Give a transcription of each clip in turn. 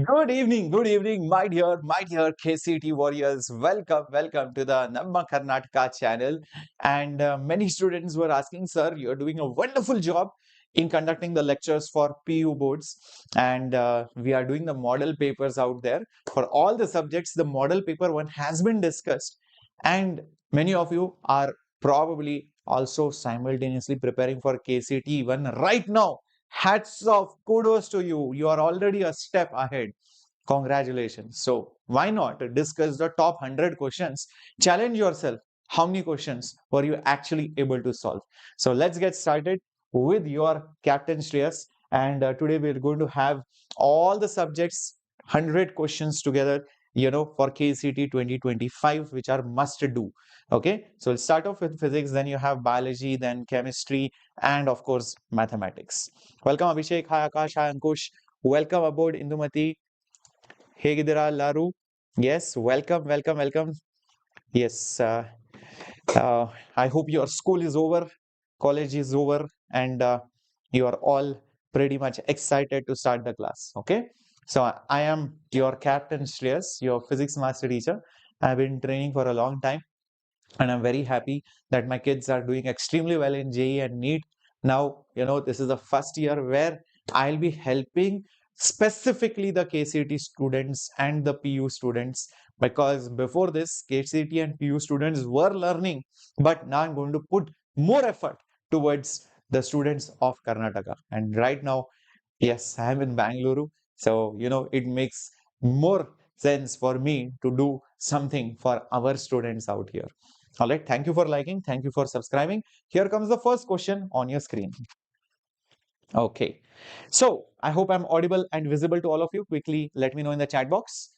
Good evening, my dear KCET warriors. Welcome to the Namma Karnataka channel. And many students were asking, sir, you're doing a wonderful job in conducting the lectures for PU boards. And we are doing the model papers out there. For all the subjects, the model paper one has been discussed. And many of you are probably also simultaneously preparing for KCET even right now. Hats off, kudos to you. You are already a step ahead. Congratulations. So, why not discuss the top 100 questions? Challenge yourself. How many questions were you actually able to solve? So, let's get started with your Captain Shreyas. And today we're going to have all the subjects, 100 questions together, for KCT 2025, which are must do. Okay, so we'll start off with physics, then you have biology, then chemistry, and of course, mathematics. Welcome, Abhishek. Hi, Akash. Hi, Ankush. Welcome aboard, Indumati. ಹೇಗಿದ್ದೀರಾ ಎಲ್ಲರೂ? Yes, welcome. Yes, uh, I hope your school is over, college is over, and you are all pretty much excited to start the class. Okay, so I am your captain Shreyas, your physics master teacher. I've been training for a long time, and I'm very happy that my kids are doing extremely well in JE and NEET. Now, this is the first year where I'll be helping specifically the KCET students and the PU students, because before this, KCET and PU students were learning, but now I'm going to put more effort towards the students of Karnataka. And right now, yes, I'm in Bangalore, so it makes more sense for me to do something for our students out here. All right, thank you for liking, thank you for subscribing. Here comes the first question on your screen. Okay, so I hope I'm audible and visible to all of you. Quickly let me know in the chat box.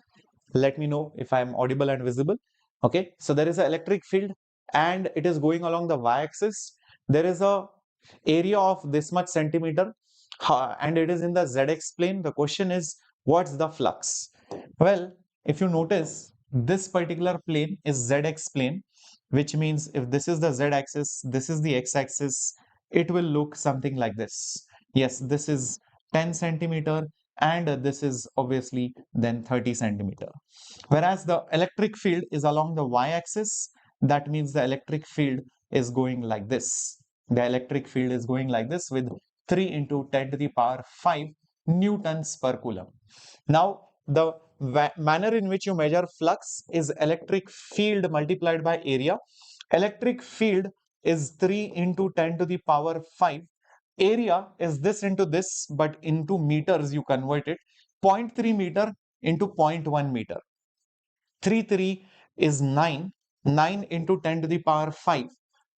Let me know if I'm audible and visible. Okay, so there is an electric field and it is going along the y-axis. There is a area of this much centimeter and it is in the zx plane. The question is, what's the flux? Well, if you notice, this particular plane is zx plane, which means if this is the z-axis, this is the x-axis, it will look something like this. Yes, this is 10 centimeter and this is obviously then 30 centimeter. Whereas the electric field is along the y-axis, that means the electric field is going like this. The electric field is going like this with 3 into 10 to the power 5 newtons per coulomb. Now, the manner in which you measure flux is electric field multiplied by area. Electric field is 3 into 10 to the power 5. Area is this into this, but into meters you convert it. 0.3 meter into 0.1 meter. 3 is 9. 9 into 10 to the power 5.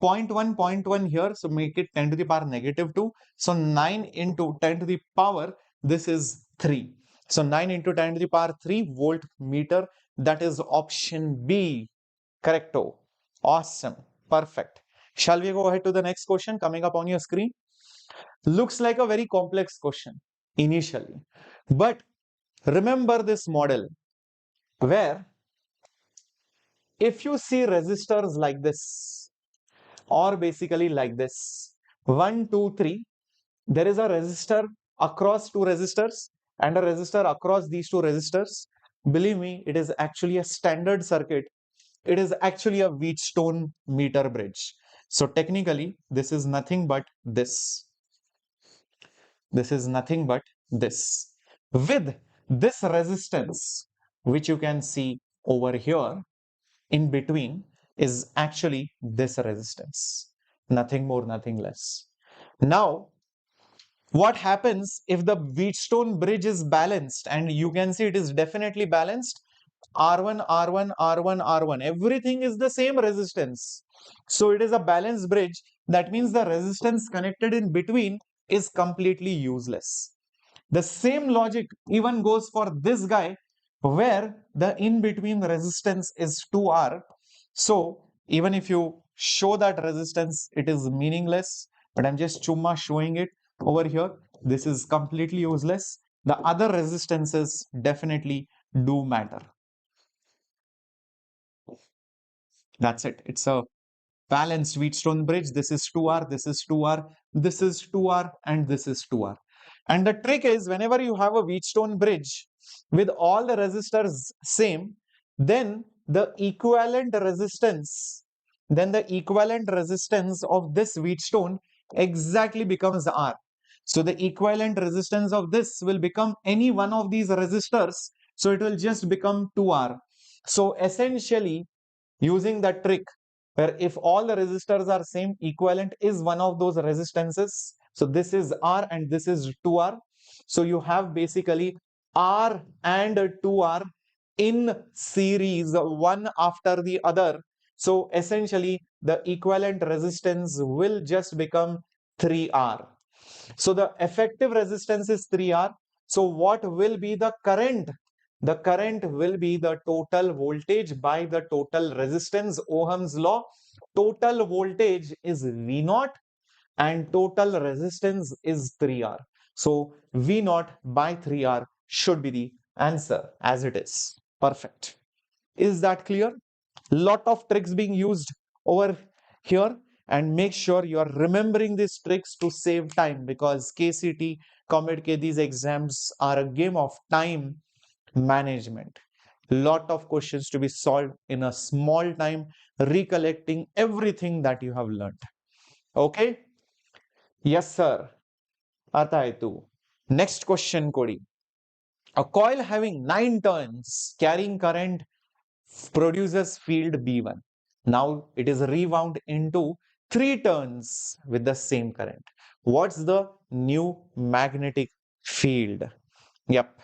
0.1 here, so make it 10 to the power negative 2. So 9 into 10 to the power, this is 3. So 9 into 10 to the power 3 volt meter. That is option B. Correcto. Awesome. Perfect. Shall we go ahead to the next question coming up on your screen? Looks like a very complex question initially. But remember this model where if you see resistors like this, or basically like this, 1, 2, 3, there is a resistor across two resistors and a resistor across these two resistors. Believe me, it is actually a standard circuit. It is actually a Wheatstone meter bridge. So technically, this is nothing but this. This is nothing but this. With this resistance, which you can see over here, in between is actually this resistance. Nothing more, nothing less. Now, what happens if the Wheatstone bridge is balanced? And you can see it is definitely balanced. R1, R1, R1, R1. Everything is the same resistance. So it is a balanced bridge. That means the resistance connected in between is completely useless. The same logic even goes for this guy where the in-between resistance is 2R. So even if you show that resistance, it is meaningless, but I'm just chumma showing it over here. This is completely useless. The other resistances definitely do matter. That's it. It's a balanced Wheatstone bridge. This is 2R, this is 2R, this is 2R, and this is 2R. And the trick is whenever you have a Wheatstone bridge, with all the resistors same, then the equivalent resistance, of this wheatstone exactly becomes R. So the equivalent resistance of this will become any one of these resistors. So it will just become 2R. So essentially, using that trick where if all the resistors are same, equivalent is one of those resistances. So this is R and this is 2R. So you have basically R and 2R in series, one after the other. So essentially the equivalent resistance will just become 3R. So the effective resistance is 3R. So what will be the current? The current will be the total voltage by the total resistance. Ohm's law. Total voltage is V naught and total resistance is 3R. So V naught by 3R should be the answer as it is. Perfect. Is that clear? Lot of tricks being used over here, and make sure you are remembering these tricks to save time, because KCT, COMEDK, these exams are a game of time management. Lot of questions to be solved in a small time, recollecting everything that you have learned. Okay? Yes, sir. आता है तू. Next question, Cody. A coil having 9 turns carrying current produces field B1. Now it is rewound into 3 turns with the same current. What's the new magnetic field? Yep,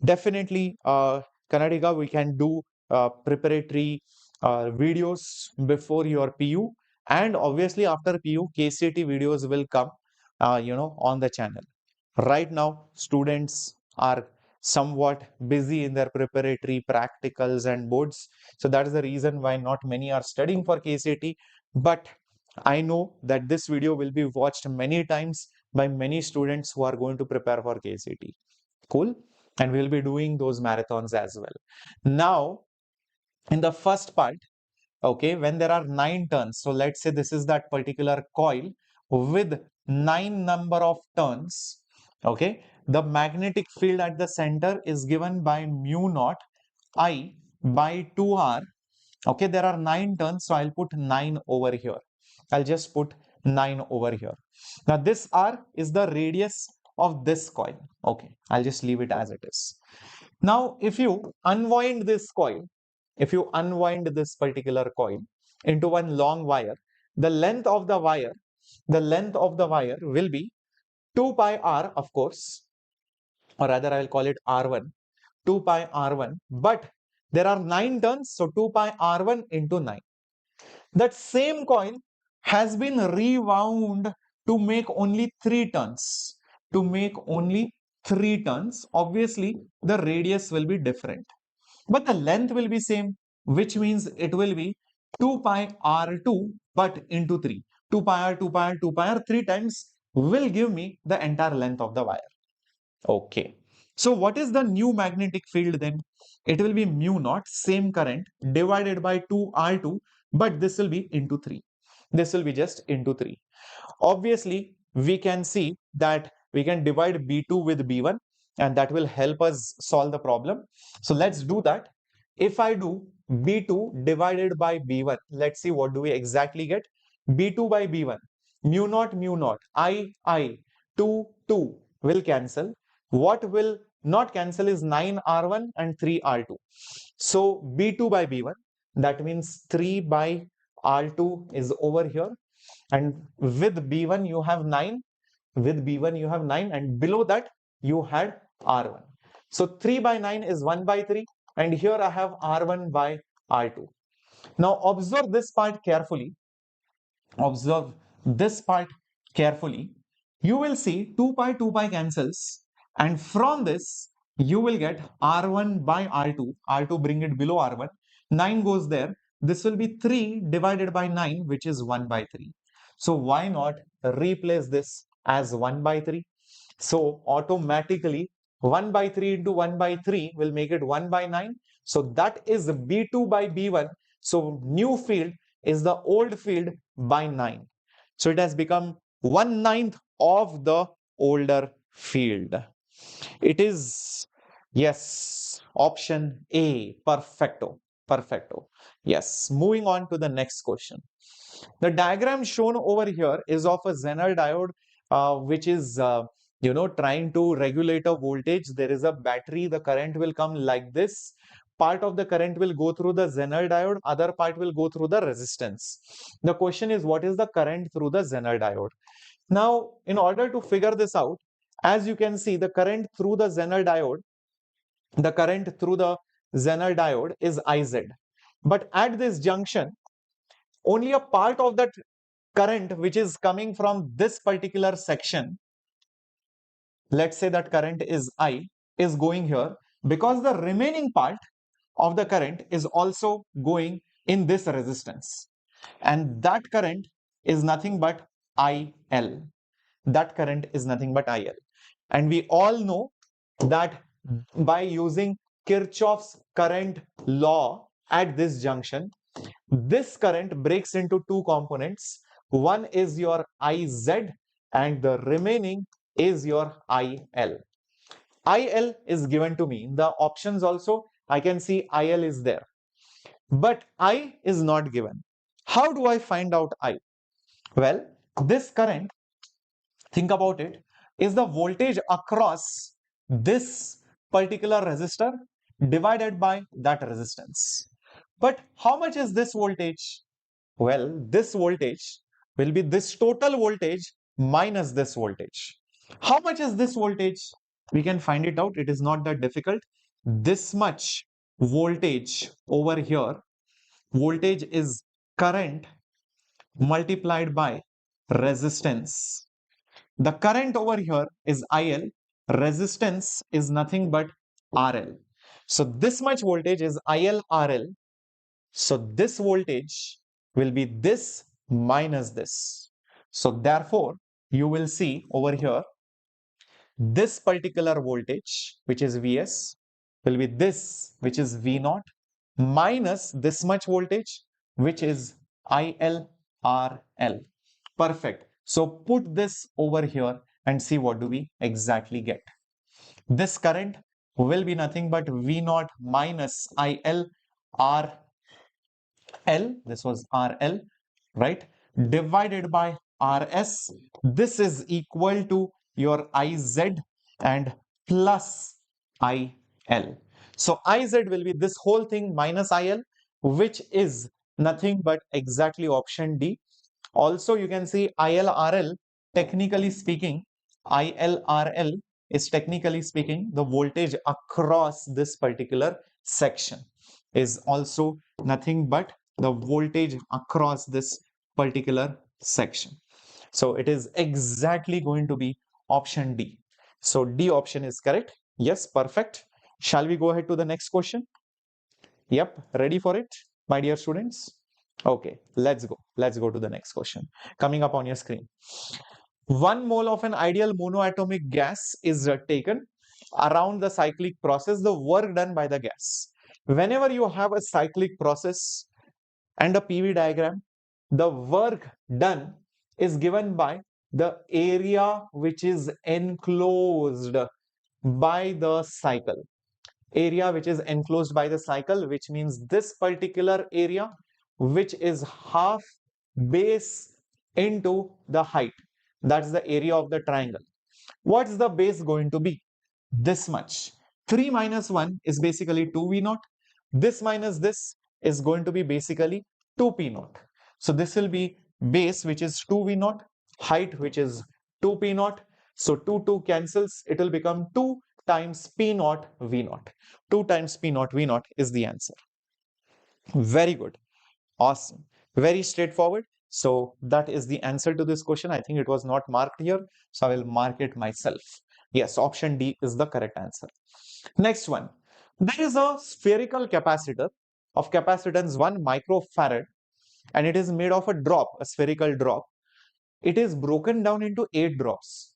definitely, Karnataka, we can do preparatory videos before your PU, and obviously after PU, KCT videos will come, on the channel. Right now, students are somewhat busy in their preparatory practicals and boards. So that is the reason why not many are studying for KCT. But I know that this video will be watched many times by many students who are going to prepare for KCT. Cool. And we'll be doing those marathons as well. Now, in the first part, okay, when there are 9 turns, so let's say this is that particular coil with 9 number of turns, okay, the magnetic field at the center is given by mu naught I by 2R. Okay, there are 9 turns, so I'll put 9 over here. I'll just put 9 over here. Now this R is the radius of this coil. Okay, I'll just leave it as it is. Now, if you unwind this coil, if you unwind this particular coil into one long wire, the length of the wire, will be 2 pi r, of course, or rather I will call it R1, 2 pi R1, but there are 9 turns, so 2 pi R1 into 9. That same coil has been rewound to make only 3 turns. To make only 3 turns, obviously the radius will be different, but the length will be same, which means it will be 2 pi r2 but into 3. 2 pi r, 2 pi r, 2 pi r 3 times will give me the entire length of the wire. Okay. So what is the new magnetic field then? It will be mu naught, same current, divided by 2R2, but this will be into 3. This will be just into 3. Obviously, we can see that we can divide B2 with B1, and that will help us solve the problem. So let's do that. If I do B2 divided by B1, let's see what do we exactly get. B2 by B1, mu naught, I, 2, 2 will cancel. What will not cancel is 9R1 and 3R2. So B2 by B1, that means 3 by R2 is over here, and with B1 you have 9, and below that you had R1. So 3 by 9 is 1 by 3, and here I have R1 by R2. Now observe this part carefully. Observe this part carefully. You will see 2 pi cancels, and from this you will get R1 by R2. R2 bring it below R1. 9 goes there. This will be 3 divided by 9, which is 1 by 3. So why not replace this as 1 by 3? So automatically 1 by 3 into 1 by 3 will make it 1 by 9. So that is B2 by B1. So new field is the old field by 9. So it has become 1/9 of the older field. It is Yes, option A, perfecto, perfecto. Yes, moving on to the next question. The diagram shown over here is of a Zener diode, which is, trying to regulate a voltage. There is a battery. The current will come like this. Part of the current will go through the Zener diode. Other part will go through the resistance. The question is, what is the current through the Zener diode? Now, in order to figure this out, as you can see, the current through the Zener diode, the current through the Zener diode is IZ. But at this junction, only a part of that current which is coming from this particular section, let's say that current is I, is going here, because the remaining part of the current is also going in this resistance, and that current is nothing but IL. That current is nothing but IL, and we all know that by using Kirchhoff's current law at this junction, this current breaks into two components. One is your IZ and the remaining is your IL. IL is given to me. In the options also, I can see IL is there. But I is not given. How do I find out I? Well, this current, think about it, is the voltage across this particular resistor divided by that resistance. But how much is this voltage? Well, this voltage will be this total voltage minus this voltage. How much is this voltage? We can find it out. It is not that difficult. This much voltage over here, voltage is current multiplied by resistance. The current over here is IL, resistance is nothing but RL. So this much voltage is IL RL. So this voltage will be this minus this. So therefore, you will see over here, this particular voltage, which is Vs, will be this, which is V naught, minus this much voltage, which is ILRL. Perfect. So put this over here and see what do we exactly get. This current will be nothing but V naught minus ILRL. This was RL, right? Divided by RS. This is equal to your IZ and plus IL. So IZ will be this whole thing minus IL, which is nothing but exactly option D. Also, you can see ILRL, technically speaking, ILRL is technically speaking the voltage across this particular section is also nothing but the voltage across this particular section. So it is exactly going to be option D. So D option is correct. Yes, perfect. Shall we go ahead to the next question? Yep, ready for it, my dear students? Okay, let's go. Let's go to the next question. Coming up on your screen. 1 mole of an ideal monoatomic gas is taken around the cyclic process, the work done by the gas. Whenever you have a cyclic process and a PV diagram, the work done is given by the area which is enclosed by the cycle. Area which is enclosed by the cycle, which means this particular area, which is half base into the height. That's the area of the triangle. What's the base going to be? This much. 3 minus 1 is basically 2V naught. This minus this is going to be basically 2P naught. So this will be base, which is 2V naught, height, which is 2P naught. So 2 cancels. It will become 2 times P naught V naught. 2 times P naught V naught is the answer. Very good. Awesome. Very straightforward. So that is the answer to this question. I think it was not marked here, so I will mark it myself. Yes, option D is the correct answer. Next one. There is a spherical capacitor of capacitance 1 microfarad, and it is made of a drop, a spherical drop. It is broken down into 8 drops.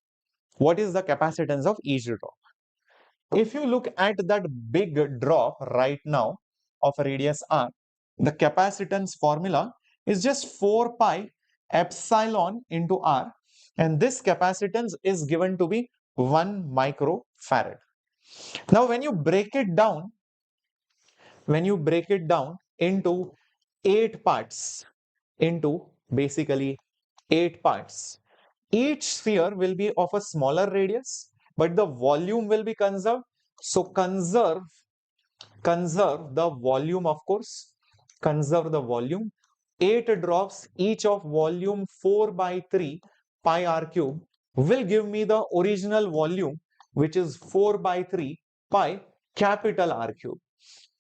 What is the capacitance of each drop? If you look at that big drop right now of a radius r, the capacitance formula is just 4 pi epsilon into r, and this capacitance is given to be 1 microfarad. Now, when you break it down into 8 parts, into basically 8 parts, each sphere will be of a smaller radius, but the volume will be conserved. So conserve the volume, of course, conserve the volume. 8 drops, each of volume 4 by 3 pi r cube will give me the original volume, which is 4 by 3 pi capital R cube.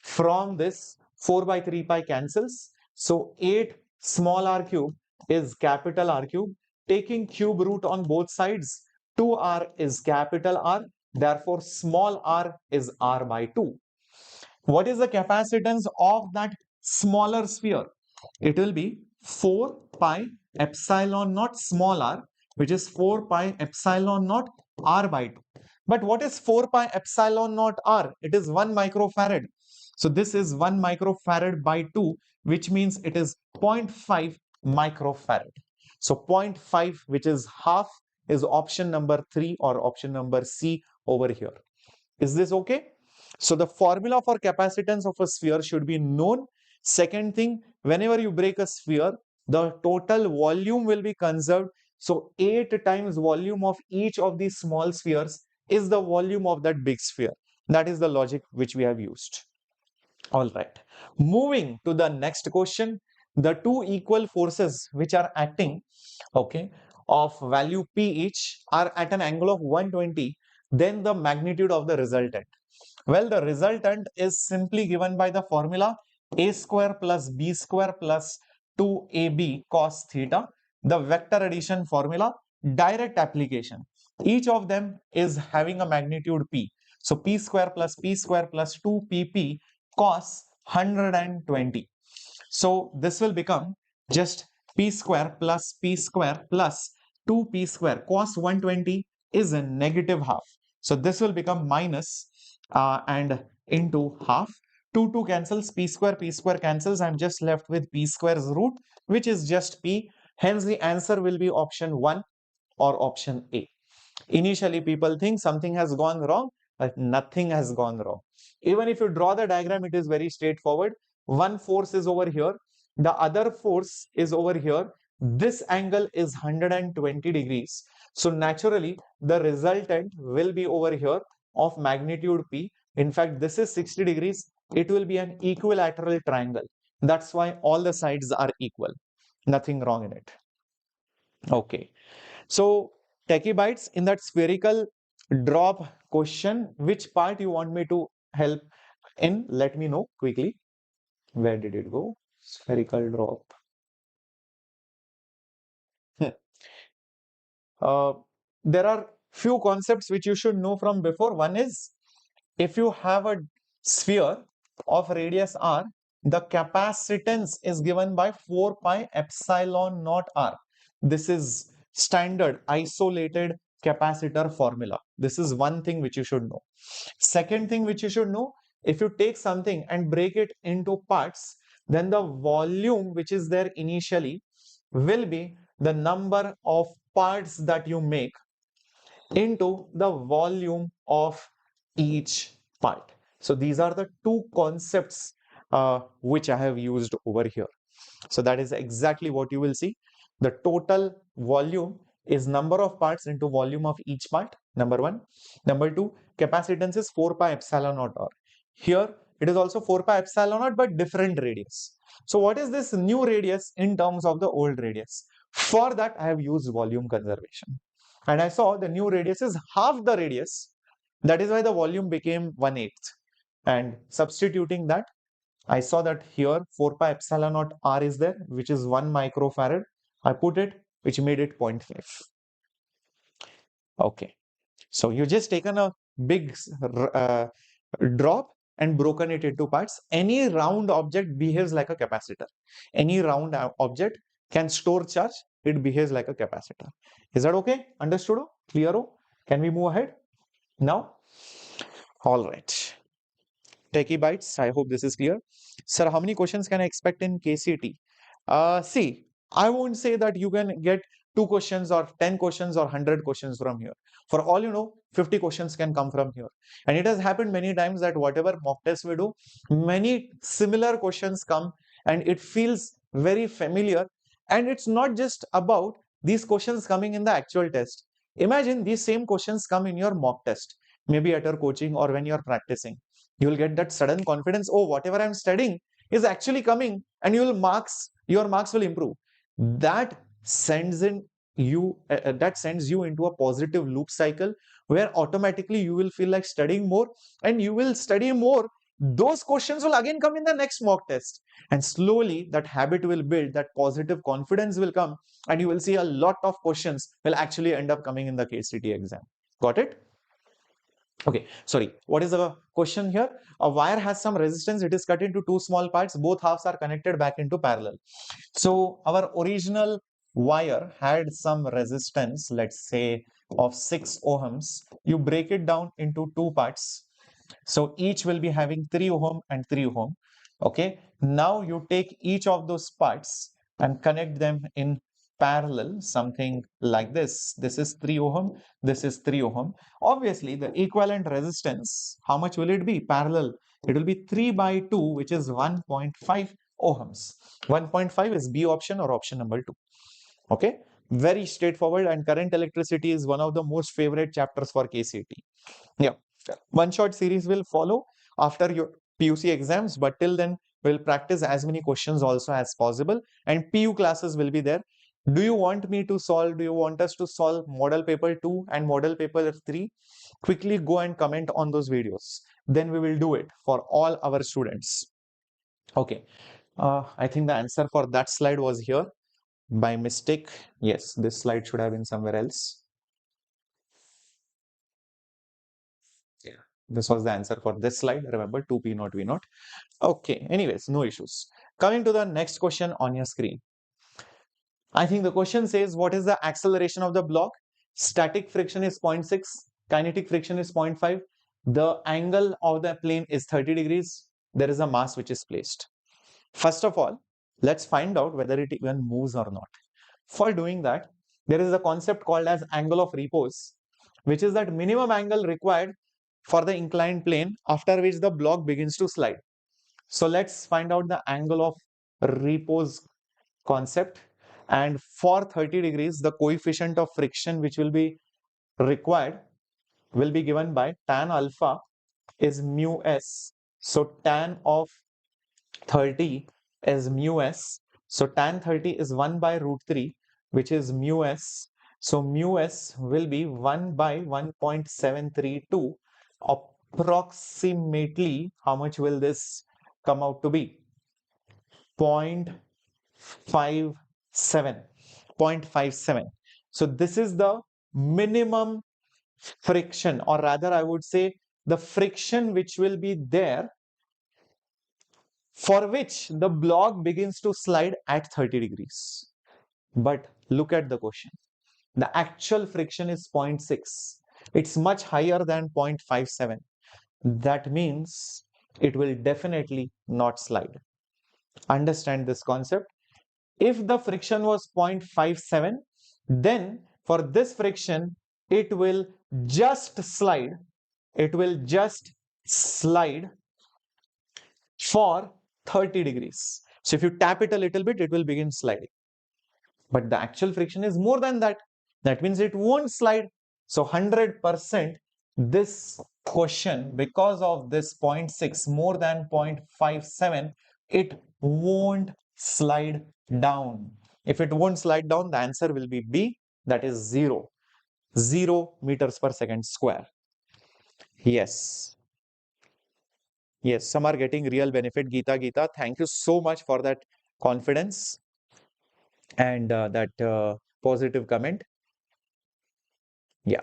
From this, 4 by 3 pi cancels. So 8 small r cube is capital R cube. Taking cube root on both sides, 2r is capital R. Therefore, small r is r by 2. What is the capacitance of that smaller sphere? It will be 4 pi epsilon naught small r, which is 4 pi epsilon naught r by 2. But what is 4 pi epsilon naught r? It is 1 microfarad. So this is 1 microfarad by 2, which means it is 0.5 microfarad. So 0.5, which is half, is option number 3 or option number C over here. Is this okay? So the formula for capacitance of a sphere should be known. Second thing, whenever you break a sphere, the total volume will be conserved. So 8 times volume of each of these small spheres is the volume of that big sphere. That is the logic which we have used. All right. Moving to the next question. The two equal forces which are acting, okay, of value P each are at an angle of 120. Then the magnitude of the resultant. Well, the resultant is simply given by the formula a square plus b square plus 2ab cos theta, the vector addition formula, direct application. Each of them is having a magnitude p. So p square plus 2pp cos 120. So this will become just p square plus 2p square cos 120 is a negative half. So this will become minus and into half. 2 cancels, p square cancels. I'm just left with p square's root, which is just p. Hence the answer will be option 1 or option A. Initially, people think something has gone wrong, but nothing has gone wrong. Even if you draw the diagram, it is very straightforward. One force is over here, the other force is over here. This angle is 120 degrees. So naturally, the resultant will be over here of magnitude P. In fact, this is 60 degrees. It will be an equilateral triangle. That's why all the sides are equal. Nothing wrong in it. Okay. So, Techie Bites, in that spherical drop question, which part you want me to help in? Let me know quickly. Where did it go? Spherical drop. Uh, there are few concepts which you should know from before. One is, if you have a sphere of radius r, the capacitance is given by 4 pi epsilon naught r. This is standard isolated capacitor formula. This is one thing which you should know. Second thing which you should know, if you take something and break it into parts, then the volume which is there initially will be the number of parts that you make into the volume of each part. So these are the two concepts which I have used over here. So that is exactly what you will see. The total volume is number of parts into volume of each part, number one. Number two, capacitance is 4 pi epsilon naught r. Here it is also 4 pi epsilon naught but different radius. So what is this new radius in terms of the old radius? For that I have used volume conservation. And I saw the new radius is half the radius. That is why the volume became 1/8. And substituting that, I saw that here 4 pi epsilon naught r is there, which is 1 microfarad. I put it, which made it 0.5. Okay. So you just taken a big drop and broken it into parts. Any round object behaves like a capacitor. Any round object can store charge. It behaves like a capacitor. Is that okay? Understood? Clear? Can we move ahead now? All right. Techie bites. I hope this is clear. Sir, how many questions can I expect in KCET? See, I won't say that you can get 2 questions or 10 questions or 100 questions from here. For all you know, 50 questions can come from here. And it has happened many times that whatever mock test we do, many similar questions come and it feels very familiar. And it's not just about these questions coming in the actual test. Imagine these same questions come in your mock test, maybe at your coaching or when you're practicing. You will get that sudden confidence. Oh, whatever I'm studying is actually coming, and your marks will improve. That sends in that sends you into a positive loop cycle where automatically you will feel like studying more, and you will study more. Those questions will again come in the next mock test, and slowly that habit will build, that positive confidence will come, and you will see a lot of questions will actually end up coming in the KCET exam. Got it? Okay, sorry. What is the question here? A wire has some resistance. It is cut into two small parts. Both halves are connected back into parallel. So our original wire had some resistance, let's say of 6 ohms. You break it down into two parts. So each will be having 3 ohm and 3 ohm. Okay. Now you take each of those parts and connect them in parallel, something like this. This is 3 ohm. This is 3 ohm. Obviously, the equivalent resistance, how much will it be? Parallel. It will be 3 by 2, which is 1.5 ohms. 1.5 is B option or option number 2. Okay. Very straightforward, and current electricity is one of the most favorite chapters for KCET. Yeah. One shot series will follow after your PUC exams, but till then we'll practice as many questions also as possible, and PU classes will be there. Do you want us to solve model paper 2 and model paper 3? Quickly go and comment on those videos. Then we will do it for all our students. Okay. I think the answer for that slide was here by mistake. Yes, this slide should have been somewhere else. Yeah, this was the answer for this slide. Remember, 2P not V naught. Okay, anyways, no issues. Coming to the next question on your screen. I think the question says, what is the acceleration of the block? Static friction is 0.6, kinetic friction is 0.5. The angle of the plane is 30 degrees. There is a mass which is placed. First of all, let's find out whether it even moves or not. For doing that, there is a concept called as angle of repose, which is that minimum angle required for the inclined plane after which the block begins to slide. So let's find out the angle of repose concept. And for 30 degrees, the coefficient of friction which will be required will be given by tan alpha is mu s. So tan of 30 is mu s. So tan 30 is 1 by root 3, which is mu s. So mu s will be 1 by 1.732. Approximately, how much will this come out to be? 0.57. 0.57. So this is the minimum friction, or rather I would say the friction which will be there for which the block begins to slide at 30 degrees. But look at the question. The actual friction is 0.6. It's much higher than 0.57. That means it will definitely not slide. Understand this concept. If the friction was 0.57, then for this friction, it will just slide. It will just slide for 30 degrees. So if you tap it a little bit, it will begin sliding. But the actual friction is more than that. That means it won't slide. So 100% this question, because of this 0.6 more than 0.57, it won't slide down. If it won't slide down, the answer will be B, that is 0. 0 meters per second square. Yes. Yes, some are getting real benefit. Geeta, thank you so much for that confidence and that positive comment. Yeah.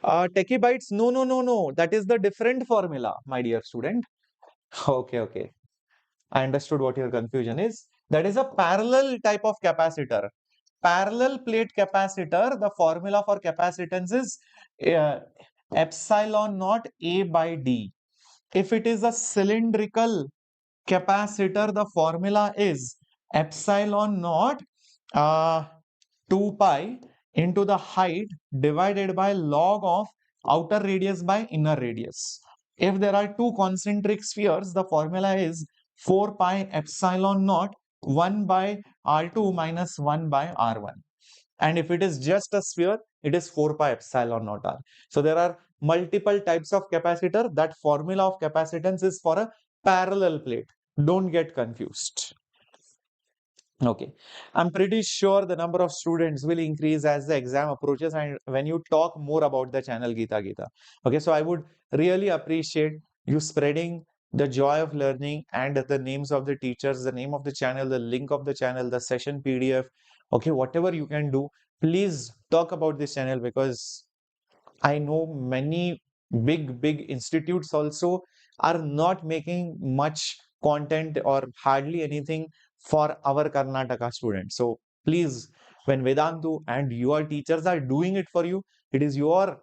Techie bytes, no. That is the different formula, my dear student. Okay. I understood what your confusion is. That is a parallel type of capacitor. Parallel plate capacitor, the formula for capacitance is epsilon naught A by D. If it is a cylindrical capacitor, the formula is epsilon naught 2 pi into the height divided by log of outer radius by inner radius. If there are two concentric spheres, the formula is 4 pi epsilon naught 1 by R2 minus 1 by R1. And if it is just a sphere, it is 4 pi epsilon naught R. So there are multiple types of capacitor. That formula of capacitance is for a parallel plate. Don't get confused. Okay, I'm pretty sure the number of students will increase as the exam approaches and when you talk more about the channel Gita Gita. Okay, so I would really appreciate you spreading the joy of learning and the names of the teachers, the name of the channel, the link of the channel, the session PDF. Okay, whatever you can do, please talk about this channel because I know many big institutes also are not making much content or hardly anything for our Karnataka students. So please, when Vedantu and your teachers are doing it for you, it is your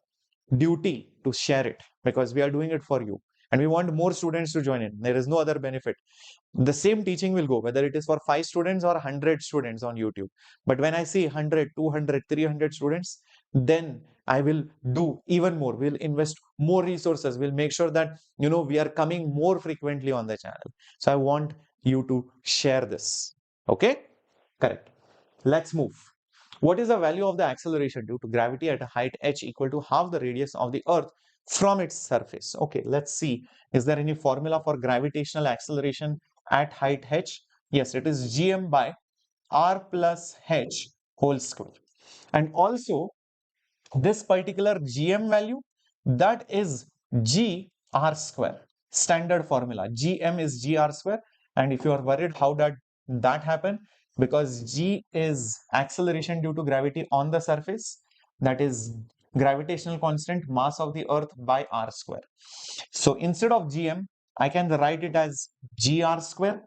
duty to share it because we are doing it for you. And we want more students to join in. There is no other benefit. The same teaching will go, whether it is for 5 students or 100 students on YouTube. But when I see 100, 200, 300 students, then I will do even more. We'll invest more resources. We'll make sure that, we are coming more frequently on the channel. So I want you to share this. Okay? Correct. Let's move. What is the value of the acceleration due to gravity at a height h equal to half the radius of the Earth from its surface? Okay, let's see. Is there any formula for gravitational acceleration at height h? Yes, it is gm by r plus h whole square. And also, this particular gm value, that is g r square, standard formula. Gm is g r square. And if you are worried how did that happen, because g is acceleration due to gravity on the surface, that is gravitational constant mass of the earth by r square. So instead of gm, I can write it as gr square,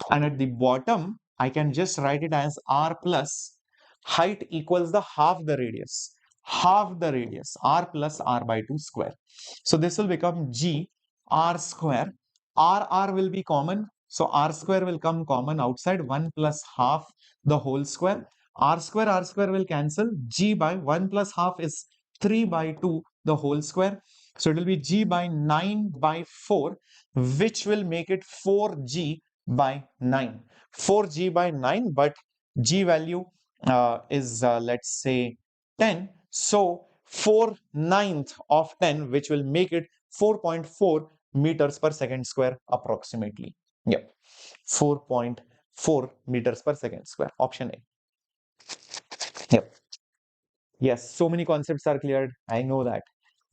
and at the bottom I can just write it as r plus height equals the half the radius, r plus r by 2 square. So this will become g r square. R will be common, so r square will come common outside. 1 plus half the whole square. R square will cancel. G by 1 plus half is 3 by 2 the whole square. So it will be g by 9 by 4, which will make it 4g by 9. 4g by 9, but g value is let's say 10. So 4/9 of 10, which will make it 4.4 meters per second square approximately. Yep, 4.4 meters per second square. Option A. Yep. Yes, so many concepts are cleared. I know that.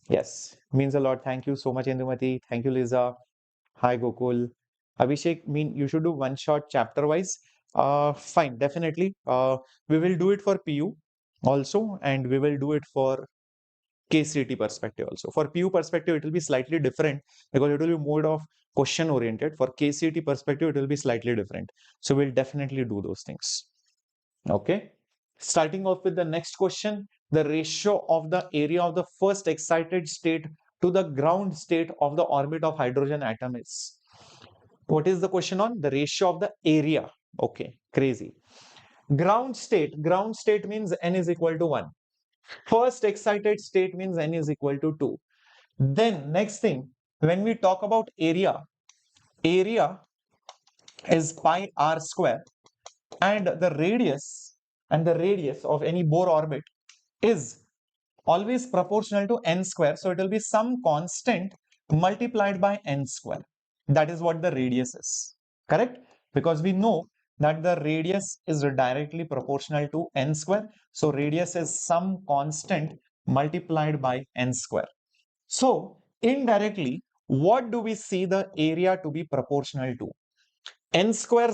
Yes, means a lot. Thank you so much, Indumati. Thank you, Lisa. Hi, Gokul. Abhishek, you should do one shot chapter wise. Fine, definitely. We will do it for PU also, and we will do it for KCET perspective also. For PU perspective, it will be slightly different because it will be more of question oriented. For KCET perspective, it will be slightly different. So we'll definitely do those things. Okay. Starting off with the next question, the ratio of the area of the first excited state to the ground state of the orbit of hydrogen atom is. What is the question on? The ratio of the area. Okay, crazy. Ground state means n is equal to 1. First excited state means n is equal to 2. Then next thing, when we talk about area is pi r square, and the radius of any Bohr orbit is always proportional to n square. So it will be some constant multiplied by n square. That is what the radius is. Correct? Because we know that the radius is directly proportional to n square. So radius is some constant multiplied by n square. So indirectly, what do we see the area to be proportional to? N square,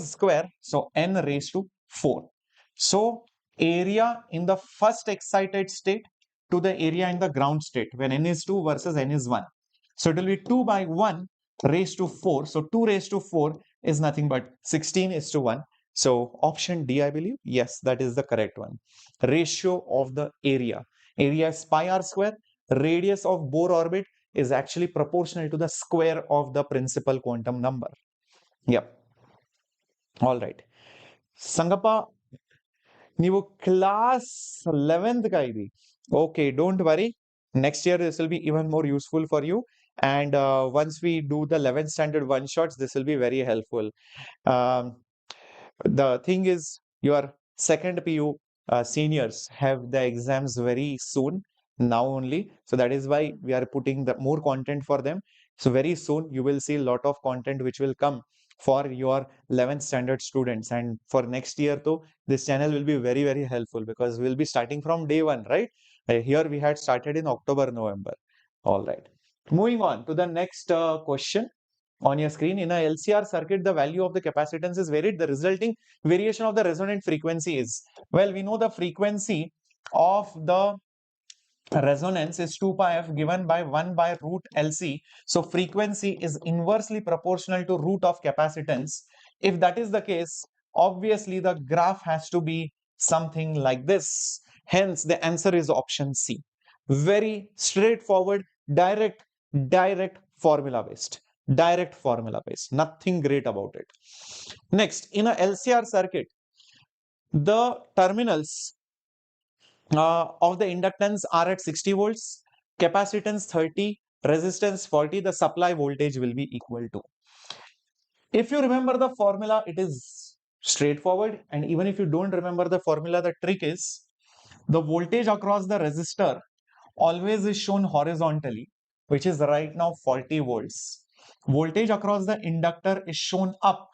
so n raised to 4. So area in the first excited state to the area in the ground state when n is 2 versus n is 1. So it will be 2 by 1 raised to 4. So 2 raised to 4 is nothing but 16:1. So option D, I believe. Yes, that is the correct one. Ratio of the area. Area is pi r square. Radius of Bohr orbit is actually proportional to the square of the principal quantum number. Yep. All right. Sangappa, ನೀವು class 11th का इदी. Okay, don't worry. Next year this will be even more useful for you. And once we do the 11th standard one shots, this will be very helpful. Um, the thing is, your second PU seniors have the exams very soon, now only. So that is why we are putting the more content for them. So very soon you will see a lot of content which will come for your 11th standard students. And for next year though, this channel will be very, very helpful because we'll be starting from day one, right? Here we had started in October, November. All right. Moving on to the next question on your screen. In a LCR circuit, the value of the capacitance is varied. The resulting variation of the resonant frequency is, well, we know the frequency of the resonance is 2 pi f given by 1 by root LC. So frequency is inversely proportional to root of capacitance. If that is the case, obviously the graph has to be something like this. Hence, the answer is option C. Very straightforward, direct formula based. Direct formula based. Nothing great about it. Next, in a LCR circuit, the terminals of the inductance are at 60 volts, capacitance 30, resistance 40, the supply voltage will be equal to. If you remember the formula, it is straightforward. And even if you don't remember the formula, the trick is the voltage across the resistor always is shown horizontally, which is right now 40 volts. Voltage across the inductor is shown up,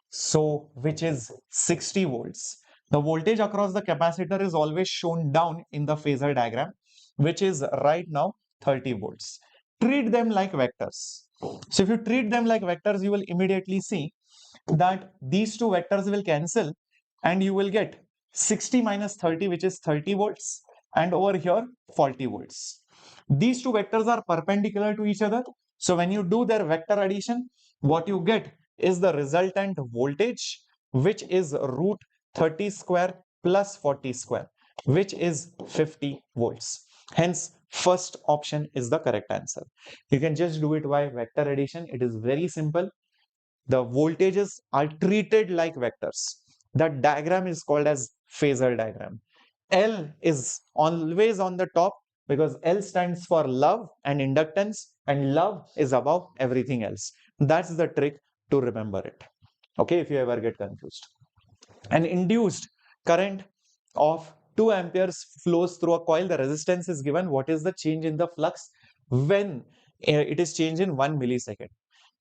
so which is 60 volts. The voltage across the capacitor is always shown down in the phasor diagram, which is right now 30 volts. Treat them like vectors. So if you treat them like vectors, you will immediately see that these two vectors will cancel and you will get 60 minus 30, which is 30 volts, and over here 40 volts. These two vectors are perpendicular to each other. So when you do their vector addition, what you get is the resultant voltage, which is root 30 square plus 40 square, which is 50 volts. Hence, first option is the correct answer. You can just do it by vector addition. It is very simple. The voltages are treated like vectors. That diagram is called as phasor diagram. L is always on the top because L stands for love and inductance, and love is above everything else. That's the trick to remember it. Okay, if you ever get confused. An induced current of 2 amperes flows through a coil. The resistance is given. What is the change in the flux when it is changed in 1 millisecond?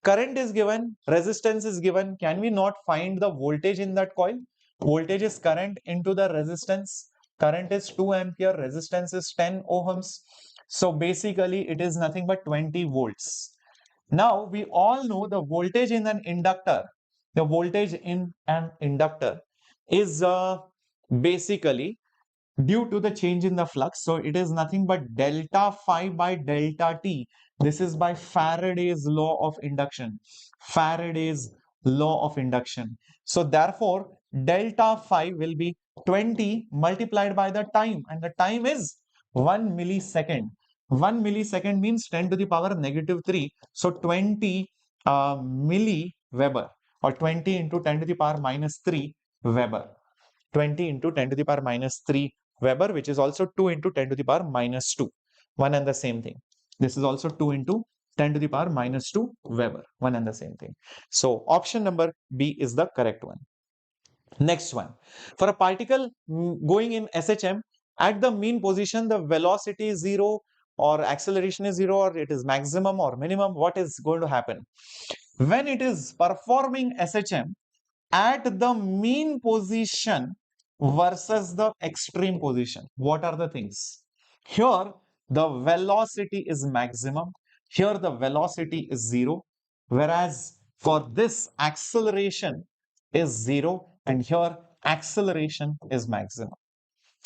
Current is given, resistance is given. Can we not find the voltage in that coil? Voltage is current into the resistance. Current is 2 ampere, resistance is 10 ohms. So basically it is nothing but 20 volts. Now we all know the voltage in an inductor. The voltage in an inductor is basically due to the change in the flux. So it is nothing but delta phi by delta t. This is by Faraday's law of induction. Faraday's law of induction. So therefore, delta phi will be 20 multiplied by the time, and the time is 1 millisecond. 1 millisecond means 10 to the power negative 3. So 20 milli Weber, or 20 into 10 to the power minus 3 Weber. 20 into 10 to the power minus 3 Weber, which is also 2 into 10 to the power minus 2. One and the same thing. This is also 2 into 10 to the power minus 2 Weber. One and the same thing. So option number B is the correct one. Next one. For a particle going in SHM, at the mean position, the velocity is 0 or acceleration is 0 or it is maximum or minimum. What is going to happen? When it is performing SHM, at the mean position versus the extreme position, what are the things? Here the velocity is maximum, here the velocity is 0, whereas for this acceleration is 0 and here acceleration is maximum.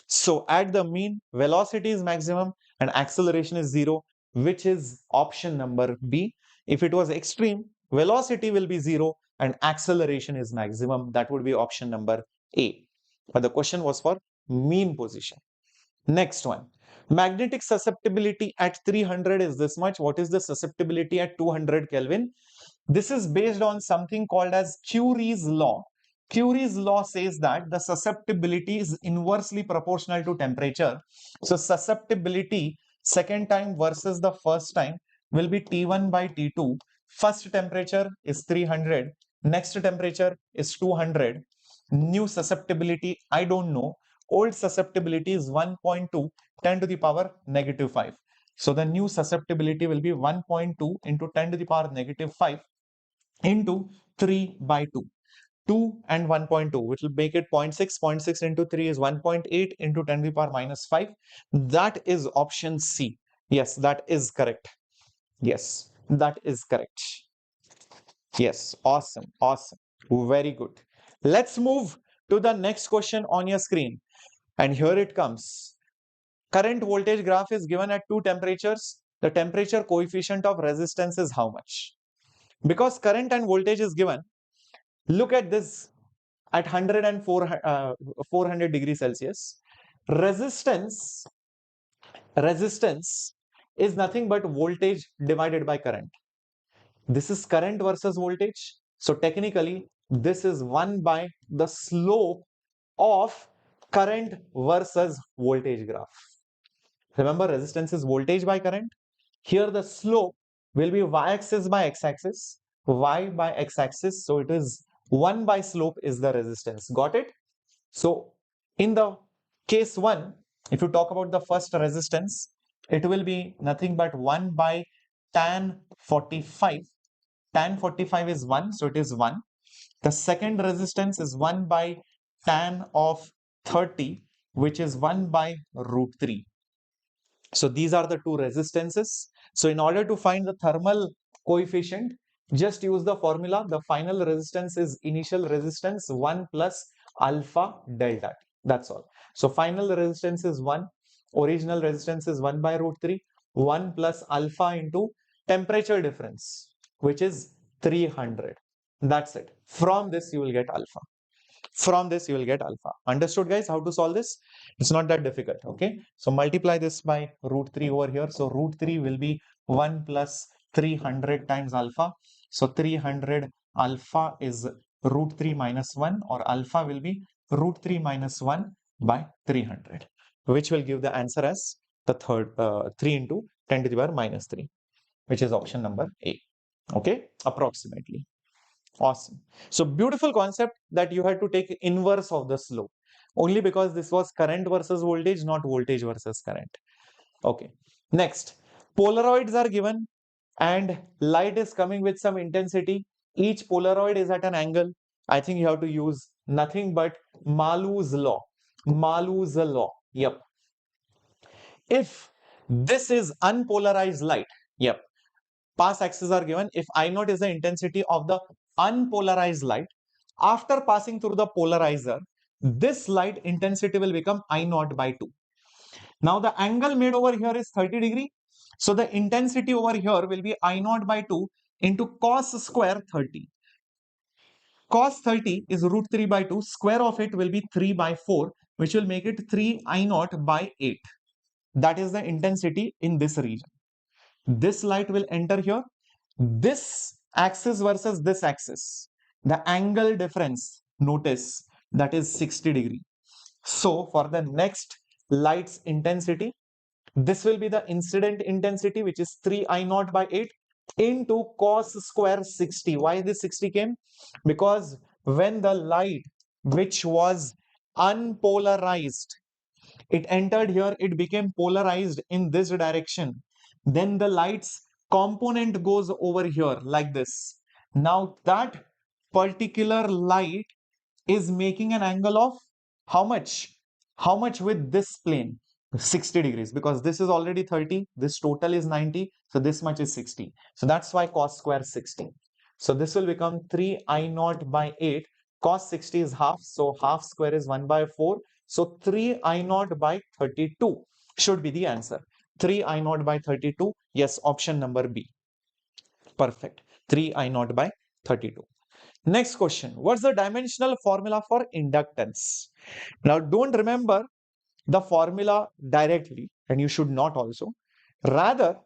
So at the mean, velocity is maximum and acceleration is 0, which is option number B. If it was extreme, velocity will be 0 and acceleration is maximum. That would be option number A. But the question was for mean position. Next one. Magnetic susceptibility at 300 is this much. What is the susceptibility at 200 Kelvin? This is based on something called as Curie's law. Curie's law says that the susceptibility is inversely proportional to temperature. So susceptibility second time versus the first time will be T1 by T2. First temperature is 300. Next temperature is 200. New susceptibility, I don't know. Old susceptibility is 1.2 10 to the power negative 5. So the new susceptibility will be 1.2 into 10 to the power negative 5 into 3 by 2. 2 and 1.2, which will make it 0.6. 0.6 into 3 is 1.8 into 10 to the power minus 5. That is option C. Yes, that is correct. Yes, that is correct. Yes, awesome, awesome. Very good. Let's move to the next question on your screen. And here it comes. Current voltage graph is given at two temperatures. The temperature coefficient of resistance is how much? Because current and voltage is given, look at this at 104 400 degrees Celsius. Resistance is nothing but voltage divided by current. This is current versus voltage. So technically, this is 1 by the slope of current versus voltage graph. Remember, resistance is voltage by current. Here the slope will be y-axis by x-axis, y by x-axis. So it is 1 by slope is the resistance. Got it? So in the case 1, if you talk about the first resistance, it will be nothing but 1 by tan 45. Tan 45 is 1, so it is 1. The second resistance is 1 by tan of 30, which is 1 by root 3. So these are the two resistances. So in order to find the thermal coefficient, just use the formula. The final resistance is initial resistance 1 plus alpha delta T. That's all. So final resistance is 1. Original resistance is 1 by root 3. 1 plus alpha into temperature difference, which is 300. That's it. From this, you will get alpha. From this, you will get alpha. Understood, guys, how to solve this? It's not that difficult, okay? So multiply this by root 3 over here. So root 3 will be 1 plus 300 times alpha. So 300 alpha is root 3 minus 1, or alpha will be root 3 minus 1 by 300, which will give the answer as the third 3 into 10 to the power minus 3, which is option number A. Okay, approximately. Awesome. So beautiful concept that you had to take inverse of the slope, only because this was current versus voltage, not voltage versus current. Okay. Next, Polaroids are given and light is coming with some intensity. Each Polaroid is at an angle. I think you have to use nothing but Malu's law. Malu's law. Yep. If this is unpolarized light, yep, pass axes are given. If I naught is the intensity of the unpolarized light, after passing through the polarizer, this light intensity will become I naught by 2. Now the angle made over here is 30 degree. So the intensity over here will be I naught by 2 into cos square 30. Cos 30 is root 3 by 2. Square of it will be 3 by 4, which will make it 3 I naught by 8. That is the intensity in this region. This light will enter here. This axis versus this axis, the angle difference, notice that is 60 degree. So for the next light's intensity, this will be the incident intensity, which is 3 I naught by 8 into cos square 60. Why this 60 came? Because when the light which was unpolarized, it entered here, it became polarized in this direction. Then the light's component goes over here like this. Now that particular light is making an angle of how much? How much with this plane? 60 degrees, because this is already 30, this total is 90, so this much is 60. So that's why cos square 60. So this will become 3 I naught by 8. Cos 60 is half, so half square is 1 by 4. So 3 I naught by 32 should be the answer. 3 I naught by 32. Yes, option number B. Perfect. 3 I naught by 32. Next question. What's the dimensional formula for inductance? Now, don't remember the formula directly, and you should not also. Rather,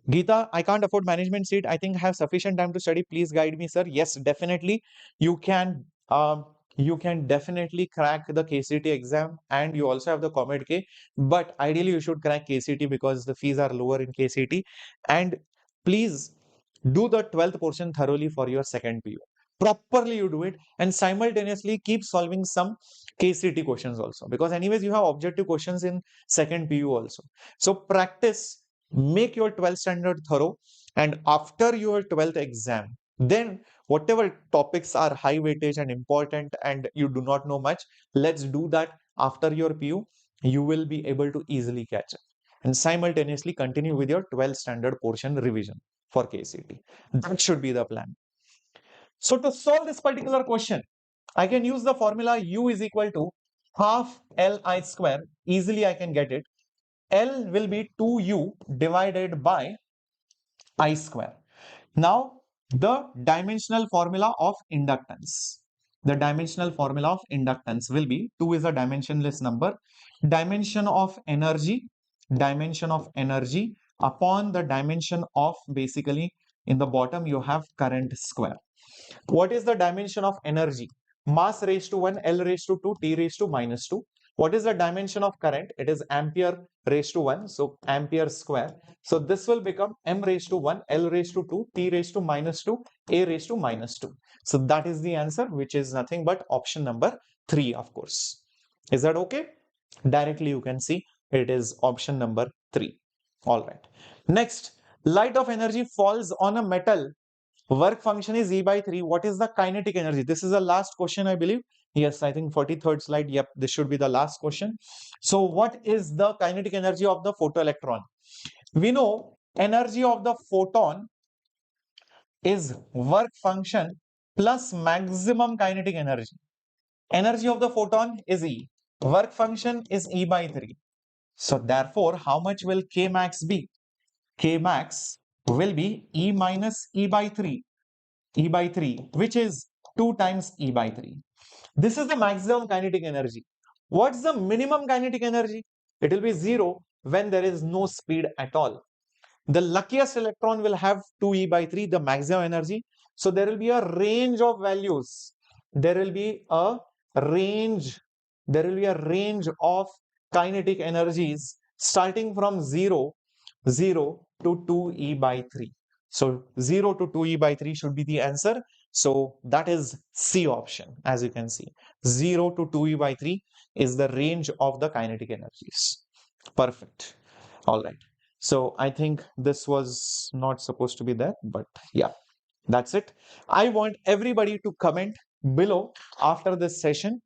Geeta, I can't afford management seat. I think I have sufficient time to study. Please guide me, sir. Yes, definitely. You can you can definitely crack the KCT exam, and you also have the Comet K. But ideally, you should crack KCT because the fees are lower in KCT. And please do the 12th portion thoroughly for your second PU. Properly you do it, and simultaneously keep solving some KCT questions also, because anyways you have objective questions in second PU also. So practice, make your 12th standard thorough, and after your 12th exam, then whatever topics are high weightage and important and you do not know much, let's do that after your PU. You will be able to easily catch up, and simultaneously continue with your 12th standard portion revision for KCT. That should be the plan. So to solve this particular question, I can use the formula U is equal to half Li square. Easily I can get it. L will be 2U divided by I square. Now, the dimensional formula of inductance. The dimensional formula of inductance will be 2 is a dimensionless number. Dimension of energy upon the dimension of, basically in the bottom you have current square. What is the dimension of energy? Mass raised to 1, L raised to 2, T raised to minus 2. What is the dimension of current? It is ampere raised to 1, so ampere square. So this will become M raised to 1, L raised to 2, T raised to minus 2, A raised to minus 2. So that is the answer, which is nothing but option number 3, of course. Is that okay? Directly you can see it is option number 3. All right. Next, light of energy falls on a metal. Work function is E by 3. What is the kinetic energy? This is the last question, I believe. Yes, I think 43rd slide. Yep, this should be the last question. So what is the kinetic energy of the photoelectron? We know energy of the photon is work function plus maximum kinetic energy. Energy of the photon is E. Work function is E by 3. So therefore, how much will K max be? K max will be E minus E by 3. E by 3, which is 2 times E by 3. This is the maximum kinetic energy. What's the minimum kinetic energy? It will be 0 when there is no speed at all. The luckiest electron will have 2E by 3, the maximum energy. So there will be a range of values. There will be a range. There will be a range of kinetic energies starting from 0 to 2E by 3. So 0 to 2E by 3 should be the answer. So that is C option, as you can see. 0 to 2E by 3 is the range of the kinetic energies. Perfect. All right. So I think this was not supposed to be there, but yeah, that's it. I want everybody to comment below after this session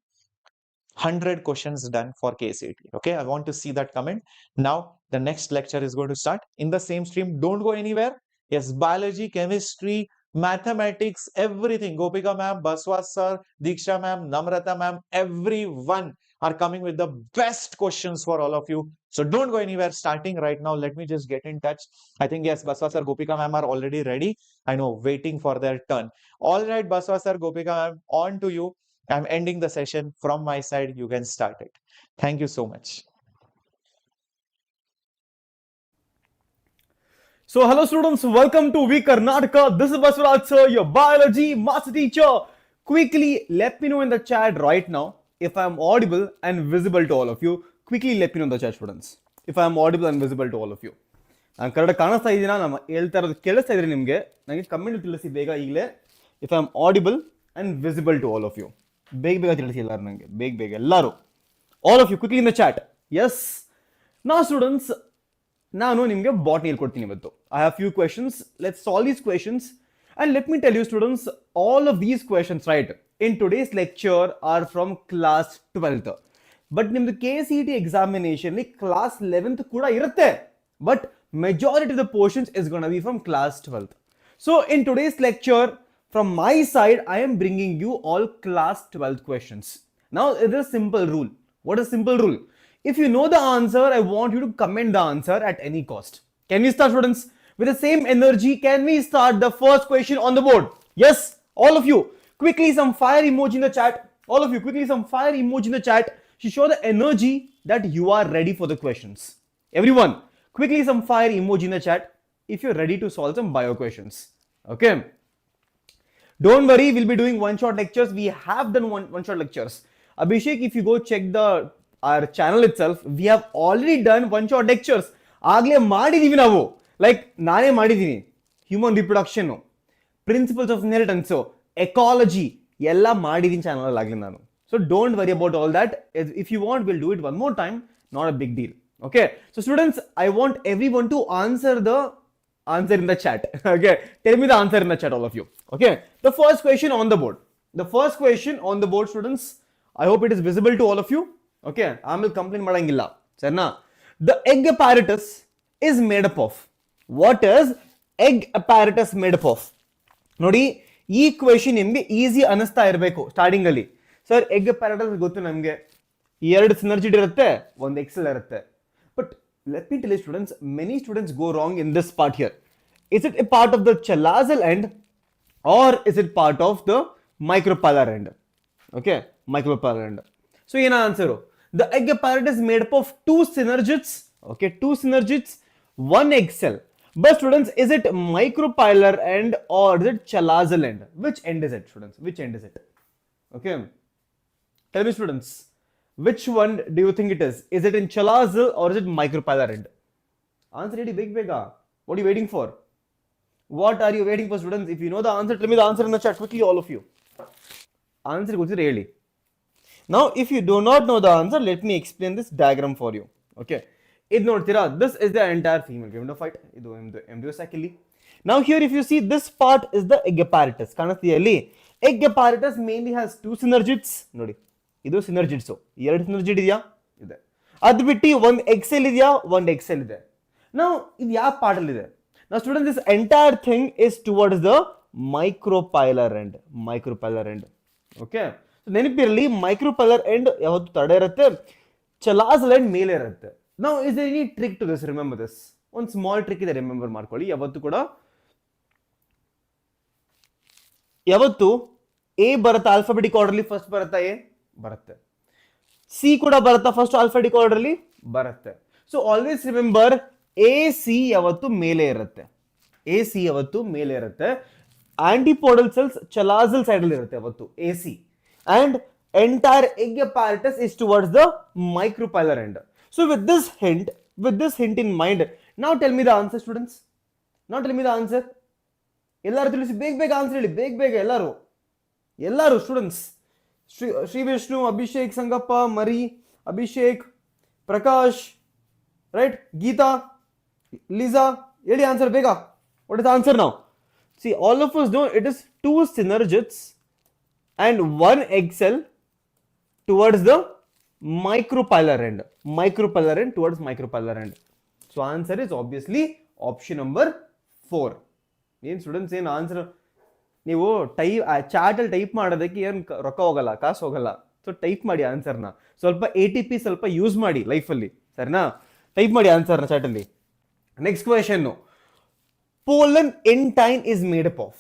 100 questions done for KCET. Okay, I want to see that comment. Now, the next lecture is going to start in the same stream. Don't go anywhere. Yes, biology, chemistry, mathematics, everything. Gopika ma'am, Baswa sir, Diksha ma'am, Namrata ma'am, everyone are coming with the best questions for all of you. So don't go anywhere starting right now. Let me just get in touch. I think, yes, Baswa sir, Gopika ma'am are already ready. I know, waiting for their turn. All right, Baswa sir, Gopika ma'am, on to you. I'm ending the session from my side. You can start it. Thank you so much. So hello students, welcome to V Karnataka. This is Baswaraj sir, your biology master teacher. Quickly let me know in the chat right now if I am audible and visible to all of you. Quickly let me know in the chat, students, if I am audible and visible to all of you. ನಾನು correct ಕಾಣಿಸ್ತಾ ಇದ್ದೀನಾ, ನಮ್ಮ ಹೇಳ್ತಾ ಇರೋದು ಕೇಳಿಸ್ತಾ ಇದ್ರೆ ನಿಮಗೆ ನನಗೆ comment ತಿಳಿಸಿ ಬೇಗ ಈಗಲೇ if I am audible and visible to all of you. ಬೇಗ ಬೇಗ ತಿಳಿಸಿ ಎಲ್ಲರೂ ನನಗೆ, ಬೇಗ ಬೇಗ ಎಲ್ಲರೂ, all of you quickly in the chat. Yes, ನಾ ಸ್ಟೂಡೆಂಟ್ಸ್ ನಾನು ನಿಮಗೆ ಬಾಟ್ನಿ ಹೇಳ್ಕೊಡ್ತೀನಿ ಇವತ್ತು. I have few questions. Let's solve these questions and let me tell you students, all of these questions right in today's lecture are from class 12th. But nimdu KCET examination li class 11th kuda irutte, but majority of the portions is going to be from class 12th. So in today's lecture, from my side, I am bringing you all class 12th questions. Now it is a simple rule. What is simple rule? If you know the answer, I want you to comment the answer at any cost. Can we start, students? With the same energy, can we start the first question on the board? Yes, all of you. Quickly some fire emoji in the chat. All of you, quickly some fire emoji in the chat to show the energy that you are ready for the questions. Everyone, quickly some fire emoji in the chat if you're ready to solve some bio questions. Okay. Don't worry, we'll be doing one shot lectures. We have done one shot lectures. Abhishek, if you go check our channel itself, we have already done one shot lectures. ಆಗ್ಲೇ ಮಾಡಿದೀವಿ ನಾವು, like ನಾನೇ ಮಾಡಿದೀನಿ. Human reproduction, principles of inheritance, ecology ಎಲ್ಲ ಮಾಡಿದೀನಿ channel ಅಲ್ಲಿ ಆಗ್ಲಿ ನಾನು. So don't worry about all that. If you want will do it one more time, not a big deal. Okay, so students, I want everyone to answer in the chat. Okay, tell me the answer in the chat, all of you. Okay, the first question on the board. Students, I hope it is visible to all of you. Okay, I will complain madangilla. Sarna, the egg apparatus is made up of. What is egg apparatus made up of? ನೋಡಿ, ಈ question ನಿಮಗೆ easy ಅನಿಸ್ತಾ ಇರಬೇಕು starting ಅಲ್ಲಿ. Sir, egg apparatus ಗೊತ್ತು ನಮಗೆ, 2 ಸಿನರ್ಜಿಡ್ ಇರುತ್ತೆ, 1 Excel ಇರುತ್ತೆ. But let me tell you students, many students go wrong in this part here. Is it a part of the chalazal end or is it part of the micropylar end? Okay, micropylar end. So in answer, the egg apparatus is made up of 2 synergids. Okay, 2 synergids, 1 egg cell. But students, is it micropylar end or is it chalazal end? Which end is it, students? Which end is it? Okay, tell me students, which one do you think it is? Is it in chalazal or is it micropylar end? Answer ready, big bega. What are you waiting for? What are you waiting for, students? If you know the answer, tell me the answer in the chat quickly, all of you. Answer goes really. Now, if you do not know the answer, let me explain this diagram for you. Okay, ಇದು ನೋಡ್ತೀರಾ, this is the entire female gametocyte. ಇದು embryosac. Now here, if you see, this part is the egg apparatus. ಕಾಣಿಸ್ತಿದೆಯಾ ಇಲ್ಲಿ? Egg apparatus mainly has 2 synergids. ನೋಡಿ, ಇದು ಸಿನರ್ಜಿಡ್ಸ್, 2 ಸಿನರ್ಜಿಡ್ ಇದೆಯಾ? ಇದೆ. ಅದು ಬಿಟ್ಟು 1 ಎಕ್ಸೆಲ್ ಇದೆಯಾ? 1 ಎಕ್ಸೆಲ್ ಇದೆ. ನಾವು ಇದು ಯಾವ ಪಾರ್ಟ್ ಅಲ್ಲಿ ಇದೆ? Now students, this entire thing is towards the micropylar end. Okay, so ನೆನಪಿರಲಿ, micropylar end ಯಾವತ್ತು ತಡೆ ಇರುತ್ತೆ, chalazal end ಮೇಲೆ ಇರುತ್ತೆ. Now is there any trick to this? Remember this. ಒಂದು ಸ್ಮಾಲ್ ಟ್ರಿಕ್ ಇದೆ, ರಿಮೆಂಬರ್ ಮಾಡ್ಕೊಳ್ಳಿ. ಯಾವತ್ತು ಎ ಬರುತ್ತೆ ಆಲ್ಫಾಬೆಟಿಕ್ ಆರ್ಡರ್ಲಿ, ಫಸ್ಟ್ ಬರುತ್ತಾ ಎ ಬರುತ್ತೆ, ಸಿ ಕೂಡ ಬರುತ್ತಾ ಫಸ್ಟ್ ಆಲ್ಫಾಬೆಟಿಕ್ ಆರ್ಡರ್ಲಿ ಬರುತ್ತೆ. So always remember, A C ಯಾವತ್ತು ಮೇಲೆ ಇರುತ್ತೆ. ಆಂಟಿಪೋಡಲ್ ಸೆಲ್ಸ್ ಚಲಾಸಲ್ ಸೈಡ್ ಅಲ್ಲಿ ಇರುತ್ತೆ ಯಾವತ್ತು, A C. And entire egg apparatus is towards the micropylar end. So with this hint in mind, now tell me the answer, students. ಎಲ್ಲರೂ ತಿಳಿಸಿ, ಬೇಗ ಆನ್ಸರ್ ಹೇಳಿ, ಬೇಗ ಎಲ್ಲರೂ ಸ್ಟೂಡೆಂಟ್ಸ್. ಶ್ರೀ ವಿಷ್ಣು, ಅಭಿಷೇಕ್, ಸಂಗಪ್ಪ, ಮರಿ, ಅಭಿಷೇಕ್, ಪ್ರಕಾಶ್, ರೈಟ್, ಗೀತಾ, ಲೀಸಾ, ಹೇಳಿ ಆನ್ಸರ್ ಬೇಗ. What is the answer now? See, all of us know it is 2 synergids and 1 egg cell towards the micropylar end. Towards micropylar end. So answer is obviously option number 4. ಏನು students, ಏನು answer? ನೀವು chat ಅಲ್ಲಿ type ಮಾಡೋದಕ್ಕೆ ಏನು ರೊಕ್ಕ ಹೋಗಲ್ಲ, ಕಾಸು ಹೋಗಲ್ಲ. ಸೊ ಟೈಪ್ ಮಾಡಿ ಆನ್ಸರ್ನ, ಸ್ವಲ್ಪ ATP ಸ್ವಲ್ಪ ಯೂಸ್ ಮಾಡಿ ಲೈಫಲ್ಲಿ, ಸರಿನಾ? ಟೈಪ್ ಮಾಡಿ ಆನ್ಸರ್ನ ಚಾಟಲ್ಲಿ. Next question, pollen intine is made up of.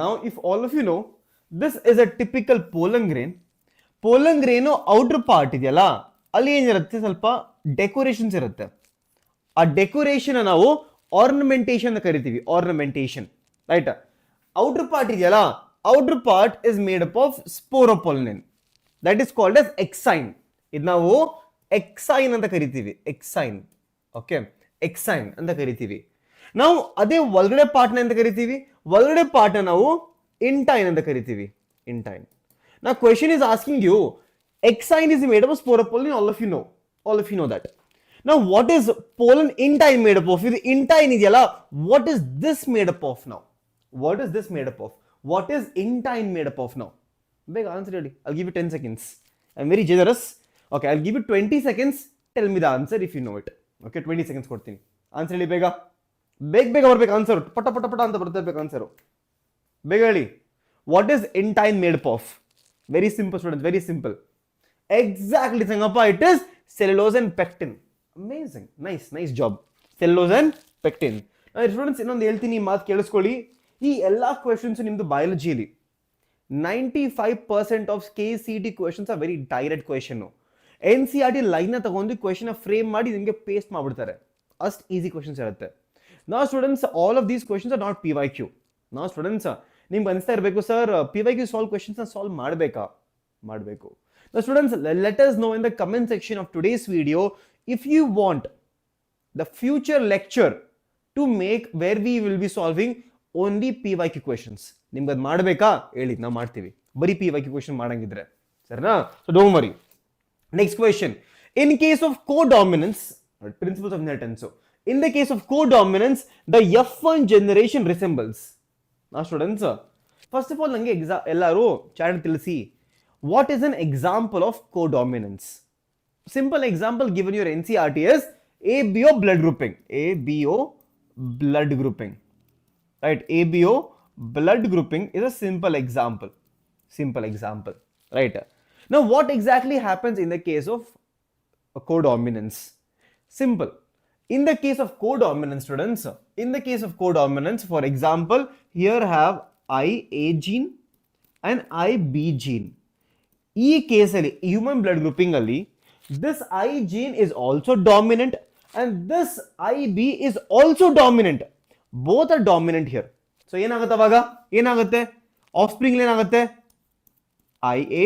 Now if all of you know, this is a typical pollen grain. Outer part ಇದೆಯಲ್ಲ, ಅಲ್ಲಿ ಏನಿರುತ್ತೆ, ಸ್ವಲ್ಪ ಡೆಕೋರೇಷನ್ಸ್ ಇರುತ್ತೆ. ಆ ಡೆಕೋರೇಷನ್ ನಾವು ಆರ್ನಮೆಂಟೇಷನ್ ಅಂತ ಕರಿತೀವಿ, ರೈಟ್? ಔಟರ್ ಪಾರ್ಟ್ ಇದೆಯಲ್ಲ, outer part is made up of sporopollenin, that is called as exine. ಇದು ನಾವು ಎಕ್ಸೈನ್ ಅಂತ ಕರಿತೀವಿ, ಓಕೆ, ಎಕ್ಸೈನ್ ಅಂತ ಕರಿತೀವಿ ನಾವು. ಅದೇ ಒಳಗಡೆ ಪಾರ್ಟ್ನ ಅಂತ ಕರಿತೀವಿ, ಒಳಗಡೆ ಪಾರ್ಟ್ನ ನಾವು ಇಂಟೈನ್ ಅಂತ ಕರಿತೀವಿ, ಇಂಟೈನ್. Now question is asking you, exine is made up of sporopollen, all of you know that. Now what is pollen intine made up of? If the intine is yellow, what is this made up of now? What is intine made up of now? Big answer ready. I'll give you 10 seconds. I'm very generous. Okay, I'll give you 20 seconds. Tell me the answer if you know it. Okay, 20 seconds ಕೊಡ್ತೀನಿ. Answer ಹೇಳಿ ಬೇಗ ಬರ್ಬೇಕು answer. ಪಟ ಅಂತ ಬರ್ತಿರ್ಬೇಕು answer. ಬೇಗ ಹೇಳಿ. What is intine made up of? Very simple, students, very simple. Exactly, Sangappa, it is cellulose and pectin. Amazing, nice job. Cellulose and pectin. Now students, ಇನ್ನೊಂದು ಹೇಳ್ತೀನಿ, ಮಾತು ಕೇಳಿಸ್ಕೊಳ್ಳಿ. ಈ ಎಲ್ಲಾ ಕ್ವೆಶ್ಚನ್ಸ್ ನಿಮ್ದು ಬಯಾಲಜಿಯಲ್ಲಿ 95% of KCET questions are very direct question. NCERT line ತಗೊಂಡು question frame ಮಾಡಿ ನಿಮಗೆ ಪೇಸ್ಟ್ ಮಾಡ್ಬಿಡ್ತಾರೆ, ಅಷ್ಟು ಈಸಿ ಕ್ವೆಶ್ಚನ್ಸ್ ಇರುತ್ತೆ. Now students, all of these questions are not PYQ. Now students, ನಿಮ್ಗೆ ಅನಿಸ್ತಾ ಇರಬೇಕು sir PYQ solve questions solve ಮಾಡಬೇಕಾ? ಮಾಡಬೇಕು. Now students, let us know in the comment section of today's video if you want the future lecture to make where we will be solving only PYQ questions. ನಿಮ್ಗೆ ಅದು ಮಾಡಬೇಕಾ ಹೇಳಿ, ನಾವು ಮಾಡ್ತೀವಿ. ಬರೀ PYQ question ಮಾಡಂಗಿದ್ರೆ ಸರಿನಾ? So don't worry. Next question. In case of codominance, principles of inheritance. So, in the case of codominance, the F1 generation resembles. Now, students, first of all, nange ellaru chat tilisi. What is an example of codominance? Simple example given your NCERT is ABO blood grouping. ABO blood grouping. Right? ABO blood grouping is a simple example. Simple example. Right? Now, what exactly happens in the case of codominance? Simple. In the case of codominance, students, in the case of codominance, for example, here have IA gene and IB gene. ಈ ಕೇಸಲ್ಲಿ human blood grouping ಅಲ್ಲಿ this I gene is also dominant and this IB is also dominant. Both are dominant here. So ಏನಾಗುತ್ತೆ ಅವಾಗ? ಏನಾಗುತ್ತೆ? ಆಫ್ಸ್ಪ್ರಿಂಗ್ ಏನಾಗುತ್ತೆ? IA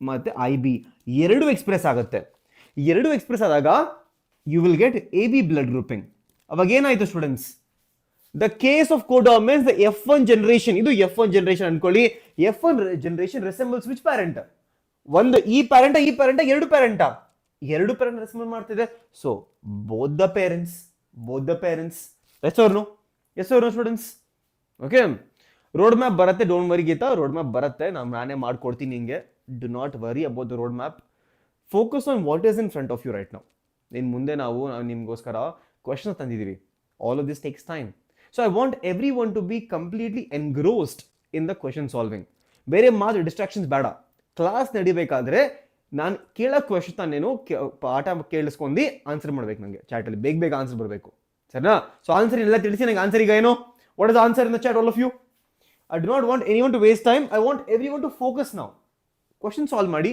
ಮತ್ತೆ IB ಎರಡು express ಆಗುತ್ತೆ. ಎರಡು ಎಕ್ಸ್ಪ್ರೆಸ್ ಆದಾಗ you will get AB blood grouping. ಅವಾಗ ಏನಾಯ್ತು students? The case of codominance, the F1 generation, ಇದು F1 ಜನರೇಷನ್ ಅನ್ಕೊಳ್ಳಿ. F1 generation resembles which parent? ಒಂದು ಈ ಪ್ಯಾರೆಂಟ್ ಎರಡು ಪ್ಯಾರೆಂಟ್ ರೆಸ್ಪಾಂಡ್ ಮಾಡ್ತಿದೆ. So both the parents yes or no students? Okay, road map ಬರುತ್ತೆ, don't worry Geeta, road map ಬರುತ್ತೆ, ನಾನೇ ಮಾಡ್ಕೊಡ್ತೀನಿ ನಿಂಗೆ. Do not worry about the road map. Focus on what is in front of you right now. ಇನ್ನು ಮುಂದೆ ನಾವು ನಿಮಗೋಸ್ಕರ question ತಂದಿದ್ದೀವಿ. All of this takes time. So I want everyone to be completely engrossed in the question solving. ಬೇರೆ ಮಾತ್ರ distractions ಬೇಡ. Class ನಡಿಬೇಕಾದ್ರೆ ನಾನು ಕೇಳೋ ಕ್ವೆಶನ್ ನಾನೇನು ಪಾಠ ಕೇಳಿಸ್ಕೊಂಡು ಆನ್ಸರ್ ಮಾಡ್ಬೇಕು. ನನಗೆ ಚಾಟಲ್ಲಿ ಬೇಗ ಆನ್ಸರ್ ಬರಬೇಕು, ಸರಿನಾ? ಸೊ ಆನ್ಸರ್ ಎಲ್ಲ ತಿಳಿಸಿ ನನಗೆ. ಆನ್ಸರ್ ಈಗ ಏನು? What is answer in the chat all of you? I do not want anyone to waste time. I want everyone to focus ನಾವು. ಕ್ವಶನ್ ಸಾಲ್ವ್ ಮಾಡಿ.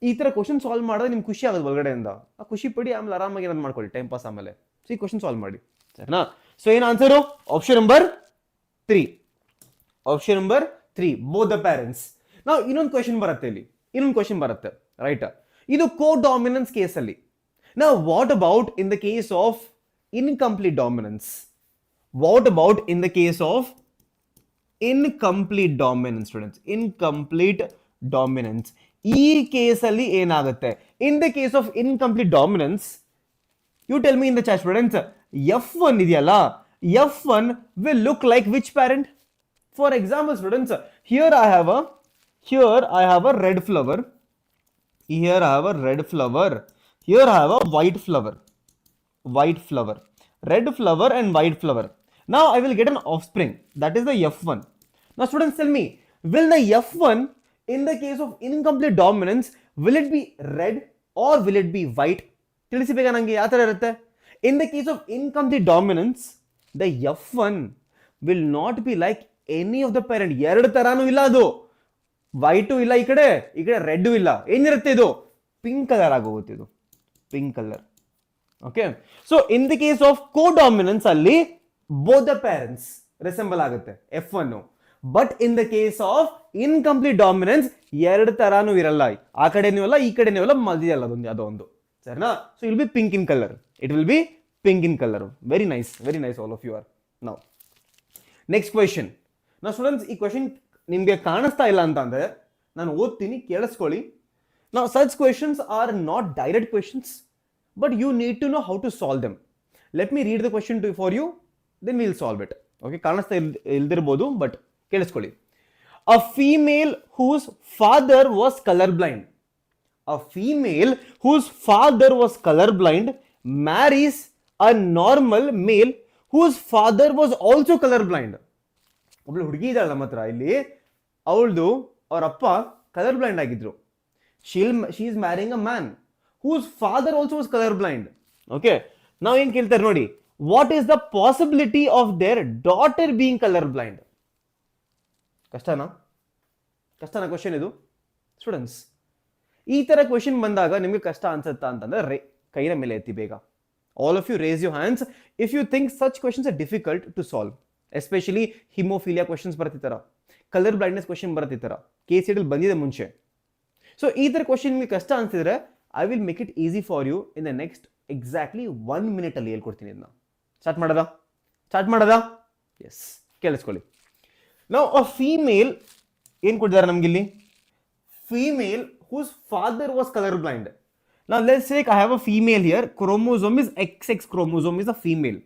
ಈ ಥರ ಕ್ವಶನ್ ಸಾಲ್ವ್ ಮಾಡಿದ್ರೆ ನಿಮ್ಗೆ ಖುಷಿ ಆಗೋದು ಒಳಗಡೆಯಿಂದ. ಆ ಖುಷಿ ಪಡಿ, ಆಮೇಲೆ ಆರಾಮಾಗಿ ಏನಾದ್ರು ಮಾಡ್ಕೊಳ್ಳಿ ಟೈಮ್ ಪಾಸ್ ಆಮೇಲೆ. ಸೊ ಈ ಕ್ವಶನ್ ಸಾಲ್ವ್ ಮಾಡಿ, ಸರಿನಾ? ಸೊ ಏನು answer? Option number 3. Option number 3, both the parents. ನಾವು ಇನ್ನೊಂದು ಕ್ವಶನ್ ಬರುತ್ತೆ ರೈಟ್? ಇದು ಕೋಡಾಮಿನೆನ್ಸ್ ಕೇಸಲ್ಲಿ. ನಾವು what about in the case of incomplete dominance? What about in the case of incomplete dominance students? Incomplete dominance ಈ ಕೇಸಲ್ಲಿ ಏನಾಗುತ್ತೆ? In the case of incomplete dominance, you tell me in the chat students. F1 ಇದೆಯಲ್ಲ, F1 will look like which parent? For example students, here I have a red flower, here I have a red flower, here I have a white flower, red flower and white flower. Now I will get an offspring, that is the F1. Now students tell me, will the F1 in the case of incomplete dominance, will it be red or will it be white? ತಿಳಿಸಬೇಕಾ ನನಗೆ? ಯಾವ ಥರ ಇರುತ್ತೆ? In the case of incomplete dominance, the F1 will not be like any of the parent. ಎರಡು ತರಾನು ಇಲ್ಲ, ಅದು white ಇಲ್ಲ, ಈ ಕಡೆ ರೆಡ್ ಇಲ್ಲ. ಏನಿರುತ್ತೆ? ಇದು ಪಿಂಕ್ ಕಲರ್ ಆಗೋಗುತ್ತೆ, ಇದು pink colour. Okay, so in the case of codominance ಅಲ್ಲಿ ಬೋತ್ ದ ಪೇರೆಂಟ್ಸ್ ರಿಸೆಂಬಲ್ ಆಗುತ್ತೆ F1. But in the case of incomplete dominance ಎರಡು ತರಾನು ಇರಲ್ಲ. ಆ ಕಡೆನೂ ಇಲ್ಲ, ಈ ಕಡೆನೂ ಇಲ್ಲ, ಮಧ್ಯಲ್ಲ ಅದೊಂದು, ಸರಿನಾ? So it will be pink in colour. It will be pink in color. Very nice all of you are. Now next question. Now students, ಈ ಕ್ವೆಶನ್ ನಿಮಗೆ ಕಾಣಿಸ್ತಾ ಇಲ್ಲ ಅಂತ ಅಂದ್ರೆ ನಾನು ಓದ್ತೀನಿ, ಕೇಳಿಸ್ಕೊಳ್ಳಿ. Now such questions are not direct questions, but you need to know how to solve them. Let me read the question for you, then we'll solve it. Okay, ಕಾಣಿಸ್ತಾ ಇಲ್ದಿರಬಹುದು, ಬಟ್ ಕೇಳಿಸ್ಕೊಳ್ಳಿ. A female whose father was colorblind. A female whose father was colorblind marries a normal male whose father was also colorblind. ಒಬ್ಳು ಹುಡುಗಿ ಇದ್ದಾಳೆ ನಮ್ಮ ಹತ್ರ ಇಲ್ಲಿ, ಅವಳದು ಅವ್ರ ಅಪ್ಪ ಕಲರ್ ಬ್ಲೈಂಡ್ ಆಗಿದ್ರು. She is marrying a man whose father also was colorblind. Okay, now ಏನ್ ಕೇಳ್ತಾರೆ ನೋಡಿ, what is the possibility of their daughter being colorblind? ಕಷ್ಟನಾ ಕ್ವಶನ್ ಇದು ಸ್ಟೂಡೆಂಟ್ಸ್? ಈ ತರ ಕ್ವಶನ್ ಬಂದಾಗ ನಿಮ್ಗೆ ಕಷ್ಟ ಅನ್ಸುತ್ತಾ ಅಂತಂದ್ರೆ ಕೈನ ಮೇಲೆ ಎತ್ತಿ ಬೇಗ. All of you raise your hands if you think such questions are difficult to solve. Especially hemophilia questions ಬರ್ತಿತ್ತಾರ, ಕಲರ್ ಬ್ಲೈಂಡ್ನೆಸ್ ಕ್ವಶನ್ ಬರ್ತಿತ್ತಾರ, KCET ಅಲ್ಲಿ ಬಂದಿದೆ ಮುಂಚೆ. ಸೊ ಈ ಥರ ಕ್ವಶನ್ ನಿಮಗೆ ಕಷ್ಟ ಅನ್ಸಿದ್ರೆ I will make it easy for you in the next exactly 1 minute ಅಲ್ಲಿ ಹೇಳ್ಕೊಡ್ತೀನಿ ಇದನ್ನ. ಸ್ಟಾರ್ಟ್ ಮಾಡದ ಎಸ್, ಕೇಳಿಸ್ಕೊಳ್ಳಿ. ನಾವು ಅ ಫೀಮೇಲ್ ಏನು ಕೊಟ್ಟಿದ್ದಾರೆ ನಮ್ಗಿಲ್ಲಿ, female whose father was color blind. Now let's say I have a female here, chromosome is XX chromosome is a female,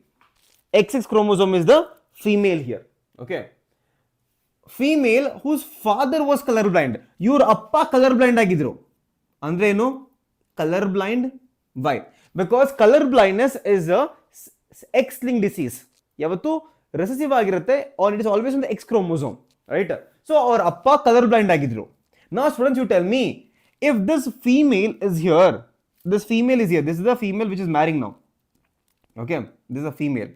XX chromosome is the female here, okay. Female whose father was color blind, your appa color blind ಆಗಿದ್ರು ಅಂದ್ರೆ ಏನು, color blind. Why? Because color blindness is a X-linked disease, ಯಾವತ್ತು recessive ಆಗಿರುತ್ತೆ, or it is always on the X chromosome, right? So our appa color blind ಆಗಿದ್ರು. Now students, you tell me, if this female is here, this female is here, this is the female which is marrying now, okay, this is a female.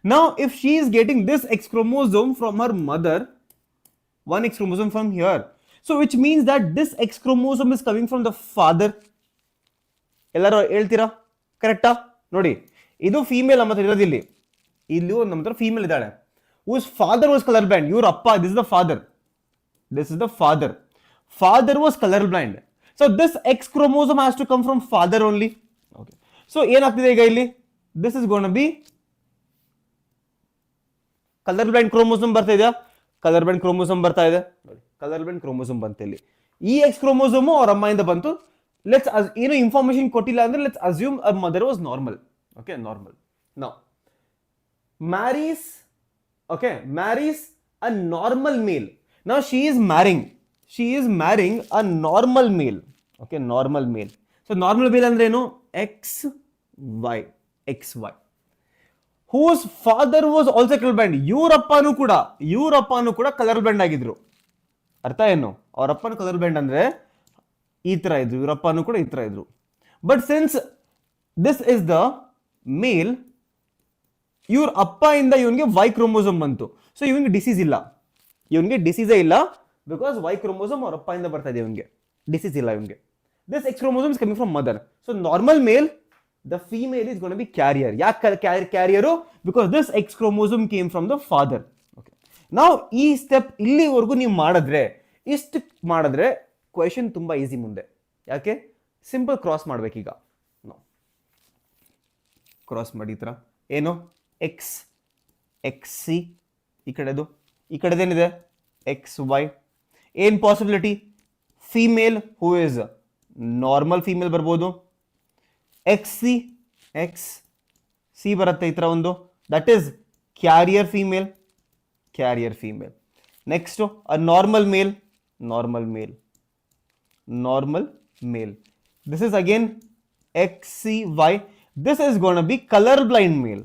Now if she is getting this X chromosome from her mother, one X chromosome from here, so which means that this X chromosome is coming from the father. ಎಲ್ಲರೂ ಹೇಳ್ತೀರಾ ಕರೆಕ್ಟಾ? ನೋಡಿ, ಇದು female ನಮ್ಮ ಹತ್ರ ಇರೋದು, ಇಲ್ಲಿ ಒಂದು ನಮ್ಮ ಹತ್ರ ಫೀಮೇಲ್ ಇದ್ದಾಳೆ, whose father was color blind, your appa, this is the father, father was color blind. So this X chromosome has to come from father only, okay. So ಏನಾಗ್ತಿದೆ ಈಗ ಇಲ್ಲಿ, this is going to be color blind chromosome ಬರ್ತಾ ಇದೆಯಾ, color blind chromosome ಬರ್ತಾ ಇದೆ ನೋಡಿ, color blind chromosome ಬಂತು ಇಲ್ಲಿ, ಈ X chromosome ಅವ್ರ ಅಮ್ಮಾಯಿಂದ ಬಂತು. ಲೆಟ್ಸ್ ಏನು ಇನ್ಫಾರ್ಮೇಶನ್ ಕೊಟ್ಟಿಲ್ಲ ಅಂದ್ರೆ let's assume a mother was normal, okay, normal. Now marries a normal male. Now she is marrying a normal male, okay, normal male. So normal male ಅಂದ್ರೆ ಏನು, XY, whose father was also color blind. ಇವರಪ್ಪನೂ ಕೂಡ colour blind ಆಗಿದ್ರು. ಅರ್ಥ ಏನು, ಅವ್ರ ಅಪ್ಪನ colour blind ಅಂದ್ರೆ ಈ ತರ ಇದ್ರು, ಇವರಪ್ಪನೂ ಕೂಡ ಈ ತರ ಇದ್ರು. But since this is the male, ಇವ್ರ ಅಪ್ಪ ಇಂದ ಇವನ್ಗೆ ವೈ ಕ್ರೋಮೋಸೋಮ್ ಬಂತು. ಸೊ ಇವನ್ಗೆ ಡಿಸೀಸ್ ಇಲ್ಲ, ಡಿಸೀಸೇ ಇಲ್ಲ, ಬಿಕಾಸ್ ವೈ ಕ್ರೋಮೋಸೋಮ್ ಅವ್ರ ಅಪ್ಪ ಇಂದ ಬರ್ತಾ ಇದೆ, ಇವನ್ಗೆ ಡಿಸೀಸ್ ಇಲ್ಲ ಇವನ್ಗೆ. This X chromosome is coming from mother. So normal male, the female is going to be carrier. ಯಾಕೆ carrier, because this X chromosome came from the father, okay. ನಾವು ಈ ಸ್ಟೆಪ್ ಇಲ್ಲಿವರೆಗೂ ನೀವು ಇಷ್ಟು ಮಾಡಿದ್ರೆ ಕ್ವೆಶನ್ ತುಂಬಾ ಈಸಿ ಮುಂದೆ. ಯಾಕೆ, ಸಿಂಪಲ್ ಕ್ರಾಸ್ ಮಾಡ್ಬೇಕೀಗ. ಕ್ರಾಸ್ ಮಾಡಿ ಈ ತರ ಏನು, XC, ಈ ಕಡೆದೇನಿದೆ XY. ಏನ್ possibility, female who is normal female ಬರ್ಬೋದು, XC ಬರುತ್ತೆ ಈ ತರ ಒಂದು, that is carrier female. Next a normal mail. This is again XCY. This is going to be color blind male.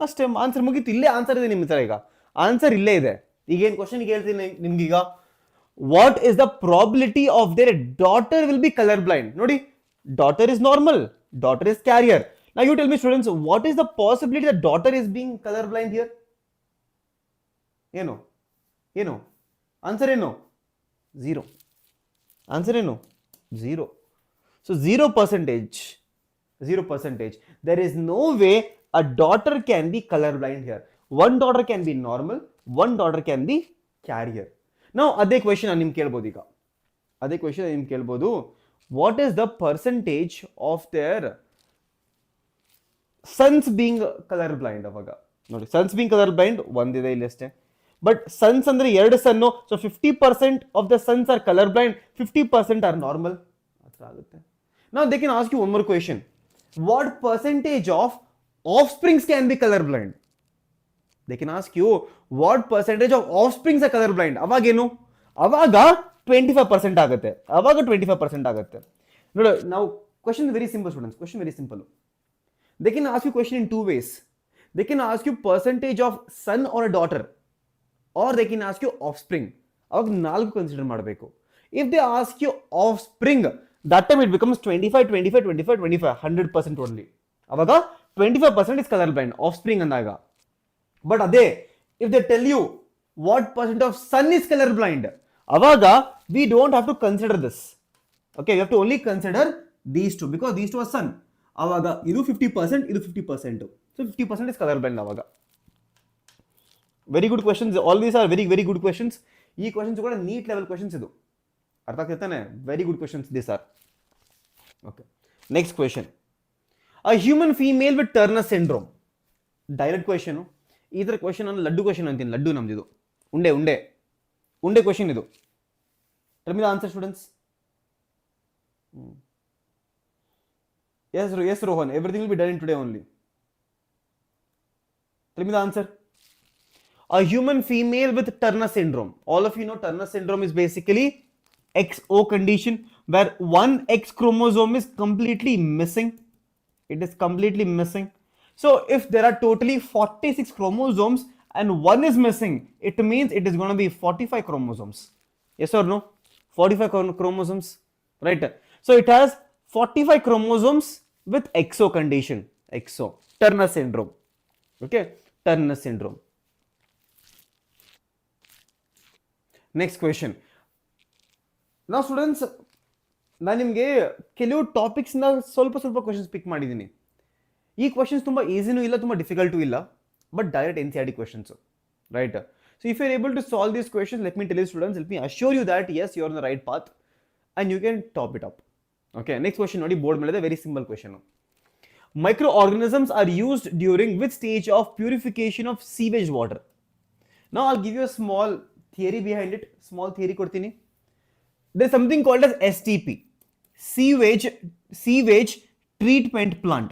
ಅಷ್ಟೇ, ಆನ್ಸರ್ ಮುಗೀತು. ಇಲ್ಲೇ ಆನ್ಸರ್ ಇದೆ ನಿಮ್ಮ ಹತ್ರ, ಈಗ ಆನ್ಸರ್ ಇಲ್ಲೇ ಇದೆ. ಈಗೇನು ಕ್ವಶನ್ ಹೇಳ್ತೀನಿ ನಿಮ್ಗೀಗ, what is the probability of their daughter will be colour blind. ನೋಡಿ, daughter is normal, daughter is carrier. Now you tell me students, what is the possibility that daughter is being color blind here? ಏನು answer ಏನು, 0. Answer ಏನು, 0. So 0%. There is no way a daughter can be color blind here. One daughter can be normal, one daughter can be carrier. Now ಅದೇ question ನಿಮ್ಗೆ ಕೇಳ್ಬೋದು ಈಗ, what is the percentage of their sons being colour blind. ಅವಾಗ ನೋಡಿ, sons being colour blind ಒಂದಿದೆ ಇಲ್ಲಿ ಅಷ್ಟೇ. But sons ಅಂದ್ರೆ 2 son, so 50% of the sons are colour blind, 50% are normal. ಹತ್ರ ಆಗುತ್ತೆ. Now they can ask you one more question, what percentage of offsprings can be colour blind. They can ask you what percentage of offsprings are colour blind. ಅವಾಗೇನು, ಅವಾಗ 25% ಆಗುತ್ತೆ. ನೋಡಿ, ನಾವು question very simple students, question very simple. They can ask you question in 2 ways. They can ask you percentage of son or a daughter, or they can ask you offspring. ಅವಾಗ 4 consider ಮಾಡಬೇಕು. If they ask you offspring, that time it becomes 25, 100% only. ಅವಾಗ 25% is color blind, offspring ಅಂದಾಗ. But ಅದೇ if they tell you what percent of son is color blind, ಅವಾಗ we don't have to consider this. Okay, you have to only consider these two because these two are sun. ಅವಾಗ ಇದು 50%, ಇದು 50%. So 50% is color blind ಅವಾಗ. Very good questions. All these are very very good questions. ಈ questions ಕೂಡ neat level questions ಇದು. ಅರ್ಥ ಆಗ್ತಾನೆ? Very good questions these are. Okay. Next question. A human female with Turner syndrome. Direct question. ಈ ತರ question ಅನ್ನು laddu question ಅಂತೀನಿ. ಲಡ್ಡು ನಮ್ದು ಇದು. ಉಂಡೆ ಕ್ವೆಶನ್ ಇದು. Tell me the answer, students. Yes, Rohan. Everything will be done in today only. Tell me the answer. A human female with Turner syndrome. All of you know Turner syndrome is basically XO condition where one X chromosome is completely missing. It is completely missing. So if there are totally 46 chromosomes and one is missing, it means it is going to be 45 chromosomes. Yes or no? 45 chromosomes, right? So it has 45 chromosomes with XO condition. XO. Turner syndrome. Okay? Turner syndrome. Next question. Now students, ನಾನು ನಿಮಗೆ ಕೆಲವು ಟಾಪಿಕ್ಸ್ನ ಸ್ವಲ್ಪ questions ಪಿಕ್ ಮಾಡಿದ್ದೀನಿ. ಈ questions ತುಂಬ ಈಸಿನೂ ಇಲ್ಲ, ತುಂಬ difficult ಇಲ್ಲ, but direct NCERT questions, right? So if you are able to solve these questions, let me tell you students, let me assure you that yes you are on the right path and you can top it up. Okay, next question ನೋಡಿ, board ಮೇಲೆ very simple question. Micro organisms are used during which stage of purification of sewage water? Now I'll give you a small theory behind it. Small theory ಕೊಡ್ತೀನಿ. There is something called as STP, sewage treatment plant.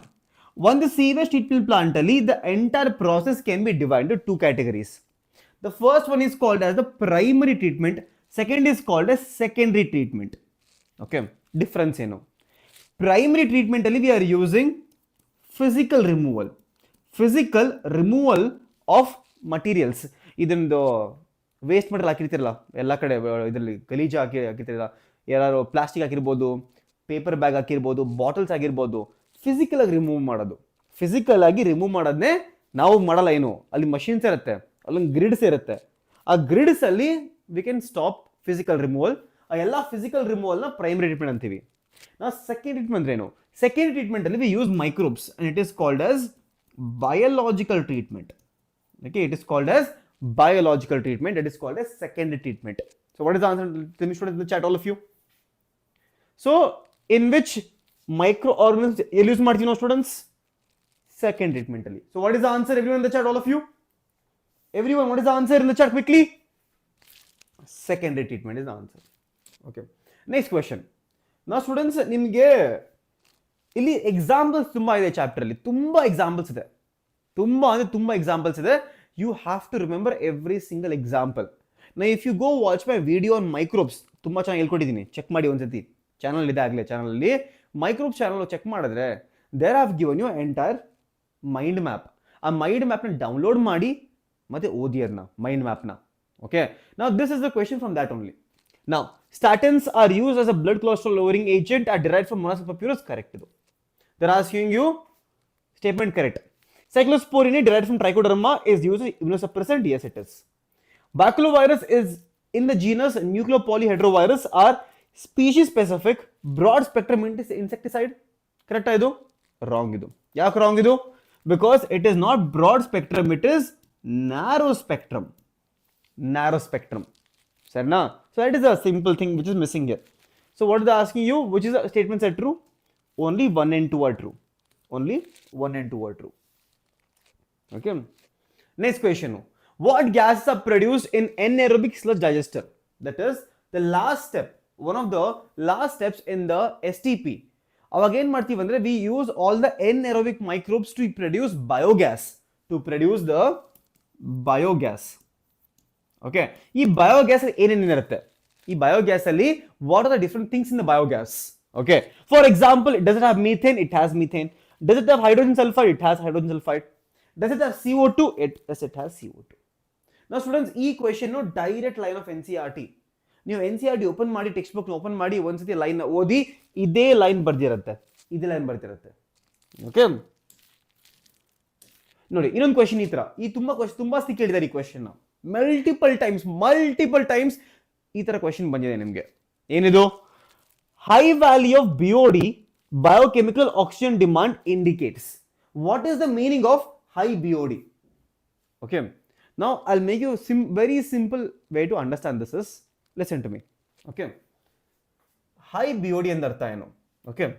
One the sewage treatment plant ali, the entire process can be divided into two categories. The first one is called as the primary treatment, second is called as secondary treatment. Okay, difference ಏನು? Primary treatment ali we are using physical removal of materials. ಇದೊಂದು waste material ಹಾಕಿರ್ತಿರಲ್ಲ ಎಲ್ಲ ಕಡೆ, ಇದರಲ್ಲಿ ಗಲೀಜು ಹಾಕಿರ್ತಿರಲ್ಲ, ಯಾರು plastic ಹಾಕಿರ್ಬೋದು, paper bag ಹಾಕಿರ್ಬೋದು, bottles ಆಗಿರ್ಬೋದು, physical ಆಗಿ remove ಮಾಡೋದು. ಫಿಸಿಕಲ್ ಆಗಿ ರಿಮೂವ್ ಮಾಡೋದನ್ನೇ ನಾವು ಮಾಡಲ್ಲ. ಏನು, ಅಲ್ಲಿ ಮಷಿನ್ಸ್ ಇರುತ್ತೆ, ಅಲ್ಲೊಂದು ಗ್ರಿಡ್ಸ್ ಇರುತ್ತೆ. ಆ ಗ್ರಿಡ್ಸ್ ಅಲ್ಲಿ we can stop physical removal. ಆ ಎಲ್ಲ ಫಿಸಿಕಲ್ ರಿಮೂವಲ್ನ ಪ್ರೈಮರಿ ಟ್ರೀಟ್ಮೆಂಟ್ ಅಂತೀವಿ. ನಾವು ಸೆಕೆಂಡ್ ಟ್ರೀಟ್ಮೆಂಟ್ ಅಂದ್ರೆ ಏನು? ಸೆಕೆಂಡ್ ಟ್ರೀಟ್ಮೆಂಟ್ ಅಲ್ಲಿ we use microbes and it is called as biological treatment. Okay, it is called as biological treatment. That is called as secondary treatment. So what is the answer? Tell me students in the chat, all of you. So in which microorganisms use martino students? Second treatment ali. So what is the answer, everyone in the chat, all of you? Everyone, what is the answer in the chat quickly? Secondary treatment is the answer. Okay, next question. Now students, ನಿಮಗೆ ಇಲ್ಲಿ examples ತುಂಬಾ ಇದೆ chapter ಅಲ್ಲಿ. ತುಂಬಾ examples ಇದೆ, ತುಂಬಾ examples ಇದೆ. You have to remember every single example. Now if you go watch my video on microbes, ತುಂಬಾ ಚೆನ್ನಾಗಿ ಹೇಳ್ಕೊಟ್ಟಿದ್ದೀನಿ, ಚೆಕ್ ಮಾಡಿ ಒಂದ್ಸತಿ. ಚಾನಲ್ ಇದೆ, ಆಗಲೇ ಚಾನಲಲ್ಲಿ ಮೈಕ್ರೋಬ್ಸ್ ಚಾನಲ್ ಚೆಕ್ ಮಾಡಿದ್ರೆ there have given you entire mind map. ಆ ಮೈಂಡ್ ಮ್ಯಾಪ್ನ ಡೌನ್ಲೋಡ್ ಮಾಡಿ ಮತ್ತೆ ಓದಿ ಅದನ್ನ, ಮೈಂಡ್ ಮ್ಯಾಪ್ನ. Okay, now this is the question from that only. Now statins are used as a blood cholesterol lowering agent are derived from monocyte papyrus. Correct ಇದು. They're asking you statement correct. Cyclosporine derived from trichoderma is used as immunosuppressant. Yes, it is. Baculovirus is in the genus Nucleopolyhedrovirus are species specific broad spectrum insecticide. Correct ಇದು? Wrong ಇದು. ಯಾಕೆ wrong ಇದು? Because it is not broad spectrum, it is narrow spectrum. Narrow spectrum. Sarna? So that is a simple thing which is missing here. So what is they asking you? Which is the statements are true? Only 1 and 2 are true. Only 1 and 2 are true. Okay, next question. What gases are produced in anaerobic sludge digester? That is the last step, one of the last steps in the STP. ಅವಾಗ ಏನು ಮಾಡ್ತೀವಿ ಅಂದ್ರೆ we use all the anaerobic microbes to produce biogas, to produce the biogas. Okay, ಈ biogas ಏನೇನಿರುತ್ತೆ? ಈ biogas ಅಲ್ಲಿ what are the different things in the biogas? Okay, for example, does it have methane? It has methane. Does it have hydrogen sulfide? It has hydrogen sulfide. Does it have CO2? Yes, it has CO2. Now students, ಈ question direct line of NCERT. ನೀವು NCERT open ಮಾಡಿ, text book open ಮಾಡಿ, ಒಂದ್ಸತಿ line ಓದಿ, ಇದೇ line ಬರ್ದಿರುತ್ತೆ. Okay, ನೋಡಿ ಇನ್ನೊಂದು question ಈ ತರ, ಈ ತುಂಬಾ ಸತಿ ಕೇಳಿದ್ದಾರೆ ಈ ಕ್ವೆಶನ್. ಮಲ್ಟಿಪಲ್ ಟೈಮ್ಸ್ ಈ ತರ ಕ್ವೆಶನ್ ಬಂದಿದೆ ನಿಮ್ಗೆ. ಏನಿದು? high value of BOD, biochemical oxygen demand, indicates. What is the meaning of high BOD? Okay, now I'll make you very simple way to understand this is, listen to me. Okay, high BOD and artha eno? Okay,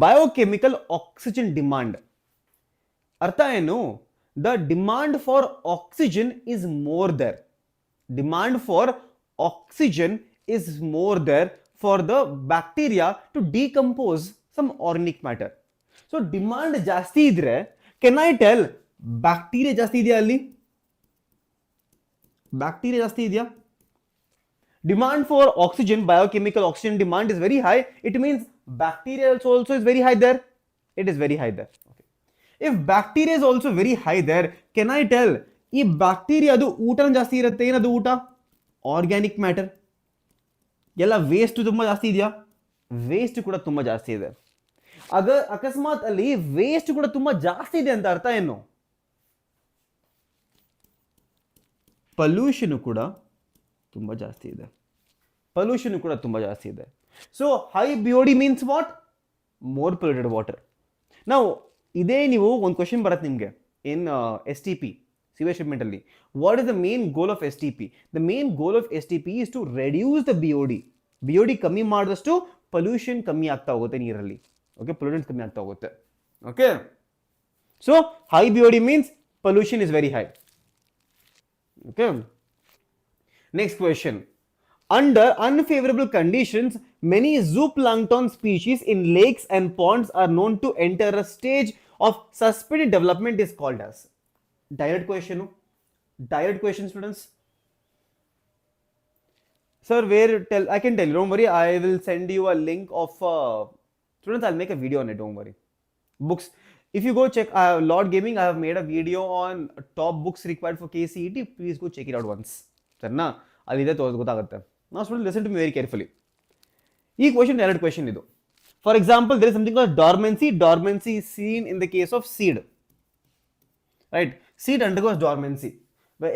biochemical oxygen demand artha eno? The demand for oxygen is more there. Demand for oxygen is more there for the bacteria to decompose some organic matter. So demand ಜಾಸ್ತಿ ಇದ್ರೆ, can I tell bacteria ಜಾಸ್ತಿ ಇದೆಯಾ ಅಲ್ಲಿ? Bacteria ಜಾಸ್ತಿ ಇದೆಯಾ? Demand for oxygen, biochemical oxygen demand is very high. It means bacteria also is very high there. It is very high there. Okay. If bacteria is also very high there, can I tell ಈ bacteria ಅದು ಊಟ ಜಾಸ್ತಿ ಇರುತ್ತೆ? ಏನದು ಊಟ? Organic matter. ಎಲ್ಲ waste ತುಂಬಾ ಜಾಸ್ತಿ ಇದೆಯಾ? ವೇಸ್ಟ್ ಕೂಡ ತುಂಬಾ ಜಾಸ್ತಿ ಇದೆ. ಅಕಸ್ಮಾತ್ ಅಲ್ಲಿ ವೇಸ್ಟ್ ಕೂಡ ತುಂಬಾ ಜಾಸ್ತಿ ಇದೆ ಅಂತ ಅರ್ಥ ಏನು? ಪೊಲ್ಯೂಷನ್ ಕೂಡ ತುಂಬಾ ಜಾಸ್ತಿ ಇದೆ. ಪೊಲ್ಯೂಷನ್ ಕೂಡ ತುಂಬಾ ಜಾಸ್ತಿ ಇದೆ. So high ಬಿಒಡಿ means what? More polluted water. ನಾವು ಇದೇ ನೀವು ಒಂದು ಕ್ವಶನ್ ಬರುತ್ತೆ ನಿಮಗೆ ಇನ್ STP, sewage treatment ಅಲ್ಲಿ. What is the main goal of STP? The main goal of STP is to reduce the BOD. BOD ಕಮ್ಮಿ ಮಾಡಿದಷ್ಟು ಪೊಲ್ಯೂಷನ್ ಕಮ್ಮಿ ಆಗ್ತಾ ಹೋಗುತ್ತೆ ನೀರಲ್ಲಿ. ಓಕೆ, ಪೊಲ್ಯೂಷನ್ ಕಮ್ಮಿ ಆಗ್ತಾ ಹೋಗುತ್ತೆ. Okay, so high BOD means pollution is very high. Okay, next question. Under unfavorable conditions, many zooplankton species in lakes and ponds are known to enter a stage of suspended development is called as. Direct question. Direct question, students. Sir, where? I can tell you, don't worry, I will send you a link of students. I'll make a video on it, don't worry. Books, if you go check Lord Gaming, I have made a video on top books required for KCET. Please go check it out once. Sarna alide gottagutte. Now students, listen to me very carefully. This question direct question idu. For example, there is something called dormancy. Dormancy is seen in the case of seed, right? Seed undergoes dormancy.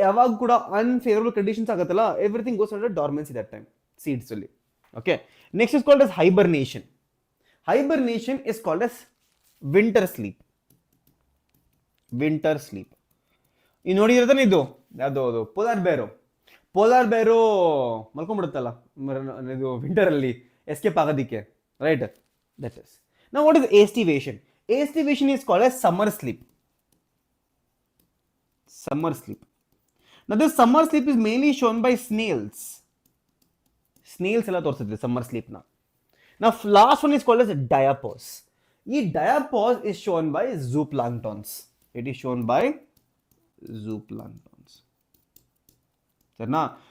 ಯಾವಾಗ ಕೂಡ unfavorable conditions ಆಗುತ್ತಲ್ಲ, everything goes under dormancy that time, seeds ಅಲ್ಲಿ. Okay, next is called as hibernation. Hibernation is called as winter sleep. Winter sleep. ಇನ್ನು ನೋಡಿರತಾನೆ ಇದು ಯಾವುದು polar ಬೇರು. Polar ಬೇರು ಮಲ್ಕೊಂಡ್ಬಿಡುತ್ತಲ್ಲ ಇದು ವಿಂಟರ್ ಅಲ್ಲಿ ಎಸ್ಕೇಪ್ ಆಗೋದಿಕ್ಕೆ, right? That is. Now what is estivation? Estivation is called as summer sleep. Summer sleep. Now this summer sleep is mainly shown by snails. Snails ಎಲ್ಲ ತೋರಿಸುತ್ತೆ summer sleep ನ. Now last one is called as diapause. ಈ diapause is shown by zooplanktons. It is shown by zooplanktons.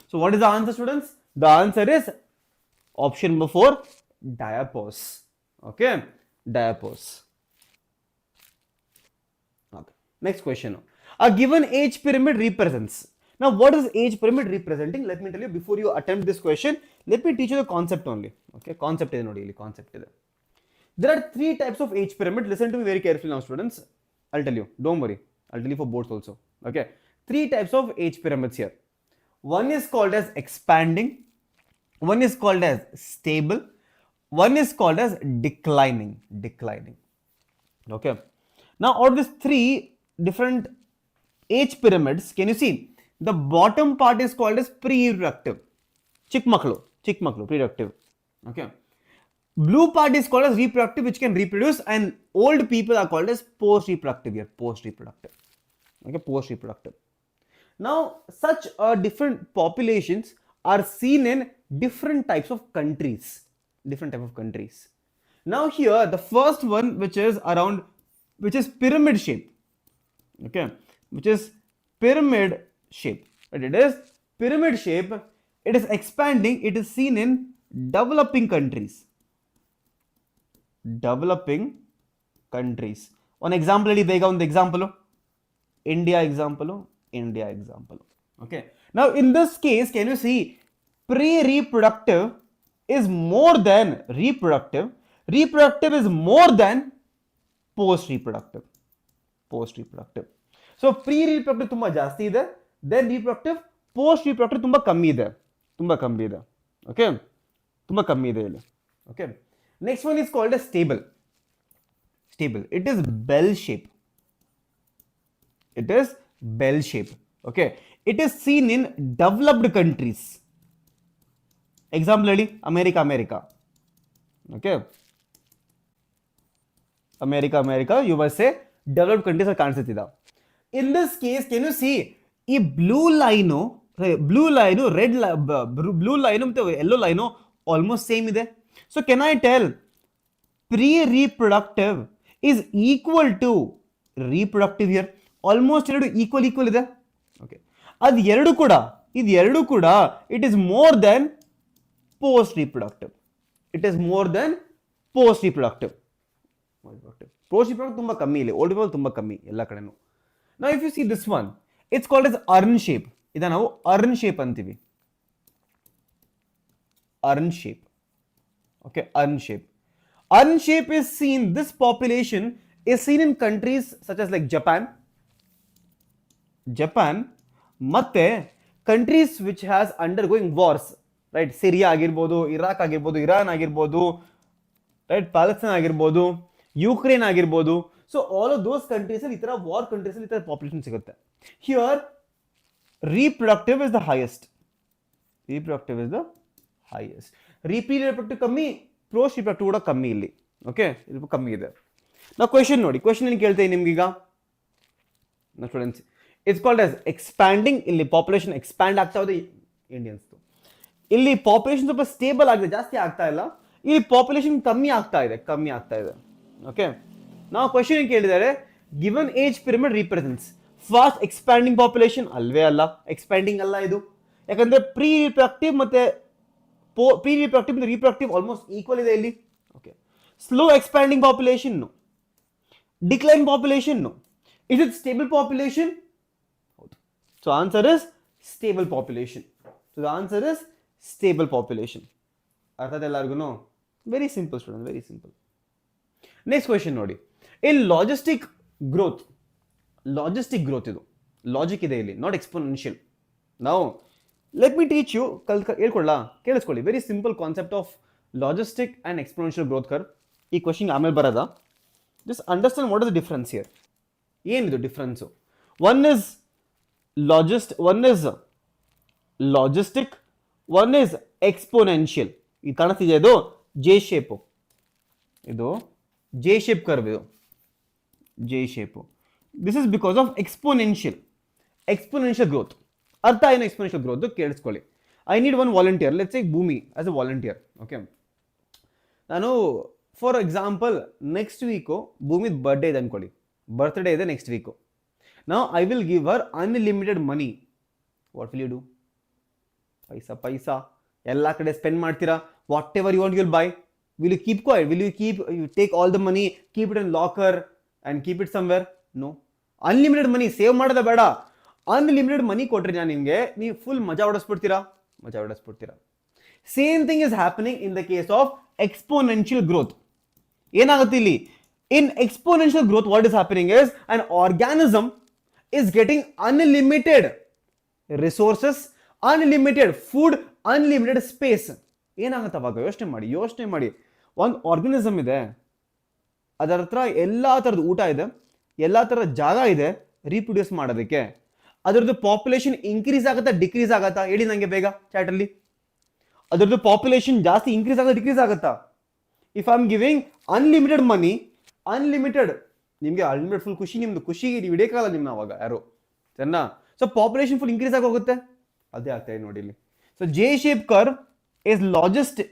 So what is the answer, students? The answer is option number 4, diapause. Okay, diapause. Okay, next question. A given age pyramid represents. Now what is age pyramid representing? Let me tell you, before you attempt this question, let me teach you the concept only. Okay, concept is nodi, concept is. There are 3 types of age pyramid. Listen to me very carefully now, students. I'll tell you, don't worry, I'll tell you for boards also. Okay, 3 types of age pyramids here. One is called as expanding, one is called as stable, one is called as declining. Okay, now out of these 3 different age pyramids, can you see the bottom part is called as pre-reproductive, chikmaklu, pre-reproductive. Okay, blue part is called as reproductive, which can reproduce, and old people are called as post-reproductive here, post-reproductive. Okay, post-reproductive. Now such different populations are seen in different types of countries. Now here the first one, which is pyramid shape. Okay, which is pyramid shape. It is pyramid shape. It is expanding. It is seen in developing countries. One example ali bega ಒಂದು example India example. Okay, now in this case, can you see pre-reproductive is more than reproductive is more than post-reproductive. So pre-reproductive ತುಂಬಾ ಜಾಸ್ತಿ ಇದೆ, then reproductive, post reproductive ತುಂಬ ಕಮ್ಮಿ ಇದೆ, ತುಂಬ ಕಮ್ಮಿ ಇದೆ. ಓಕೆ, ತುಂಬ ಕಮ್ಮಿ ಇದೆ ಇಲ್ಲಿ. Okay, next one is called A stable. Stable, it is bell shape. It is bell shape. Okay, it is seen in developed countries. Example ಹೇಳಿ, America. Okay, America, USA, developed countries ಕಾಣಿಸುತ್ತಿದ್ದ. In this case, can you see ಈ blue line red blue line ಮತ್ತೆ yellow line almost same ಇದೆ. So can I tell pre-reproductive is equal to reproductive here? Almost ಎರಡು equal ಇದೆ. Okay, ಅದು ಎರಡು ಕೂಡ it is more than post reproductive. Post reproductive ತುಂಬ ಕಮ್ಮಿ ಇಲ್ಲಿ, ಓಲ್ಡ್ ಪೀಪಲ್ ತುಂಬ ಕಮ್ಮಿ ಎಲ್ಲ ಕಡೆನೂ. Now if U see this one, it's called as earn shape. ಇದನ್ನ ನಾವು ಅರ್ನ್ ಶೇಪ್ ಅಂತೀವಿ. Earn shape. Okay, earn shape is seen, this population is seen in countries such as like Japan ಮತ್ತೆ countries which has undergoing wars, right? Syria ಆಗಿರ್ಬೋದು, Iraq ಆಗಿರ್ಬೋದು, Iran ಆಗಿರ್ಬೋದು, right, Palestine ಆಗಿರ್ಬೋದು, Ukraine ಆಗಿರ್ಬೋದು. So all of those countries ಅಲ್ಲಿ ಈ ತರ war countries ಅಲ್ಲಿ ಈ ತರ ಪಾಪ್ಯುಲೇಷನ್ ಸಿಗುತ್ತೆ. Here reproductive is the highest. Reproductive ಕಮ್ಮಿ, ಪೋಸ್ಟ್ ರೀಪ್ರೊಡಕ್ಟಿವ್ ಕೂಡ ಕಮ್ಮಿ ಇಲ್ಲಿ. ಓಕೆ, ಇಲ್ಲಿ ಕಮ್ಮಿ ಇದೆ. ನಾವು ಕ್ವೆಶನ್ ನೋಡಿ, ಕ್ವೆಶನ್ ಏನು ಕೇಳ್ತೇವೆ ನಿಮ್ಗೀಗ students, it's called as expanding. ಇಲ್ಲಿ ಪಾಪ್ಯುಲೇಷನ್ ಎಕ್ಸ್ಪ್ಯಾಂಡ್ ಆಗ್ತಾ ಇದೆ ಇಂಡಿಯನ್ಸ್. ಇಲ್ಲಿ ಪಾಪ್ಯುಲೇಷನ್ ಸ್ವಲ್ಪ ಸ್ಟೇಬಲ್ ಆಗಿದೆ, ಜಾಸ್ತಿ ಆಗ್ತಾ ಇಲ್ಲ. ಇಲ್ಲಿ ಪಾಪ್ಯುಲೇಷನ್ ಕಮ್ಮಿ ಆಗ್ತಾ ಇದೆ. ಓಕೆ, ನಾವು ಕ್ವೆಶನ್ ಏನು ಕೇಳಿದ್ದಾರೆ, given age pyramid represents fast expanding population. ಅಲ್ವೇ ಅಲ್ಲ, ಎಕ್ಸ್ಪ್ಯಾಂಡಿಂಗ್ ಅಲ್ಲ ಇದು. ಯಾಕಂದ್ರೆ ಪ್ರೀ ರಿಪ್ರೊಡಕ್ಟಿವ್ ಮತ್ತೆ ರೀಪ್ರೊಡಕ್ಟಿವ್ ಆಲ್ಮೋಸ್ಟ್ ಈಕ್ವಲ್ ಇದೆ ಇಲ್ಲಿ. Okay, slow expanding population, decline population, is it stable population? ಹೌದು. So answer is stable population. ಅರ್ಥ ಎಲ್ಲರಿಗೂ? Very simple student, very simple. Next question ನೋಡಿ, ಇನ್ ಲಾಜಿಸ್ಟಿಕ್ ಗ್ರೋತ್ ಇದು ಲಾಜಿಕ್ ಇದೆ ಇಲ್ಲಿ, ನಾಟ್ ಎಕ್ಸ್ಪೋನೆನ್ಷಿಯಲ್. ನಾವು ಲೆಟ್ ಮಿ ಟೀಚ್ ಯು, ಹೇಳ್ಕೊಳ್ಳಾ, ಕೇಳಿಸ್ಕೊಳ್ಳಿ. Very simple concept of logistic and exponential growth curve. ಈ ಕ್ವೆಶನ್ ಆಮೇಲೆ ಬರೋದ, just understand what is the difference here. ಏನಿದು difference? One is logistic, one is exponential. ಇದು ಕಾಣಿಸ್ತಿದೆ, ಇದು ಜೆ ಶೇಪು, ಇದು ಜೆ ಶೇಪ್ ಕರ್ವ್, ಇದು J shape. This is because of exponential growth. ಅರ್ಥ ಏನು ಎಕ್ಸ್ಪೋನೆನ್ಷಿಯಲ್ ಗ್ರೋತ್ ಕೇಳಿಸ್ಕೊಳ್ಳಿ. I need one volunteer, let's say Bhoomi as a volunteer. Okay, ನಾನು for example next week ಭೂಮಿದ ಬರ್ಡೇ ಇದೆ ಅನ್ಕೊಳ್ಳಿ, ಬರ್ತ್ಡೇ ಇದೆ ನೆಕ್ಸ್ಟ್ ವೀಕು. ನಾವು I will give her unlimited money. What will you do? ಪೈಸಾ ಎಲ್ಲ ಕಡೆ ಸ್ಪೆಂಡ್ ಮಾಡ್ತೀರಾ. Whatever you want you will buy. Will you keep quiet? Will you take all the money, keep it in locker and keep it somewhere? No. Unlimited money save ಮಾಡೋದ ಬೇಡ. Unlimited ಮನಿ ಕೊಟ್ರಿ ನಾನು ನಿಮಗೆ, ನೀವು full ಮಜಾ ಹೊಡಿಸ್ಬಿಡ್ತೀರಾ. Same thing is happening in the case of exponential growth. ಏನಾಗುತ್ತೆ ಇಲ್ಲಿ? In exponential growth what is happening is an organism is getting unlimited resources, unlimited food, unlimited space. ಏನಾಗುತ್ತೆ ಅವಾಗ? ಯೋಚನೆ ಮಾಡಿ. ಒಂದು ಆರ್ಗನಿಸಮ್ ಇದೆ, ಅದರ ಹತ್ರ ಎಲ್ಲ ಥರದ ಊಟ ಇದೆ, ಎಲ್ಲ ಥರದ ಜಾಗ ಇದೆ ರೀಪ್ರೊಡ್ಯೂಸ್ ಮಾಡೋದಕ್ಕೆ. ಅದರದ್ದು ಪಾಪ್ಯುಲೇಷನ್ ಇನ್ಕ್ರೀಸ್ ಆಗುತ್ತಾ ಡಿಕ್ರೀಸ್ ಆಗುತ್ತಾ? ಹೇಳಿ ನನಗೆ ಬೇಗ ಚಾಟಲ್ಲಿ. ಅದರದ್ದು ಪಾಪ್ಯುಲೇಷನ್ ಜಾಸ್ತಿ ಇನ್ಕ್ರೀಸ್ ಆಗುತ್ತಾ ಡಿಕ್ರೀಸ್ ಆಗುತ್ತಾ? If I am giving unlimited money, unlimited, ನಿಮಗೆ ಅನ್ಲಿಮಿಟೆಡ್ ಫುಲ್ ಖುಷಿ, ನಿಮ್ದು ಖುಷಿಗೆ ನೀವು ಹಿಡಿಯೋಕ್ಕಾಗಲ್ಲ ನಿಮ್ಮನ್ನ ಅವಾಗ ಯಾರು, ಸರಿನಾ? ಸೊ ಪಾಪ್ಯುಲೇಷನ್ ಫುಲ್ ಇನ್ಕ್ರೀಸ್ ಆಗಿ ಹೋಗುತ್ತೆ. ಅದೇ ಆಗ್ತಾ ಇದೆ ನೋಡಿ ಇಲ್ಲಿ. So J shape curve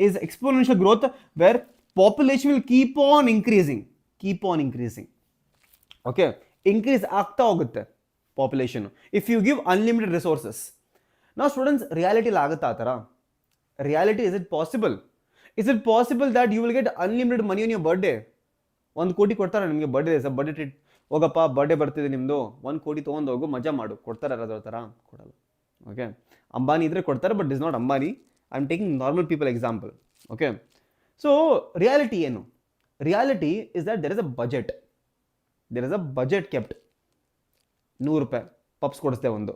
is exponential growth where population will keep on increasing. Okay, increase ಆಗ್ತಾ ಹೋಗುತ್ತೆ population if you give unlimited resources. ನಾವು ಸ್ಟೂಡೆಂಟ್ಸ್ ರಿಯಾಲಿಟಿ ಆಗುತ್ತಾ ಆ ಥರ? Reality is it possible that you will get unlimited money on your birthday? 1 ಕೋಟಿ ಕೊಡ್ತಾರೆ ನಿಮಗೆ birthday treat. ಹೋಗಪ್ಪ ಬರ್ಡೇ ಬರ್ತಿದೆ ನಿಮ್ಮದು, 1 ಕೋಟಿ ತೊಗೊಂಡು ಹೋಗು, ಮಜಾ ಮಾಡು. ಕೊಡ್ತಾರೆ ಅದರ ಥರ? ಕೊಡಲ್ಲ. ಓಕೆ, ಅಂಬಾನಿ ಇದ್ರೆ ಕೊಡ್ತಾರೆ, but is not Ambani. I am taking normal people example. Okay, so reality ಏನು? Reality is that there is a budget kept. 100 ರೂಪಾಯಿ ಪಪ್ಸ್ ಕೊಡಿಸ್ದೆ ಒಂದು,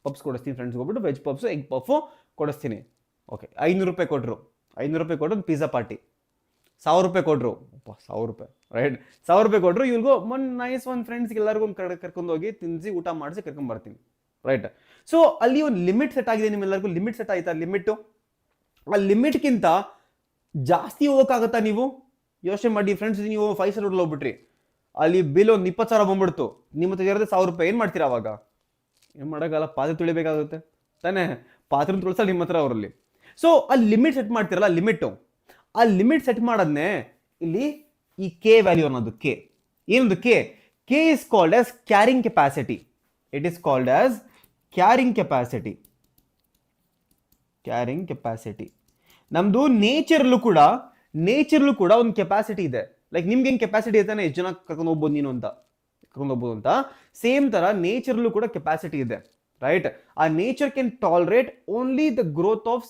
ಪಪ್ಸ್ ಕೊಡಿಸ್ತೀನಿ ಫ್ರೆಂಡ್ಸ್ಗೆ ಹೋಗ್ಬಿಟ್ಟು ವೆಜ್ ಪಪ್ಸು ಎಗ್ ಪಫು ಕೊಡಿಸ್ತೀನಿ. ಓಕೆ, 500 ರೂಪಾಯಿ ಕೊಟ್ಟರು, 500 ರೂಪಾಯಿ ಕೊಟ್ಟರು ಪಿಜ್ಜಾ ಪಾರ್ಟಿ. 1000 ರೂಪಾಯಿ ಕೊಟ್ಟರು, 1000 ರೂಪಾಯಿ ರೈಟ್, 1000 ರೂಪಾಯಿ ಕೊಟ್ಟರು, ಇವ್ರಿಗೂ ನೈಸ್ ಒಂದು ಫ್ರೆಂಡ್ಸ್ಗೆ ಎಲ್ಲರಿಗೂ ಒಂದು ಕಡೆ ಕರ್ಕೊಂಡು ಹೋಗಿ ತಿನ್ನಿಸಿ ಊಟ ಮಾಡಿಸಿ ಕರ್ಕೊಂಡು ಬರ್ತೀನಿ ರೈಟ್. ಸೊ ಅಲ್ಲಿ ಒಂದು ಲಿಮಿಟ್ ಸೆಟ್ ಆಗಿದೆ, ನಿಮ್ಮೆಲ್ಲರಿಗೂ ಲಿಮಿಟ್ ಸೆಟ್ ಆಯ್ತಾ? ಲಿಮಿಟು, ಆ ಲಿಮಿಟ್ಗಿಂತ ಜಾಸ್ತಿ ಹೋಗೋಕ್ಕಾಗತ್ತಾ ನೀವು? ಯೋಚನೆ ಮಾಡಿ ಫ್ರೆಂಡ್ಸ್, ನೀವು 5 ಸ್ಟಾರ್ ಹೋಟೆಲ್ ಹೋಗ್ಬಿಟ್ರಿ, ಅಲ್ಲಿ ಬಿಲ್ ಒಂದು 20,000 ಬಂದ್ಬಿಡ್ತು, ನಿಮ್ಮ ಹತ್ರ ಇರೋದೇ 1000 ರೂಪಾಯಿ, ಏನು ಮಾಡ್ತೀರಾ ಅವಾಗ? ಏನು ಮಾಡೋಕ್ಕಲ್ಲ, ಪಾತ್ರೆ ತುಳಿಬೇಕಾಗುತ್ತೆ ತಾನೇ, ಪಾತ್ರೆ ತುಳಿಸಲ್ಲ ನಿಮ್ಮ ಹತ್ರ ಅವರಲ್ಲಿ. ಸೊ ಆ ಲಿಮಿಟ್ ಸೆಟ್ ಮಾಡ್ತಿರಲ್ಲ, ಲಿಮಿಟು, ಆ ಲಿಮಿಟ್ ಸೆಟ್ ಮಾಡೋದನ್ನೇ ಇಲ್ಲಿ ಈ ಕೆ ವ್ಯಾಲ್ಯೂ ಅನ್ನೋದು. ಕೆ ಏನೊಂದು K is called as carrying capacity. It is called as carrying capacity. Carrying capacity ನಮ್ದು ನೇಚರ್ಲು ಕೂಡ ಒಂದು ಕೆಪಾಸಿಟಿ ಇದೆ. ಲೈಕ್ ನಿಮ್ಗೆ ಹೆಂಗ್ ಕೆಪಾಸಿಟಿ ಇರ್ತಾನೆ, ಎಷ್ಟು ಜನ ಕರ್ಕೊಂಡು ಹೋಗ್ಬೋದು ನೀನು ಅಂತ, ಕರ್ಕೊಂಡು ಹೋಗ್ಬೋದು ಅಂತ, ಸೇಮ್ ತರ ನೇಚರ್ಲು ಕೂಡ ಕೆಪಾಸಿಟಿ ಇದೆ ರೈಟ್. ಆ nature can tolerate only the growth of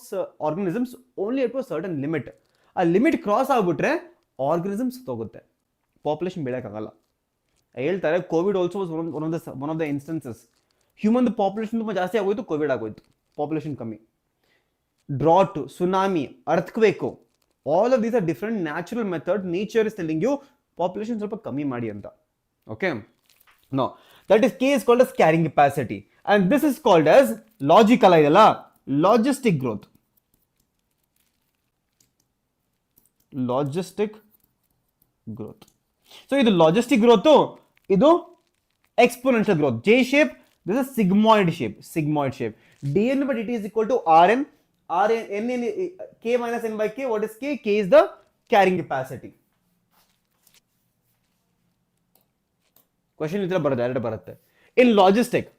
organisms only at a certain limit. ಆ ಲಿಮಿಟ್ ಕ್ರಾಸ್ ಆಗ್ಬಿಟ್ರೆ ಆರ್ಗನಿಸಮ್ಸ್ ಹೋಗುತ್ತೆ, ಪಾಪ್ಯುಲೇಷನ್ ಬೆಳೆಯೋಕ್ಕಾಗಲ್ಲ. ಹೇಳ್ತಾರೆ COVID also was one of the instances. Human population ತುಂಬ ಜಾಸ್ತಿ ಆಗೋಯ್ತು, ಕೋವಿಡ್ ಆಗೋಯ್ತು, ಪಾಪ್ಯುಲೇಷನ್ ಕಮ್ಮಿ. Drought, tsunami, earthquake, all of these are different natural method. Nature is telling you population ಸ್ವಲ್ಪ ಕಮ್ಮಿ ಮಾಡಿ ಅಂತ. Okay, no that is K is called as carrying capacity and this is called as logical ಇದೆಲ್ಲ logistic growth. Logistic growth. So ಇದು logistic growth, ಇದು exponential growth. J shape, this is sigmoid shape. dn by dt is equal to rn k minus n by k. What is k? K is the carrying capacity. Question ಇತರ ಬರುತ್ತೆ. In logistic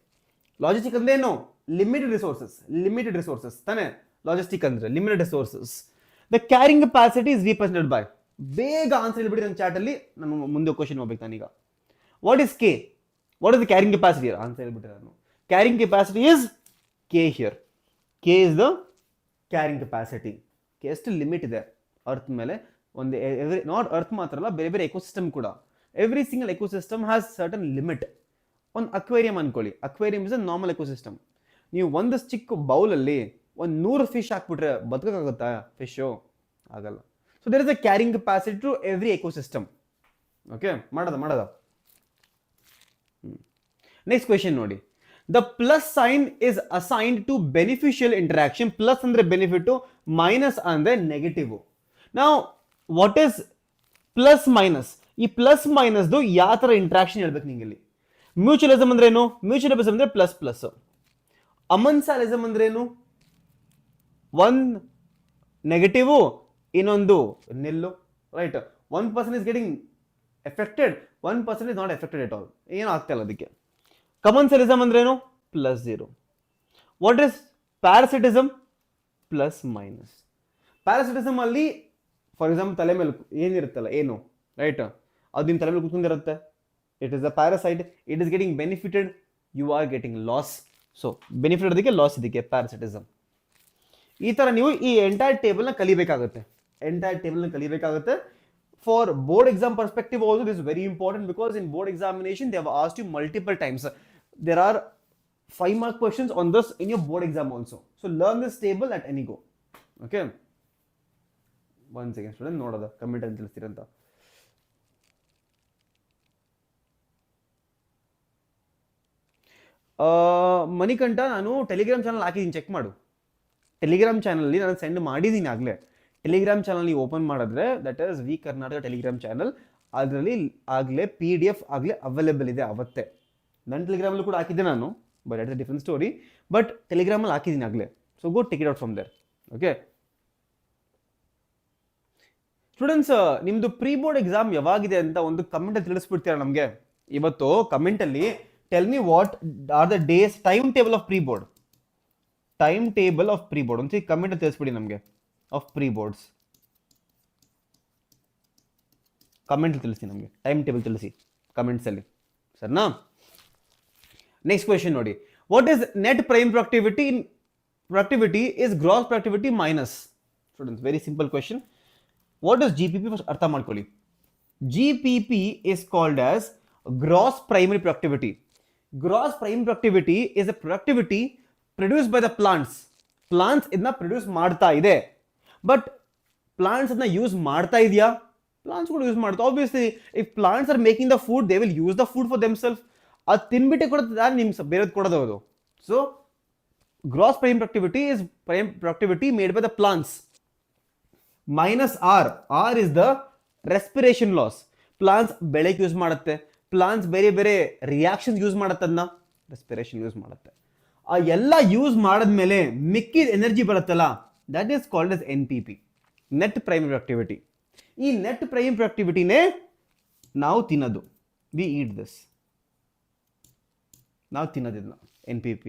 ಅಂದ್ರೆ ಏನು? Limited resources ತಾನೆ logistic ಅಂದ್ರೆ, limited resources. The carrying capacity is represented by, ಬೇಗ answer ಹೇಳ್ಬಿಡಿ ನನ್ನ chat ಅಲ್ಲಿ, ನಾನು ಮುಂದೆ ಕ್ವಶನ್ ಹೋಗ್ಬೇಕು ನಾನೀಗ. What is K? What is the carrying capacity here? Answer ಹೇಳ್ಬಿಟ್ಟಿದ್ದಾರೆ. Carrying capacity is K here. K is the carrying capacity. K ಎಷ್ಟು ಲಿಮಿಟ್ ಇದೆ ಅರ್ತ್ ಮೇಲೆ, ಒಂದು ನಾಟ್ ಅರ್ತ್ ಮಾತ್ರ ಅಲ್ಲ, ಬೇರೆ ಬೇರೆ ಎಕೋಸಿಸ್ಟಮ್ ಕೂಡ. Every single ecosystem has certain limit. ಒಂದು ಅಕ್ವೇರಿಯಂ ಅನ್ಕೊಳ್ಳಿ, aquarium is a normal ecosystem. ನೀವು ಒಂದು ಚಿಕ್ಕ ಬೌಲಲ್ಲಿ ಒಂದು 100 ಫಿಶ್ ಹಾಕ್ಬಿಟ್ರೆ ಬದುಕೋಕ್ಕಾಗುತ್ತಾ ಫಿಶು? ಆಗಲ್ಲ. So there is a carrying capacity to every ecosystem. Okay, ಮಾಡೋದ. ನೆಕ್ಸ್ಟ್ ಕ್ವೆಶ್ಚನ್ ನೋಡಿ. The plus sign is assigned to beneficial interaction. Plus ಅಂದ್ರೆ ಬೆನಿಫಿಟ್, ಮೈನಸ್ ಅಂದ್ರೆ ನೆಗೆಟಿವ್. ನಾವು ವಾಟ್ ಇಸ್ ಪ್ಲಸ್ ಮೈನಸ್? ಈ ಪ್ಲಸ್ ಮೈನಸ್ದು ಯಾವ ತರ ಇಂಟ್ರಾಕ್ಷನ್ ಹೇಳ್ಬೇಕು ನಿಂಗೆ ಇಲ್ಲಿ. ಮ್ಯೂಚುವಲಿಸಮ್ ಅಂದ್ರೆ ಏನು? ಮ್ಯೂಚುವಲಿಸಮ್ ಅಂದ್ರೆ ಪ್ಲಸ್ ಪ್ಲಸ್. ಅಮನ್ಸಾಲಿಸಮ್ ಅಂದ್ರೆ ಏನು? ಒಂದು ನೆಗೆಟಿವ್, ಇನ್ನೊಂದು ನಿಲ್ಲು right. 1% is getting affected, 1% is not affected at all. ಏನು ಆಗ್ತಾ ಇಲ್ಲ ಅದಕ್ಕೆ. ಕಮನ್ಸಲಿಸಮ್ ಅಂದ್ರೇನು? +0. What is parasitism? Plus minus. Parasitism ಅಲ್ಲಿ ಫಾರ್ ಎಕ್ಸಾಂಪಲ್ ತಲೆ ಮೇಲೆ ಏನಿರುತ್ತಲ್ಲ, ಏನು ರೈಟ್, ಅದು ನಿಮ್ಮ ತಲೆ ಮೇಲೆ ಕೂತ್ಕೊಂಡಿರುತ್ತೆ. It is a parasite, it is getting benefited, you are getting loss. So benefit ಅದಕ್ಕೆ, ಲಾಸ್ ಇದಕ್ಕೆ, ಪ್ಯಾರಾಸಿಟಿಸಮ್. ಈ ತರ ನೀವು ಈ ಎಂಟೈರ್ ಟೇಬಲ್ನ ಕಲಿಬೇಕಾಗುತ್ತೆ. For board exam perspective also this is very important, because in board examination they have asked you multiple times. There are 5 mark questions on this in your board exam also. So learn this table at any go. Okay, one second student, ನೋಡೋದ comment ಅಂತ ತಿಳಿಸ್ತೀರಂತ. ಮಣಿಕಂಠ, ನಾನು Telegram channel ಹಾಕಿದ್ದೀನಿ, check ಮಾಡು. Telegram channel ನಾನು send ಮಾಡಿದ್ದೀನಿ ಆಗಲೇ. Telegram channel ನೀವು ಓಪನ್ ಮಾಡಿದ್ರೆ that is we Karnataka Telegram channel, ಅದರಲ್ಲಿ ಆಗಲೇ PDF ಆಗಲೇ ಅವೈಲೇಬಲ್ ಇದೆ ಅವತ್ತೇ. ನನ್ನ ಟೆಲಿಗ್ರಾಮಲ್ಲೂ ಕೂಡ ಹಾಕಿದ್ದೆ ನಾನು, but it's a different story. But ಟೆಲಿಗ್ರಾಮಲ್ಲಿ ಹಾಕಿದ್ದೀನಿ ಆಗಲೇ. So go take it out from there. Okay students, ನಿಮ್ಮದು ಪ್ರೀ ಬೋರ್ಡ್ ಎಕ್ಸಾಮ್ ಯಾವಾಗಿದೆ ಅಂತ ಒಂದು ಕಮೆಂಟಲ್ಲಿ ತಿಳಿಸ್ಬಿಡ್ತೀರಾ ನಮಗೆ. ಇವತ್ತು ಕಮೆಂಟಲ್ಲಿ tell me what are the days, time table of pre board. ಒಂದ್ಸರಿ ಕಮೆಂಟ್ ತಿಳಿಸ್ಬಿಡಿ ನಮಗೆ ಆಫ್ ಪ್ರೀ ಬೋರ್ಡ್ಸ್. ಕಮೆಂಟ್ ತಿಳಿಸಿ ನಮಗೆ, ಟೈಮ್ ಟೇಬಲ್ ತಿಳಿಸಿ ಕಮೆಂಟ್ಸ್ ಅಲ್ಲಿ, ಸರ್ನಾ? ನೆಕ್ಸ್ಟ್ ಕ್ವೆಶ್ಚನ್ ನೋಡಿ. What is net prime productivity? Productivity is gross productivity minus. Students, very simple question. What is GPP? First ಅರ್ಥ ಮಾಡ್ಕೊಳ್ಳಿ. GPP is called as gross primary productivity. Gross prime productivity is a productivity produce by the plants ಇದನ್ನ produce ಮಾಡ್ತಾ ಇದೆ. But plants ಅದನ್ನ use ಮಾಡ್ತಾ ಇದೆಯಾ? Plants ಕೂಡ use ಮಾಡ್ತಾ. Obviously if plants are making the food, they will use the food for themself. ಅದು ತಿನ್ಬಿಟ್ಟೆ ಕೊಡುತ್ತೆ, ನಿಮ್ಗೆ ಬೇರೆದು ಕೊಡೋದು ಅದು. So gross prime productivity is prime productivity made by the plants. Minus R is the respiration loss. Plants ಬೆಳೆಗೆ use ಮಾಡುತ್ತೆ, plants ಬೇರೆ ಬೇರೆ ರಿಯಾಕ್ಷನ್ಸ್ ಯೂಸ್ ಮಾಡತ್ತನ್ನ ರೆಸ್ಪಿರೇಷನ್ ಯೂಸ್ ಮಾಡುತ್ತೆ. ಆ ಎಲ್ಲ ಯೂಸ್ ಮಾಡಿದ್ಮೇಲೆ ಮಿಕ್ಕಿದ ಎನರ್ಜಿ ಬರುತ್ತಲ್ಲ, that is called as NPP, net prime productivity. ಈ ನೆಟ್ ಪ್ರೈಮ್ ಪ್ರೊಡಕ್ಟಿವಿಟಿನೇ ನಾವು ತಿನ್ನೋದು. ವಿ ಈಟ್ ದಿಸ್, ನಾವು ತಿನ್ನೋದಿಲ್ಲ NPP.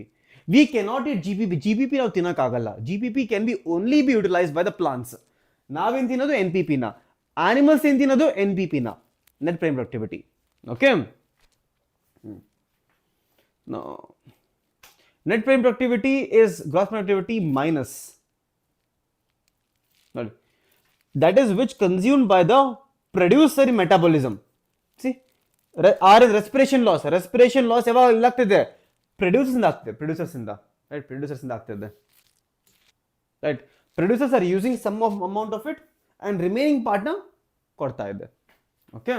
We cannot eat GPP ನಾವು ತಿನ್ನಕ್ಕಾಗಲ್ಲ. GPP can be only be utilized by the plants. ನಾವೇನ್ ತಿನ್ನೋದು NPP ನ, ಆನಿಮಲ್ಸ್ ಏನ್ ತಿನ್ನೋದು NPP ನ, net prime productivity. Okay, net prime productivity is gross productivity minus that is which consumed by the producer in metabolism. See, R is respiration loss. Respiration loss ಯಾವಾಗ ಆಗ್ತಿದೆ? Producers ಇಂದ ಆಗ್ತದೆ, producers ಇಂದ ಆಗ್ತದೆ. Right, producers are using some of amount of it and remaining part ನ ಕೊಡ್ತಾ ಇದೆ. Okay,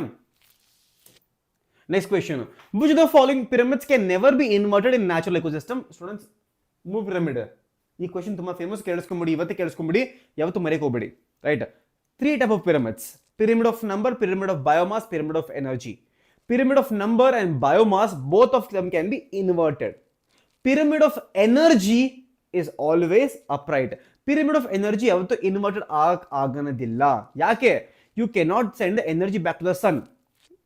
next question. Which of the following pyramids can never be inverted in natural ecosystem? Students, move pyramid. ಈ question ತುಂಬಾ famous, ಕೇಳಿಸ್ಕೊಂಬಿಡಿ, ಇವತ್ತೇ ಕೇಳಿಸ್ಕೊಂಬಿಡಿ, ಯಾವತ್ತೂ ಮರೆಯಕ್ಕೆ ಹೋಗ್ಬೇಡಿ. Right, 3 type of pyramids: pyramid of number, pyramid of biomass, pyramid of energy. Pyramid of number and biomass, both of them can be inverted. Pyramid of energy is always upright. Pyramid of energy yavattu inverted aganadilla. Yake? You cannot send the energy back to the sun.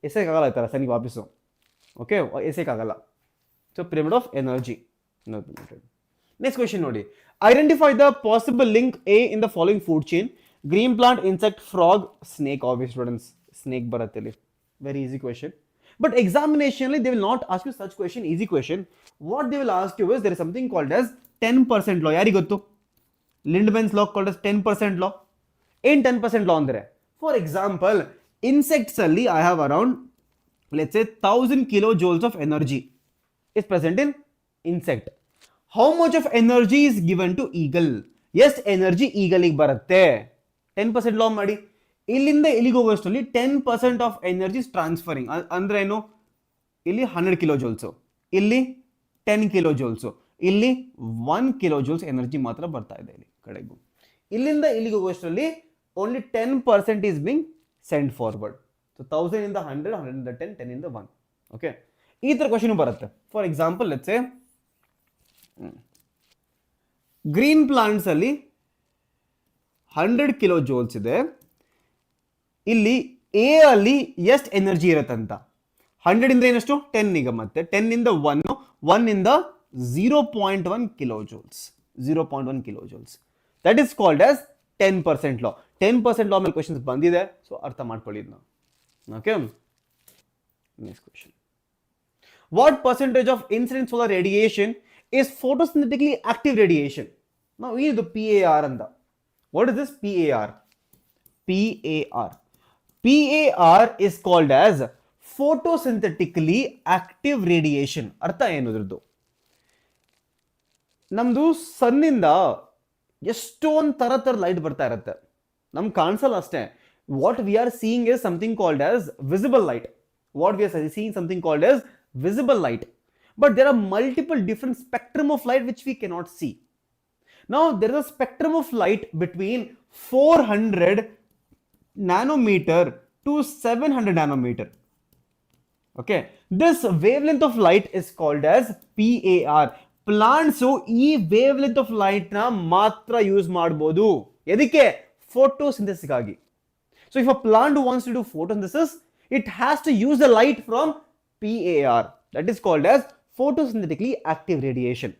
ಎಸೆಕಾಗಲ್ಲ ಈ ಥರ ಸನ್ನಿಗೆ ವಾಪಸ್ಸು. Okay, ಎಸೆಕಾಗಲ್ಲ. So pyramid of energy. Next question ನೋಡಿ. Identify the possible link A in the following food chain: green plant, insect, frog, snake. Obvious students, snake ಬರುತ್ತೆ ಇಲ್ಲಿ. Very easy question. But examinationally, they will not ask you such question, easy question. What they will ask you is, there is something called as 10% law. Yari gottu? Lindman's law called as 10% law. In 10% law andre. For example, insects alli I have around, let's say, 1000 kilojoules of energy is present in insect. How much of energy is given to eagle? Yes, energy eagle ಗೆ ಬರುತ್ತೆ. 10% law ಮಾಡಿ. ಇಲ್ಲಿಂದ ಇಲ್ಲಿಗೆ ಹೋಗೋಷ್ಟರಲ್ಲಿ 10% of energy transferring. ಅಂದ್ರೆ ಏನು? ಇಲ್ಲಿ 100 ಕಿಲೋಜೌಲ್ಸು, ಇಲ್ಲಿ 10 ಕಿಲೋಜೌಲ್ಸು, ಇಲ್ಲಿ 1 ಕಿಲೋಜೌಲ್ಸ್ ಎನರ್ಜಿ ಮಾತ್ರ ಬರ್ತಾ ಇದೆ ಇಲ್ಲಿ ಕಡೆಗೂ. ಇಲ್ಲಿಂದ ಇಲ್ಲಿಗೆ ಹೋಗೋಷ್ಟರಲ್ಲಿ only 10% is being send forward. So 1000 ಇಂದ 100, 100 ಇಂದ 10, 10 ಇಂದ 1. ಓಕೆ, ಈ ಥರ ಕ್ವಶನ್ ಬರುತ್ತೆ. For example, let's say green plants ಅಲ್ಲಿ 100 ಕಿಲೋಜೌಲ್ಸ್ ಇದೆ. ಇಲ್ಲಿ ಎ ಅಲ್ಲಿ ಎಷ್ಟು ಎನರ್ಜಿ ಇರತ್ತಂತ? 100 ಇಂದ ಏನಷ್ಟು? 10. ಈಗ ಮತ್ತೆ 10 ಇಂದ 1 ಇಂದ 0.1 kilojoules. 0.1 kilojoules. That is called as 10% law. 10% law ಮೇಲೆ ಕ್ವೆಶ್ಚನ್ಸ್ ಬಂದಿದೆ, ಸೊ ಅರ್ಥ ಮಾಡ್ಕೊಳ್ಳಿ ಇದನ್ನ. Okay, next question. What percentage of incident solar radiation is photosynthetically active radiation? ನಾವು ಇದು PAR ಅಂತ. What is this PAR? PAR is called as photosynthetically active radiation. ಅರ್ಥ ಏನು ಇದ್ರದ್ದು? ನಮ್ದು ಸನ್ನಿಂದ ಎಷ್ಟೊಂದು ತರ ಲೈಟ್ ಬರ್ತಾ ಇರುತ್ತೆ, ನಮ್ಗೆ ಕಾಣಿಸಲ್ಲ ಅಷ್ಟೇ. What we are seeing is something called as visible light. What we are seeing something called as visible light, but there are multiple different spectrum of light which we cannot see. Now there is a spectrum of light between 400 nanometer to 700 nanometer. Okay, this wavelength of light is called as PAR. Plants ಈ wavelength of light ನ ಮಾತ್ರ use ಮಾಡಬಹುದು. ಎದಕ್ಕೆ? photosynthesis ಆಗಿ. So if a plant wants to do photosynthesis, it has to use the light from PAR. That is called as photosynthetically active radiation.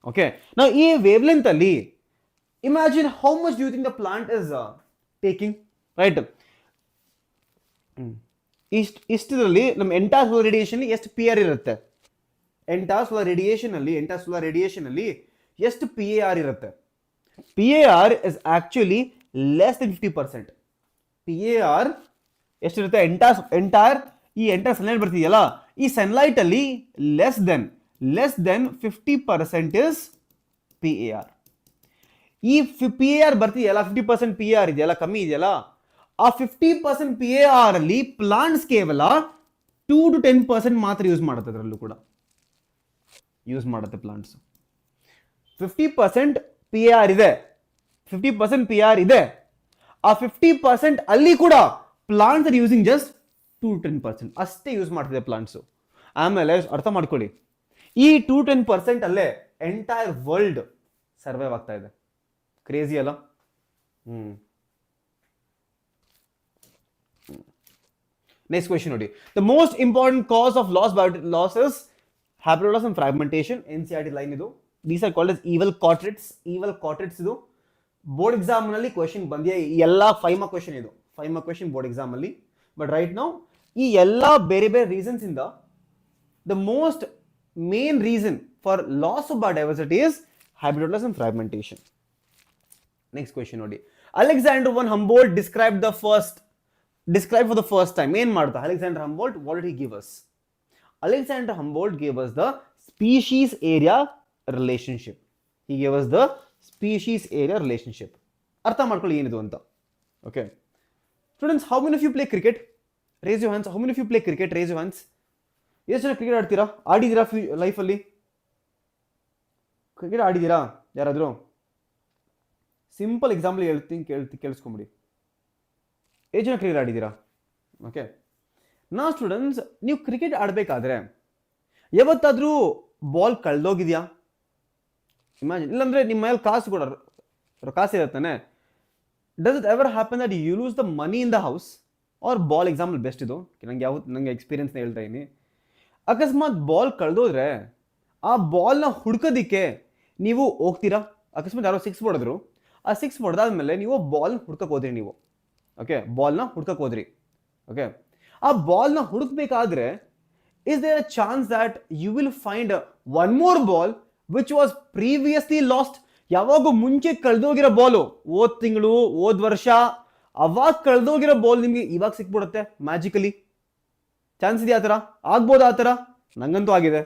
Okay, now ಈ wavelength ಅಲ್ಲಿ imagine how much do you think the plant is taking, right? ಇಷ್ಟರಲ್ಲಿ ನಮ್ಮ entire solar radiation ಎಷ್ಟು PAR ಇರುತ್ತೆ? Entire solar radiation ಅಲ್ಲಿ ಎಷ್ಟು PAR ಇರುತ್ತೆ? PAR is actually less than 50%. PAR ಎಷ್ಟಿರುತ್ತೆ? ಎಂಟೈರ್ ಈ ಎಂಟೈರ್ ಸನ್ಲೈಟ್ ಬರ್ತಿದೆಯಲ್ಲ, ಈ ಸನ್ಲೈಟ್ ಅಲ್ಲಿ less than less than 50% is PAR. ಈ PAR ಬರ್ತಿದೆಯಲ್ಲ, 50% PAR ಇದೆಯಲ್ಲ, ಕಮ್ಮಿ ಇದೆಯಲ್ಲ, ಆ 50% PAR ಅಲ್ಲಿ ಪ್ಲಾಂಟ್ಸ್ ಕೇವಲ 2 to 10% ಮಾತ್ರ ಯೂಸ್ ಮಾಡುತ್ತೆ. ಅದರಲ್ಲೂ ಕೂಡ ಯೂಸ್ ಮಾಡುತ್ತೆ ಪ್ಲಾಂಟ್ಸ್. 50% PAR ಇದೆ, 50% PAR ಇದೆ. ಆ 50% ಅಲ್ಲಿ ಕೂಡ plants are using just 2 to 10% ಅಷ್ಟೇ ಯೂಸ್ ಮಾಡ್ತಿದೆ ಪ್ಲಾಂಟ್ಸ್. ಆಮೇಲೆ ಅರ್ಥ ಮಾಡ್ಕೊಳ್ಳಿ, ಈ 2-10% ಅಲ್ಲೇ ಎಂಟೈರ್ ವರ್ಲ್ಡ್ ಸರ್ವೈವ್ ಆಗ್ತಾ ಇದೆ. ಕ್ರೇಜಿ ಅಲ್ಲ? ನೆಕ್ಸ್ಟ್ ಕ್ವೆಶ್ಚನ್ ನೋಡಿ. The most important cause of loss is habitat loss and fragmentation. NCERT line ಇದು. These are called as evil quartets. Evil quartets ಇದು ಬೋರ್ಡ್ ಎಕ್ಸಾಮ್ ನಲ್ಲಿ ಕ್ವೆಶ್ಚನ್ ಬಂದಿದೆ. ಎಲ್ಲ 5 ಮಾರ್ಕ್ ಕ್ವೆಶ್ಚನ್ ಇದು, 5 ಮಾರ್ಕ್ ಕ್ವೆಶ್ಚನ್ ಬೋರ್ಡ್ ಎಕ್ಸಾಮ್ ಅಲ್ಲಿ. But right now ಈ ಎಲ್ಲ ಬೇರೆ ಬೇರೆ ರೀಸನ್ಸ್ ಇಂದ the most main reason for loss of biodiversity is habitat loss and fragmentation. Next question ನೋಡಿ. Alexander von Humboldt describe for the first time. ಏನ್ ಮಾಡ್ತಾ Alexander Humboldt? What did he give us? Alexander Humboldt gave us the species area relationship. He gave us the species area relationship. ಅರ್ಥ ಮಾಡ್ಕೊಳ್ಳಿ ಏನಿದು ಅಂತ. Okay. Students, how many of you play cricket? Raise your hands. How many of you play cricket? Raise your hands. ಎಷ್ಟು ಜನ cricket ಆಡ್ತೀರಾ? ಆಡಿದ್ದೀರಾ ಲೈಫಲ್ಲಿ? Cricket ಆಡಿದ್ದೀರಾ ಯಾರಾದರೂ? Simple example ಹೇಳ್ತೀನಿ, ಕೇಳಿಸ್ಕೊಂಬಿಡಿ. ಎಷ್ಟು ಜನ ಕ್ರಿಕೆಟ್ ಆಡಿದ್ದೀರಾ? ಓಕೆ. ನಾ ಸ್ಟೂಡೆಂಟ್ಸ್, ನೀವು ಕ್ರಿಕೆಟ್ ಆಡಬೇಕಾದ್ರೆ ಯಾವತ್ತಾದರೂ ಬಾಲ್ ಕಳೆದೋಗಿದೆಯಾ? ಇಮ್ಯಾಜಿನ್. ಇಲ್ಲಾಂದ್ರೆ ನಿಮ್ಮ ಮೇಲೆ ಕಾಸು ಇರುತ್ತಾನೆ. Does it ever happen that you lose the money in the house or ball? Example best ಇದು, ನಂಗೆ ಎಕ್ಸ್ಪೀರಿಯನ್ಸ್ನ ಹೇಳ್ತಾ ಇದ್ದೀನಿ. ಅಕಸ್ಮಾತ್ ಬಾಲ್ ಕಳೆದೋದ್ರೆ ಆ ಬಾಲ್ನ ಹುಡ್ಕೋದಿಕ್ಕೆ ನೀವು ಹೋಗ್ತೀರಾ? ಅಕಸ್ಮಾತ್ ಯಾರೋ 6 ಹೊಡೆದ್ರು, ಆ 6 ಹೊಡೆದಾದ್ಮೇಲೆ ನೀವು ಬಾಲ್ ಹುಡ್ಕಕ್ಕೆ ಹೋದ್ರಿ ನೀವು. ಓಕೆ, ಬಾಲ್ನ ಹುಡ್ಕಕ್ಕೆ ಹೋದ್ರಿ. ಓಕೆ, ಆ ಬಾಲ್ನ ಹುಡುಕ್ಬೇಕಾದ್ರೆ is there a chance that you will find one more ball which was previously lost? ಯಾವಾಗೂ ಮುಂಚೆ ಕಳೆದೋಗಿರೋ ಬಾಲು, ಹೋದ್ ತಿಂಗಳು, ಹೋದ್ ವರ್ಷ, ಅವಾಗ ಕಳೆದೋಗಿರೋ ಬಾಲ್ ನಿಮ್ಗೆ ಇವಾಗ ಸಿಕ್ಬಿಡುತ್ತೆ ಮ್ಯಾಜಿಕಲಿ. ಚಾನ್ಸ್ ಇದೆಯಾ? ಆ ಥರ ಆಗ್ಬೋದು? ಆ ಥರ ನಂಗಂತೂ ಆಗಿದೆ.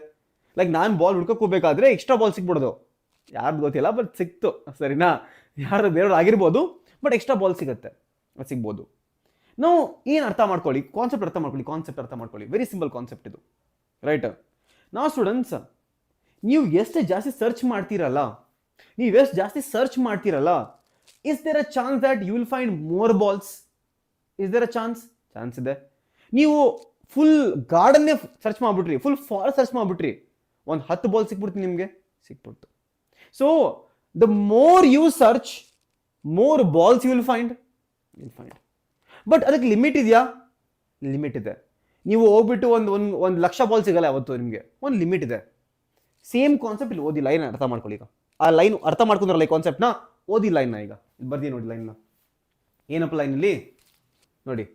ಲೈಕ್ ನಾನು ಬಾಲ್ ಹುಡ್ಕಕ್ಕೆ ಹೋಗ್ಬೇಕಾದ್ರೆ ಎಕ್ಸ್ಟ್ರಾ ಬಾಲ್ ಸಿಕ್ಬಿಡೋದು. ಯಾರ್ದು ಗೊತ್ತಿಲ್ಲ, ಬಟ್ ಸಿಕ್ತು. ಸರಿನಾ? ಯಾರು ಬೇರೆಯವ್ರು ಆಗಿರ್ಬೋದು, ಬಟ್ ಎಕ್ಸ್ಟ್ರಾ ಬಾಲ್ ಸಿಗುತ್ತೆ, ಅದು ಸಿಗ್ಬೋದು. ನಾವು ಏನು ಅರ್ಥ ಮಾಡ್ಕೊಳ್ಳಿ, ಕಾನ್ಸೆಪ್ಟ್ ಅರ್ಥ ಮಾಡ್ಕೊಳ್ಳಿ. ವೆರಿ ಸಿಂಪಲ್ ಕಾನ್ಸೆಪ್ಟ್ ಇದು, ರೈಟ್? ನಾವು ಸ್ಟೂಡೆಂಟ್ಸ್, ನೀವು ಎಷ್ಟು ಜಾಸ್ತಿ ಸರ್ಚ್ ಮಾಡ್ತೀರಲ್ಲ, is there a chance that you will find more balls? Is there a chance ಇದೆ. ನೀವು ಫುಲ್ ಗಾರ್ಡನ್ನೇ ಸರ್ಚ್ ಮಾಡ್ಬಿಟ್ರಿ, ಫುಲ್ ಫಾರೆಸ್ಟ್ ಸರ್ಚ್ ಮಾಡ್ಬಿಟ್ರಿ, ಒಂದು 10 ಬಾಲ್ ಸಿಕ್ಬಿಡ್ತೀನಿ ನಿಮಗೆ, ಸಿಕ್ಬಿಡ್ತು. So the more you search, more balls you will find. But ಅದಕ್ಕೆ ಲಿಮಿಟ್ ಇದೆಯಾ? ಲಿಮಿಟ್ ಇದೆ. ನೀವು ಹೋಗ್ಬಿಟ್ಟು ಒಂದು ಲಕ್ಷ ಬಾಲ್ ಸಿಗಲ್ಲ ಯಾವತ್ತು ನಿಮಗೆ, ಒಂದು ಲಿಮಿಟ್ ಇದೆ. ಸೇಮ್ ಕಾನ್ಸೆಪ್ಟ್ ಇಲ್ಲಿ ಓದಿ, ಲೈನ್ ಅರ್ಥ ಮಾಡ್ಕೊಳ್ಳಿ. ಈಗ ಆ ಲೈನ್ ಅರ್ಥ ಮಾಡ್ಕೊಂಡ್ರಲ್ಲ ಈ ಕಾನ್ಸೆಪ್ಟ್ನ, ಓದಿ ಲೈನ್ನ. ಈಗ ಬರ್ದಿ ನೋಡಿ ಲೈನ್ನ. ಏನಪ್ಪ ಲೈನಲ್ಲಿ ನೋಡಿ,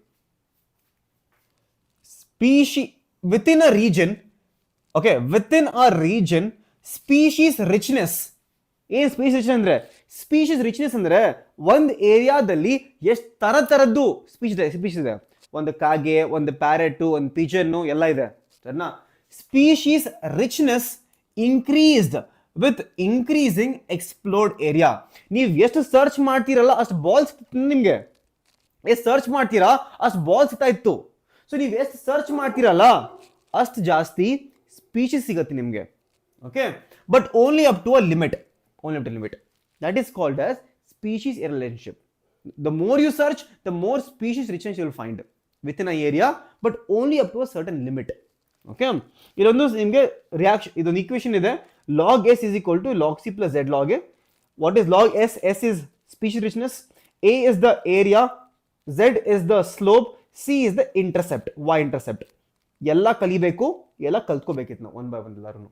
within a region, okay, within a region, species richness. ಏನ್ ಸ್ಪೀಶೀಸ್ ರಿಚ್ನೆಸ್ ಅಂದ್ರೆ? ಸ್ಪೀಶೀಸ್ ರಿಚ್ನೆಸ್ ಅಂದ್ರೆ ಒಂದು ಏರಿಯಾದಲ್ಲಿ ಎಷ್ಟು ತರದ್ದು ಸ್ಪೀಶೀಸ್ ಇದೆ. ಒಂದು ಕಾಗೆ, ಒಂದು ಪ್ಯಾರೆಟ್, ಒಂದು ಪಿಜನ್ ಎಲ್ಲ ಇದೆ, ಸರಿನಾ? Species richness increased with increasing explored area. ನೀವು ಎಷ್ಟು ಸರ್ಚ್ ಮಾಡ್ತೀರಲ್ಲ ಅಷ್ಟು ಬಾಲ್ಸ್ ನಿಮ್ಗೆ, ಎಷ್ಟು ಸರ್ಚ್ ಮಾಡ್ತೀರಾ ಅಷ್ಟು ಬಾಲ್ ಸಿಗ್ತಾ ಇತ್ತು. ಸೊ ನೀವು ಎಷ್ಟು ಸರ್ಚ್ ಮಾಡ್ತೀರಲ್ಲ ಅಷ್ಟು ಜಾಸ್ತಿ ಸ್ಪೀಶೀಸ್ ಸಿಗುತ್ತೆ ನಿಮಗೆ. Okay, but only up to a limit. That is called as species relationship. The more you search, the more species richness you will find within an area, but only up to a certain limit. Okay, ಇದೊಂದು ನಿಮಗೆ reaction, ಇದೊಂದು equation ಇದೆ. log s is equal to log c plus z log a. What is log s? S is species richness, a is the area, z is the slope, c is the intercept, y intercept. ಎಲ್ಲ ಕಲಿಬೇಕು, ಎಲ್ಲ ಕಲ್ತ್ಕೋಬೇಕಿತ್ತು ನಾವು one by one ಎಲ್ಲರೂ.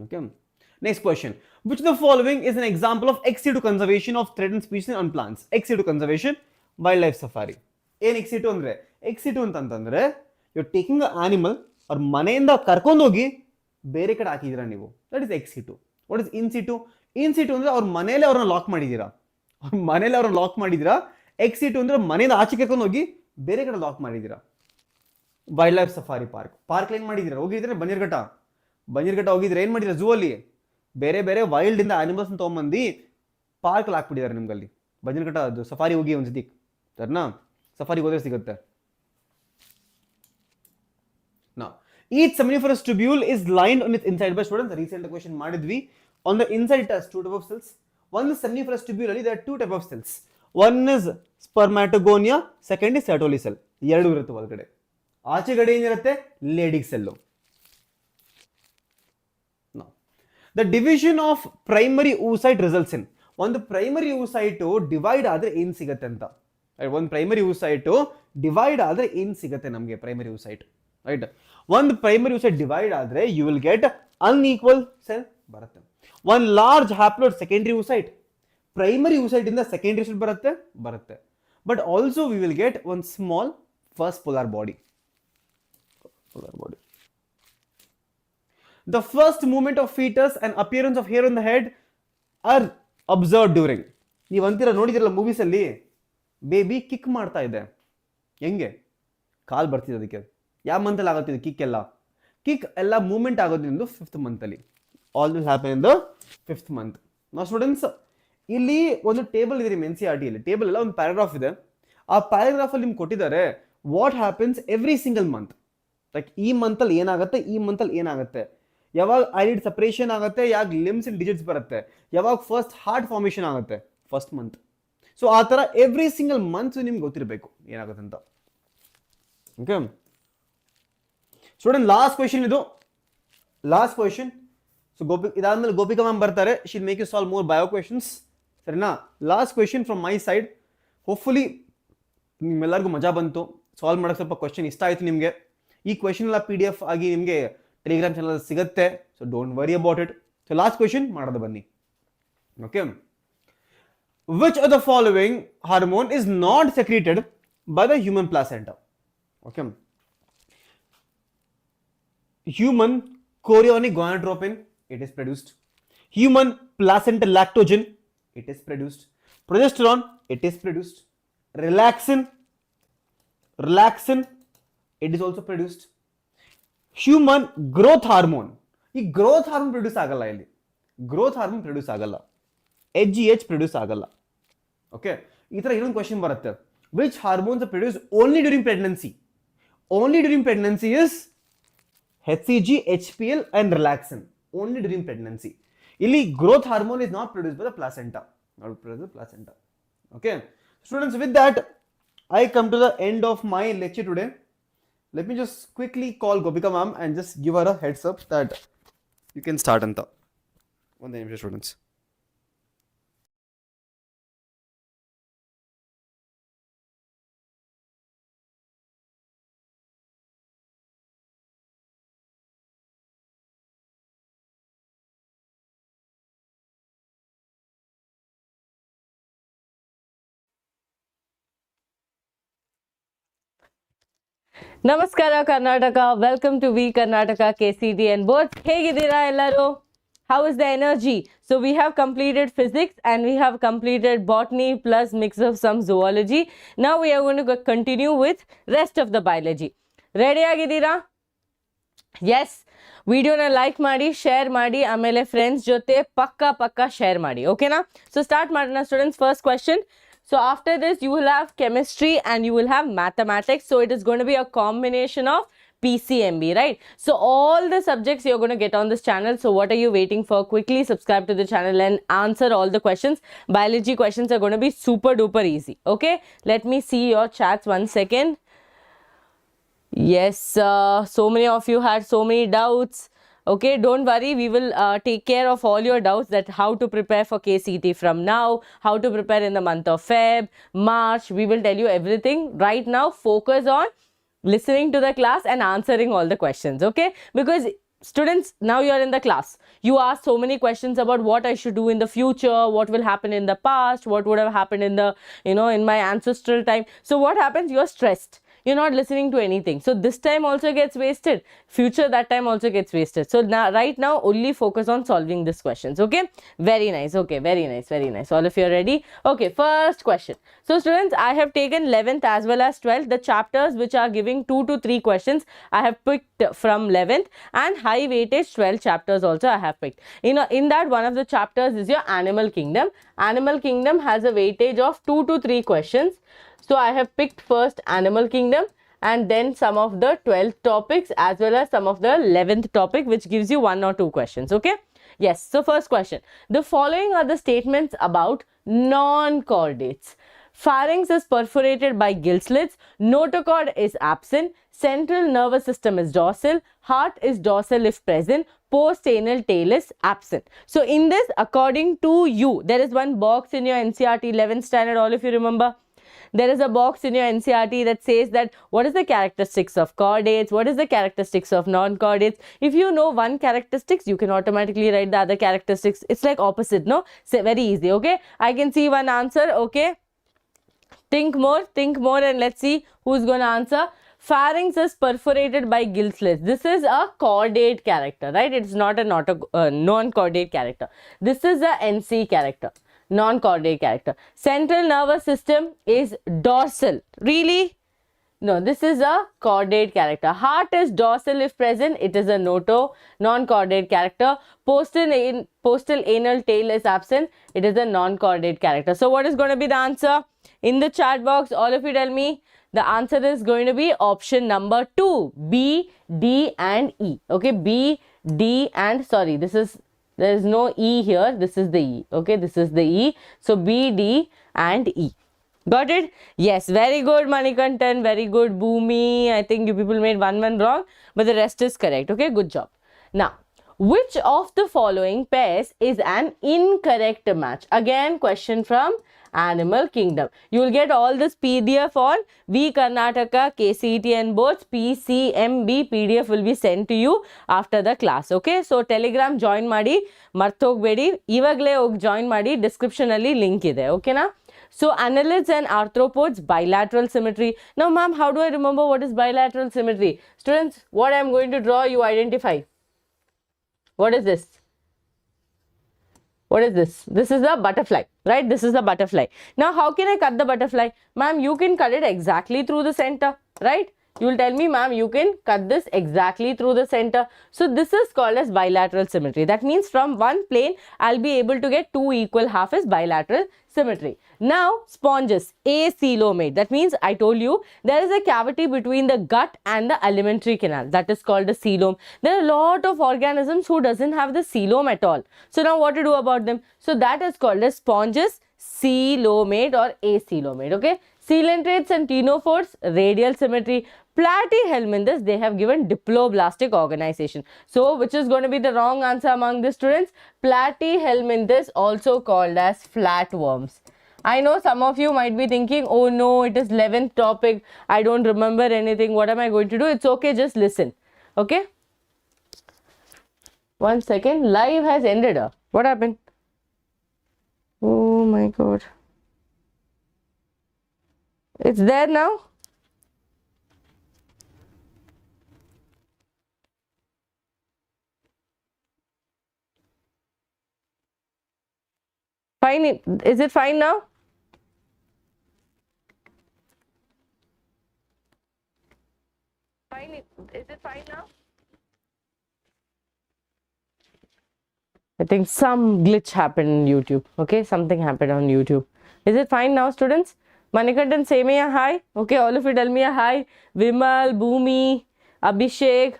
Okay, next question. Which of the following is an example of ex situ conservation of threatened species on plants? Ex situ conservation, wildlife safari. ಏನು ex situ ಅಂದ್ರೆ? ex situ ಅಂತಂದ್ರೆ you're taking an animal, ಅವ್ರ ಮನೆಯಿಂದ ಕರ್ಕೊಂಡೋಗಿ ಬೇರೆ ಕಡೆ ಹಾಕಿದ್ದೀರಾ ನೀವು. That is ex situ. What is in situ? In situ ಅಂದ್ರೆ ಅವ್ರ ಮನೇಲೆ ಅವ್ರನ್ನ ಲಾಕ್ ಮಾಡಿದ್ದೀರಾ. ex situ ಅಂದ್ರೆ ಮನೆಯಿಂದ ಆಚೆ ಕರ್ಕೊಂಡು ಹೋಗಿ ಬೇರೆ ಕಡೆ ಲಾಕ್ ಮಾಡಿದ್ದೀರಾ. ವೈಲ್ಡ್ ಲೈಫ್ ಸಫಾರಿ ಪಾರ್ಕ್ ಏನ್ ಮಾಡಿದ್ದೀರಾ? ಹೋಗಿದ್ರೆ ಬನ್ನಿರ್ಘಟ್ಟ ಬನ್ನಿರ್ಘಟ್ಟ ಹೋಗಿದ್ರೆ ಏನು ಮಾಡಿದ್ರೆ ಝೂ ಅಲ್ಲಿ ಬೇರೆ ಬೇರೆ ವೈಲ್ಡ್ ಇಂದ ಆನಿಮಲ್ಸ್ ತೊಗೊಂಬಂದು ಪಾರ್ಕ್ ಹಾಕ್ಬಿಟ್ಟಿದ್ದಾರೆ ನಿಮ್ಗಲ್ಲಿ. ಬನ್ನಿರ್ಘಟ್ಟ ಅದು ಸಫಾರಿ ಹೋಗಿ ಒಂದ್ಸತಿ ಸರಿನಾ, ಸಫಾರಿಗೆ ಹೋದ್ರೆ ಸಿಗುತ್ತೆ. Now, each seminiferous tubule is lined on its inside by students. Recent question ಮಾಡಿದ್ವಿ. On the inside it has two type of cells. One is seminiferous tubule ಅಲ್ಲಿ there are two type of cells. One is spermatogonia, second is Sertoli cell. ಎರಡು ಇರುತ್ತೆ ಒಳಗಡೆ. ಆಚೆಗಡೆ ಏನಿರುತ್ತೆ Leydig cell. Now, the division of primary oocyte results in. ಒಂದು primary oocyte divide ಆದ್ರೆ ಏನ್ ಸಿಗುತ್ತೆ ಅಂತ. ಒಂದು ಪ್ರೈಮರಿ oocyte ಡಿವೈಡ್ ಆದ್ರೆ ಏನ್ ಸಿಗುತ್ತೆ ನಮಗೆ ಪ್ರೈಮರಿ oocyte. ರೈಟ್, ಒಂದು ಪ್ರೈಮರಿ oocyte ಡಿವೈಡ್ ಆದ್ರೆ you will get unequal cell ಬರುತ್ತೆ. One large haploid secondary oocyte, primary oocyte ಇಂದ ಸೆಕೆಂಡರಿ oocyte ಬರುತ್ತೆ. But also we will get one small first polar body. The first movement of fetus and appearance of hair on the head are observed during. ನೀವು ಅಂತೀರ ನೋಡಿದಿರಲ್ಲ movies ಅಲ್ಲಿ baby kick ಮಾಡ್ತಾ ಇದೆ, ಹೆಂಗೆ ಕಾಲ್ ಬರ್ತಿದೆ ಅದಕ್ಕೆ. ಯಾವ ಮಂತಲ್ಲಿ ಆಗುತ್ತೆ ಕಿಕ್ ಎಲ್ಲ ಮೂವ್ಮೆಂಟ್ ಆಗೋದು ನಿಮ್ದು 5th month ಅಲ್ಲಿ. All this happen in the 5th month. ನಾವು ಸ್ಟೂಡೆಂಟ್ಸ್ ಇಲ್ಲಿ ಒಂದು ಟೇಬಲ್ ಇದೆ ನಿಮ್ಮ NCERT ಅಲ್ಲಿ. ಟೇಬಲ್ ಎಲ್ಲ ಒಂದು ಪ್ಯಾರಾಗ್ರಾಫ್ ಇದೆ. ಆ ಪ್ಯಾರಾಗ್ರಾಫ್ ಅಲ್ಲಿ ನಿಮ್ಗೆ ಕೊಟ್ಟಿದ್ದಾರೆ what happens every single month. Like ಈ ಮಂತಲ್ಲಿ ಏನಾಗುತ್ತೆ, ಈ ಮಂತಲ್ಲಿ ಏನಾಗುತ್ತೆ, ಯಾವಾಗ ಐಲಿಡ್ ಸಪ್ರೇಷನ್ ಆಗುತ್ತೆ, ಯಾವಾಗ ಲಿಮ್ಸ್ ಇನ್ ಡಿಜಿಟ್ಸ್ ಬರುತ್ತೆ, ಯಾವಾಗ ಫಸ್ಟ್ ಹಾರ್ಟ್ ಫಾರ್ಮೇಷನ್ ಆಗುತ್ತೆ ಫಸ್ಟ್ ಮಂತ್. ಸೊ ಆ ಥರ ಎವ್ರಿ ಸಿಂಗಲ್ ಮಂತ್ ನಿಮ್ಗೆ ಗೊತ್ತಿರಬೇಕು ಏನಾಗುತ್ತೆ ಅಂತ. ಓಕೆ ಸ್ಟೂಡೆಂಟ್, ಲಾಸ್ಟ್ ಕ್ವೆಶನ್ ಇದು, ಲಾಸ್ಟ್ ಕ್ವೆಶನ್. ಸೊ ಇದಾದ್ಮೇಲೆ ಗೋಪಿಕಾ ಮ್ಯಾಮ್ ಬರ್ತಾರೆ, she'll make you solve more bio questions. ಸರಿನಾ? Last question from my side. Hopefully ನಿಮ್ಮೆಲ್ಲರಿಗೂ ಮಜಾ ಬಂತು, ಸಾಲ್ವ್ ಮಾಡೋಕ್ಕೆ ಸ್ವಲ್ಪ ಕ್ವೆಶನ್ ಇಷ್ಟ ಆಯಿತು ನಿಮಗೆ. ಈ ಕ್ವೆಶನ್ ಎಲ್ಲ PDF ಆಗಿ ನಿಮಗೆ ಟೆಲಿಗ್ರಾಮ್ ಚಾನಲ್ ಸಿಗುತ್ತೆ. So don't worry about it. So last question ಮಾಡೋದು ಬನ್ನಿ. Okay, which of the following hormone is not secreted by the human placenta? Okay, human chorionic gonadotropin, it is produced. Human placental lactogen, it is produced. Progesterone, it is produced. Relaxin, it is also produced. Human growth hormone, ಈ growth hormone produce ಆಗಲ್ಲ, ಇಲ್ಲಿ growth hormone produce ಆಗಲ್ಲ, HGH produce ಆಗಲ್ಲ. Okay, ಈ ತರ ಇನ್ನೊಂದು question ಬರುತ್ತೆ, which hormones are produced only during pregnancy? Only during pregnancy is HCG, HPL and relaxin, only during pregnancy. Ili growth hormone is not produced by the placenta, not produced by the placenta. Okay, students, with that I come to the end of my lecture today. Let me just quickly call Gopika ma'am and just give her a heads up that you can start anta. One minute, students. Namaskara Karnataka, welcome to We Karnataka KCET and both. Hegidira ellaru? How is the energy? So we have completed physics and we have completed botany plus mix of some zoology. Now we are going to continue with rest of the biology. Ready agidira? Yes. ವಿಡಿಯೋನ like ಮಾಡಿ, share ಮಾಡಿ, ಆಮೇಲೆ friends ಜೊತೆ ಪಕ್ಕ share ಮಾಡಿ. ಓಕೆನಾ? So start ಮಾಡೋಣ students. First question. So after this you will have chemistry and you will have mathematics. So it is going to be a combination of PCMB, right? So all the subjects you're going to get on this channel. So what are you waiting for? Quickly subscribe to the channel and answer all the questions. Biology questions are going to be super duper easy. Okay, let me see your chats one second. Yes, so many of you had so many doubts. Okay, don't worry, we will take care of all your doubts, that how to prepare for KCET from now, how to prepare in the month of Feb, March. We will tell you everything. Right now, focus on listening to the class and answering all the questions, okay? Because students, now you are in the class. You ask so many questions about what I should do in the future, what will happen in the past, what would have happened in the, in my ancestral time. So what happens? You are stressed. you're not listening to anything. So this time also gets wasted. Future, that time also gets wasted. So now, right now, only focus on solving these questions. Okay, very nice. Okay, very nice, very nice. All of you are ready? Okay, first question. So students, I have taken 11th as well as 12th. The chapters which are giving 2 to 3 questions, I have picked from 11th, and high weightage 12 chapters also I have picked. In that, one of the chapters is your Animal Kingdom. Animal Kingdom has a weightage of 2 to 3 questions. So I have picked first Animal Kingdom, and then some of the 12th topics as well as some of the 11th topic, which gives you 1 or 2 questions. Okay. Yes. So first question. The following are the statements about non-chordates. Pharynx is perforated by gill slits. Notochord is absent. Central nervous system is dorsal. Heart is dorsal if present. Post-anal tail is absent. So in this, according to you, there is one box in your NCERT 11th standard, all of you remember. There is a box in your NCERT that says that what is the characteristics of chordates, what is the characteristics of non-chordates. If you know one characteristics, you can automatically write the other characteristics. It's like opposite, no? So very easy, okay? I can see one answer, okay? Think more, and let's see who's going to answer. Pharynx is perforated by gill slits. This is a chordate character, right? It's not a non-chordate character. This is a NC character, non-chordate character. Central nervous system is dorsal. Really? No, this is a chordate character. Heart is dorsal if present. It is a non-chordate character. Postal anal tail is absent. It is a non-chordate character. So what is going to be the answer? In the chat box, all of you tell me. The answer is going to be option number 2, B, D and E. Okay, B, D and sorry, there is no E here. This is the E. Okay, this is the E. So B, D and E. Got it? Yes, very good Manikantan, very good Bhumi. I think you people made one wrong, but the rest is correct. Okay, good job. Now, which of the following pairs is an incorrect match? Again, question from Animal Kingdom. You will get all this PDF on V Karnataka, KCET and boards. PCMB PDF will be sent to you after the class. Okay, so Telegram join ಮಾಡಿ ಮರ್ತೋಗ್ಬೇಡಿ, ಇವಾಗಲೇ ಹೋಗಿ join ಮಾಡಿ, description ಅಲ್ಲಿ link ಇದೆ. Okay na? So annelids and arthropods, bilateral symmetry. Now ma'am, how do I remember what is bilateral symmetry? Students, what I am going to draw, you identify. What is this? What is this? This is a butterfly, right? This is a butterfly. Now, how can I cut the butterfly? Ma'am, you can cut it exactly through the center, right? You will tell me, ma'am, you can cut this exactly through the center. So, this is called as bilateral symmetry. That means from one plane, I'll be able to get 2 equal half as bilateral symmetry. Now, sponges, acoelomate. That means I told you there is a cavity between the gut and the alimentary canal. That is called a coelom. There are a lot of organisms who doesn't have the coelom at all. So now what to do about them? So that is called as sponges, coelomate or acoelomate. Okay. Coelentrates and ctenophores, radial symmetry. Platyhelminthes, they have given diploblastic organization. So, which is going to be the wrong answer among the students? Platyhelminthes, also called as flatworms. I know some of you might be thinking, oh no, it is 11th topic. I don't remember anything. What am I going to do? It's okay, just listen. Okay? 1 second. Live has ended. What happened? Oh my god. It's there now? Fine. Is it fine now? Fine. Is it fine now? I think some glitch happened in YouTube. Okay, something happened on YouTube. Is it fine now, students? Manikantan, say me a hi. Okay, all of you tell me a hi. Vimal, Bhumi, Abhishek.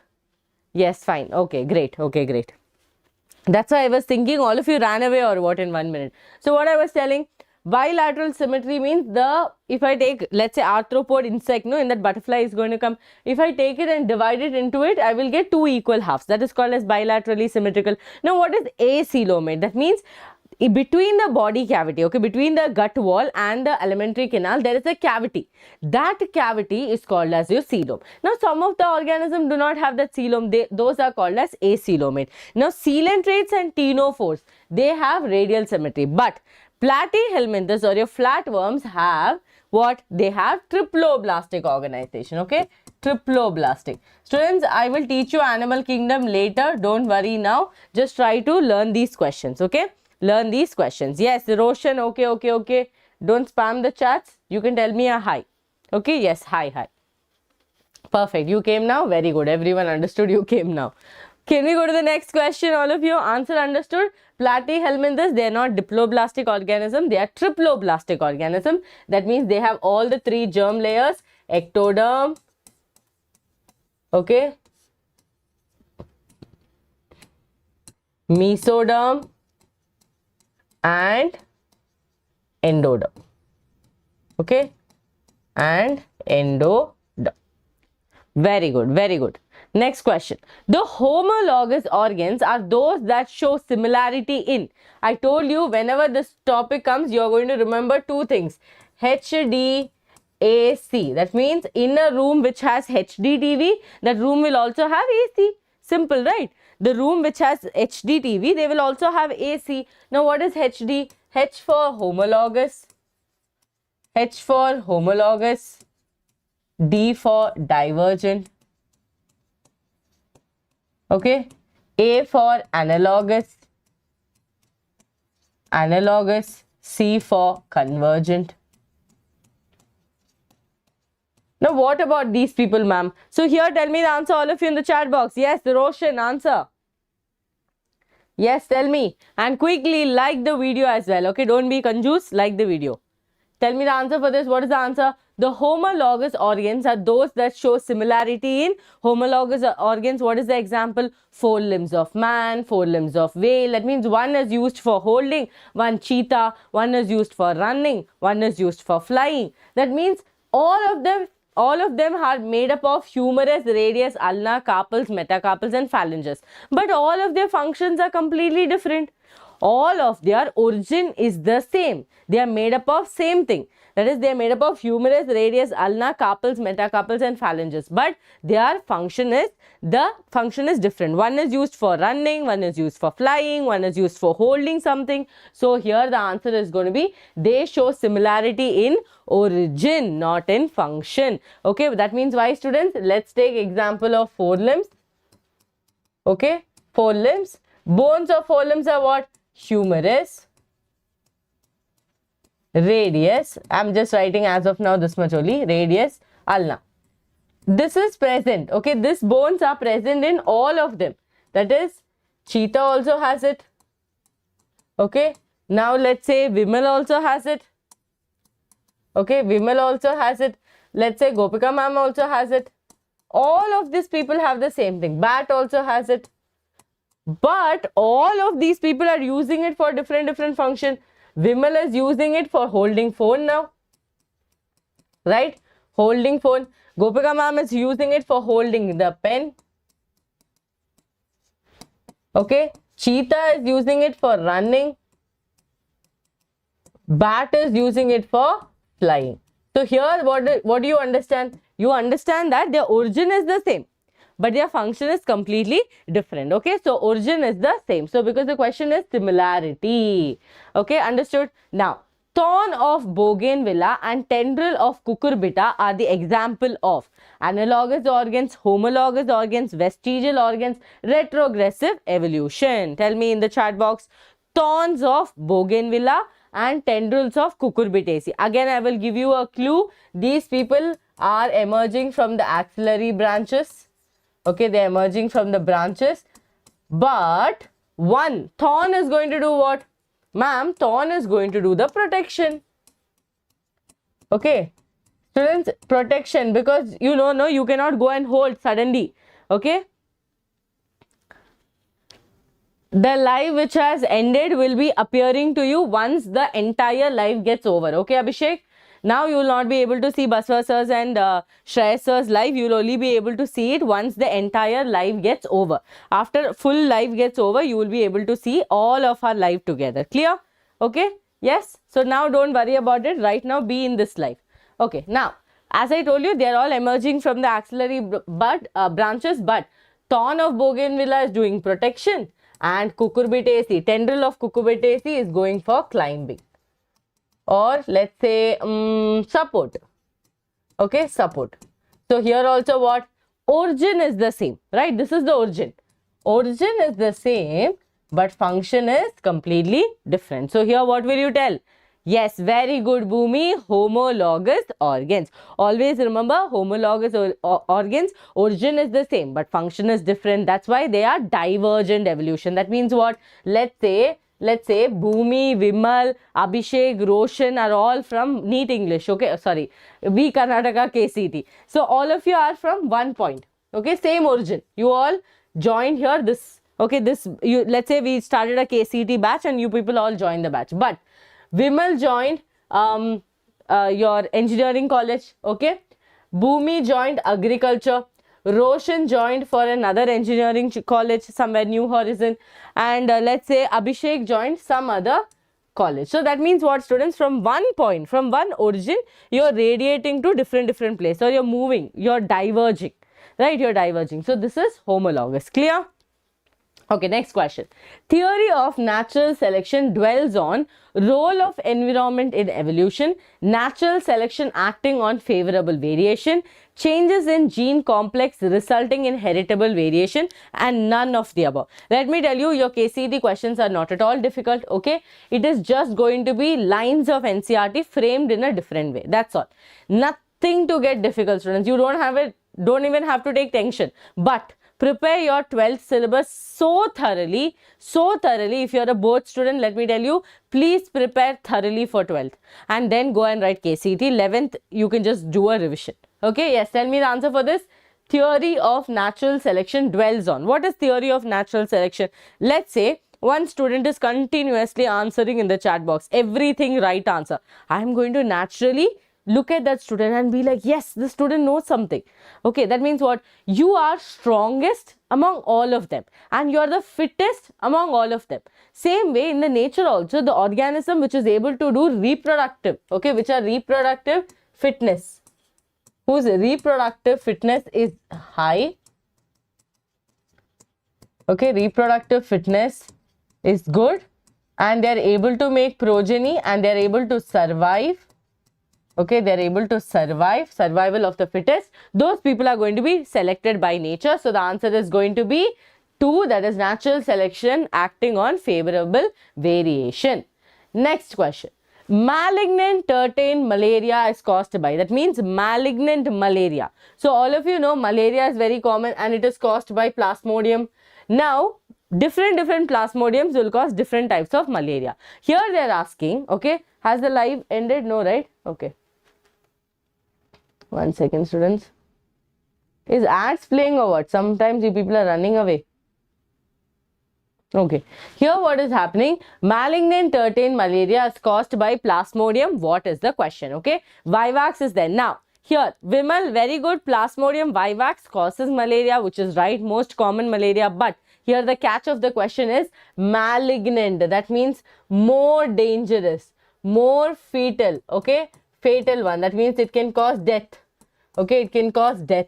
Yes, fine. Okay, great. Okay, great. That's why I was thinking all of you ran away or what in 1 minute. So what I was telling, bilateral symmetry means if I take, let's say arthropod insect, no, in that butterfly is going to come. If I take it and divide it into it, I will get 2 equal halves. That is called as bilaterally symmetrical. Now what is acoelomate? That means between the body cavity, okay, between the gut wall and the alimentary canal, there is a cavity. That cavity is called as your coelom. Now, some of the organisms do not have that coelom. Those are called as acoelomate. Now, coelentrates and ctenophores, they have radial symmetry. But Platyhelminthes or your flatworms have what? They have triploblastic organization. Okay, triploblastic. Students, I will teach you animal kingdom later. Don't worry now. Just try to learn these questions. Okay, learn these questions. Yes, Roshan. Okay, okay, okay. Don't spam the chats. You can tell me a hi. Okay, yes, hi, hi. Perfect. You came now. Very good. Everyone understood you came now. Can we go to the next question? All of you answer understood. Platyhelminthes, they are not diploblastic organism. They are triploblastic organism. That means they have all the three germ layers. Ectoderm. Okay. Mesoderm. And endoderm. Okay. And endoderm. Very good, very good. Next question. The homologous organs are those that show similarity in. I told you whenever this topic comes, you are going to remember two things. HDAC. That means in a room which has HD TV, that room will also have AC. Simple, right? The room which has HD TV, they will also have AC. Now what is HD? H for homologous. H for homologous. D for divergent. Okay. A for analogous. Analogous. C for convergent. Now what about these people, ma'am? So here tell me the answer, all of you in the chat box. Yes, Roshan, answer. Yes, tell me. And quickly like the video as well. Okay, don't be confused. Like the video. Tell me the answer for this. What is the answer? The homologous organs are those that show similarity in. Homologous organs, what is the example? Four limbs of man, four limbs of whale. That means one is used for holding, one cheetah, one is used for running, one is used for flying. That means all of them are made up of humerus, radius, ulna, carpals, metacarpals and phalanges. But all of their functions are completely different. All of their origin is the same. They are made up of same thing. That is, they are made up of humerus, radius, ulna, carpals, metacarpals and phalanges. But their function is different. One is used for running, one is used for flying, one is used for holding something. So here the answer is going to be, they show similarity in origin, not in function. Okay, that means why, students? Let's take example of four limbs. Okay, four limbs. Bones of four limbs are what? Humerus, radius, I'm just writing as of now this much only, radius, ulna. This is present, okay, these bones are present in all of them. That is, cheetah also has it. Okay, now let's say Vimal also has it. Okay, Vimal also has it. Let's say Gopika Ma'am also has it. All of these people have the same thing. Bat also has it. But all of these people are using it for different function. Vimal is using it for holding phone now. Right? Holding phone. Gopika Ma'am is using it for holding the pen. Okay. Cheetah is using it for running. Bat is using it for flying. So here what do you understand? You understand that their origin is the same, but their function is completely different. Okay, so origin is the same. So because the question is similarity. Okay, understood? Now, thorn of bougainvillea and tendril of cucurbita are the example of analogous organs, homologous organs, vestigial organs, retrogressive evolution. Tell me in the chat box, thorns of bougainvillea and tendrils of cucurbitaceae. Again, I will give you a clue. These people are emerging from the axillary branches. Okay, they are emerging from the branches. But one thorn is going to do what? Ma'am, thorn is going to do the protection. Okay, students, protection, because you know, no, you cannot go and hold suddenly. Okay. The life which has ended will be appearing to you once the entire life gets over. Okay, Abhishek? Now you will not be able to see Baswa sir's and Shreyas sir's life. You will only be able to see it once the entire life gets over. After full life gets over, you will be able to see all of our life together. Clear? Okay? Yes? So now don't worry about it. Right now be in this life. Okay. Now, as I told you, they are all emerging from the axillary branches, but thorn of bougainvillea is doing protection and cucurbitaceae, tendril of cucurbitaceae is going for climbing. or let's say support. Okay, support. So here also what? Origin is the same, right? This is the origin. Origin is the same, but function is completely different. So here what will you tell? Yes, very good, Bhumi. Homologous organs. Always remember, homologous organs, origin is the same, but function is different. That's why they are divergent evolution. That means what? Let's say Bhumi, Vimal, Abhishek, Roshan are all from NEET English. Okay, sorry, we Karnataka KCET. So all of you are from one point. Okay, same origin. You all joined here. This okay. This you. Let's say we started a KCET batch and you people all joined the batch. But Vimal joined your engineering college. Okay, Bhumi joined agriculture. Roshan joined for another engineering college somewhere New Horizon, and let's say Abhishek joined some other college. So that means what, students? From one point, from one origin, you're radiating to different place, or you're moving, you're diverging, right? You're diverging. So this is homologous. Clear? Okay, next question. Theory of natural selection dwells on role of environment in evolution, natural selection acting on favorable variation, changes in gene complex resulting in heritable variation, and none of the above. Let me tell you, your KCET questions are not at all difficult, okay? It is just going to be lines of NCERT framed in a different way. That's all. Nothing to get difficult, students. You don't even have to take tension. But prepare your 12th syllabus so thoroughly. If you're a board student, let me tell you, please prepare thoroughly for 12th and then go and write KCET. 11th, you can just do a revision. Okay, yes, tell me the answer for this. Theory of natural selection dwells on. What is theory of natural selection? Let's say one student is continuously answering in the chat box, everything right answer. I am going to naturally look at that student and be like, yes, this student knows something. Okay, that means what? You are strongest among all of them and you are the fittest among all of them. Same way in the nature also, the organism which is able to do reproductive, okay, which are reproductive fitness, whose reproductive fitness is high, okay, reproductive fitness is good, and they are able to make progeny and they are able to survive. Okay, they are able to survive, survival of the fittest. Those people are going to be selected by nature. So the answer is going to be 2, that is natural selection acting on favorable variation. Next question. Malignant tertian malaria is caused by, that means malignant malaria. So all of you know malaria is very common and it is caused by plasmodium. Now, different plasmodiums will cause different types of malaria. Here they are asking, okay, has the live ended? No, right? Okay. 1 second, students. Is ads playing or what? Sometimes you people are running away. Okay. Here what is happening? Malignant tertian malaria is caused by plasmodium. What is the question? Okay. Vivax is there. Now, here, Vimal, very good. Plasmodium vivax causes malaria, which is right, most common malaria. But here the catch of the question is malignant. That means more dangerous, more fatal. Okay. Fatal one. That means it can cause death. Okay, it can cause death.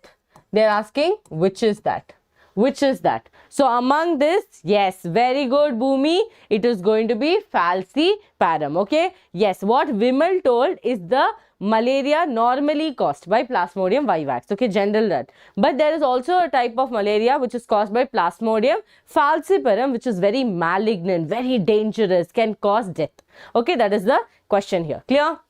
They are asking, which is that? Which is that? So among this, yes, very good, Bhumi. It is going to be falciparum. Okay, yes, what Vimal told is the malaria normally caused by Plasmodium vivax. Okay, general that. But there is also a type of malaria which is caused by Plasmodium falciparum, which is very malignant, very dangerous, can cause death. Okay, that is the question here. Clear?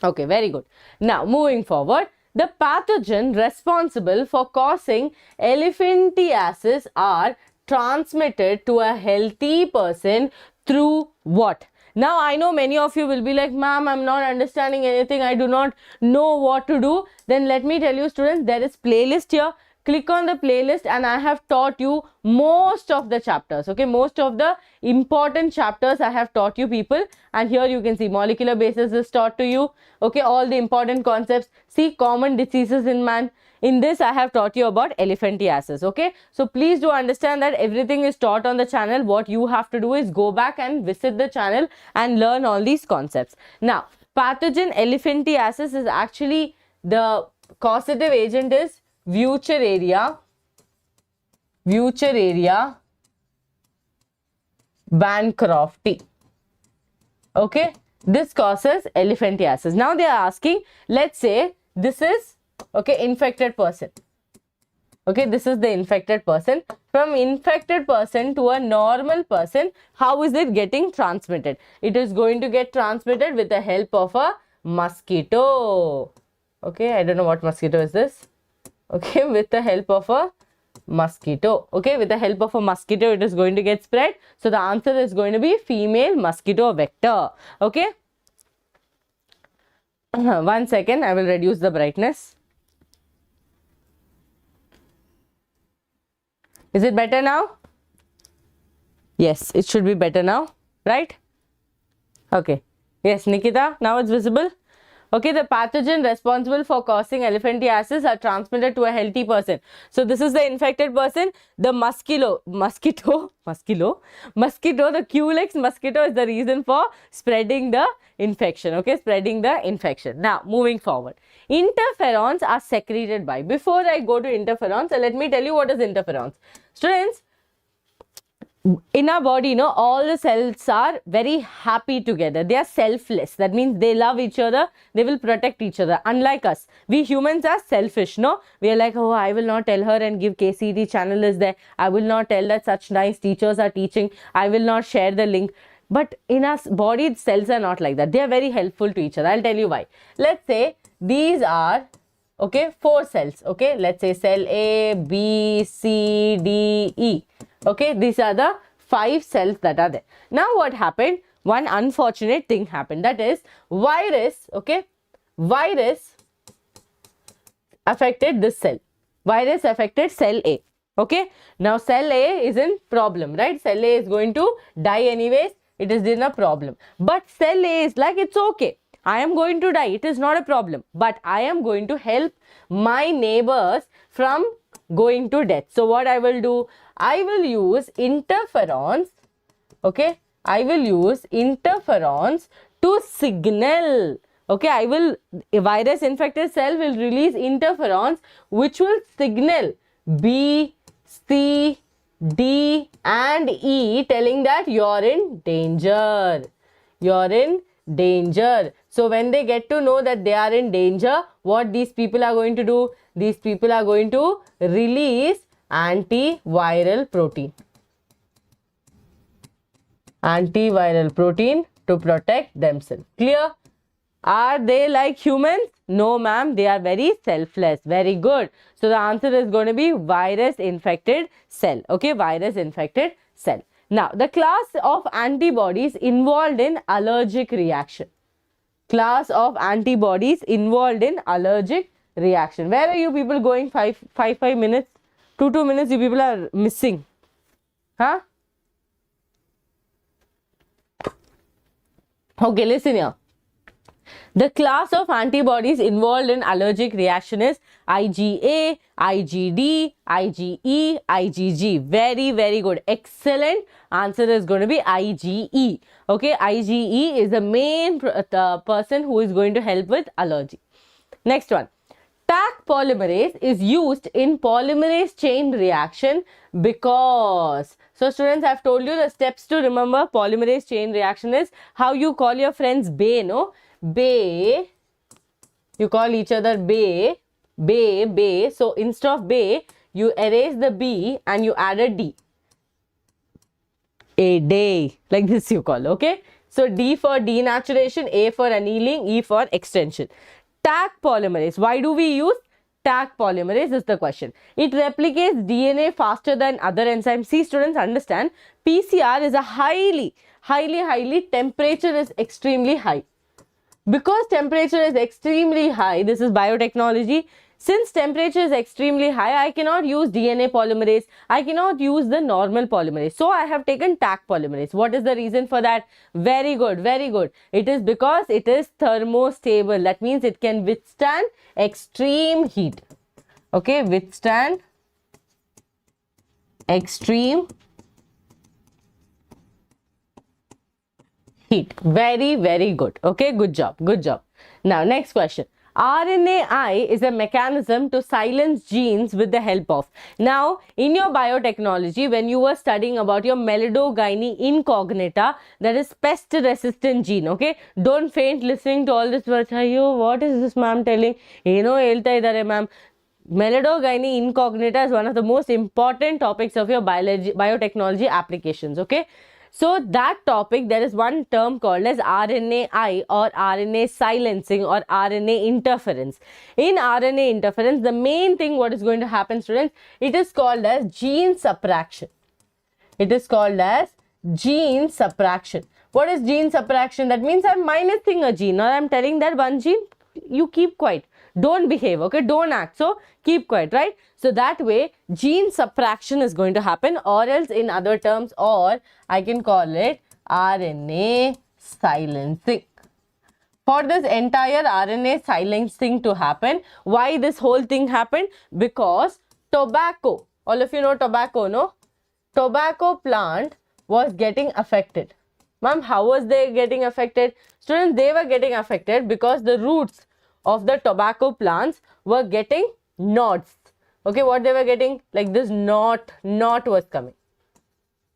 Okay, very good. Now, moving forward. The pathogen responsible for causing elephantiasis are transmitted to a healthy person through what? Now, I know many of you will be like, ma'am, I'm not understanding anything. I do not know what to do. Then let me tell you, students, there is playlist here. Click on the playlist and I have taught you most of the chapters. Okay, most of the important chapters I have taught you people. And here you can see molecular basis is taught to you. Okay, all the important concepts. See, common diseases in man. In this, I have taught you about elephantiasis. Okay, so please do understand that everything is taught on the channel. What you have to do is go back and visit the channel and learn all these concepts. Now, pathogen elephantiasis is actually the causative agent is Wuchereria bancrofti. Okay, This causes elephantiasis. Now they are asking, let's say this is, okay, infected person. Okay, this is the infected person. From infected person to a normal person, how is it getting transmitted? It is going to get transmitted with the help of a mosquito. Okay, I don't know what mosquito is this. Okay, with the help of a mosquito. Okay, with the help of a mosquito, it is going to get spread. So the answer is going to be female mosquito vector. Okay. 1 second, I will reduce the brightness. Is it better now? Yes, it should be better now, right? Okay. Yes, Nikita, now it's visible. Okay, the pathogen responsible for causing elephantiasis are transmitted to a healthy person. So this is the infected person. The mosquito, the Culex mosquito is the reason for spreading the infection. Okay, spreading the infection. Now, moving forward. Interferons are secreted by. Before I go to interferons, let me tell you what is interferons. Students, in our body, all the cells are very happy together. They are selfless. That means they love each other. They will protect each other. Unlike us, we humans are selfish, no? We are like, oh, I will not tell her and give KCET channel is there. I will not tell that such nice teachers are teaching. I will not share the link. But in our body, cells are not like that. They are very helpful to each other. I'll tell you why. Let's say these are, okay, 4 cells. Okay, let's say cell A, B, C, D, E. Okay, these are the 5 cells that are there. Now what happened? One unfortunate thing happened. That is virus, okay, virus affected this cell. Virus affected cell A. Okay, now cell A is in problem, right? Cell A is going to die anyways. It is in a problem. But cell A is like, it's okay. I am going to die. It is not a problem. But I am going to help my neighbors from going to death. So what I will do? I will use interferons. Okay, I will use interferons to signal. Okay, a virus infected cell will release interferons which will signal B, C, D and E, telling that you're in danger. You're in danger. So when they get to know that they are in danger, what these people are going to do? These people are going to release antiviral protein. Antiviral protein to protect themselves. Clear? Are they like humans? No, ma'am. They are very selfless. Very good. So the answer is going to be virus infected cell. Okay, virus infected cell. Now, the class of antibodies involved in allergic reaction. Class of antibodies involved in allergic reaction. Where are you people going? 5 minutes? 2 minutes you people are missing. Huh? Okay, listen here. The class of antibodies involved in allergic reaction is IgA, IgD, IgE, IgG. Very, very good. Excellent. Answer is going to be IgE. Okay, IgE is the main person who is going to help with allergy. Next one. Taq polymerase is used in polymerase chain reaction because. So students, I have told you the steps to remember polymerase chain reaction is how you call your friends Bay, no? Bay. You call each other Bay. Bay, Bay. So instead of Bay, you erase the B and you add a D. A day. Like this you call, okay? So D for denaturation, A for annealing, E for extension. Taq polymerase. Why do we use Taq polymerase is the question. It replicates DNA faster than other enzymes. See, students, understand, PCR is a highly temperature is extremely high. Because temperature is extremely high, this is biotechnology. Since temperature is extremely high, I cannot use DNA polymerase. I cannot use the normal polymerase. So I have taken Taq polymerase. What is the reason for that? Very good, very good. It is because it is thermostable. That means it can withstand extreme heat. Okay, withstand extreme heat. Very, very good. Okay, good job, good job. Now, next question. RNAi is a mechanism to silence genes with the help of. Now, in your biotechnology, when you were studying about your melidogyny incognita, that is pest resistant gene, okay? Don't faint listening to all this words. Ayyo, what is this ma'am telling? Helta idare ma'am. Melidogyny incognita is one of the most important topics of your biotechnology applications, okay? So that topic, there is one term called as RNAi or RNA silencing or RNA interference. In RNA interference, the main thing what is going to happen, students, it is called as gene suppression. It is called as gene suppression. What is gene suppression? That means I'm minusing a gene or I'm telling that one gene, you keep quiet. Don't behave, okay? Don't act. So keep quiet, right? So that way gene suppression is going to happen, or else in other terms, or I can call it RNA silencing. For this entire RNA silencing to happen, why this whole thing happened? Because tobacco, all of you know tobacco, no? Tobacco plant was getting affected. Ma'am, how was they getting affected? Students, they were getting affected because the roots of the tobacco plants were getting knots. Okay, what they were getting? Like this knot was coming.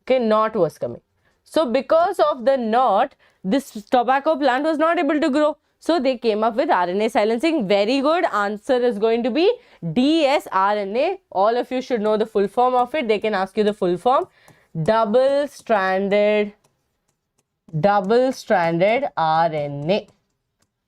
Okay, knot was coming. So because of the knot, this tobacco plant was not able to grow. So they came up with RNA silencing. Very good. Answer is going to be dsRNA. All of you should know the full form of it. They can ask you the full form. Double-stranded RNA.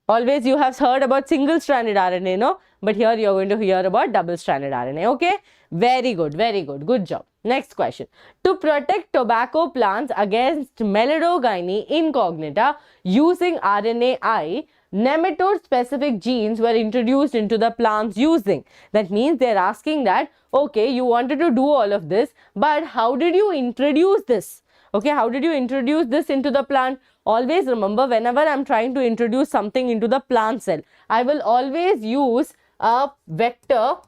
Always you have heard about single-stranded RNA, no? But here you are going to hear about double-stranded RNA, okay? Very good, very good. Good job. Next question. To protect tobacco plants against melidogyny incognita using RNAi, nematode-specific genes were introduced into the plants using. That means they are asking that, okay, you wanted to do all of this, but how did you introduce this? Okay, how did you introduce this into the plant? Always remember, whenever I'm trying to introduce something into the plant cell, I will always use a vector,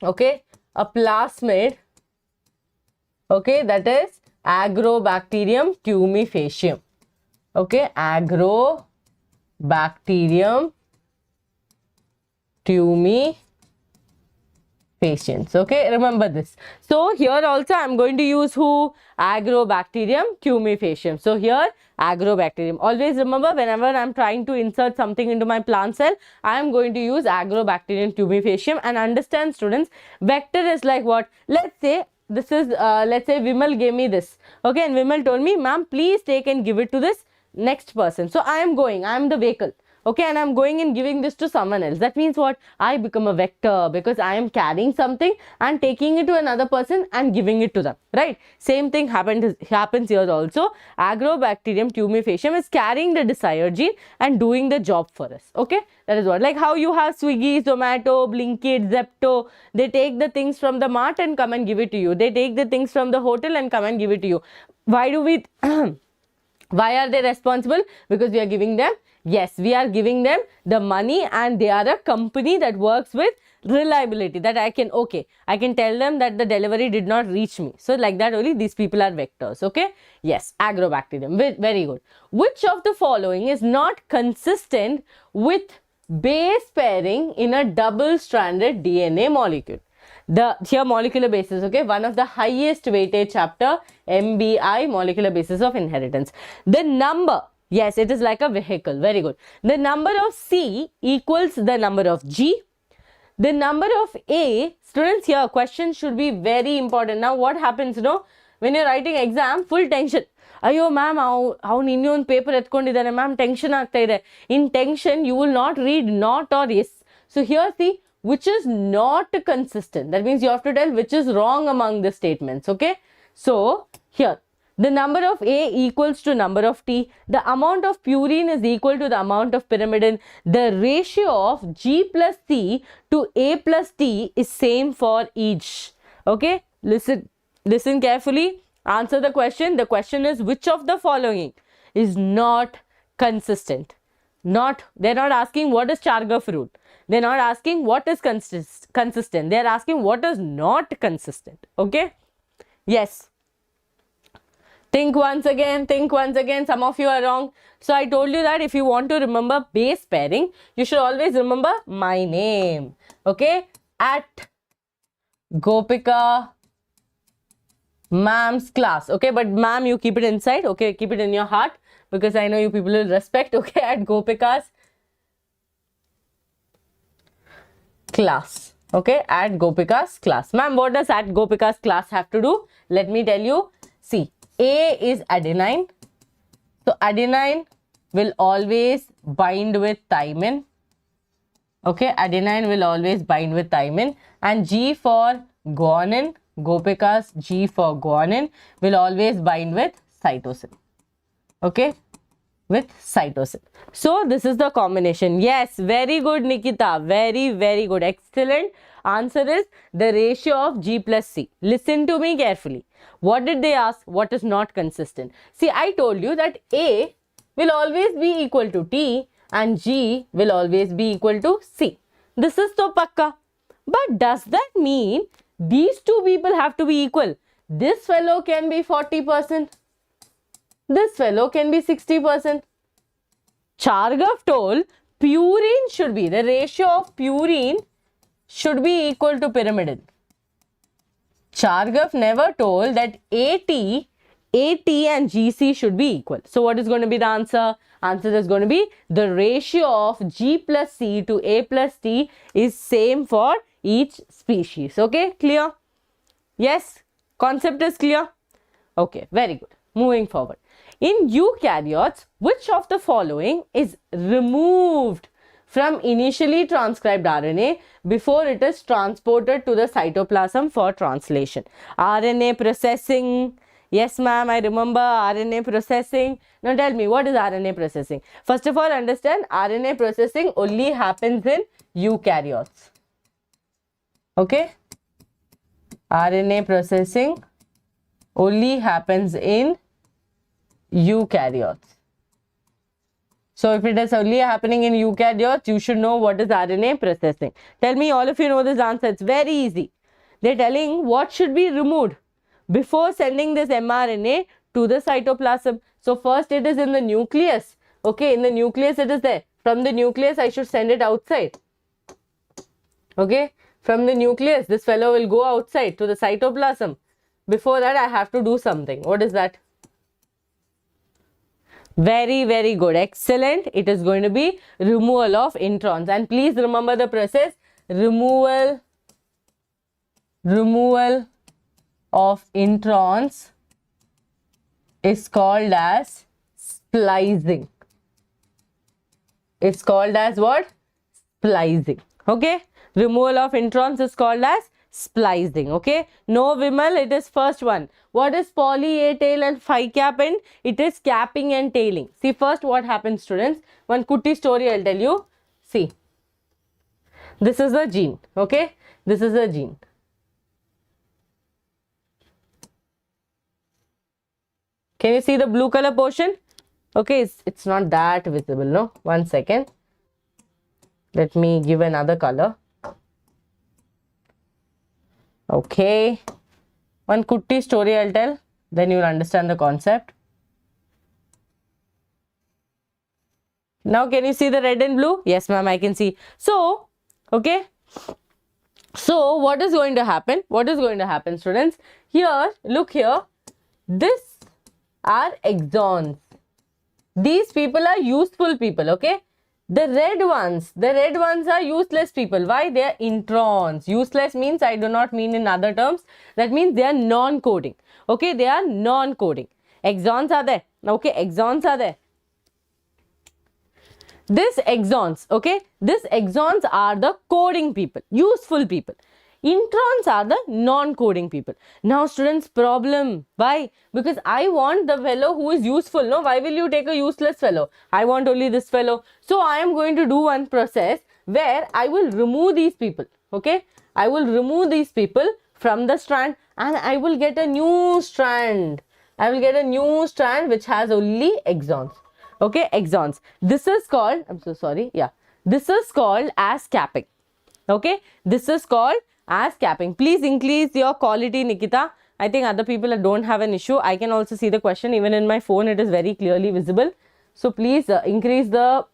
okay, a plasmid, okay, that is Agrobacterium tumefacium. Okay, Agrobacterium tumefacium. Okay, remember this. So here also I'm going to use who? Agrobacterium tumefacium. So here Agrobacterium. Always remember, whenever I'm trying to insert something into my plant cell, I am going to use Agrobacterium tumefacium. And understand, students, vector is like what? Let's say this is let's say Vimal gave me this, okay, and Vimal told me, ma'am, please take and give it to this next person. So I am the vehicle, okay, and I'm going and giving this to someone else. That means what? I become a vector because I am carrying something and taking it to another person and giving it to them, right? Same thing happens here also. Agrobacterium tumefacium is carrying the desired gene and doing the job for us, okay? That is what, like how you have Swiggy, Zomato, Blinkit, Zepto, they take the things from the mart and come and give it to you. They take the things from the hotel and come and give it to you. Why do we why are they responsible? Because we are giving them, yes, we are giving them the money, and they are a company that works with reliability, that I can tell them that the delivery did not reach me. So like that only these people are vectors, okay? Yes, Agrobacterium, very good. Which of the following is not consistent with base pairing in a double-stranded DNA molecule? Here molecular basis, okay, one of the highest weightage chapter, MBI, molecular basis of inheritance. The number, yes, it is like a vehicle, very good. The number of C equals the number of G. The number of A, students, here question should be very important. Now what happens, when you're writing exam, full tension. Ayo ma'am, how ಇನ್ನೊಂದು paper ಎತ್ಕೊಂಡಿದ್ದಾರೆ ma'am, tension ಆಗ್ತಾ ಇದೆ. In tension, you will not read not or yes. So here see, which is not consistent. That means you have to tell which is wrong among the statements, okay? So here, the number of A equals to number of T. The amount of purine is equal to the amount of pyrimidine. The ratio of G plus C to A plus T is same for each. Okay? Listen carefully. Answer the question. The question is, which of the following is not consistent? They're not asking what is Chargaff rule. They're not asking what is consistent. They're asking what is not consistent. Okay? Yes. Think once again, think once again. Some of you are wrong. So I told you that if you want to remember base pairing, you should always remember my name. Okay? At Gopika Ma'am's class. Okay, but ma'am, you keep it inside. Okay, keep it in your heart because I know you people will respect. Okay, at Gopika's class. Okay, at Gopika's class. Ma'am, what does at Gopika's class have to do? Let me tell you. See, A is adenine. So adenine will always bind with thymine. Okay, adenine will always bind with thymine. And G for guanine, Gopika's G for guanine will always bind with cytosine. Okay, with cytosine. So this is the combination. Yes, very good, Nikita. Very, very good. Excellent. Answer is the ratio of G plus C. Listen to me carefully. What did they ask? What is not consistent? See, I told you that A will always be equal to T and G will always be equal to C. This is to pakka. But does that mean these two people have to be equal? This fellow can be 40%. This fellow can be 60%. Chargaff told purine should be, the ratio of purine should be equal to pyrimidine. Chargaff never told that AT and GC should be equal. So what is going to be the answer? Answer is going to be the ratio of G plus C to A plus T is same for each species. Okay, clear? Yes, concept is clear? Okay, very good. Moving forward. In eukaryotes, which of the following is removed from initially transcribed RNA before it is transported to the cytoplasm for translation? RNA processing. Yes, ma'am, I remember RNA processing. Now tell me, what is RNA processing? First of all, understand RNA processing only happens in eukaryotes. Okay? RNA processing only happens in eukaryotes. So if it is only happening in eukaryotes, you should know what is RNA processing. Tell me, all of you know this answer. It's very easy. They're telling what should be removed before sending this mRNA to the cytoplasm. So first it is in the nucleus. Okay, in the nucleus it is there. From the nucleus I should send it outside. Okay, from the nucleus this fellow will go outside to the cytoplasm. Before that I have to do something. What is that? Very, very good. Excellent. It is going to be removal of introns. And please remember the process. Removal of introns is called as splicing. It's called as what? Splicing. Okay. Removal of introns is called as splicing. Okay. No, Vimal, it is first one. What is poly, A tail and phi cap end? It is capping and tailing. See first what happens, students. One kutti story I'll tell you. See. This is a gene. Okay. This is a gene. Can you see the blue color portion? Okay. It's not that visible. No. 1 second. Let me give another color. Okay. One kutti story I'll tell, then you will understand the concept. Now can you see the red and blue? Yes, ma'am, I can see. So, okay. So, what is going to happen? What is going to happen, students? Here, look here. This are exons. These people are useful people, okay? The red ones are useless people. Why? They are introns. Useless means, I do not mean in other terms. That means they are non-coding. Okay, they are non-coding. Exons are there. Okay, exons are there. This exons, okay, this exons are the coding people, useful people. Introns are the non-coding people. Now students, problem. Why? Because I want the fellow who is useful. No, why will you take a useless fellow? I want only this fellow. So I am going to do one process where I will remove these people. Okay. I will remove these people from the strand and I will get a new strand. I will get a new strand which has only exons. Okay. Exons. This is called, I'm so sorry. Yeah. This is called as capping. Okay. This is called as capping. Please increase your quality, Nikita. I think other people don't have an issue. I can also see the question. Even in my phone, it is very clearly visible. So please increase the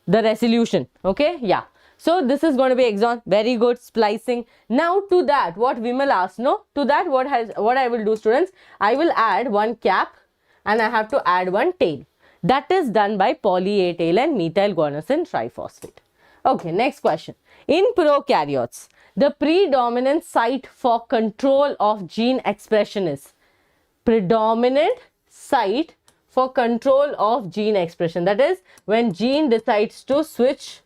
resolution. Okay, yeah. So this is going to be exon. Very good. Splicing. Now to that, what Vimal asked, no? To that, what I will do, students? I will add one cap and I have to add one tail. That is done by poly A tail and methyl guanosine triphosphate. Okay, next question. In prokaryotes, the predominant site for control of gene expression is predominant site for control of gene expression. That is when gene decides to switch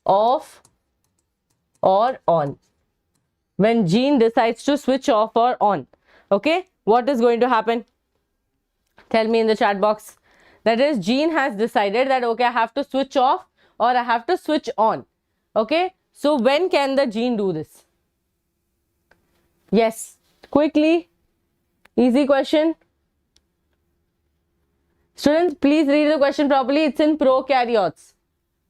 off or on. When gene decides to switch off or on. Okay, what is going to happen? Tell me in the chat box. That is, gene has decided that, okay, I have to switch off or I have to switch on. Okay, so when can the gene do this? Yes, quickly. Easy question. Students, please read the question properly. It's in prokaryotes.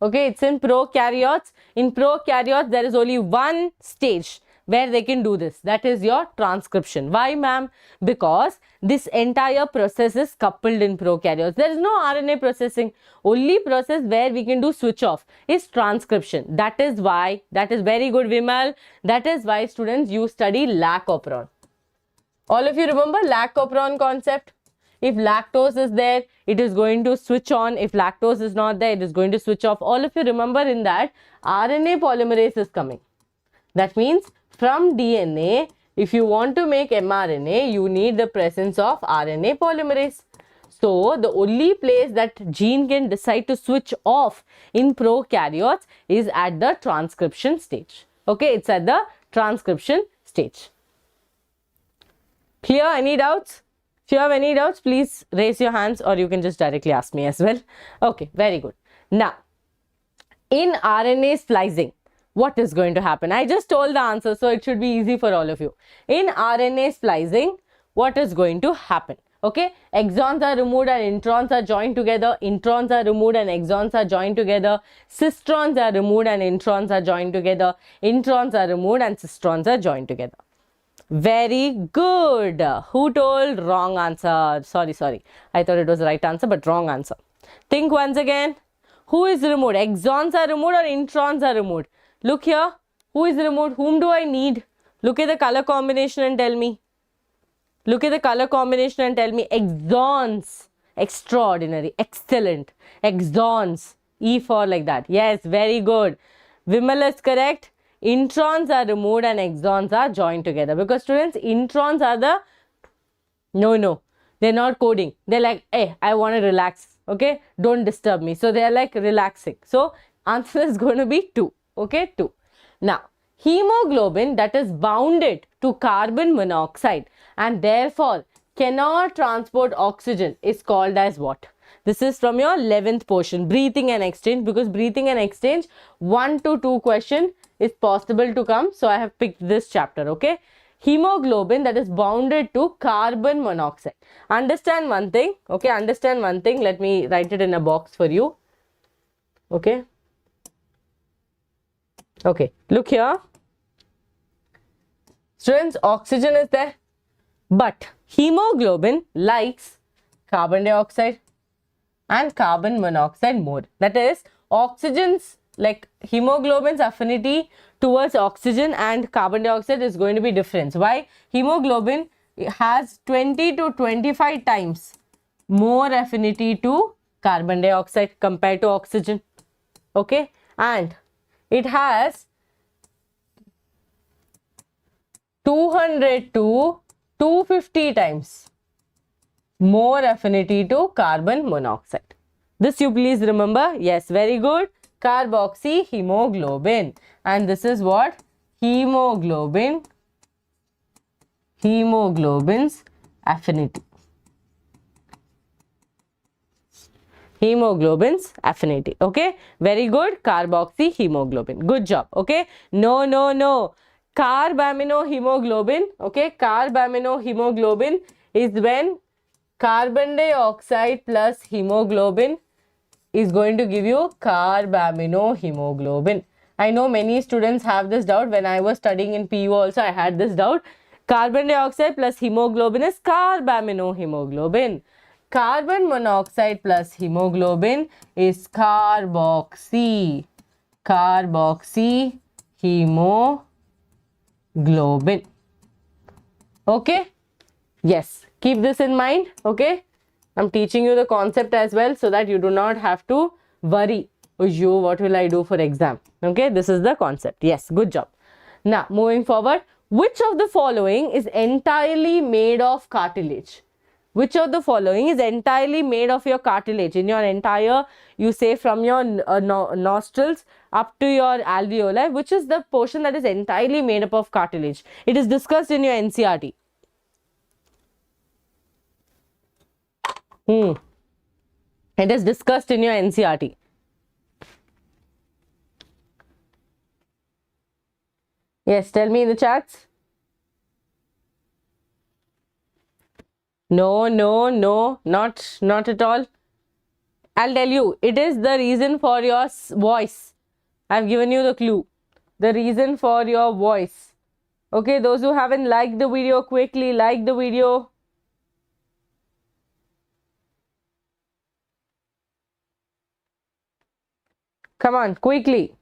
Okay, it's in prokaryotes. In prokaryotes, there is only one stage where they can do this. That is your transcription. Why, ma'am? Because this entire process is coupled in prokaryotes. There is no RNA processing. Only process where we can do switch off is transcription. That is why, that is very good, Vimal. That is why, students, you study lacopron. All of you remember lacopron concept? If lactose is there, it is going to switch on. If lactose is not there, it is going to switch off. All of you remember in that RNA polymerase is coming. That means from DNA, if you want to make mRNA, you need the presence of RNA polymerase. So the only place that gene can decide to switch off in prokaryotes is at the transcription stage. Okay, it's at the transcription stage. Clear? Any doubts? If you have any doubts, please raise your hands or you can just directly ask me as well. Okay, very good. Now, in RNA splicing, what is going to happen? I just told the answer, so it should be easy for all of you. In RNA splicing, what is going to happen? Okay, exons are removed and introns are joined together. Introns are removed and exons are joined together. Cistrons are removed and introns are joined together. Introns are removed and cistrons are joined together. Very good. Who told? Wrong answer. Sorry. I thought it was the right answer, but wrong answer. Think once again. Who is removed? Exons are removed or introns are removed? Look here. Who is removed? Whom do I need? Look at the color combination and tell me. Look at the color combination and tell me. Exons. Extraordinary. Excellent. Exons. E for like that. Yes, very good. Vimal is correct. Introns are removed and exons are joined together. Because students, introns are the... No. They're not coding. They're like, hey, I want to relax. Okay? Don't disturb me. So they're like relaxing. So answer is going to be 2. Okay? 2. Now, hemoglobin that is bounded to carbon monoxide and therefore cannot transport oxygen is called as what? This is from your 11th portion, breathing and exchange, because breathing and exchange 1 to 2 question is possible to come. So I have picked this chapter. Okay. Hemoglobin that is bounded to carbon monoxide. Understand one thing. Okay. Understand one thing. Let me write it in a box for you. Okay. Okay. Look here. Students, oxygen is there. But hemoglobin likes carbon dioxide and carbon monoxide more. That is, oxygen's, like hemoglobin's affinity towards oxygen and carbon dioxide is going to be different. Why? Hemoglobin has 20 to 25 times more affinity to carbon dioxide compared to oxygen. Okay. And it has 200 to 250 times more affinity to carbon monoxide. This you please remember. Yes, very good. Carboxyhemoglobin. And this is what? Hemoglobin's affinity. Hemoglobin's affinity. Okay. Very good. Carboxyhemoglobin. Good job. Okay. No. Carbaminohemoglobin. Okay. Carbaminohemoglobin is when carbon dioxide plus hemoglobin is going to give you carbaminohemoglobin. I know many students have this doubt. When I was studying in PU also, I had this doubt. Carbon dioxide plus hemoglobin is carbaminohemoglobin. Carbon monoxide plus hemoglobin is carboxyhemoglobin. Okay? Yes. Keep this in mind. Okay? I'm teaching you the concept as well so that you do not have to worry. Oh, what will I do for exam? Okay? This is the concept. Yes. Good job. Now, moving forward. Which of the following is entirely made of cartilage? Which of the following is entirely made of your cartilage? In your entire, you say from your nostrils up to your alveoli, which is the portion that is entirely made up of cartilage? It is discussed in your NCERT. It is discussed in your NCERT. Yes, tell me in the chats. No, not at all. I'll tell you, it is the reason for your voice. I've given you the clue. The reason for your voice. Okay, those who haven't liked the video, quickly like the video. Come on, quickly.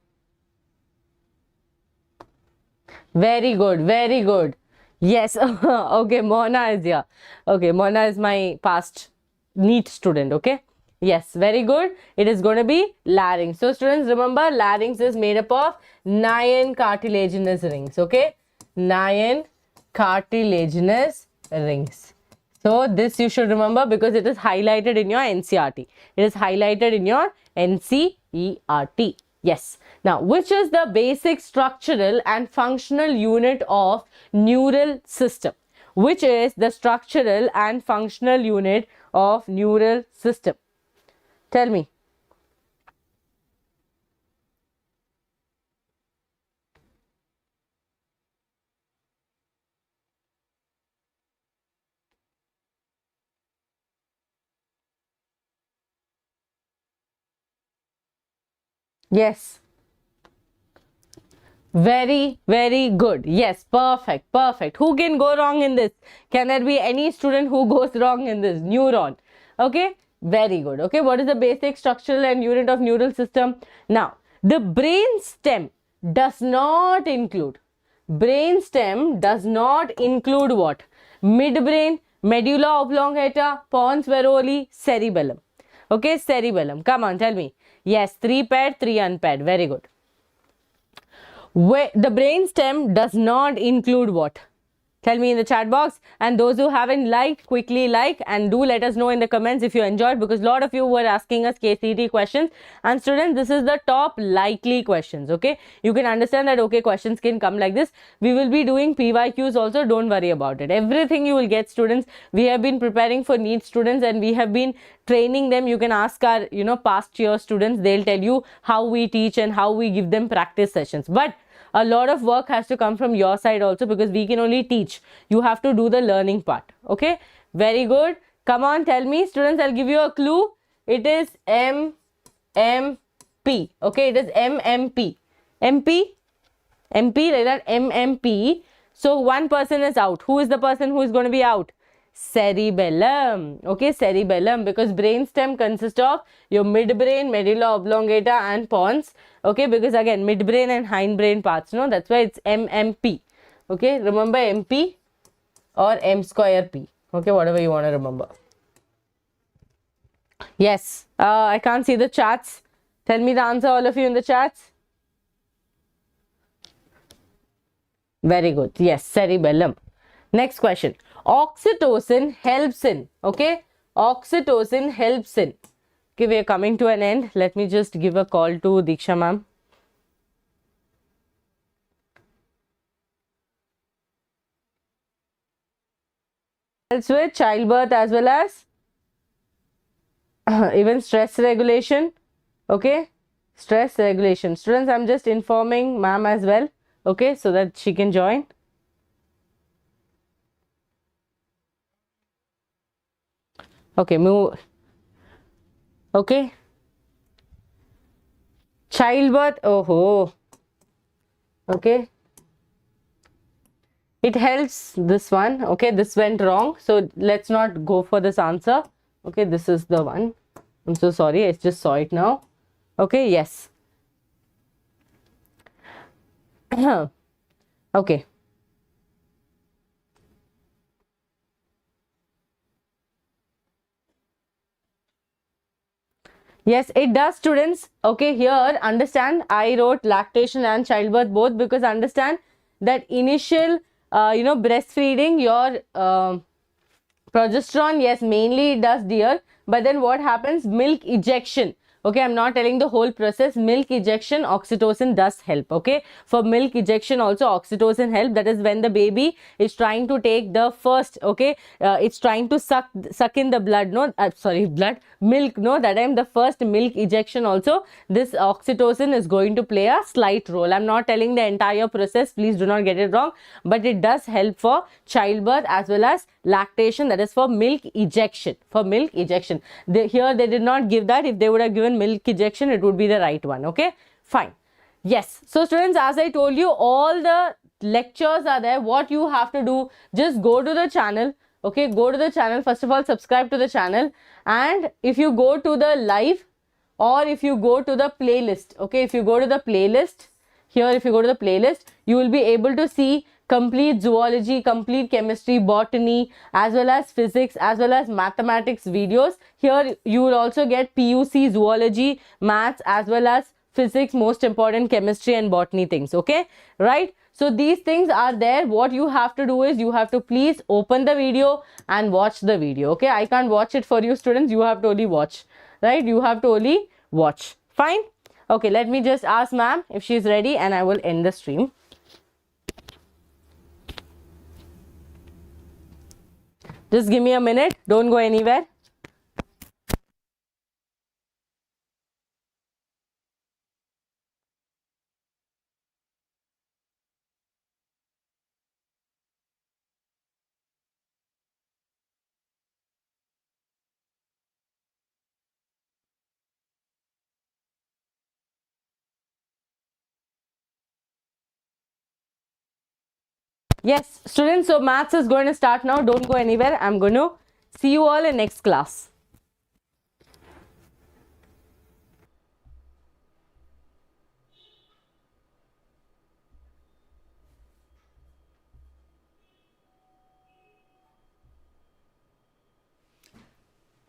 Very good, very good. Yes, okay, Mona is here. Okay, Mona is my past NEET student, okay? Yes, very good. It is going to be larynx. So, students, remember, larynx is made up of 9 cartilaginous rings, okay? 9 cartilaginous rings. So, this you should remember because it is highlighted in your NCERT. It is highlighted in your NCERT. Yes. Now, which is the basic structural and functional unit of neural system? Which is the structural and functional unit of neural system? Tell me. Yes. Very, very good. Yes, perfect, perfect. Who can go wrong in this? Can there be any student who goes wrong in this? Neuron. Okay, very good. Okay, what is the basic structural and unit of neural system? Now, the brain stem does not include what? Midbrain, medulla oblongata, pons varoli, cerebellum. Okay, cerebellum. Come on, tell me. Yes, 3 paired, 3 unpaired. Very good. Where the brain stem does not include what? Tell me in the chat box. And those who haven't liked, quickly like and do let us know in the comments if you enjoyed, because a lot of you were asking us KCET questions. And students, this is the top likely questions. Okay, you can understand that. Okay, questions can come like this. We will be doing PYQs also. Don't worry about it. Everything you will get, students. We have been preparing for NEET students and we have been training them. You can ask our past year students. They'll tell you how we teach and how we give them practice sessions. But a lot of work has to come from your side also, because we can only teach. You have to do the learning part. Okay, very good. Come on, tell me, students. I'll give you a clue. It is MMP. Okay, it is MMP. MP like that. MMP. So one person is out. Who is the person who is going to be out? Cerebellum. Okay, cerebellum, because brainstem consists of your midbrain, medulla oblongata and pons. Okay, because again midbrain and hindbrain parts, no, that's why it's MMP. Okay, remember MP or M square P. Okay, whatever you want to remember. Yes, I can't see the chats. Tell me the answer, all of you in the chats. Very good. Yes, cerebellum. Next question. Oxytocin helps in. Okay, oxytocin helps in. Okay, we are coming to an end. Let me just give a call to Diksha Ma'am. Helps with childbirth as well as even stress regulation. Okay, stress regulation. Students, I'm just informing ma'am as well. Okay, so that she can join. Okay, move. Okay. Childbirth. Oh. Okay. It helps this one. Okay, this went wrong. So let's not go for this answer. Okay, this is the one. I'm so sorry. I just saw it now. Okay, yes. Okay. Yes, it does, students. Okay, here, understand, I wrote lactation and childbirth both because understand that initial, breastfeeding, your progesterone, yes, mainly it does, dear. But then what happens? Milk ejection. Okay, I'm not telling the whole process. Milk ejection, oxytocin does help. Okay, for milk ejection also oxytocin help. That is when the baby is trying to take the first. Okay, it's trying to suck in the blood. No, sorry, blood, milk. No, that time the first milk ejection also. This oxytocin is going to play a slight role. I'm not telling the entire process. Please do not get it wrong. But it does help for childbirth as well as lactation. That is for milk ejection. For milk ejection. Here they did not give that. If they would have given milk ejection, it would be the right one. Okay, fine. Yes, so students, as I told you, all the lectures are there. What you have to do, just go to the channel. Okay, go to the channel. First of all, subscribe to the channel, and if you go to the live or if you go to the playlist, okay, if you go to the playlist here, if you go to the playlist, you will be able to see complete zoology, complete chemistry, botany, as well as physics, as well as mathematics videos. Here you will also get PUC, zoology, maths, as well as physics, most important chemistry and botany things. Okay, right? So these things are there. What you have to do is you have to please open the video and watch the video. Okay, I can't watch it for you, students. You have to only watch, right? You have to only watch. Fine. Okay, let me just ask ma'am if she's ready and I will end the stream. Just give me a minute. Don't go anywhere. Yes, students, so maths is going to start now. Don't go anywhere. I'm going to see you all in next class.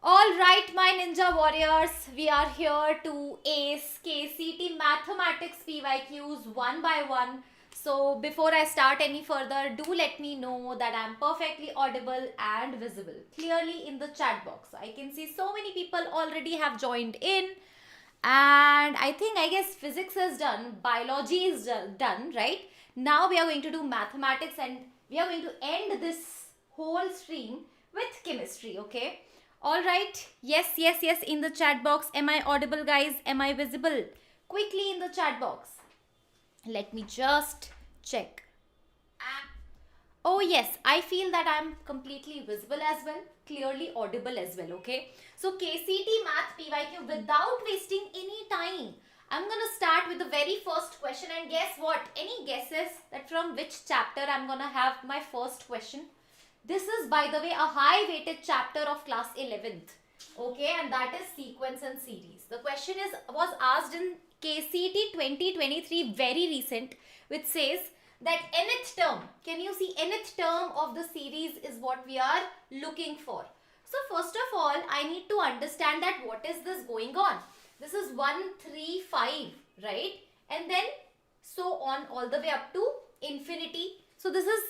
Alright, my ninja warriors, we are here to ace KCET mathematics PYQs one by one. So before I start any further, do let me know that I am perfectly audible and visible clearly in the chat box. I can see so many people already have joined in, and I guess physics is done, biology is done, right? Now we are going to do mathematics, and we are going to end this whole stream with chemistry. Okay, all right. Yes, yes, yes, in the chat box. Am I audible, guys? Am I visible? Quickly in the chat box. Let me just check. Oh yes, I feel that I'm completely visible as well, clearly audible as well. Okay, so KCET Math PYQ, without wasting any time, I'm gonna start with the very first question. And guess what? Any guesses that from which chapter I'm gonna have my first question? This is, by the way, a high weighted chapter of class 11th. Okay, and that is sequence and series. The question was asked in KCET 2023, very recent, which says that nth term, can you see nth term of the series is what we are looking for. So first of all, I need to understand that what is this going on. This is 1, 3, 5, right? And then so on all the way up to infinity. So this is,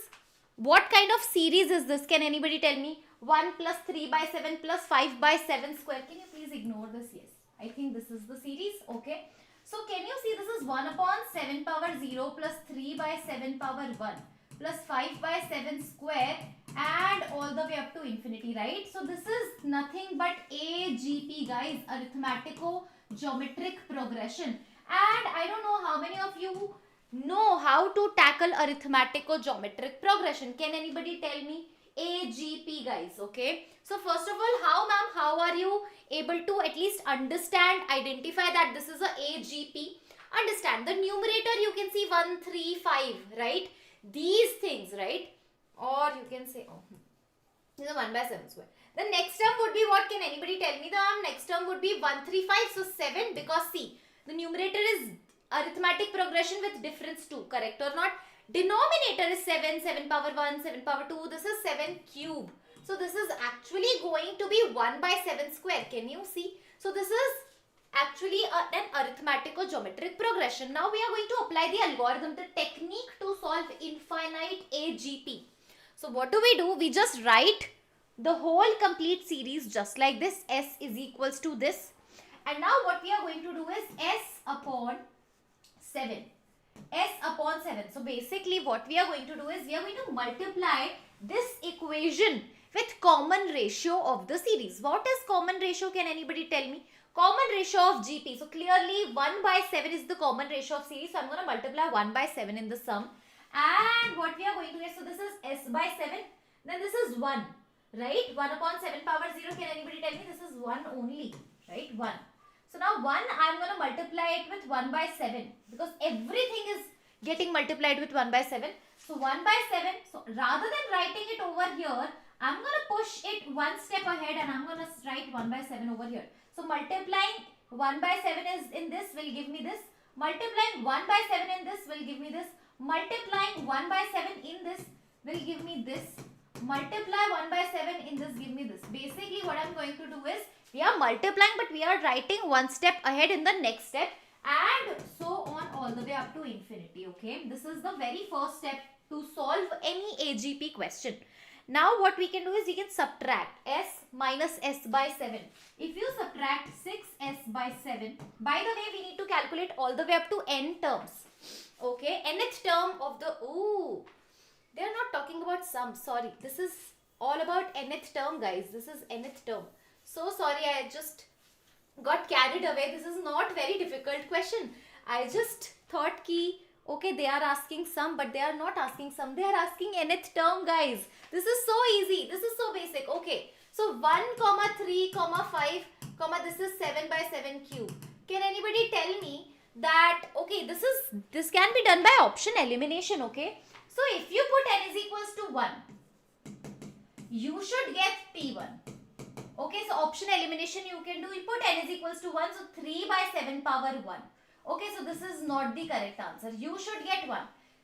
what kind of series is this? Can anybody tell me? 1 plus 3 by 7 plus 5 by 7 square. Can you please ignore this? Yes, I think this is the series. Okay. So can you see this is 1 upon 7 power 0 plus 3 by 7 power 1 plus 5 by 7 square and all the way up to infinity, right? So this is nothing but AGP, guys, arithmetico-geometric progression. And I don't know how many of you know how to tackle arithmetico-geometric progression. Can anybody tell me? AGP, guys. Okay, so first of all, how are you able to at least understand, identify that this is a AGP? Understand the numerator, you can see 1, 3, 5, right? these things, right? Or you can say, oh, this is 1 by 7 square. The next term would be what? Can anybody tell me? The next term would be 135. So 7, because see, the numerator is arithmetic progression with difference 2, correct or not? Denominator is 7, 7 power 1, 7 power 2. This is 7 cube. So this is actually going to be 1 by 7 square. Can you see? So this is actually an arithmetic or geometric progression. Now we are going to apply the algorithm, the technique to solve infinite AGP. So what do? We just write the whole complete series just like this. S is equals to this. And now what we are going to do is S upon 7. S upon 7. So basically what we are going to do is we are going to multiply this equation with common ratio of the series. What is common ratio? Can anybody tell me? Common ratio of GP. So clearly 1 by 7 is the common ratio of series. So I'm going to multiply 1 by 7 in the sum. And what we are going to get, so this is S by 7. Then this is 1. Right? 1 upon 7 power 0. Can anybody tell me? This is 1 only. Right? 1. So now 1 I am going to multiply it with 1 by 7. Because everything is getting multiplied with 1 by 7. So 1 by 7. So rather than writing it over here, I'm going to push it one step ahead and I'm going to write 1 by 7 over here. So multiplying 1 by 7 is in this will give me this. Multiplying 1 by 7 in this will give me this. Multiplying 1 by 7 in this will give me this. Multiply 1 by 7 in this, give me this. Basically what I'm going to do is, we are multiplying but we are writing one step ahead in the next step. And so on all the way up to infinity, okay. This is the very first step to solve any AGP question. Now what we can do is we can subtract S minus S by 7. If you subtract 6S by 7, by the way we need to calculate all the way up to n terms. Okay, nth term of the, they are not talking about sum, sorry. This is all about nth term guys, this is nth term. So sorry, I just got carried away. This is not very difficult question. I just thought ki, okay, they are asking sum, but they are not asking sum. They are asking nth term, guys. This is so easy. This is so basic. Okay. So 1, 3, 5, this is 7 by 7 cube. Can anybody tell me that, okay, this can be done by option elimination, okay? So if you put n is equals to 1, you should get P1. Okay, so option elimination you can do. You put n is equals to 1, so 3 by 7 power 1. Okay, so this is not the correct answer. You should get 1.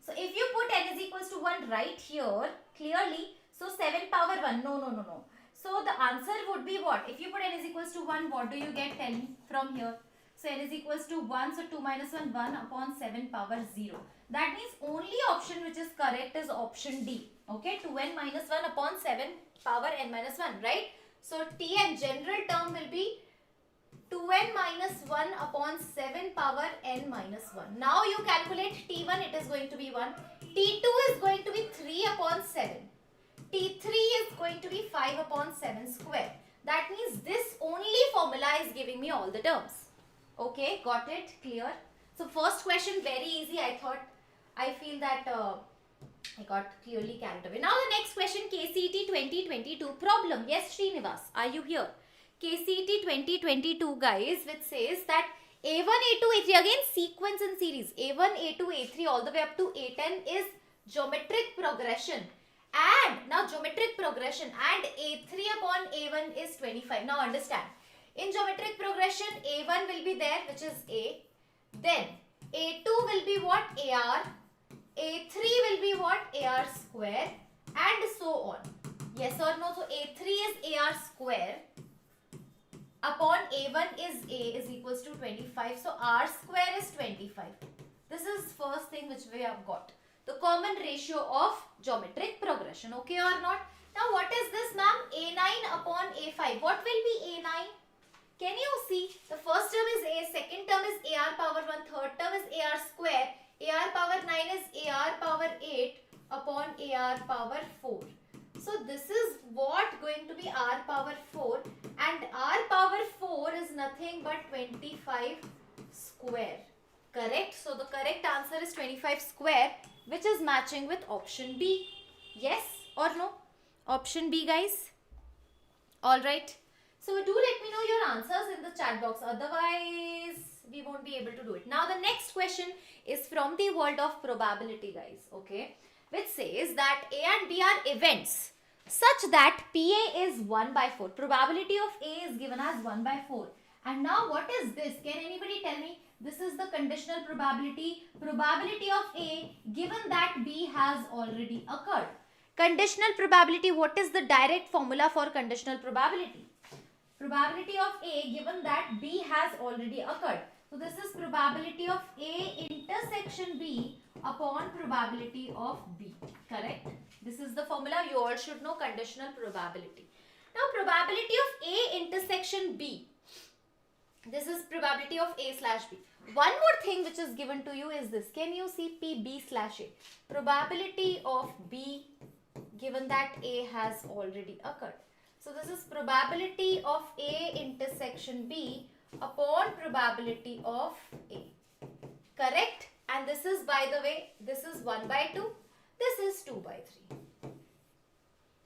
So if you put n is equals to 1 right here, clearly, so 7 power 1. No. So the answer would be what? If you put n is equals to 1, what do you get? Tell me from here. So n is equals to 1, so 2 minus 1, 1 upon 7 power 0. That means only option which is correct is option D. Okay, 2n minus 1 upon 7 power n minus 1, right? So Tn general term will be 2n minus 1 upon 7 power n minus 1. Now you calculate T1, it is going to be 1. T2 is going to be 3 upon 7. T3 is going to be 5 upon 7 square. That means this only formula is giving me all the terms. Okay, got it? Clear? So first question very easy. I feel that I got clearly carried away. Now the next question, KCET 2022 problem. Yes, Srinivas, are you here? KCET 2022 guys, which says that A1, A2, A3, again sequence and series. A1, A2, A3 all the way up to A10 is geometric progression. And now geometric progression and A3 upon A1 is 25. Now understand. In geometric progression, A1 will be there, which is A. Then A2 will be what? AR. A3 will be what? AR square. And so on. Yes or no? So A3 is AR square. Upon A1 is A is equals to 25. So R square is 25. This is first thing which we have got. The common ratio of geometric progression. Okay or not? Now what is this, ma'am? A9 upon A5. What will be A9? Can you see? The first term is A, second term is AR power 1, third term is AR square. AR power 9 is AR power 8 upon AR power 4. So this is what going to be R power 4, and R power 4 is nothing but 25 square. Correct? So the correct answer is 25 square, which is matching with option B. Yes or no? Option B, guys. Alright. So do let me know your answers in the chat box. Otherwise, we won't be able to do it. Now the next question is from the world of probability, guys. Okay. which says that A and B are events such that PA is 1 by 4. Probability of A is given as 1 by 4. And now what is this? Can anybody tell me? This is the conditional probability. Probability of A given that B has already occurred. Conditional probability, what is the direct formula for conditional probability? Probability of A given that B has already occurred. So this is probability of A intersection B upon probability of B. Correct? This is the formula. You all should know conditional probability. Now probability of A intersection B. This is probability of A slash B. One more thing which is given to you is this. Can you see PB slash A? Probability of B given that A has already occurred. So this is probability of A intersection B upon probability of A. Correct? And this is, by the way, this is 1 by 2. This is 2 by 3.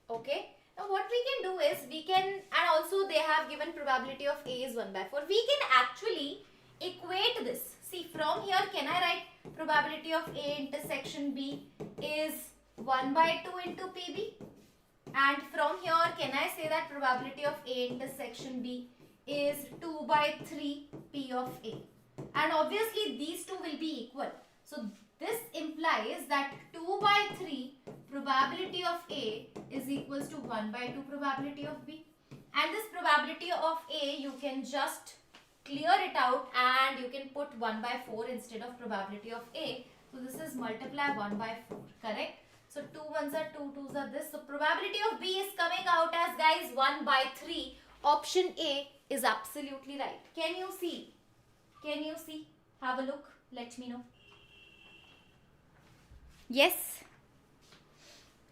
Okay? Now what we can do is, we can, and also they have given probability of A is 1 by 4. We can actually equate this. See, from here, can I write probability of A intersection B is 1 by 2 into PB? And from here, can I say that probability of A intersection B is 2 by 3 P of A? And obviously, these two will be equal. So, this implies that 2 by 3 probability of A is equals to 1 by 2 probability of B. And this probability of A, you can just clear it out and you can put 1 by 4 instead of probability of A. So, this is multiply 1 by 4, correct? So 2 ones are 2, 2s are this. So probability of B is coming out as, guys, 1 by 3. Option A is absolutely right. Can you see? Can you see? Have a look. Let me know. Yes.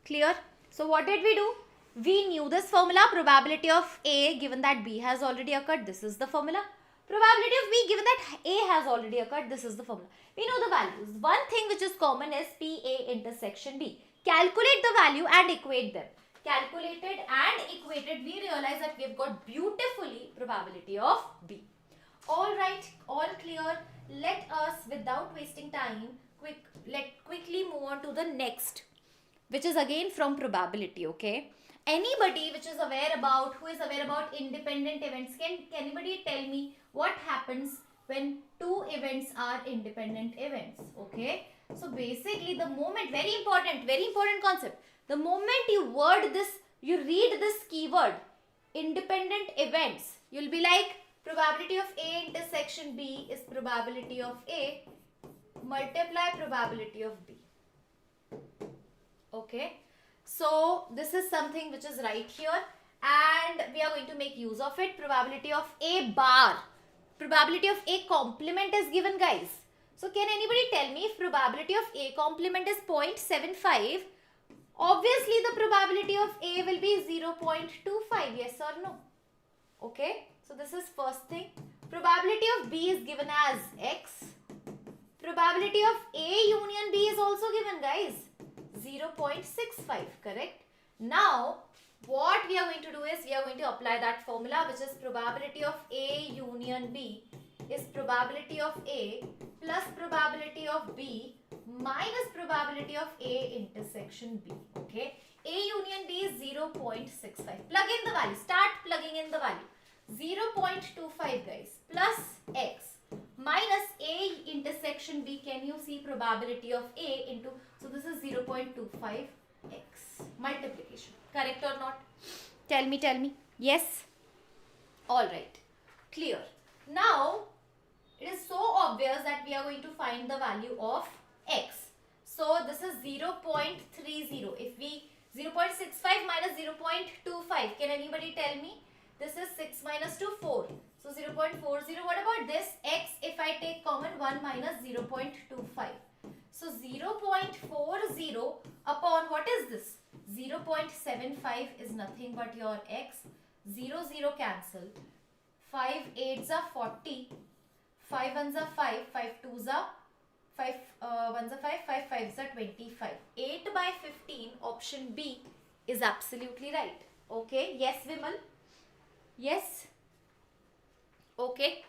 Clear? So what did we do? We knew this formula. Probability of A given that B has already occurred. This is the formula. Probability of B given that A has already occurred. This is the formula. We know the values. One thing which is common is PA intersection B. Calculate the value and equate them. Calculated and equated, we realize that we've got beautifully probability of B. Alright, all clear. Let us, without wasting time, quickly move on to the next, which is again from probability, okay? Anybody which is aware about, who is aware about independent events, can anybody tell me what happens when two events are independent events, okay? So basically the moment, very important concept, the moment you read this keyword, independent events, you'll be like probability of A intersection B is probability of A multiply probability of B, okay? So this is something which is right here and we are going to make use of it. Probability of A bar, probability of A complement is given, guys. So can anybody tell me if probability of A complement is 0.75, obviously the probability of A will be 0.25, yes or no? Okay, so this is first thing. Probability of B is given as X. Probability of A union B is also given, guys, 0.65, correct? Now, what we are going to do is, we are going to apply that formula, which is probability of A union B is probability of A plus probability of B minus probability of A intersection B, okay? A union B is 0.65. Plug in the value. Start plugging in the value. 0.25, guys, plus X minus A intersection B. Can you see probability of A into, so this is 0.25 X multiplication. Correct or not? Tell me. Yes? Alright. Clear. Now, it is so obvious that we are going to find the value of X. So, this is 0.30. If we, 0.65 minus 0.25, can anybody tell me? This is 6 minus 2, 4. So, 0.40. What about this? X, if I take common, 1 minus 0.25. So, 0.40 upon, what is this? 0.75 is nothing but your X. 0, 0 cancel. 5 8s are 40. 5 1s are 5. 5 2s are 5 1s are 5. 5 5s are 25. 8 by 15, option B is absolutely right. Okay. Yes, Vimal? Yes? Okay.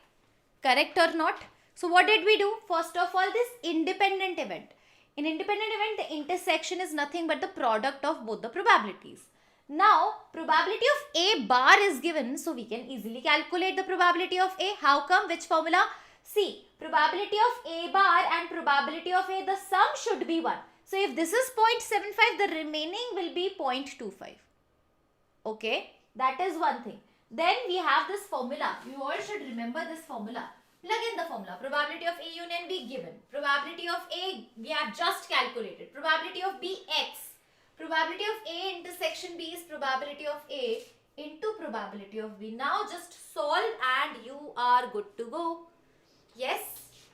Correct or not? So what did we do? First of all, this independent event. In independent event, the intersection is nothing but the product of both the probabilities. Now, probability of A bar is given, so we can easily calculate the probability of A. How come? Which formula? See, probability of A bar and probability of A, the sum should be 1. So, if this is 0.75, the remaining will be 0.25. Okay, that is one thing. Then we have this formula. You all should remember this formula. Plug in the formula. Probability of A union B given. Probability of A we have just calculated. Probability of B X. Probability of A intersection B is probability of A into probability of B. Now just solve and you are good to go. Yes.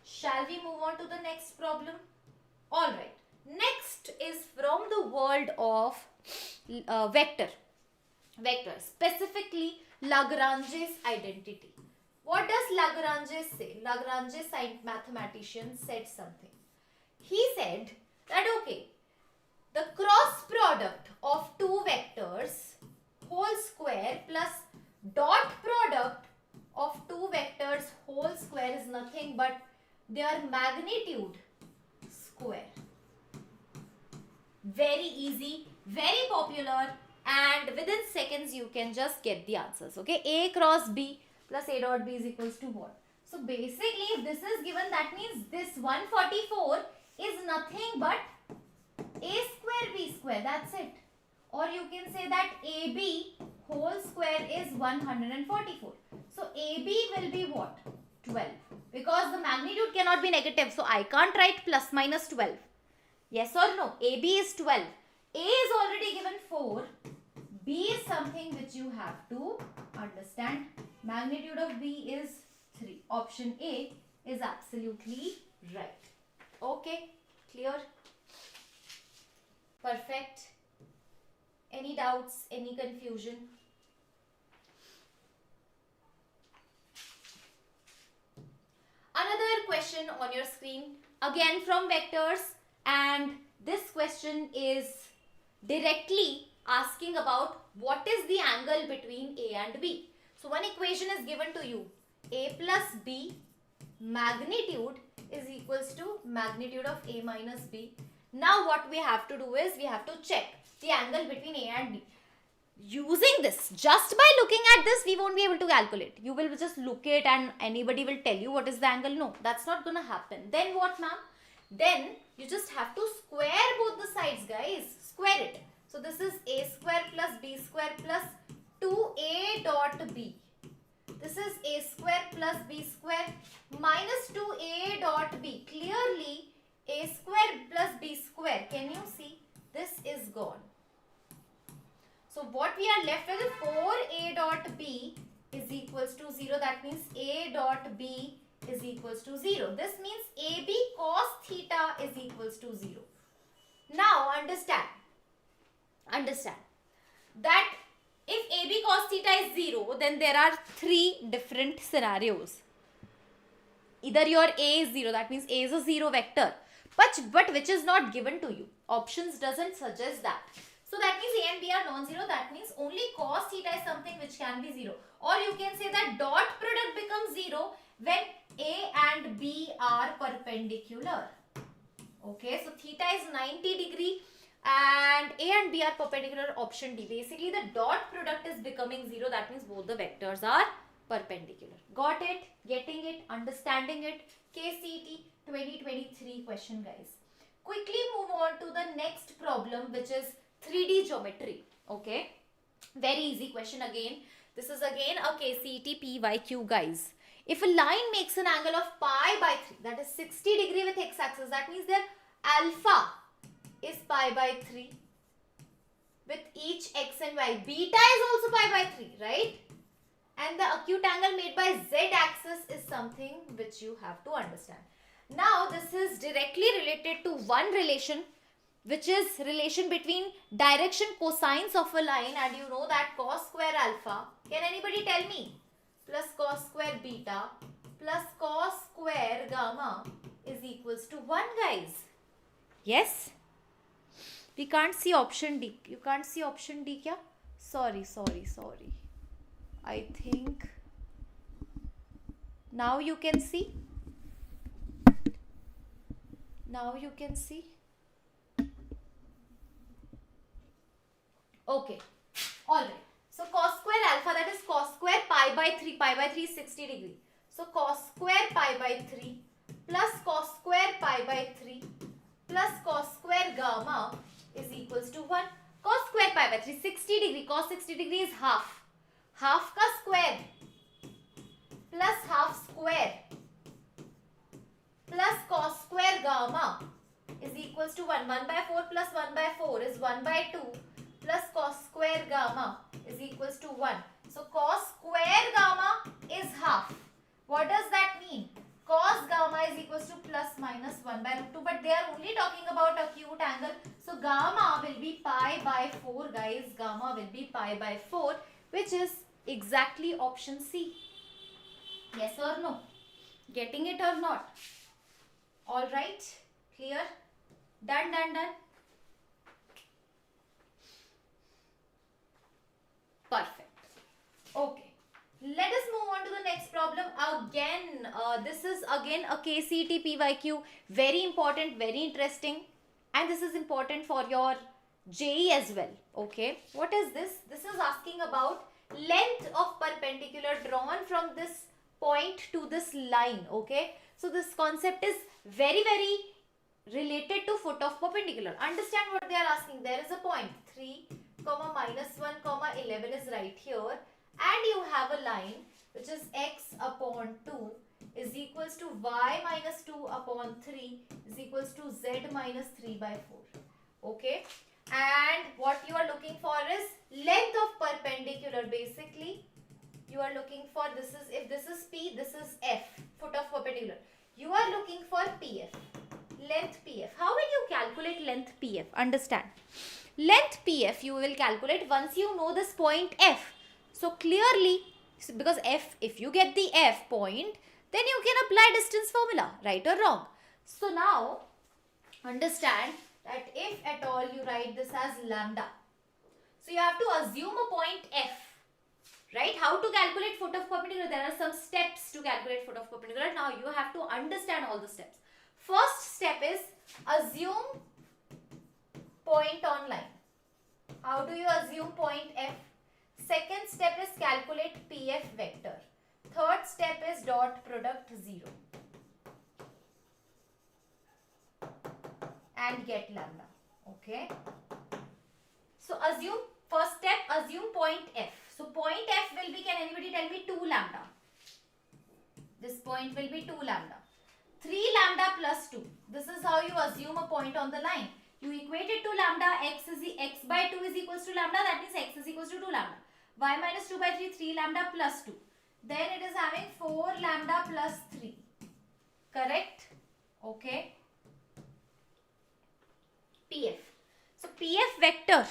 Shall we move on to the next problem? Alright. Next is from the world of vector. Vector. Specifically Lagrange's identity. What does Lagrange say? Lagrange, mathematician, said something. He said that okay, the cross product of two vectors whole square plus dot product of two vectors whole square is nothing but their magnitude square. Very easy, very popular, and within seconds you can just get the answers. Okay, A cross B plus A dot B is equals to what? So basically if this is given, that means this 144 is nothing but A square B square, that's it. Or you can say that AB whole square is 144. So AB will be what? 12. Because the magnitude cannot be negative, so I can't write plus minus 12. Yes or no? AB is 12. A is already given 4. B is something which you have to understand. Magnitude of B is 3. Option A is absolutely right. Okay, clear? Perfect. Any doubts? Any confusion? Another question on your screen, again from vectors, and this question is directly asking about what is the angle between A and B. So one equation is given to you. A plus B magnitude is equals to magnitude of A minus B. Now what we have to do is we have to check the angle between A and B. Using this, just by looking at this, we won't be able to calculate. You will just look it and anybody will tell you what is the angle. No, that's not gonna happen. Then what, ma'am? Then you just have to square both the sides, guys. Square it. So this is A square plus B square plus 2A dot B. This is A square plus B square minus 2A dot B. Clearly, A square plus B square. Can you see? This is gone. So what we are left with is 4A dot B is equals to 0. That means A dot B is equals to 0. This means AB cos theta is equals to 0. Now understand that if AB cos theta is 0, then there are 3 different scenarios. Either your A is 0, that means A is a 0 vector, but which is not given to you. Options doesn't suggest that. So that means A and B are non-zero. That means only cos theta is something which can be 0. Or you can say that dot product becomes 0 when A and B are perpendicular. Okay, so theta is 90 degree and A and B are perpendicular, option D. Basically the dot product is becoming 0. That means both the vectors are perpendicular. Got it? Getting it? Understanding it? KCET 2023 question, guys. Quickly move on to the next problem, which is 3D geometry. Okay, very easy question again. This is again a KCET PYQ, guys. If a line makes an angle of pi by 3, that is 60 degree with x-axis, that means their alpha is pi by 3 with each x and y. Beta is also pi by 3, right? And the acute angle made by z-axis is something which you have to understand. Now this is directly related to one relation, which is relation between direction cosines of a line, and you know that cos square alpha, can anybody tell me, plus cos square beta plus cos square gamma is equals to 1, guys. Yes? We can't see option D. You can't see option D kya? Sorry. I think now you can see. Now you can see. Okay. Alright. So cos square alpha, that is cos square pi by 3. Pi by 3 is 60 degree. So cos square pi by 3 plus cos square pi by 3 plus cos square gamma is equals to 1. Cos square pi by 3, 60 degree. Cos 60 degree is half. Half ka square plus half square plus cos square gamma is equals to 1. 1 by 4 plus 1 by 4 is 1 by 2 plus cos square gamma is equals to 1. So cos square gamma is half. What does that mean? Cos gamma is equals to plus minus 1 by root 2, but they are only talking about acute angle. So gamma will be pi by 4, guys. Gamma will be pi by 4, which is exactly option C. Yes or no? Getting it or not? Alright, clear? Done, done, done. Perfect. Okay. Let us move on to the next problem. Again, this is again a KCET PYQ. Very important, very interesting. And this is important for your JE as well. Okay. What is this? This is asking about length of perpendicular drawn from this point to this line. Okay. So this concept is very, very related to foot of perpendicular. Understand what they are asking. There is a point 3, minus 1, 11 is right here. And you have a line which is x upon 2 is equals to y minus 2 upon 3 is equals to z minus 3 by 4. Okay. And what you are looking for is length of perpendicular. Basically, you are looking for, this is, if this is P, this is F, foot of perpendicular. You are looking for PF, length PF. How will you calculate length PF? Understand. Length PF you will calculate once you know this point F. So clearly, because F, if you get the F point, then you can apply distance formula, right or wrong. So now, understand that if at all you write this as lambda, so you have to assume a point F, right? How to calculate foot of perpendicular? There are some steps to calculate foot of perpendicular. Now you have to understand all the steps. First step is assume point on line. How do you assume point F? Second step is calculate PF vector. Third step is dot product 0 and get lambda. Okay. So assume, first step, assume point F. So point F will be, can anybody tell me, 2 lambda. This point will be 2 lambda. 3 lambda plus 2. This is how you assume a point on the line. You equate it to lambda, x by 2 is equals to lambda, that means x is equals to 2 lambda. Y minus 2 by 3, 3 lambda plus 2. Then it is having 4 lambda plus 3. Correct? Okay. PF. So PF vector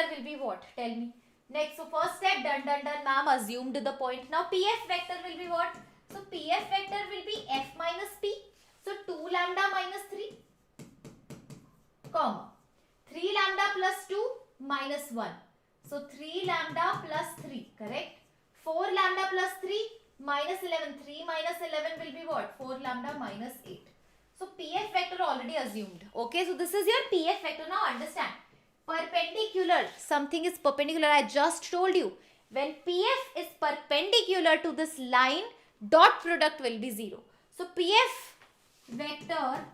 will be what? Tell me. Next, so first step done, ma'am assumed the point. Now PF vector will be what? So PF vector will be F minus P. So 2 lambda minus 3, comma 3 lambda plus 2 minus 1. So 3 lambda plus 3, correct? 4 lambda plus 3 minus 11. 3 minus 11 will be what? 4 lambda minus 8. So PF vector already assumed. Okay, so this is your PF vector. Now understand. Perpendicular, something is perpendicular. I just told you. When PF is perpendicular to this line, dot product will be 0. So PF vector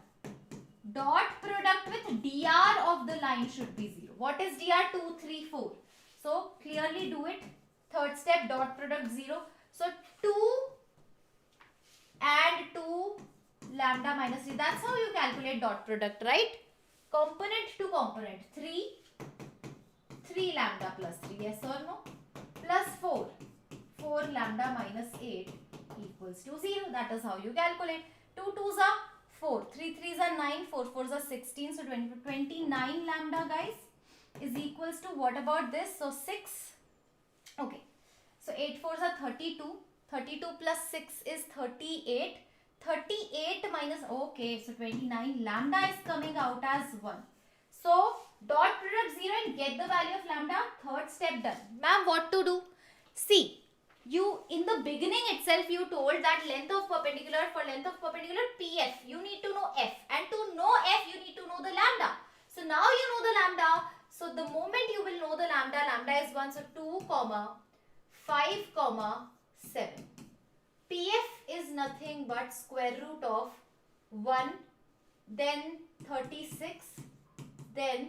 dot product with dr of the line should be 0. What is dr? 2, 3, 4. So clearly do it. Third step, dot product 0. So 2 and 2 lambda minus 3. That's how you calculate dot product, right? Component to component. 3 lambda plus 3. Yes or no? Plus 4. 4 lambda minus 8 equals to 0. That is how you calculate. 2 2s are 4. 3 3s are 9. 4 4s are 16. So 29 lambda, guys, is equals to, what about this? So 6. Okay. So 8 4s are 32. 32 plus 6 is 38. 38 minus, okay, so 29 lambda is coming out as 1. So dot product 0 and get the value of lambda. Third step done. Ma'am, what to do? See, you in the beginning itself you told that length of perpendicular, for length of perpendicular PF, you need to know F, and to know F you need to know the lambda. So now you know the lambda. So the moment you will know the lambda is 1, so 2 comma 5 comma 7. PF is nothing but square root of 1, then 36, then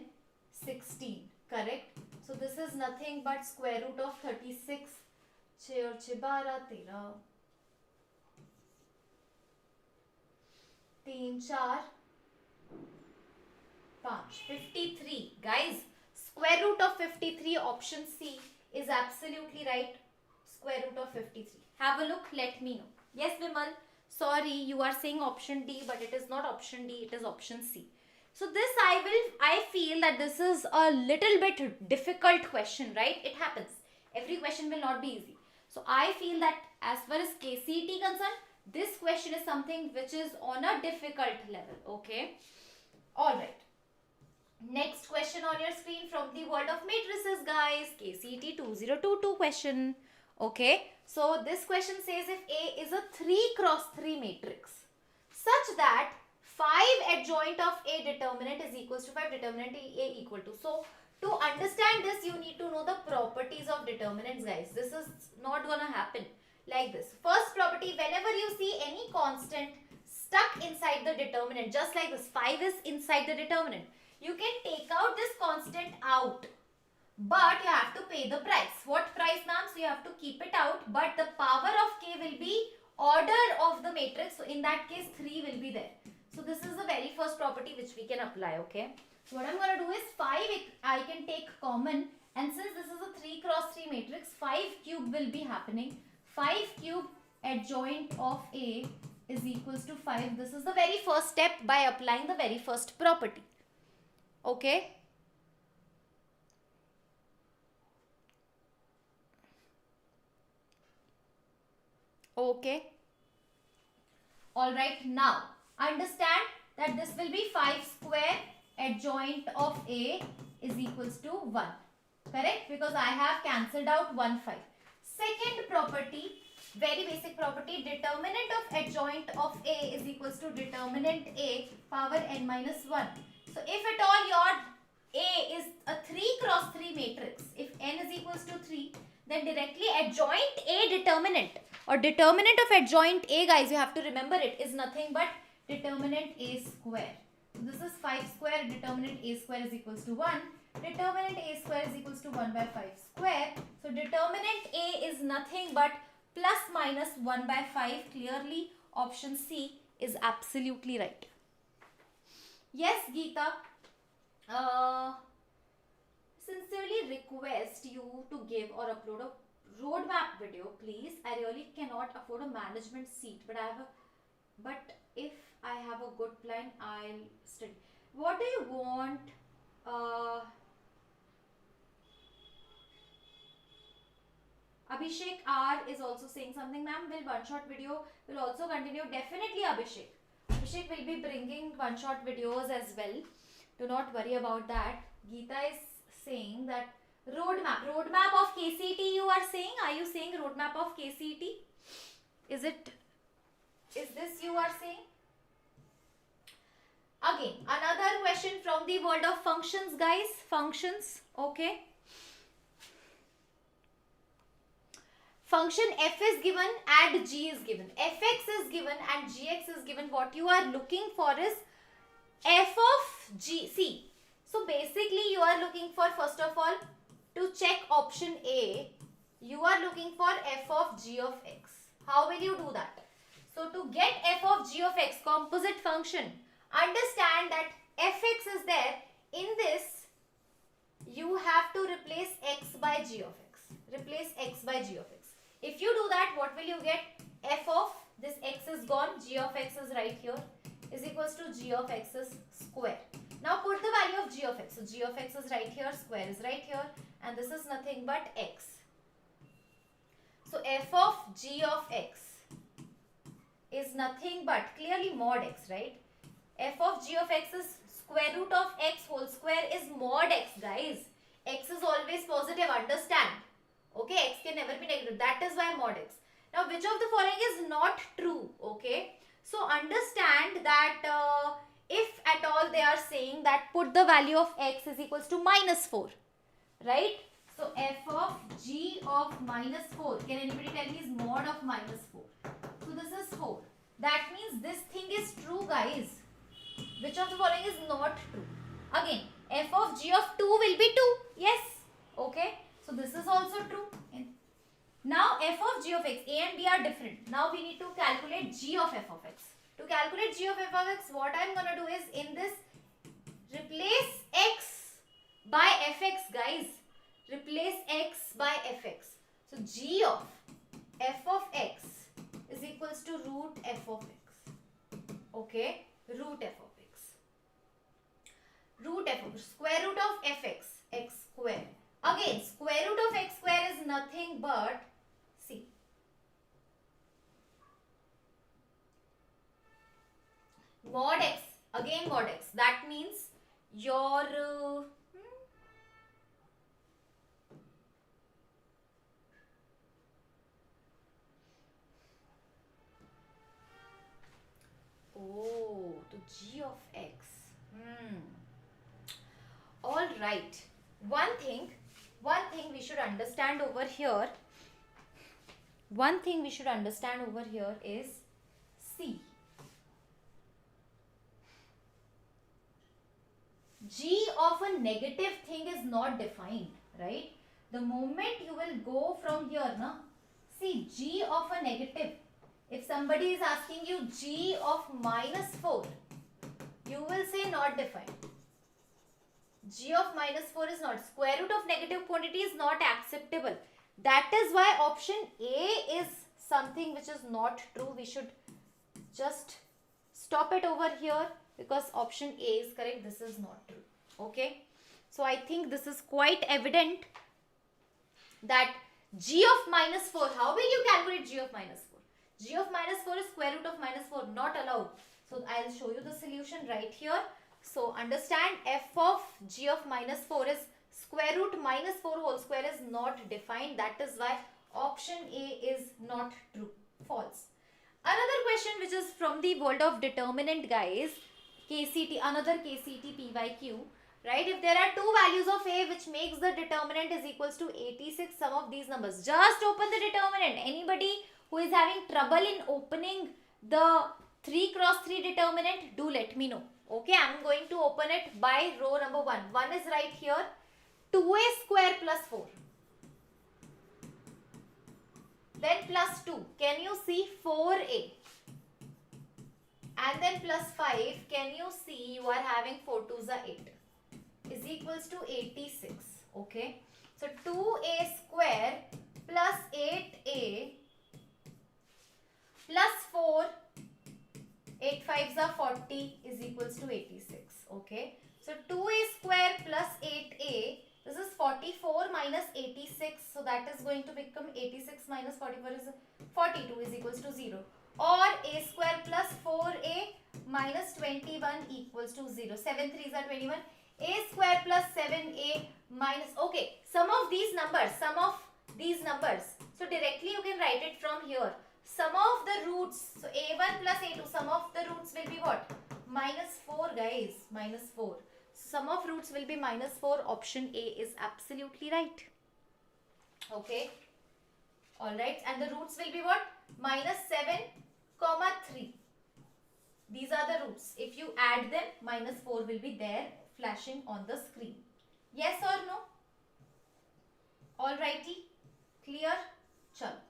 16, correct? So this is nothing but square root of 36, 6 और 6 12, 13, 3 4 5, 53. Guys, square root of 53, option C is absolutely right. Square root of 53. Have a look, let me know. Yes, Vimal. Sorry, you are saying option D, but it is not option D, it is option C. So this I feel that this is a little bit difficult question, right? It happens. Every question will not be easy. So I feel that as far as KCET concerned, this question is something which is on a difficult level, okay? Alright. Next question on your screen from the world of matrices, guys. KCET 2022 question. Okay, so this question says if A is a 3 cross 3 matrix such that 5 adjoint of A determinant is equals to 5 determinant A equal to. So to understand this, you need to know the properties of determinants, guys. This is not gonna happen like this. First property, whenever you see any constant stuck inside the determinant, just like this, 5 is inside the determinant, you can take out this constant out, but you have to pay the price. What price, ma'am? So you have to keep it out, but the power of K will be order of the matrix. So in that case, 3 will be there. So this is the very first property which we can apply, okay? So what I'm going to do is 5 I can take common, and since this is a 3 cross 3 matrix, 5 cube will be happening. 5 cube adjoint of A is equals to 5. This is the very first step by applying the very first property. Okay. Okay. Alright, now understand that this will be 5 square adjoint of A is equals to 1. Correct? Because I have cancelled out 1 5. Second property, very basic property, determinant of adjoint of A is equals to determinant A power n minus 1. So if at all your A is a 3 cross 3 matrix, if n is equals to 3, then directly adjoint A determinant or determinant of adjoint A, guys, you have to remember it, is nothing but determinant A square. So this is 5 square, determinant A square is equals to 1. Determinant A square is equals to 1 by 5 square. So determinant A is nothing but plus minus 1 by 5. Clearly option C is absolutely right. Yes, Geeta. Sincerely request you to give or upload a roadmap video, please. I really cannot afford a management seat, but if I have a good plan, I'll study. What do you want? Abhishek R is also saying something, ma'am. Will one shot video will also continue? Definitely, Abhishek. Abhishek will be bringing one shot videos as well. Do not worry about that. Geeta is saying that roadmap of KCET you are saying? Are you saying roadmap of KCET? Is this you are saying? Again, another question from the world of functions, guys. Functions, okay. Function f is given and g is given. Fx is given and gx is given. What you are looking for is f of g. See, so basically you are looking for, first of all, to check option A, you are looking for f of g of x. How will you do that? So to get f of g of x, composite function, understand that fx is there. In this, you have to replace x by g of x. Replace x by g of x. If you do that, what will you get? F of this x is gone, g of x is right here, is equals to g of x's square. Now put the value of g of x. So g of x is right here, square is right here, and this is nothing but x. So f of g of x is nothing but clearly mod x, right? F of g of x is square root of x whole square is mod x, guys. X is always positive, understand? Okay, x can never be negative. That is why mod x. Now, which of the following is not true? Okay, so understand that if at all they are saying that put the value of x is equals to minus 4, right? So f of g of minus 4, can anybody tell me is mod of minus 4? So this is 4. That means this thing is true, guys. Which of the following is not true? Again, f of g of 2 will be 2. Yes. Okay. So this is also true. Now f of g of x, a and b are different. Now we need to calculate g of f of x. To calculate g of f of x, what I am going to do is in this, replace x by fx, guys. Replace x by fx. So g of f of x is equals to root f of x. Okay, root f of x. Root f of square root of fx, x square. Again, square root of x square is nothing but, see, mod x. Again mod x. That means your to g of x. All right. One thing we should understand over here. One thing we should understand over here is, see, g of a negative thing is not defined, right? The moment you will go from here, na, see, g of a negative. If somebody is asking you g of minus 4, you will say not defined. G of minus 4 is not. Square root of negative quantity is not acceptable. That is why option A is something which is not true. We should just stop it over here because option A is correct. This is not true. Okay. So I think this is quite evident that g of minus 4. How will you calculate g of minus 4? G of minus 4 is square root of minus 4. Not allowed. So I'll show you the solution right here. So understand f of g of minus 4 is square root minus 4 whole square is not defined. That is why option A is not true. False. Another question which is from the world of determinant, guys. KCET, another KCET PYQ. Right? If there are two values of A which makes the determinant is equals to 86, some of these numbers. Just open the determinant. Anybody who is having trouble in opening the 3 cross 3 determinant, do let me know. Okay, I am going to open it by row number 1. 1 is right here. 2a square plus 4. Then plus 2. Can you see 4a? And then plus 5. Can you see you are having 4 2s are 8. Is equals to 86. Okay. So 2a square plus 8a plus 4. 8 5s are 40 is equals to 86. Okay. So 2a square plus 8a. This is 44 minus 86. So that is going to become 86 minus 44 is 42 is equals to 0. Or a square plus 4a minus 21 equals to 0. 7 3s are 21. A square plus 7a minus, okay, sum of these numbers. So directly you can write it from here. Sum of the roots, so a1 plus a2, sum of the roots will be what? Minus 4, guys, minus 4. Sum of roots will be minus 4. Option A is absolutely right. Okay. Alright, and the roots will be what? Minus 7, comma 3. These are the roots. If you add them, minus 4 will be there, flashing on the screen. Yes or no? Alrighty. Clear? Chalo.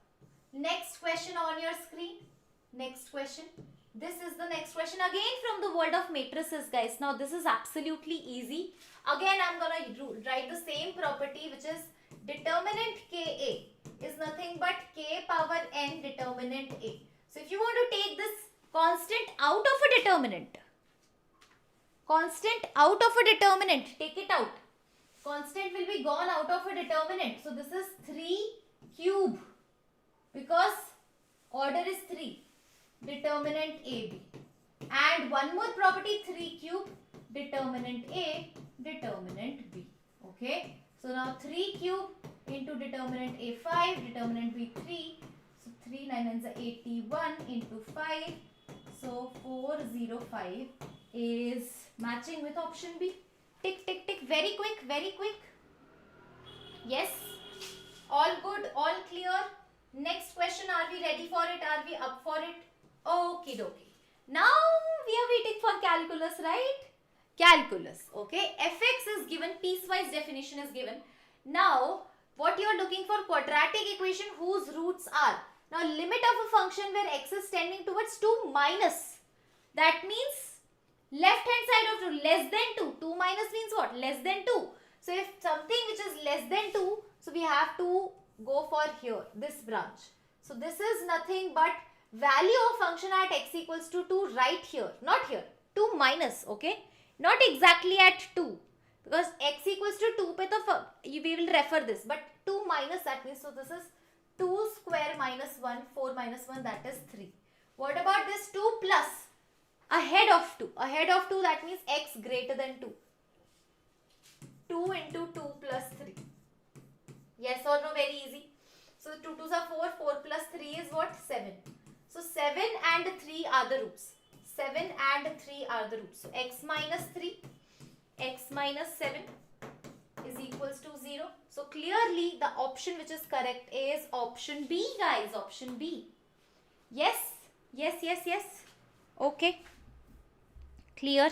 Next question on your screen. Next question. This is the next question again from the world of matrices, guys. Now this is absolutely easy. Again I'm going to write the same property, which is determinant Ka is nothing but k power n determinant A. So if you want to take this constant out of a determinant, take it out. Constant will be gone out of a determinant. So this is 3 cube because order is 3. Determinant AB. And one more property, 3 cube, determinant A, determinant B. Okay. So now 3 cube into determinant A 5, determinant B 3. So 3 9 is 81 into 5. So 405 is matching with option B. Tick, tick, tick. Very quick, very quick. Yes. All good, all clear. Next question, are we ready for it? Are we up for it? Okay, dokie. Now we are waiting for calculus, right? Calculus, okay. Fx is given, piecewise definition is given. Now, what you are looking for, quadratic equation whose roots are. Now, limit of a function where x is tending towards 2 minus. That means left hand side of 2, less than 2. 2 minus means what? Less than 2. So, if something which is less than 2, so we have to go for here, this branch. So, this is nothing but value of function at x equals to 2 right here. Not here. 2 minus, okay. Not exactly at 2. Because x equals to 2 pe to we will refer this. But 2 minus, that means, so this is 2 square minus 1, 4 minus 1, that is 3. What about this 2 plus? Ahead of 2. Ahead of 2, that means x greater than 2. 2 into 2 plus 3. Yes or no? Very easy. So 2 2s are 4. 4 plus 3 is what? 7. So 7 and 3 are the roots. 7 and 3 are the roots. So x minus 3, x minus 7 is equals to 0. So clearly the option which is correct is option B, guys. Option B. Yes. Yes, yes, yes. Okay. Clear.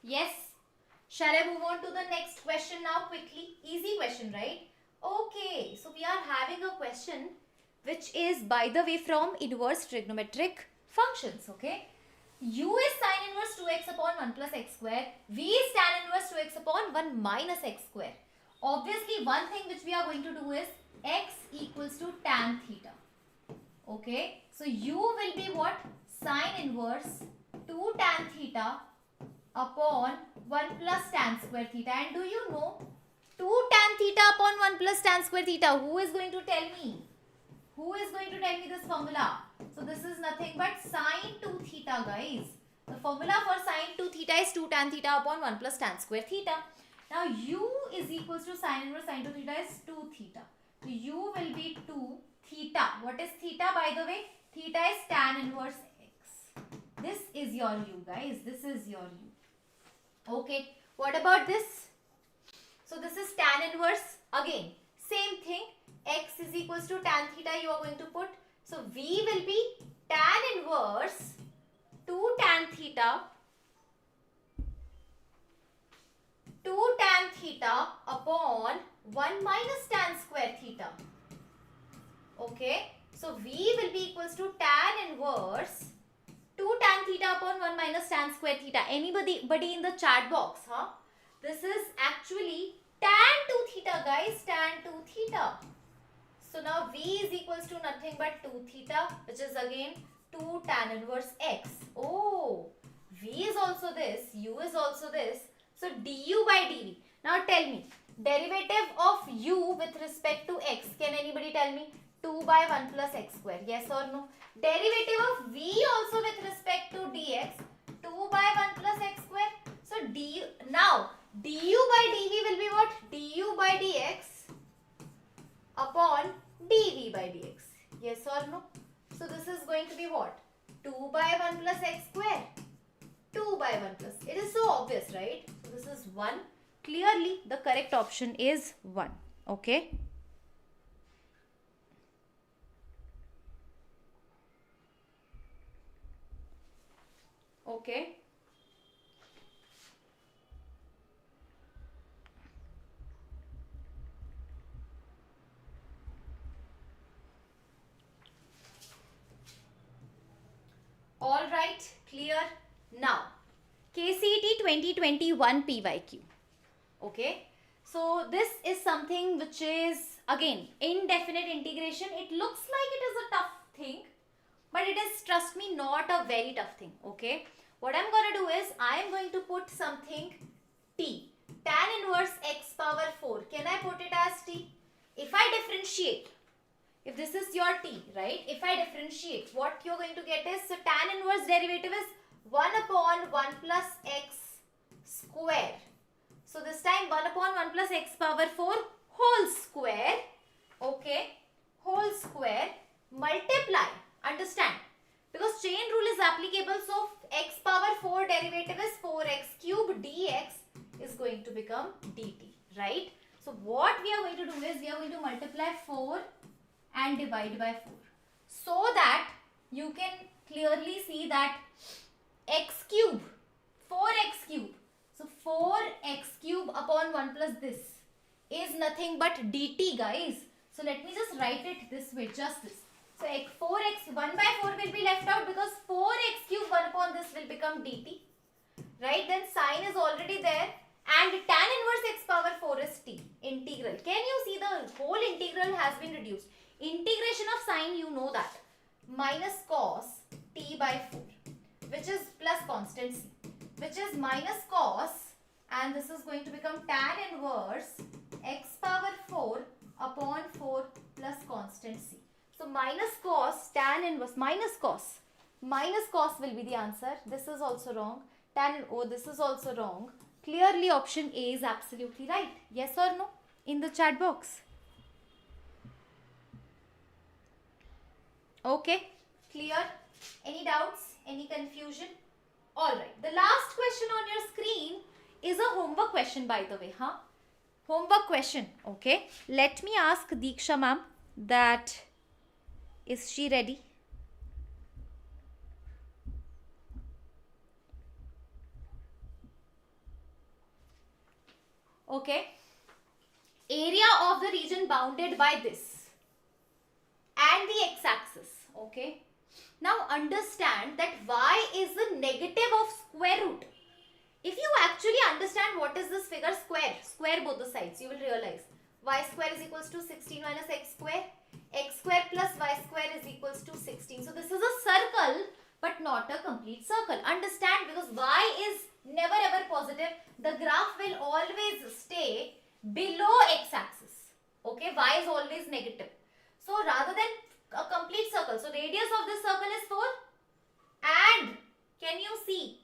Yes. Shall I move on to the next question now quickly? Easy question, right? Okay. So we are having a question which is, by the way, from inverse trigonometric functions. Okay. U is sin inverse 2x upon 1 plus x square. V is tan inverse 2x upon 1 minus x square. Obviously, one thing which we are going to do is x equals to tan theta. Okay. So U will be what? Sin inverse 2 tan theta upon 1 plus tan square theta. And do you know 2 tan theta upon 1 plus tan square theta? Who is going to tell me? Who is going to tell me this formula? So this is nothing but sine 2 theta, guys. The formula for sine 2 theta is 2 tan theta upon 1 plus tan square theta. Now U is equals to sine inverse sine 2 theta is 2 theta. So U will be 2 theta. What is theta, by the way? Theta is tan inverse x. This is your U, guys. This is your U. Okay, what about this? So this is tan inverse. Again, same thing. X is equals to tan theta you are going to put. So V will be tan inverse 2 tan theta upon 1 minus tan square theta. Okay, so V will be equals to tan inverse 2 tan theta upon 1 minus tan square theta. Anybody in the chat box, huh? This is actually tan 2 theta, guys. Tan 2 theta. So now V is equals to nothing but 2 theta, which is again 2 tan inverse x. Oh, V is also this, U is also this. So du by dv. Now tell me, derivative of U with respect to x. Can anybody tell me? 2 by 1 plus x square. Yes or no? Derivative of V also with respect to dx. 2 by 1 plus x square. So now du by dv will be what? Du by dx upon dv by dx. Yes or no? So this is going to be what? 2 by 1 plus x square. 2 by 1 plus. It is so obvious, right? So this is 1. Clearly the correct option is 1. Okay. Okay. All right, clear. Now, KCET 2021 PYQ. Okay. So this is something which is again indefinite integration. It looks like it is a tough thing, but it is, trust me, not a very tough thing. Okay. What I'm going to do is I am going to put something t. tan inverse x power 4. Can I put it as t? If I differentiate, if this is your t, right? If I differentiate, what you're going to get is, so tan inverse derivative is 1 upon 1 plus x square. So this time 1 upon 1 plus x power 4 whole square, okay, whole square, multiply, understand, because chain rule is applicable, so x power 4 derivative is 4x cube dx is going to become dt, right? So what we are going to do is, we are going to multiply 4 and divide by 4, so that you can clearly see that x cube, 4x cube, so 4x cube upon 1 plus this is nothing but dt, guys. So let me just write it this way, just this. So 4x, 1 by 4 will be left out because 4x cube 1 upon this will become dt, right? Then sign is already there, and tan inverse x power 4 is t, integral. Can you see the whole integral has been reduced? Integration of sign, you know that, minus cos t by 4, which is plus constant c, which is minus cos, and this is going to become tan inverse x power 4 upon 4 plus constant c. So minus cos, tan inverse, minus cos will be the answer. This is also wrong. This is also wrong. Clearly option A is absolutely right. Yes or no? In the chat box. Okay, clear? Any doubts? Any confusion? Alright, the last question on your screen is a homework question, by the way, huh? Homework question, okay? Let me ask Diksha Ma'am that, is she ready? Okay. Area of the region bounded by this and the x-axis, okay? Now understand that y is the negative of square root. If you actually understand what is this figure, square both the sides, you will realize y square is equals to 16 minus x square plus y square is equals to 16. So this is a circle but not a complete circle. Understand, because y is never ever positive, the graph will always stay below x-axis. Okay, y is always negative. So rather than a complete circle, so radius of this circle is 4, and can you see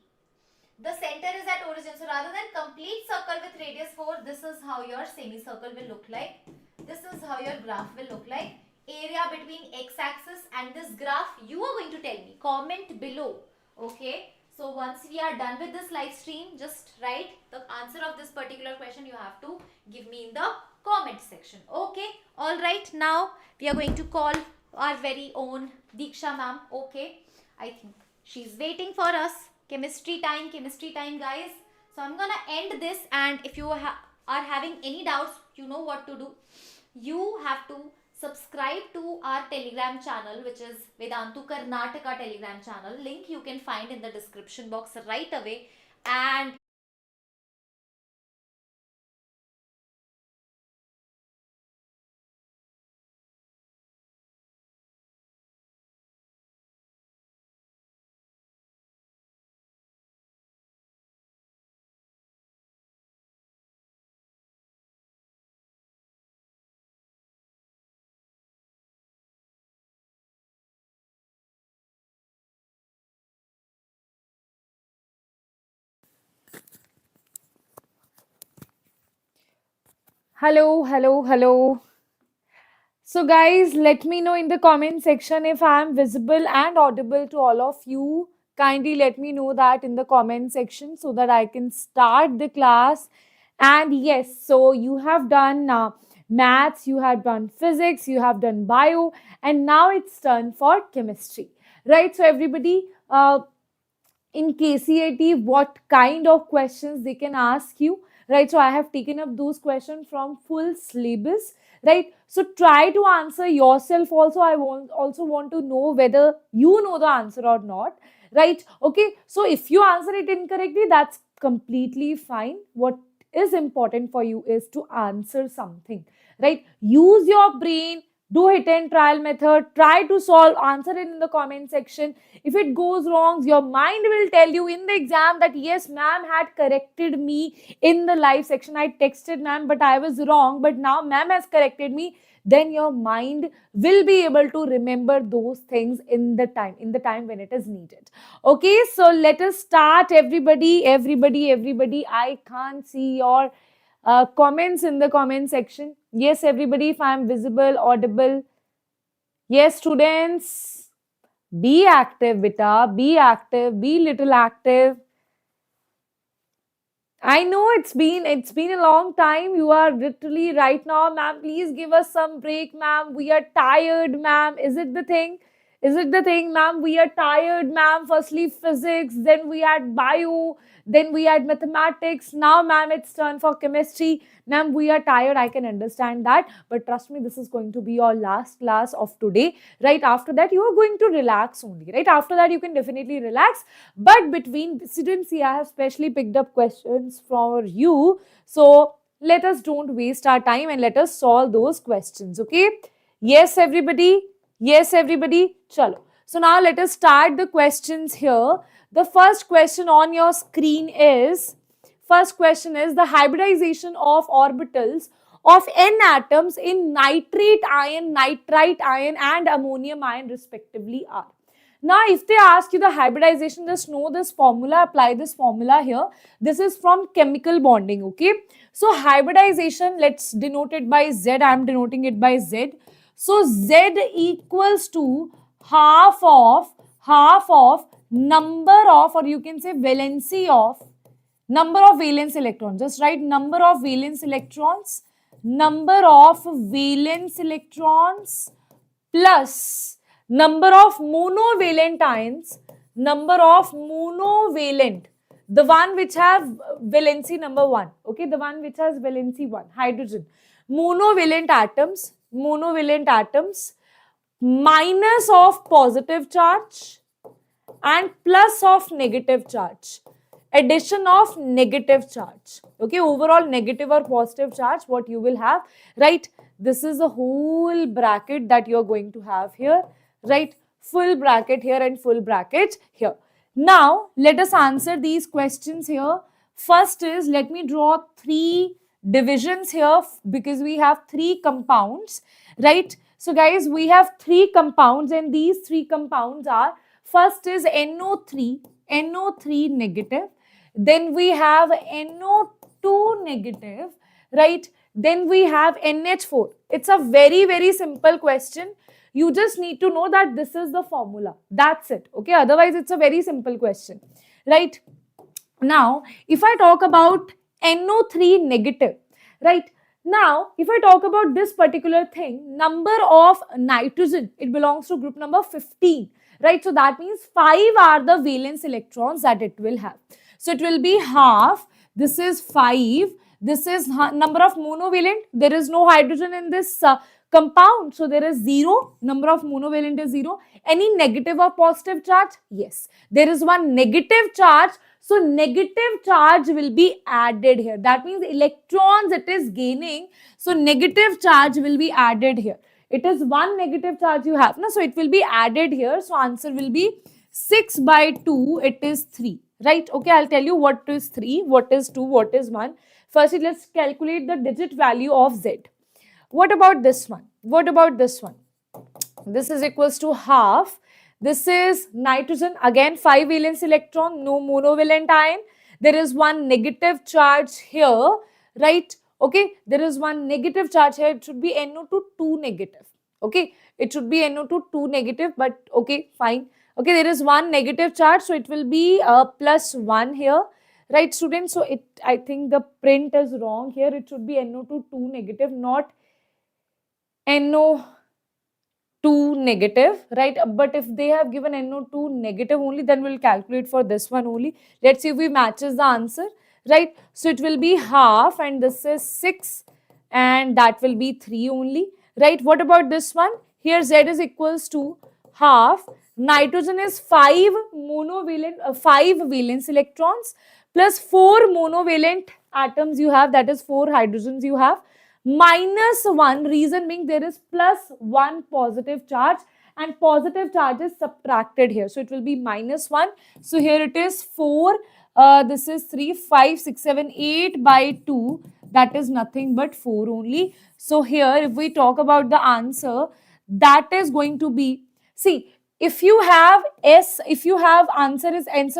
the center is at origin. So rather than complete circle with radius 4, this is how your semicircle will look like. This is how your graph will look like. Area between x-axis and this graph, you are going to tell me. Comment below. Okay. So once we are done with this live stream, just write the answer of this particular question. You have to give me in the comment section. Okay. Alright. Now we are going to call our very own Diksha Ma'am. Okay. I think she's waiting for us. Chemistry time, guys. So I'm gonna end this, and if you are having any doubts, you know what to do. You have to subscribe to our Telegram channel, which is Vedantu Karnataka Telegram channel. Link you can find in the description box right away. And Hello. So, guys, let me know in the comment section if I am visible and audible to all of you. Kindly let me know that in the comment section so that I can start the class. And yes, so you have done maths, you have done physics, you have done bio, and now it's turn for chemistry, right? So, everybody, in KCET, what kind of questions they can ask you, right? So I have taken up those questions from full syllabus, right? So try to answer yourself also. I also want to know whether you know the answer or not, right? Okay, so if you answer it incorrectly, that's completely fine. What is important for you is to answer something, right? Use your brain, Do hit and trial method. Try to solve, answer it in the comment section. If it goes wrong, your mind will tell you in the exam that yes, ma'am had corrected me in the live section. I texted ma'am, but I was wrong. But now ma'am has corrected me. Then your mind will be able to remember those things in the time when it is needed. Okay, so let us start. Everybody. I can't see your comments in the comment section. Yes, everybody, if I am visible, audible. Yes, students, be active, beta. Be active. Be little active. I know it's been a long time. You are literally right now, ma'am. Please give us some break, ma'am. We are tired, ma'am. Is it the thing? Is it the thing, ma'am? We are tired, ma'am. Firstly, physics, then we had bio, then we had mathematics. Now, ma'am, it's turn for chemistry. Ma'am, we are tired. I can understand that. But trust me, this is going to be your last class of today. Right after that, you are going to relax only. Right after that, you can definitely relax. But between students, I have specially picked up questions for you. So let us don't waste our time and let us solve those questions. Okay. Yes, everybody. Yes, everybody. Chalo. So now let us start the questions here. The first question on your screen is, the hybridization of orbitals of n atoms in nitrate ion, nitrite ion and ammonium ion respectively are. Now, if they ask you the hybridization, just know this formula, apply this formula here. This is from chemical bonding, okay? So, hybridization, let's denote it by Z. I am denoting it by Z. So, Z equals to half of number of, or you can say valency of, number of valence electrons. Just write number of valence electrons, plus number of monovalent ions, the one which have valency number 1, okay, the one which has valency 1, hydrogen, monovalent atoms, minus of positive charge and plus of negative charge, addition of negative charge, okay, overall negative or positive charge, what you will have, right? This is a whole bracket that you're going to have here, right? Full bracket here and full bracket here. Now, let us answer these questions here. First is, let me draw 3 divisions here because we have 3 compounds, right? So guys, we have 3 compounds and these 3 compounds are, first is NO3 negative, then we have NO2 negative, right? Then we have NH4. It's a very, very simple question. You just need to know that this is the formula. That's it. Okay. Otherwise, it's a very simple question, right? Now, if I talk about NO3 negative, right? Now, if I talk about this particular thing, number of nitrogen, it belongs to group number 15, right? So that means 5 are the valence electrons that it will have. So it will be half. This is 5. This is number of monovalent. There is no hydrogen in this compound. So there is 0. Number of monovalent is 0. Any negative or positive charge? Yes. There is one negative charge. So negative charge will be added here. That means electrons it is gaining. So negative charge will be added here. It is one negative charge you have. No? So it will be added here. So answer will be 6 by 2. It is 3. Right? Okay, I'll tell you what is 3, what is 2, what is 1. Firstly, let's calculate the digit value of Z. What about this one? What about this one? This is equals to half. This is nitrogen. Again, 5 valence electron, no monovalent ion. There is one negative charge here, right? Okay, there is one negative charge here. It should be NO2 2 negative. Okay, it should be NO2 2 negative, but okay, fine. Okay, there is one negative charge, so it will be plus 1 here, right, students? So I think the print is wrong here. It should be NO2 2 negative, not NO2 negative, right? But if they have given NO2 negative only, then we'll calculate for this one only. Let's see if we matches the answer, right? So it will be half, and this is 6, and that will be 3 only, right? What about this one? Here Z is equals to half. Nitrogen is 5 valence electrons plus 4 monovalent atoms you have, that is 4 hydrogens you have, -1. Reason being there is +1 positive charge and positive charge is subtracted here. So it will be -1. So here it is 4. This is 3, 5, 6, 7, 8 by 2. That is nothing but 4 only. So here if we talk about the answer, that is going to be, see, if you have answer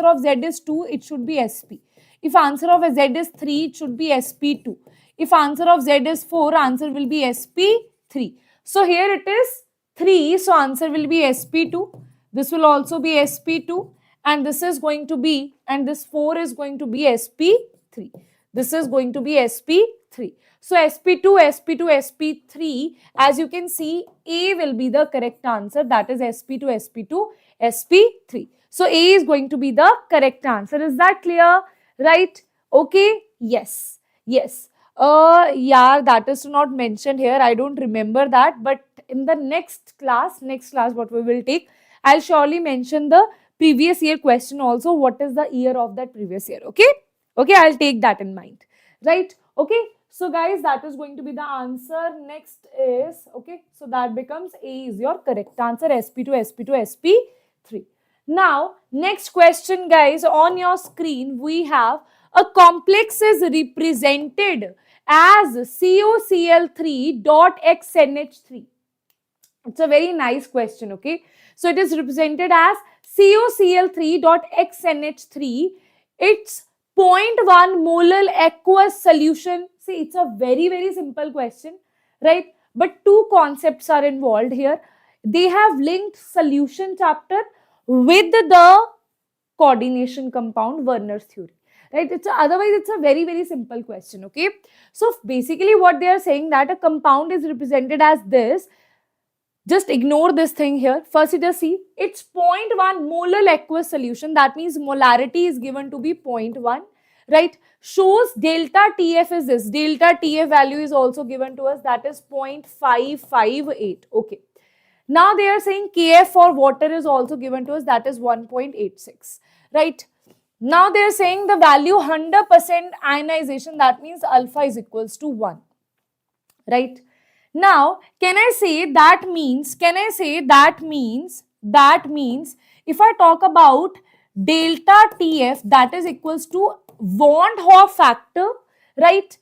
of Z is 2, it should be SP. If answer of Z is 3, it should be SP2. If answer of Z is 4, answer will be SP3. So here it is 3, so answer will be SP2. This will also be SP2 and this is going to be, and this 4 is going to be SP3. This is going to be SP3. So SP2, SP2, SP3, as you can see, A will be the correct answer. That is SP2, SP2, SP3. So A is going to be the correct answer. Is that clear? Right? Okay? Yes. Yes. Yeah, that is not mentioned here. I don't remember that. But in the next class what we will take, I'll surely mention the previous year question also. What is the year of that previous year? Okay? Okay, I'll take that in mind. Right? Okay? So guys, that is going to be the answer. Next is, okay, so that becomes A is your correct answer. SP2, SP2, SP3. Now, next question guys, on your screen, we have a complex is represented as COCl3.XNH3. It's a very nice question, okay. So, it is represented as COCl3.XNH3. It's 0.1 molar aqueous solution. See, it's a very, very simple question, right? But two concepts are involved here. They have linked solution chapter with the coordination compound Werner's theory, right? Otherwise it's a very, very simple question, okay? So basically what they are saying that a compound is represented as this. Just ignore this thing here. First it is see, it's 0.1 molar aqueous solution. That means molarity is given to be 0.1, right? Shows delta TF is this. Delta TF value is also given to us. That is 0.558. Okay. Now they are saying Kf for water is also given to us. That is 1.86. Right. Now they are saying the value 100% ionization. That means alpha is equals to 1. Right. Now, can I say that means if I talk about delta TF, that is equals to Van Hoff factor, right?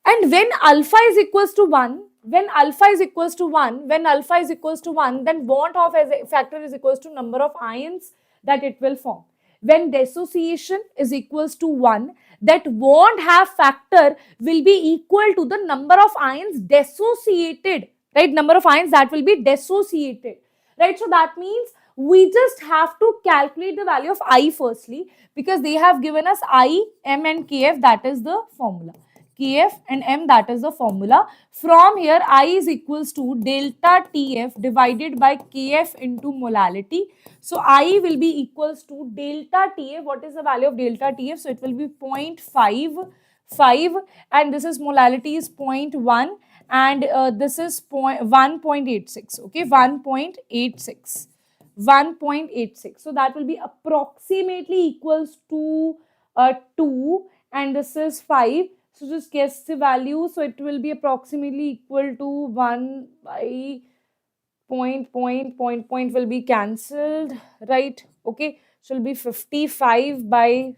And when alpha is equals to 1, then Van Hoff factor is equals to number of ions that it will form. When dissociation is equals to 1, that Van Hoff factor will be equal to the number of ions dissociated, right? Number of ions that will be dissociated, right? So that means we just have to calculate the value of I firstly, because they have given us I, M and Kf, that is the formula. Kf and M, that is the formula. From here, I is equals to delta TF divided by Kf into molality. So, I will be equals to delta TF. What is the value of delta TF? So, it will be 0.55 and this is molality is 0.1 and this is 1.86. Okay, 1.86. 1.86. So, that will be approximately equals to 2 and this is 5. So just guess the value. So it will be approximately equal to 1 by point will be cancelled, right? Okay. So it will be 55 by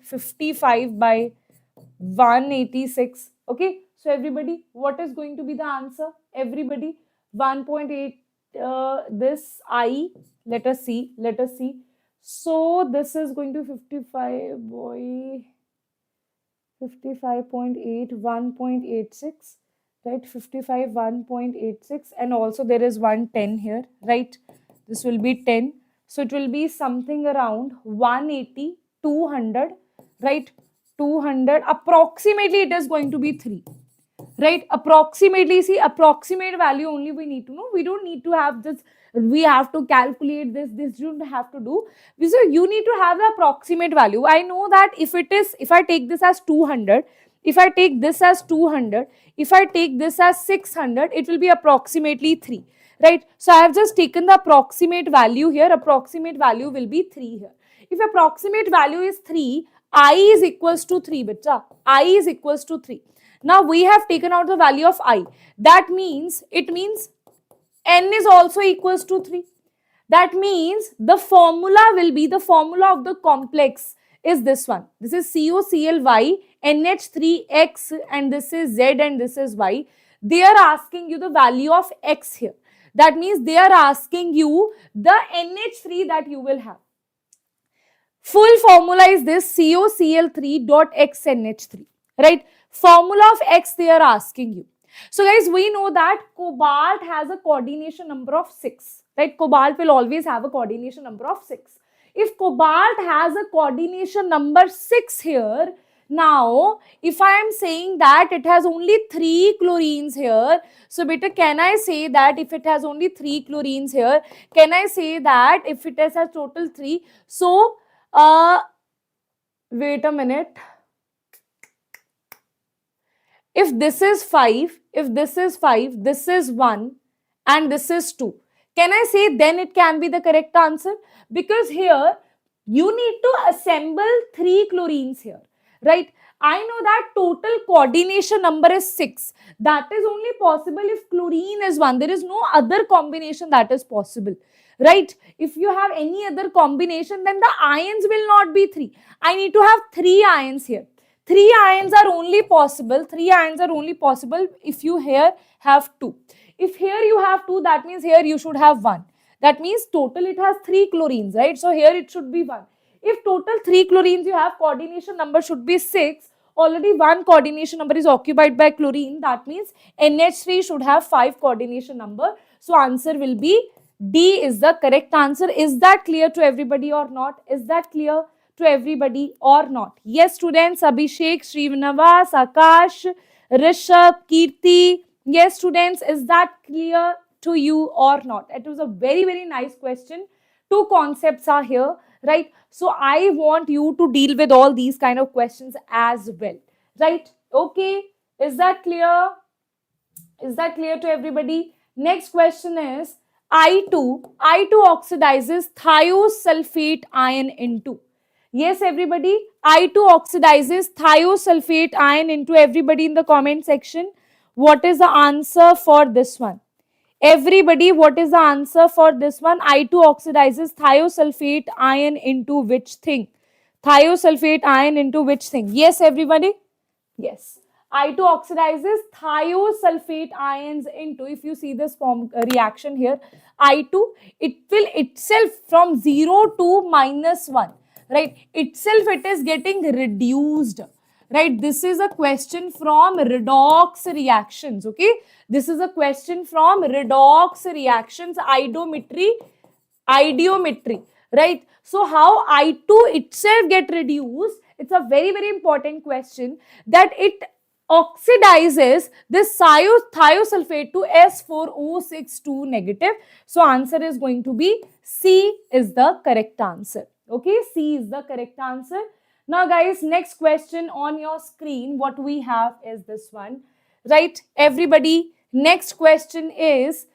186. Okay. So everybody, what is going to be the answer? Everybody, 1.8, this I, let us see. So this is going to 55 boy. 55.8, 1.86, right? 55, 1.86 and also there is 110 here, right? This will be 10. So it will be something around 180, 200, right? 200, approximately it is going to be 3, right? Approximately, see, approximate value only we need to know. We don't need to have this, we have to calculate this you don't have to do. So you need to have the approximate value. I know that if I take this as 200, if I take this as 200, if I take this as 600, it will be approximately 3, right? So I have just taken the approximate value here. Approximate value will be 3 here. If approximate value is 3, I is equals to 3, beta. I is equals to 3. Now we have taken out the value of I. That means, it means N is also equals to 3. That means the formula will be, the formula of the complex is this one. This is COCl NH3X, and this is Z, and this is Y. They are asking you the value of X here. That means they are asking you the NH3 that you will have. Full formula is this, COCl3.XNH3, right? Formula of X they are asking you. So guys, we know that cobalt has a coordination number of 6, right? Cobalt will always have a coordination number of 6. If cobalt has a coordination number 6 here, now if I am saying that it has only 3 chlorines here, so beta, can I say that if it has only 3 chlorines here, can I say that if it has a total 3, so wait a minute. If this is 5, if this is 5, this is 1, and this is 2. Can I say then it can be the correct answer? Because here you need to assemble 3 chlorines here, right? I know that total coordination number is 6. That is only possible if chlorine is 1. There is no other combination that is possible, right? If you have any other combination, then the ions will not be 3. I need to have 3 ions here. 3 ions are only possible. 3 ions are only possible if you here have 2. If here you have 2, that means here you should have 1. That means total it has 3 chlorines, right? So here it should be 1. If total 3 chlorines you have, coordination number should be 6. Already 1 coordination number is occupied by chlorine. That means NH3 should have 5 coordination number. So answer will be D is the correct answer. Is that clear to everybody or not? Is that clear to everybody or not? Yes, students. Abhishek, Srinivas, Akash, Rishabh, Kirti. Yes, students. Is that clear to you or not? It was a very, very nice question. 2 concepts are here, right? So I want you to deal with all these kind of questions as well, right? Okay. Is that clear? Is that clear to everybody? Next question is I2 oxidizes thiosulfate ion into. Yes, everybody. I2 oxidizes thiosulfate ion into. Everybody in the comment section. What is the answer for this one? Everybody, what is the answer for this one? I2 oxidizes thiosulfate ion into which thing? Thiosulfate ion into which thing? Yes, everybody? Yes. I2 oxidizes thiosulfate ions into, if you see this form reaction here, I2, it will itself from 0 to -1, right? Itself it is getting reduced, right? This is a question from redox reactions, okay? This is a question from redox reactions, iodometry, right? So how I2 itself get reduced? It's a very, very important question, that it oxidizes this thiosulfate to S4O62 negative. So answer is going to be C is the correct answer. Okay, C is the correct answer. Now guys, next question on your screen, what we have is this one, right? Everybody, next question is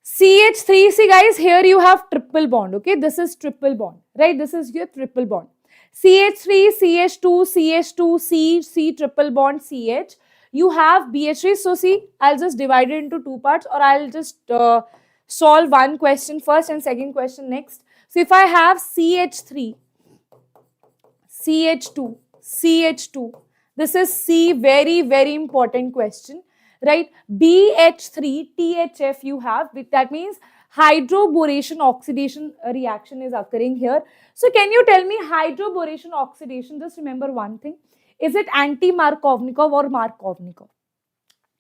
CH3. See guys, here you have triple bond, okay? This is triple bond, right? This is your triple bond. CH3, CH2, CH2, C triple bond, CH. You have BH3. So see, I'll just divide it into 2 parts, or I'll just solve one question first and second question next. So if I have CH3, CH2, CH2, this is C, very, very important question, right? BH3, THF you have, that means hydroboration oxidation reaction is occurring here. So can you tell me hydroboration oxidation? Just remember one thing. Is it anti-Markovnikov or Markovnikov?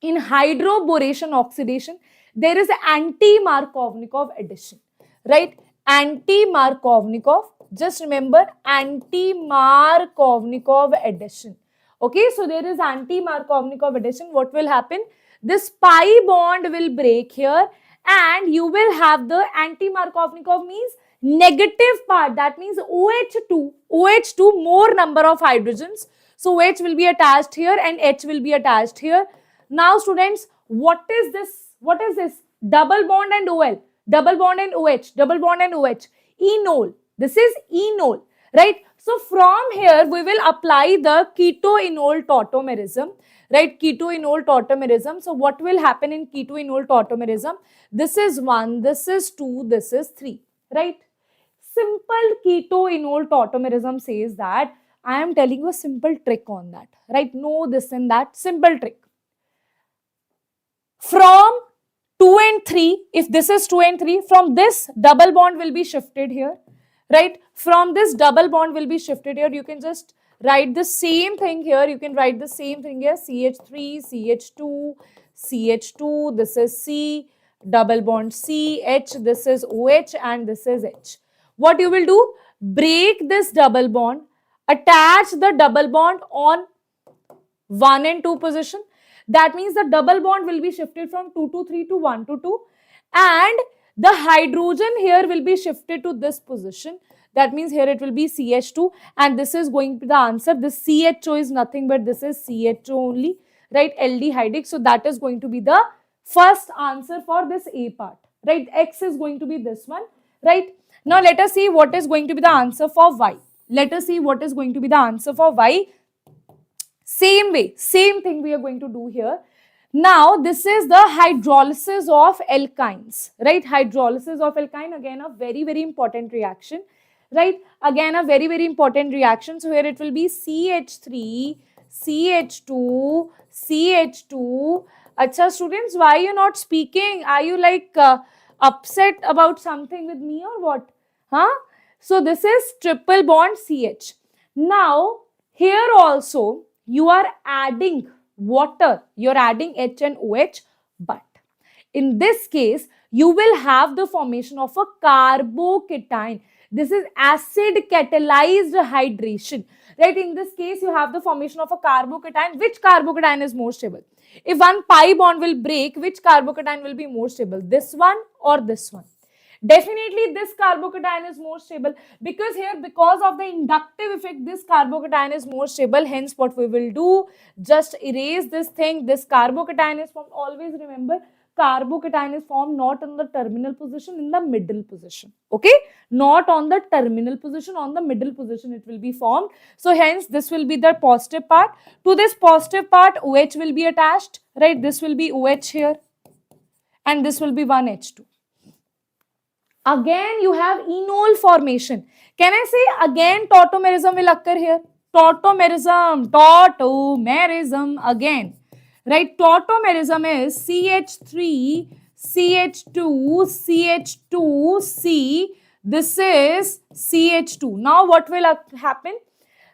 In hydroboration oxidation, there is anti-Markovnikov addition, right? Anti-Markovnikov. Just remember anti-Markovnikov addition. Okay, so there is anti-Markovnikov addition. What will happen? This pi bond will break here, and you will have the anti-Markovnikov means negative part. That means OH2 more number of hydrogens. So OH will be attached here and H will be attached here. Now students, what is this? What is this? Double bond and OL. Double bond and OH. Double bond and OH. Enol. This is enol, right? So from here we will apply the keto-enol tautomerism, right? Ketoenol tautomerism. So what will happen in ketoenol tautomerism? This is 1, this is 2, this is 3, right? Simple ketoenol tautomerism says that I am telling you a simple trick on that, right? No this and that, simple trick. From 2 and 3, if this is 2 and 3, from this double bond will be shifted here, right? From this double bond will be shifted here. You can just write the same thing here. You can write the same thing here. CH3, CH2, CH2, this is C, double bond C, H, this is OH and this is H. What you will do? Break this double bond, attach the double bond on 1 and 2 position. That means the double bond will be shifted from 2 to 3 to 1 to 2, and the hydrogen here will be shifted to this position. That means here it will be CH2, and this is going to be the answer. This CHO is nothing but this is CHO only, right? Aldehydic. So that is going to be the first answer for this A part, right? X is going to be this one, right? Now let us see what is going to be the answer for Y. Let us see what is going to be the answer for Y. Same way, same thing we are going to do here. Now, this is the hydrolysis of alkynes, right? Hydrolysis of alkyne, again a very, very important reaction, right? Again a very, very important reaction. So, here it will be CH3, CH2, CH2. Acha students, why are you not speaking? Are you like upset about something with me or what? Huh? So, this is triple bond CH. Now, here also, you are adding water, you're adding H and OH, but in this case, you will have the formation of a carbocation. This is acid catalyzed hydration, right? In this case, you have the formation of a carbocation. Which carbocation is more stable? If one pi bond will break, which carbocation will be more stable? This one or this one? Definitely this carbocation is more stable, because here, because of the inductive effect, this carbocation is more stable. Hence what we will do, just erase this thing. This carbocation is formed, always remember, carbocation is formed not in the terminal position, in the middle position, okay? Not on the terminal position, on the middle position it will be formed. So hence this will be the positive part. To this positive part, OH will be attached, right? This will be OH here, and this will be 1H2. Again, you have enol formation. Can I say again tautomerism will occur here? Tautomerism again, right? Tautomerism is CH3, CH2, CH2, C. This is CH2. Now, what will happen?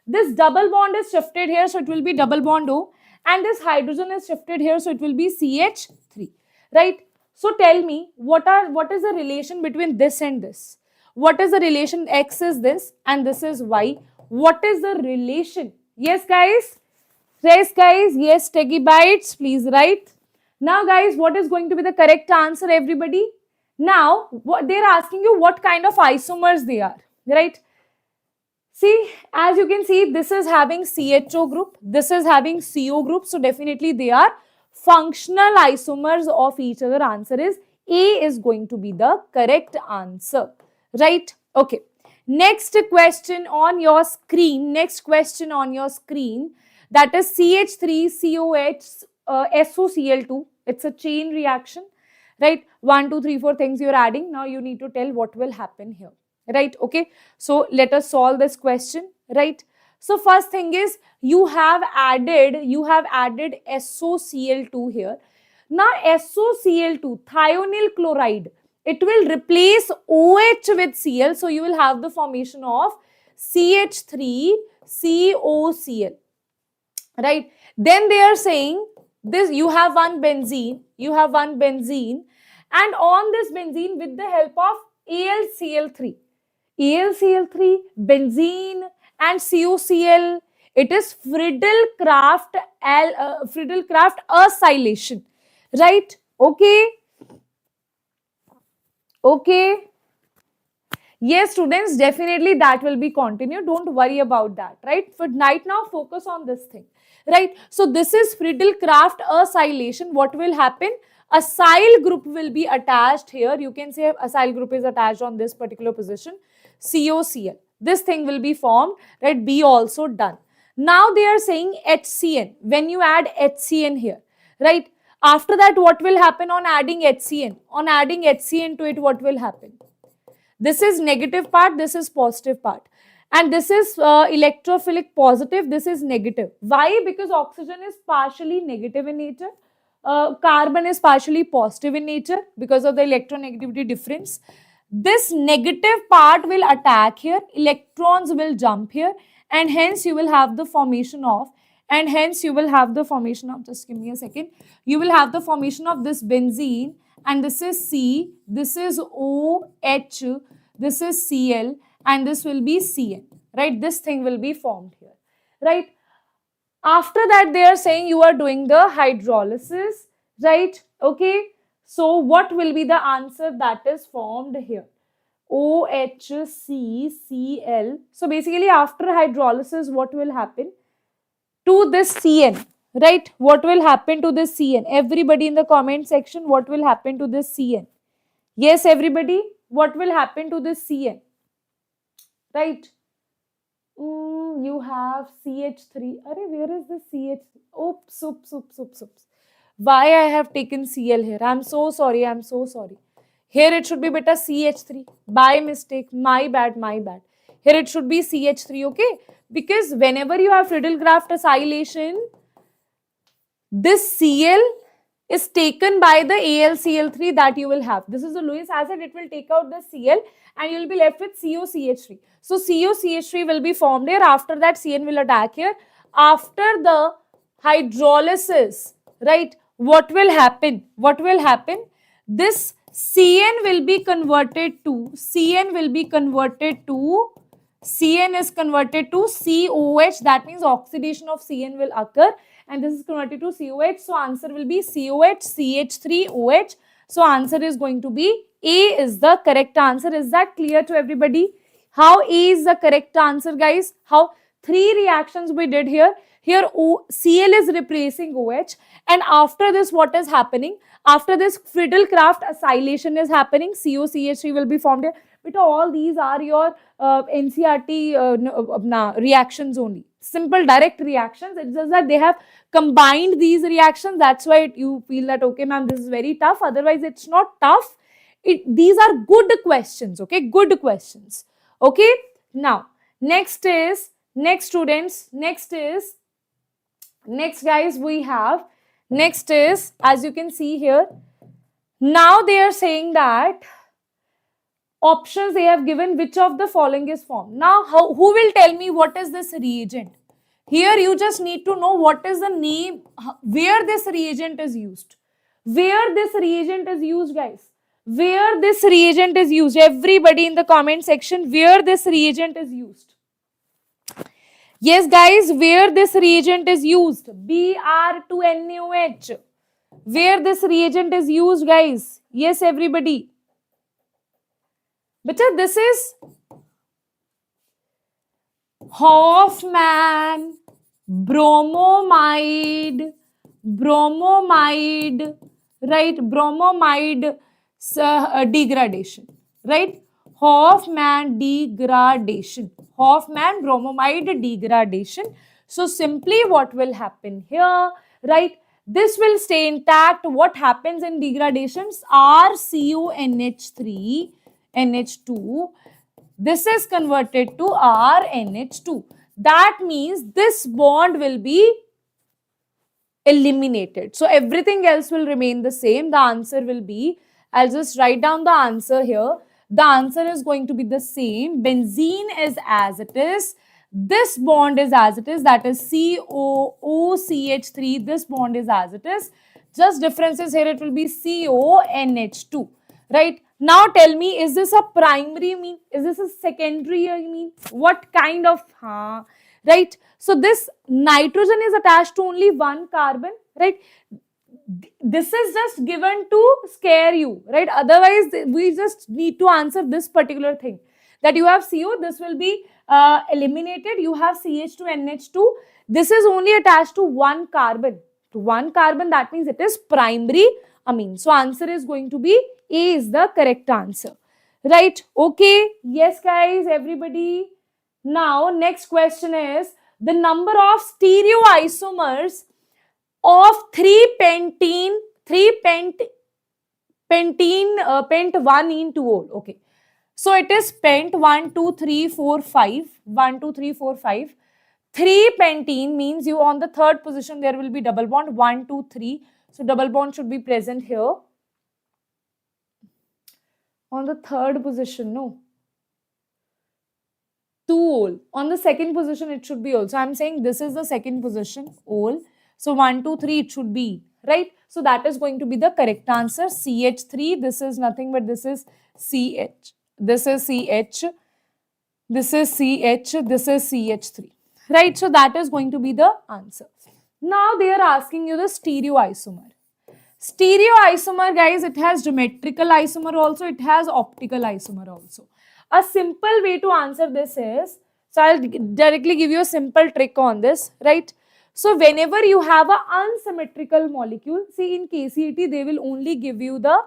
This double bond is shifted here, so it will be double bond O, and this hydrogen is shifted here, so it will be CH3, right? So tell me, what is the relation between this and this? What is the relation? X is this and this is Y. What is the relation? Yes, guys? Yes, guys? Yes, Teggy Bites, please write. Now, guys, what is going to be the correct answer, everybody? Now, what they're asking you what kind of isomers they are, right? See, as you can see, this is having CHO group, this is having CO group. So definitely they are functional isomers of each other. Answer is A is going to be the correct answer, right? Okay. Next question on your screen. Next question on your screen. That is CH3COH SOCl2. It's a chain reaction, right? 1, 2, 3, 4 things you're adding. Now you need to tell what will happen here, right? Okay. So let us solve this question, right? So first thing is you have added SOCl2 here. Now SOCl2, thionyl chloride, it will replace OH with Cl. So you will have the formation of CH3COCl, right? Then they are saying this, you have one benzene, and on this benzene with the help of AlCl3, benzene and COCl, it is Friedel-Crafts acylation, right? Okay. Okay. Yes, students, definitely that will be continued. Don't worry about that, right? For right now, focus on this thing, right? So this is Friedel-Crafts acylation. What will happen? Acyl group will be attached here. You can say acyl group is attached on this particular position. COCl. This thing will be formed, right? B also done. Now they are saying HCN. When you add HCN here, right? After that, what will happen on adding HCN? On adding HCN to it, what will happen? This is negative part, this is positive part. And this is electrophilic positive, this is negative. Why? Because oxygen is partially negative in nature. Carbon is partially positive in nature because of the electronegativity difference. This negative part will attack here, electrons will jump here, and hence you will have the formation of, just give me a second, you will have the formation of this benzene, and this is C, this is OH, this is Cl, and this will be Cn, right? This thing will be formed here, right? After that, they are saying you are doing the hydrolysis, right? Okay. So what will be the answer that is formed here? OHCCl. So basically, after hydrolysis, what will happen to this Cn, right? What will happen to this Cn? Everybody in the comment section, what will happen to this Cn? Yes, everybody, what will happen to this Cn? Right? You have CH3. Arey, where is the CH? Oops. Why I have taken Cl here? I'm so sorry. Here it should be beta CH3. By mistake. My bad. Here it should be CH3, okay? Because whenever you have Friedel-Crafts acylation, this Cl is taken by the AlCl3 that you will have. This is the Lewis acid. It will take out the Cl and you will be left with COCH3. So COCH3 will be formed here. After that, Cn will attack here. After the hydrolysis, right, what will happen? This Cn will be converted to, Cn is converted to COH. That means oxidation of Cn will occur. And this is converted to COH. So answer will be COH, CH3OH. So answer is going to be A is the correct answer. Is that clear to everybody? How A is the correct answer, guys? How 3 reactions we did here. Here Cl is replacing OH. And after this, what is happening? After this, Friedel-Crafts acylation is happening. COCH3 will be formed here. But all these are your NCRT reactions only. Simple direct reactions. It's just that they have combined these reactions. That's why you feel that, okay, ma'am, this is very tough. Otherwise, it's not tough. These are good questions, okay? Good questions. Okay? Now, next guys, we have, next is, as you can see here, now they are saying that options they have given, which of the following is formed. Now, who will tell me what is this reagent? Here you just need to know what is the name, where this reagent is used. Where this reagent is used, guys. Where this reagent is used. Everybody in the comment section, where this reagent is used. Yes, guys, where this reagent is used. Br2NaOH. Where this reagent is used, guys. Yes, everybody. But this is Hoffman bromomide, right? Bromomide degradation, right? Hoffman bromomide degradation. So simply what will happen here, right? This will stay intact. What happens in degradations? RCONH3 NH2, this is converted to RNH2. That means this bond will be eliminated. So everything else will remain the same. The answer will be, I'll just write down the answer here. The answer is going to be the same. Benzene is as it is. This bond is as it is. That is COOCH3. This bond is as it is. Just differences here. It will be CONH2. Right? Now tell me, is this a primary mean? Is this a secondary mean? What kind of, right? So this nitrogen is attached to only one carbon, right? This is just given to scare you, right? Otherwise, we just need to answer this particular thing. That you have CO, this will be eliminated. You have CH2NH2. This is only attached to one carbon. To one carbon, that means it is primary amine. So answer is going to be A is the correct answer. Right? Okay. Yes, guys, everybody. Now, next question is, the number of stereoisomers of 3-pentene, pent 1-ene-2-ol. Okay. So it is pent 1, 2, 3, 4, 5. 1, 2, 3, 4, 5. 3-pentene means you on the third position there will be double bond 1, 2, 3. So double bond should be present here. On the third position, no. 2-ol. On the second position, it should be ol. So I'm saying this is the second position, ol. So 1, 2, 3, it should be, right? So that is going to be the correct answer. CH3, this is nothing but this is CH. This is CH. This is CH. This is CH3. Right? So that is going to be the answer. Now they are asking you the stereoisomer. Stereoisomer, guys, it has geometrical isomer also, it has optical isomer also. A simple way to answer this is, so I'll directly give you a simple trick on this, right? So whenever you have an unsymmetrical molecule, see in KCET, they will only give you the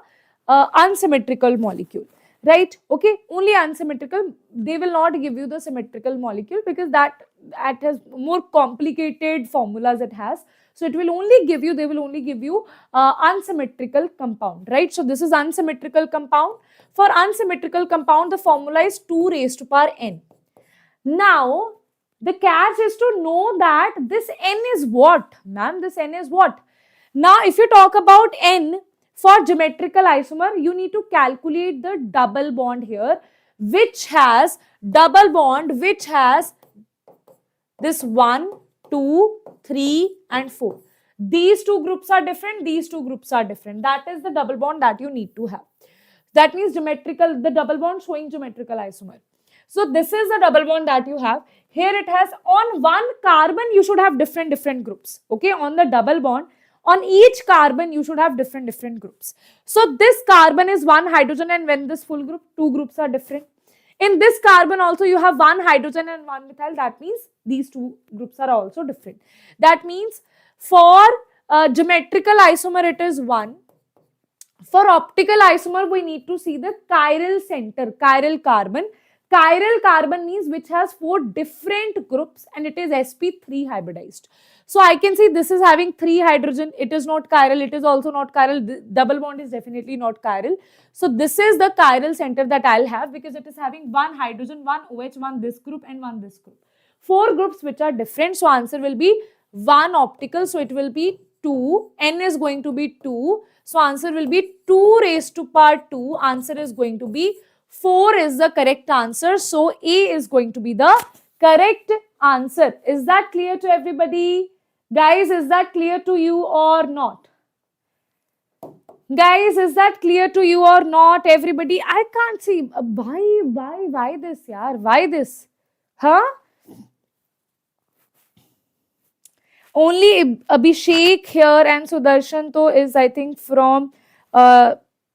unsymmetrical molecule, right? Okay, only unsymmetrical. They will not give you the symmetrical molecule because that has more complicated formulas it has. So it will only give you, they will only give you unsymmetrical compound, right? So this is unsymmetrical compound. For unsymmetrical compound, the formula is 2 raised to power n. Now, the catch is to know that this n is what? Ma'am, this n is what? Now, if you talk about n for geometrical isomer, you need to calculate the double bond here, which has double bond, which has this 1, 2, 3 and 4. These two groups are different, these two groups are different. That is the double bond that you need to have. That means geometrical, the double bond showing geometrical isomer. So this is the double bond that you have. Here it has on one carbon, you should have different groups. Okay, on the double bond, on each carbon, you should have different groups. So this carbon is one hydrogen, and when this full group, two groups are different. In this carbon also, you have one hydrogen and one methyl. That means these two groups are also different. That means for geometrical isomer, it is 1. For optical isomer, we need to see the chiral center, chiral carbon. Chiral carbon means which has 4 different groups and it is sp3 hybridized. So I can see this is having 3 hydrogen. It is not chiral. It is also not chiral. The double bond is definitely not chiral. So this is the chiral center that I'll have because it is having 1 hydrogen, 1 OH, 1 this group and 1 this group. 4 groups which are different. So answer will be 1 optical. So it will be 2. N is going to be 2. So answer will be 2 raised to power 2. Answer is going to be 4 is the correct answer. So A is going to be the correct answer. Is that clear to everybody? Guys, is that clear to you or not? Guys, is that clear to you or not? Everybody, I can't see. Why this, yaar? Why this? Huh? Only Abhishek here and Sudarshan to is, I think, from,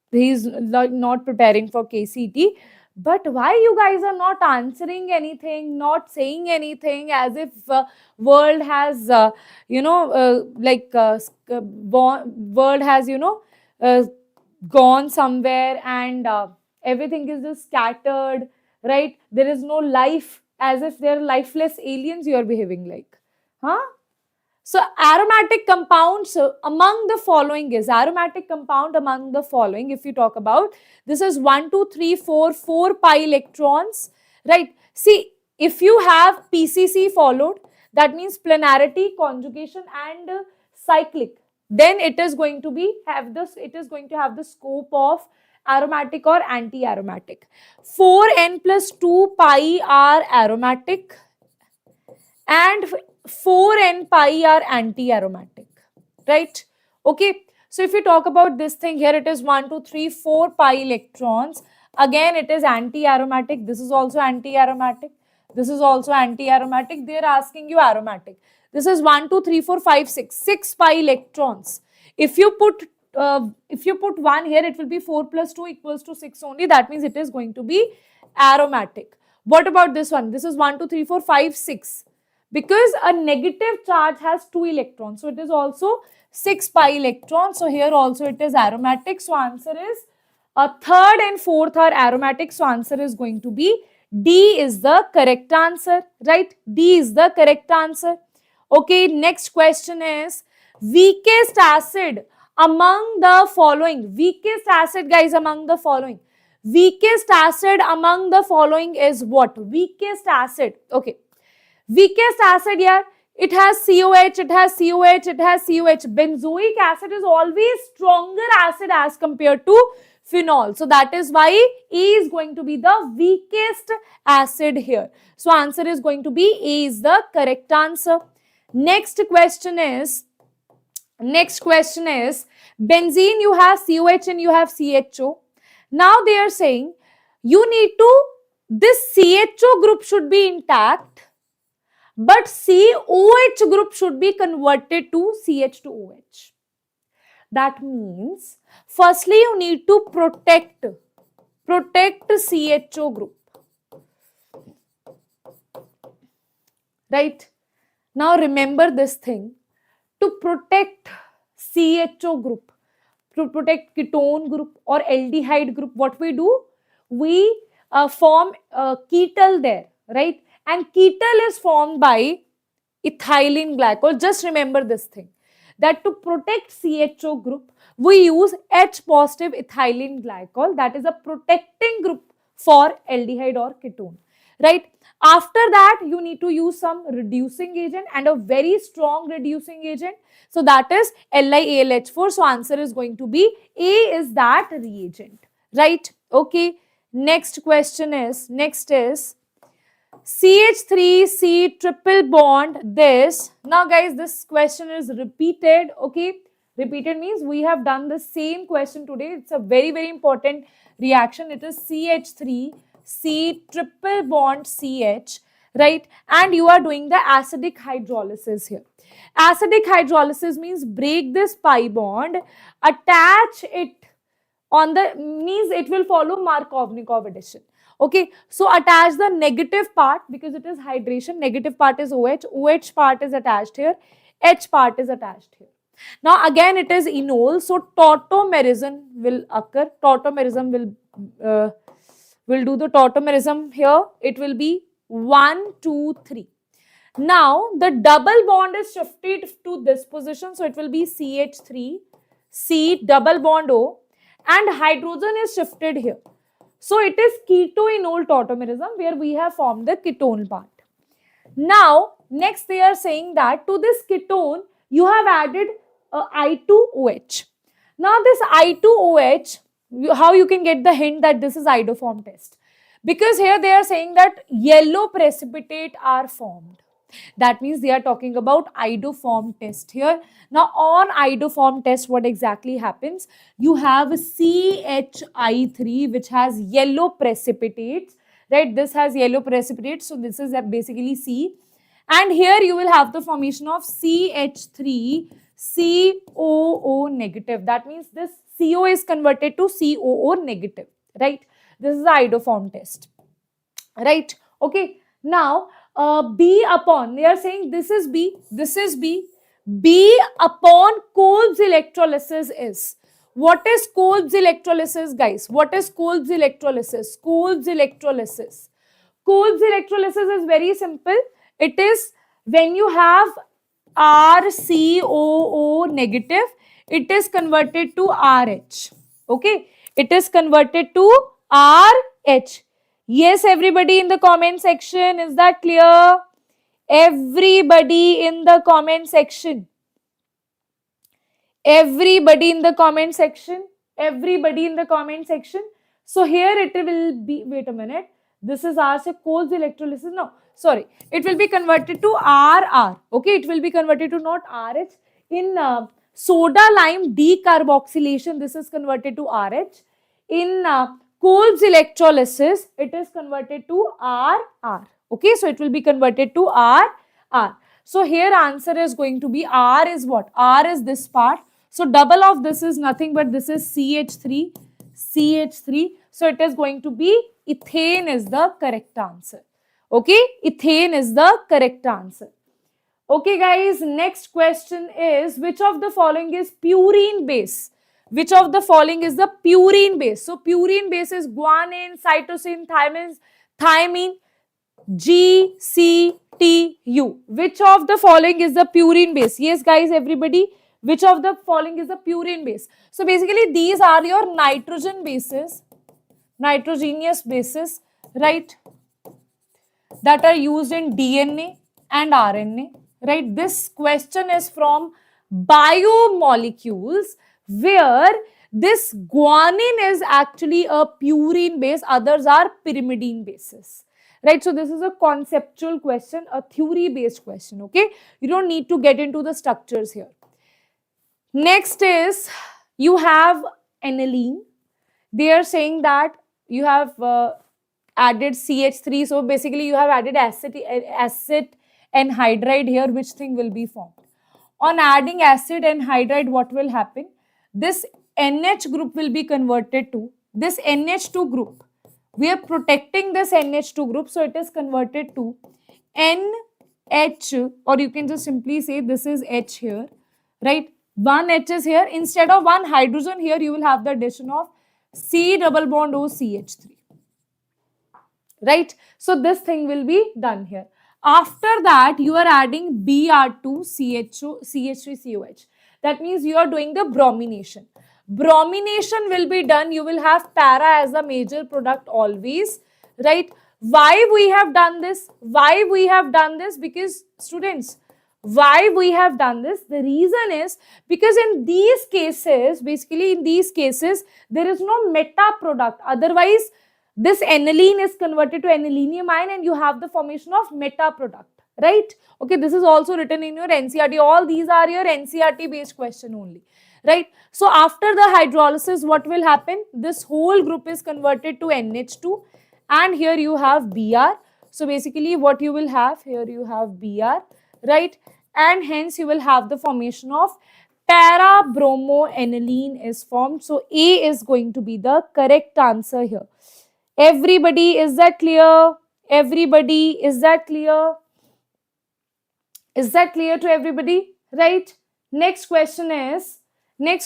he's not preparing for KCET. But why you guys are not answering anything, not saying anything, as if world has, world has, gone somewhere and everything is just scattered, right? There is no life, as if they're lifeless aliens you are behaving like. Huh? So aromatic compounds among the following is aromatic compound among the following. If you talk about this is 1, 2, 3, 4 pi electrons, right? See, if you have PCC followed, that means planarity, conjugation, and cyclic. Then it is going to be have this. It is going to have the scope of aromatic or anti-aromatic. 4n plus 2 pi are aromatic, and 4n pi are anti-aromatic, right? Okay, so if you talk about this thing here, it is 1, 2, 3, 4 pi electrons. Again, it is anti-aromatic. This is also anti-aromatic. This is also anti-aromatic. They are asking you aromatic. This is 1, 2, 3, 4, 5, 6 pi electrons. If you put 1 here, it will be 4 plus 2 equals to 6 only. That means it is going to be aromatic. What about this one? This is 1, 2, 3, 4, 5, 6. Because a negative charge has 2 electrons. So it is also 6 pi electrons. So here also it is aromatic. So answer is third and fourth are aromatic. So answer is going to be D is the correct answer, right? D is the correct answer. Okay, next question is weakest acid among the following. Weakest acid, guys, among the following. Weakest acid among the following is what? Weakest acid. Okay. Weakest acid here, it has COH, it has COH, it has COH. Benzoic acid is always stronger acid as compared to phenol. So that is why A is going to be the weakest acid here. So answer is going to be A is the correct answer. Next question is benzene, you have COH and you have CHO. Now they are saying you need to, this CHO group should be intact, but COH group should be converted to CH2OH. That means firstly you need to protect CHO group. Right? Now remember this thing. To protect CHO group, to protect ketone group or aldehyde group, what we do? We form ketal there, right? And ketal is formed by ethylene glycol. Just remember this thing, that to protect CHO group, we use H positive ethylene glycol. That is a protecting group for aldehyde or ketone, right? After that, you need to use some reducing agent and a very strong reducing agent. So that is LiAlH4. So answer is going to be A is that reagent, right? Okay. Next question is, CH3C triple bond this. Now guys, this question is repeated, okay? Repeated means we have done the same question today. It's a very, very important reaction. It is CH3C triple bond CH, right? And you are doing the acidic hydrolysis here. Acidic hydrolysis means break this pi bond, attach it on the, means it will follow Markovnikov addition. Okay, so attach the negative part because it is hydration. Negative part is OH. OH part is attached here. H part is attached here. Now again it is enol. So tautomerism will occur. Tautomerism will do the tautomerism here. It will be 1, 2, 3. Now the double bond is shifted to this position. So it will be CH3, C double bond O, and hydrogen is shifted here. So it is ketoenol tautomerism where we have formed the ketone part. Now next they are saying that to this ketone you have added I2OH. Now this I2OH, how you can get the hint that this is iodoform test? Because here they are saying that yellow precipitate are formed. That means they are talking about iodoform test here. Now on iodoform test, what exactly happens? You have CHI3 which has yellow precipitates, right? This has yellow precipitates. So this is basically C. And here you will have the formation of CH3 COO negative. That means this CO is converted to COO negative, right? This is the iodoform test, right? Okay. Now B upon, they are saying this is B, B upon Kolb's electrolysis is. What is Kolb's electrolysis, guys? What is Kolb's electrolysis? Kolb's electrolysis is very simple. It is when you have RCOO negative, it is converted to RH. Okay, it is converted to RH. Yes, everybody in the comment section, is that clear? Everybody in the comment section. Everybody in the comment section. Everybody in the comment section. So here it will be, wait a minute. This is R, say Kolb's electrolysis. No, sorry. It will be converted to RR. Okay, it will be converted to not RH. In soda lime decarboxylation, this is converted to RH. In Kolb's electrolysis, it is converted to RR. Okay, so it will be converted to RR. So here answer is going to be R is what? R is this part. So double of this is nothing but this is CH3. So it is going to be ethane is the correct answer. Okay, ethane is the correct answer. Okay guys, next question is which of the following is purine base? Which of the following is the purine base? So purine base is guanine, cytosine, thymine, Thiamine, GCTU. Which of the following is the purine base? Yes, guys, everybody. Which of the following is the purine base? So basically, these are your nitrogen bases, nitrogenous bases, right? That are used in DNA and RNA, right? This question is from biomolecules where this guanine is actually a purine base, others are pyrimidine bases, right? So this is a conceptual question, a theory based question, okay? You don't need to get into the structures here. Next is you have aniline. They are saying that you have added CH3. So basically you have added acid anhydride here. Which thing will be formed? On adding acid anhydride, what will happen? This NH group will be converted to this NH2 group. We are protecting this NH2 group. So it is converted to NH, or you can just simply say this is H here, right? One H is here. Instead of one hydrogen here, you will have the addition of C double bond O CH3, right? So this thing will be done here. After that, you are adding Br2 CH3COH. That means you are doing the bromination. Bromination will be done. You will have para as the major product always, right? Why we have done this? Why we have done this? Because students, why we have done this? The reason is because in these cases, basically in these cases, there is no meta product. Otherwise, this aniline is converted to anilinium ion and you have the formation of meta product, right? Okay, this is also written in your NCERT. All these are your NCERT based question only, right? So after the hydrolysis, what will happen? This whole group is converted to NH2 and here you have Br. So basically what you will have, here you have Br, right? And hence you will have the formation of para-bromoaniline is formed. So A is going to be the correct answer here. Everybody, is that clear? Everybody, is that clear? Is that clear to everybody? Right? Next question is, an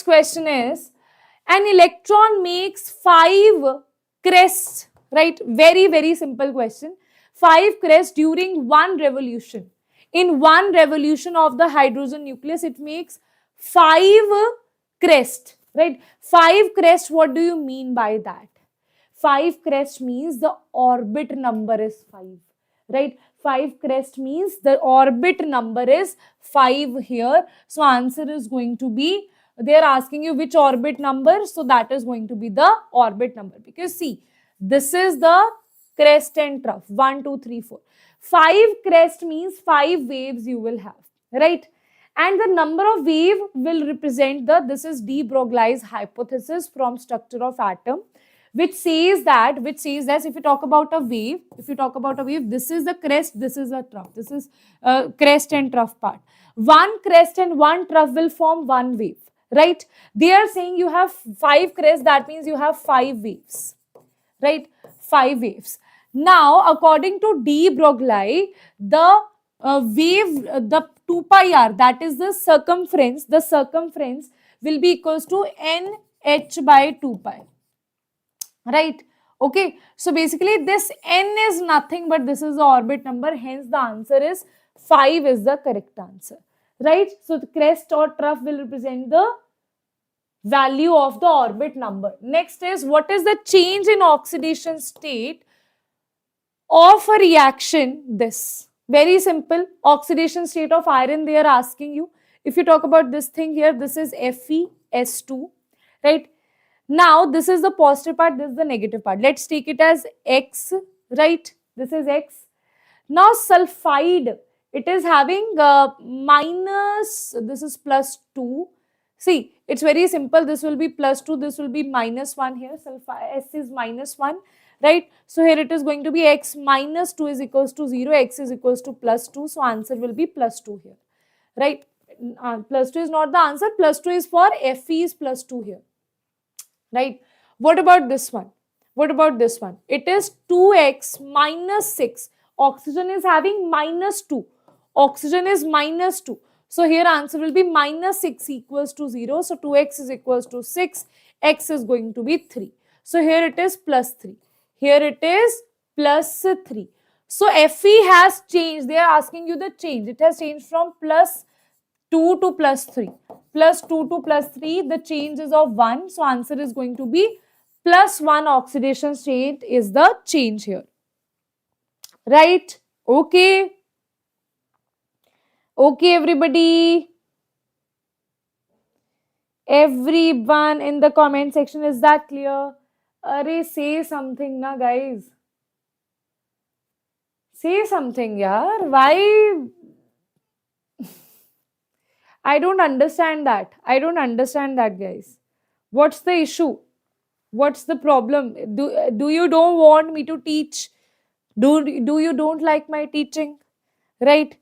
electron makes 5 crests, right? Very, very simple question. 5 crests during one revolution. In one revolution of the hydrogen nucleus, it makes 5 crests, right? 5 crests, what do you mean by that? 5 crest means the orbit number is 5, right? 5 crest means the orbit number is 5 here. So answer is going to be, they are asking you which orbit number. So that is going to be the orbit number. Because see, this is the crest and trough. 1, 2, 3, 4. 5 crest means 5 waves you will have, right? And the number of wave will represent the, this is de Broglie's hypothesis from structure of atom, which says that if you talk about a wave, this is the crest, this is a trough. This is crest and trough part. One crest and one trough will form one wave, right? They are saying you have 5 crests, that means you have 5 waves, right? 5 waves. Now, according to de Broglie, the wave, the 2 pi r, that is the circumference will be equals to NH by 2 pi. Right? Okay. So basically this N is nothing but this is the orbit number. Hence the answer is 5 is the correct answer. Right? So the crest or trough will represent the value of the orbit number. Next is, what is the change in oxidation state of a reaction? This. Very simple. Oxidation state of iron they are asking you. If you talk about this thing here, this is FeS2. Right? Now, this is the positive part, this is the negative part. Let's take it as X, right? This is X. Now, sulfide, it is having minus, this is plus 2. See, it's very simple. This will be plus 2, this will be minus 1 here. Sulfide, S is minus 1, right? So, here it is going to be X minus 2 is equals to 0, X is equals to plus 2. So, answer will be plus 2 here, right? Plus 2 is not the answer. Plus 2 is for Fe is plus 2 here. Right? What about this one? What about this one? It is 2x minus 6. Oxygen is having minus 2. Oxygen is minus 2. So here answer will be minus 6 equals to 0. So 2x is equals to 6. X is going to be 3. So here it is plus 3. Here it is plus 3. So Fe has changed. They are asking you the change. It has changed from plus 2 to plus 3. Plus 2 to plus 3, the change is of 1. So answer is going to be plus 1 oxidation state is the change here. Right? Okay. Okay, everybody. Everyone in the comment section, is that clear? Arey, say something na, guys. Say something, yaar. Why? I don't understand that. I don't understand that, guys. What's the issue? What's the problem? Do you don't want me to teach? Do you don't like my teaching? Right?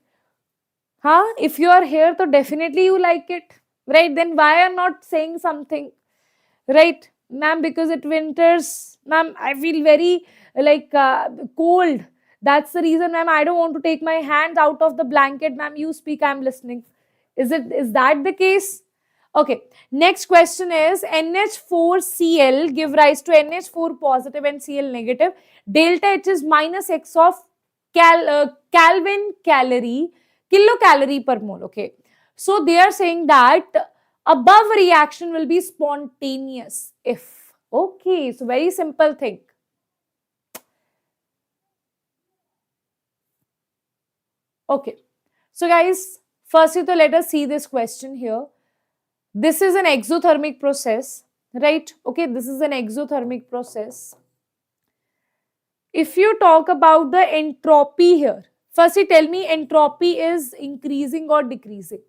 Huh? If you are here, so definitely you like it. Right? Then why are not saying something? Right? Ma'am, because it winters. Ma'am, I feel very like cold. That's the reason, ma'am. I don't want to take my hands out of the blanket. Ma'am, you speak, I'm listening. Is that the case? Okay. Next question is NH4Cl give rise to NH4 positive and Cl negative. Delta H is minus X of Kelvin calorie, kilocalorie per mole. Okay. So they are saying that above reaction will be spontaneous if. Okay. So very simple thing. Okay. So guys, firstly, so let us see this question here. This is an exothermic process, right? Okay, this is an exothermic process. If you talk about the entropy here, firstly tell me entropy is increasing or decreasing.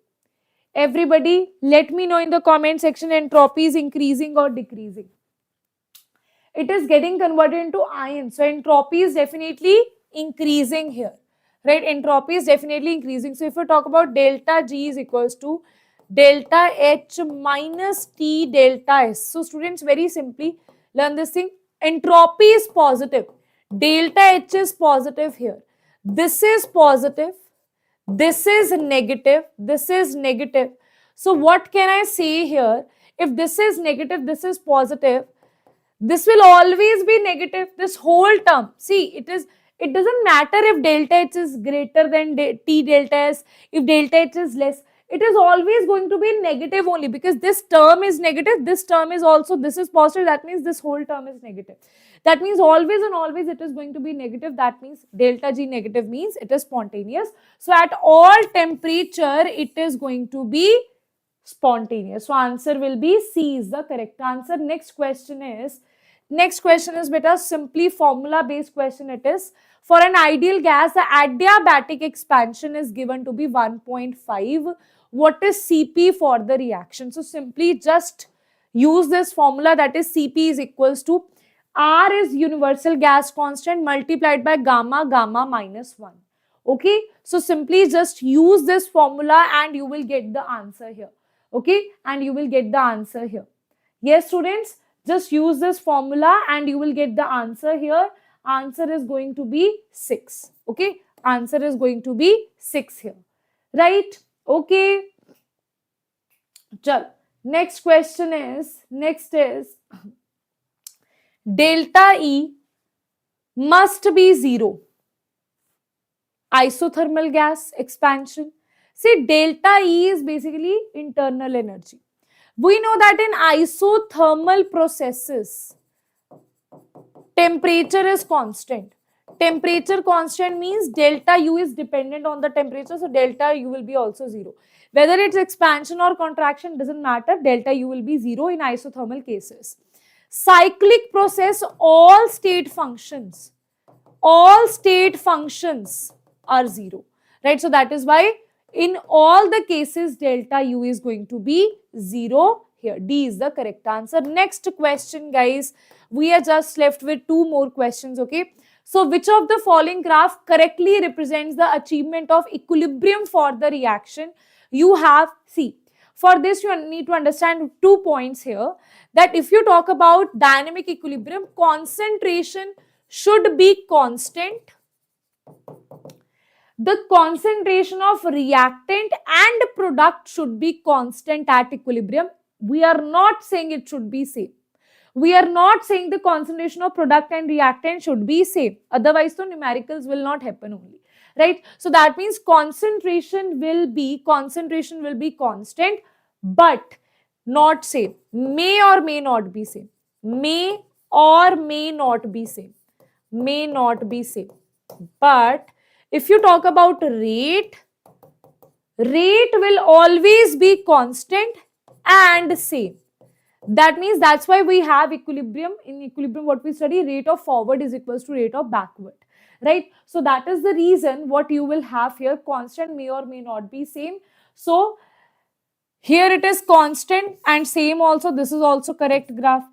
Everybody, let me know in the comment section entropy is increasing or decreasing. It is getting converted into ion. So entropy is definitely increasing here. Right? Entropy is definitely increasing. So if you talk about delta G is equals to delta H minus T delta S. So students, very simply learn this thing. Entropy is positive. Delta H is positive here. This is positive. This is negative. This is negative. So what can I say here? If this is negative, this is positive. This will always be negative, this whole term. See, it doesn't matter if delta H is greater than T delta S, if delta H is less, it is always going to be negative only because this term is negative, this term is also, this is positive, that means this whole term is negative. That means always and always it is going to be negative, that means delta G negative means it is spontaneous. So at all temperature, it is going to be spontaneous. So answer will be C is the correct answer. Next question is beta simply formula based question it is. For an ideal gas, the adiabatic expansion is given to be 1.5. What is Cp for the reaction? So simply just use this formula, that is Cp is equals to R is universal gas constant multiplied by gamma minus 1. Okay, so simply just use this formula and you will get the answer here. Okay, and you will get the answer here. Yes, students, just use this formula and you will get the answer here. Answer is going to be 6. Okay, answer is going to be 6 here. Right? Okay. Chal. Next is delta E must be 0. Isothermal gas expansion. See, delta E is basically internal energy. We know that in isothermal processes, temperature is constant. Temperature constant means delta U is dependent on the temperature, so delta U will be also 0. Whether it's expansion or contraction doesn't matter, delta U will be 0 in isothermal cases. Cyclic process, all state functions are 0. Right? So that is why in all the cases, delta U is going to be 0 here. D is the correct answer. Next question, guys. We are just left with 2 more questions, okay? So, which of the following graph correctly represents the achievement of equilibrium for the reaction? You have, see, for this you need to understand 2 points here. That if you talk about dynamic equilibrium, concentration should be constant. The concentration of reactant and product should be constant at equilibrium. We are not saying it should be same. We are not saying the concentration of product and reactant should be same. Otherwise, the numericals will not happen only. Right? So that means concentration will be constant, but not same. May or may not be same. May or may not be same. May not be same. But if you talk about rate will always be constant and same. That means that's why we have equilibrium. In equilibrium, what we study, rate of forward is equals to rate of backward. Right? So that is the reason what you will have here, constant may or may not be same. So here it is constant and same also. This is also correct graph.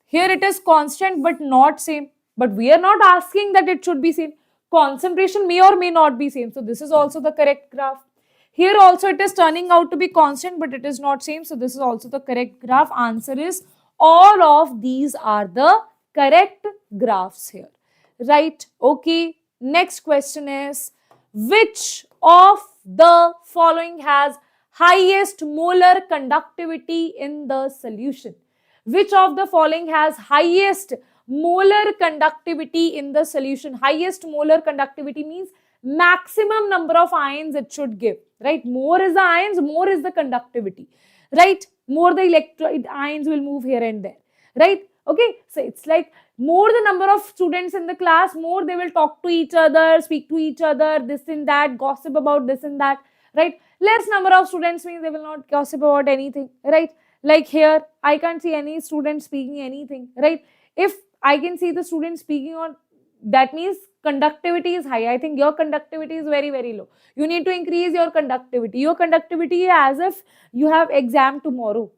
Here it is constant but not same. But we are not asking that it should be same. Concentration may or may not be same. So this is also the correct graph. Here also it is turning out to be constant but it is not same. So this is also the correct graph. Answer is all of these are the correct graphs here. Right? Okay. Next question is, which of the following has highest molar conductivity in the solution? Which of the following has highest molar conductivity in the solution? Highest molar conductivity means maximum number of ions it should give, right? More is the ions, more is the conductivity, right? More the electrolyte ions will move here and there, right? Okay, so it's like more the number of students in the class, more they will talk to each other, speak to each other, this and that, gossip about this and that, right? Less number of students means they will not gossip about anything, right? Like here, I can't see any student speaking anything, right? If I can see the student speaking on, that means conductivity is high. I think your conductivity is very, very low. You need to increase your conductivity. Your conductivity is as if you have exam tomorrow.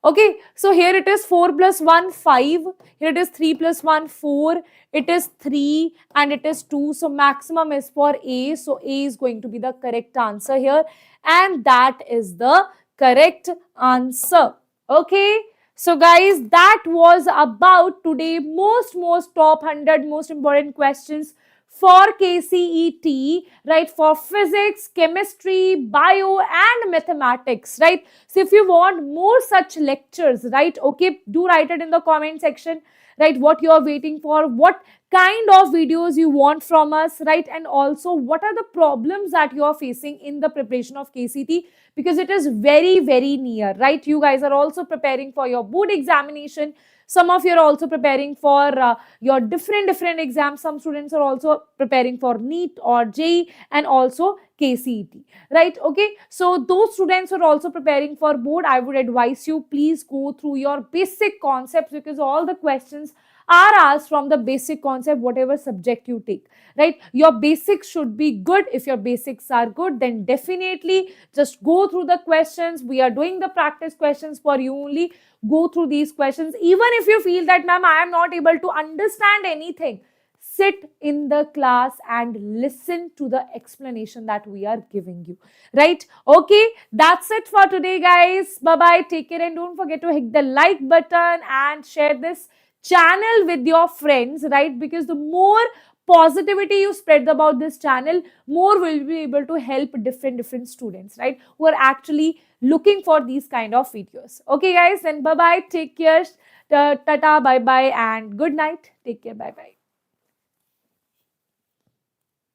Okay, so here it is 4 plus 1, 5. Here it is 3 plus 1, 4. It is 3 and it is 2. So maximum is for A. So A is going to be the correct answer here. And that is the correct answer. Okay. So guys, that was about today most top 100 most important questions for KCET, right? For physics, chemistry, bio and mathematics, right? So if you want more such lectures, right? Okay, do write it in the comment section, right? What you are waiting for, what kind of videos you want from us, right? And also what are the problems that you are facing in the preparation of KCET, because it is very, very near, right? You guys are also preparing for your board examination. Some of you are also preparing for your different exams. Some students are also preparing for NEET or JEE and also KCET, right? Okay, so those students who are also preparing for board, I would advise you, please go through your basic concepts, because all the questions are asked from the basic concept, whatever subject you take, right? Your basics should be good. If your basics are good, then definitely just go through the questions. We are doing the practice questions for you only. Go through these questions. Even if you feel that, ma'am, I am not able to understand anything, sit in the class and listen to the explanation that we are giving you, right? Okay, that's it for today, guys. Bye-bye. Take care and don't forget to hit the like button and share this channel with your friends, right? Because the more positivity you spread about this channel, more will be able to help different students, right? Who are actually looking for these kind of videos. Okay, guys, then bye-bye. Take care. Tata, bye-bye and good night. Take care. Bye-bye.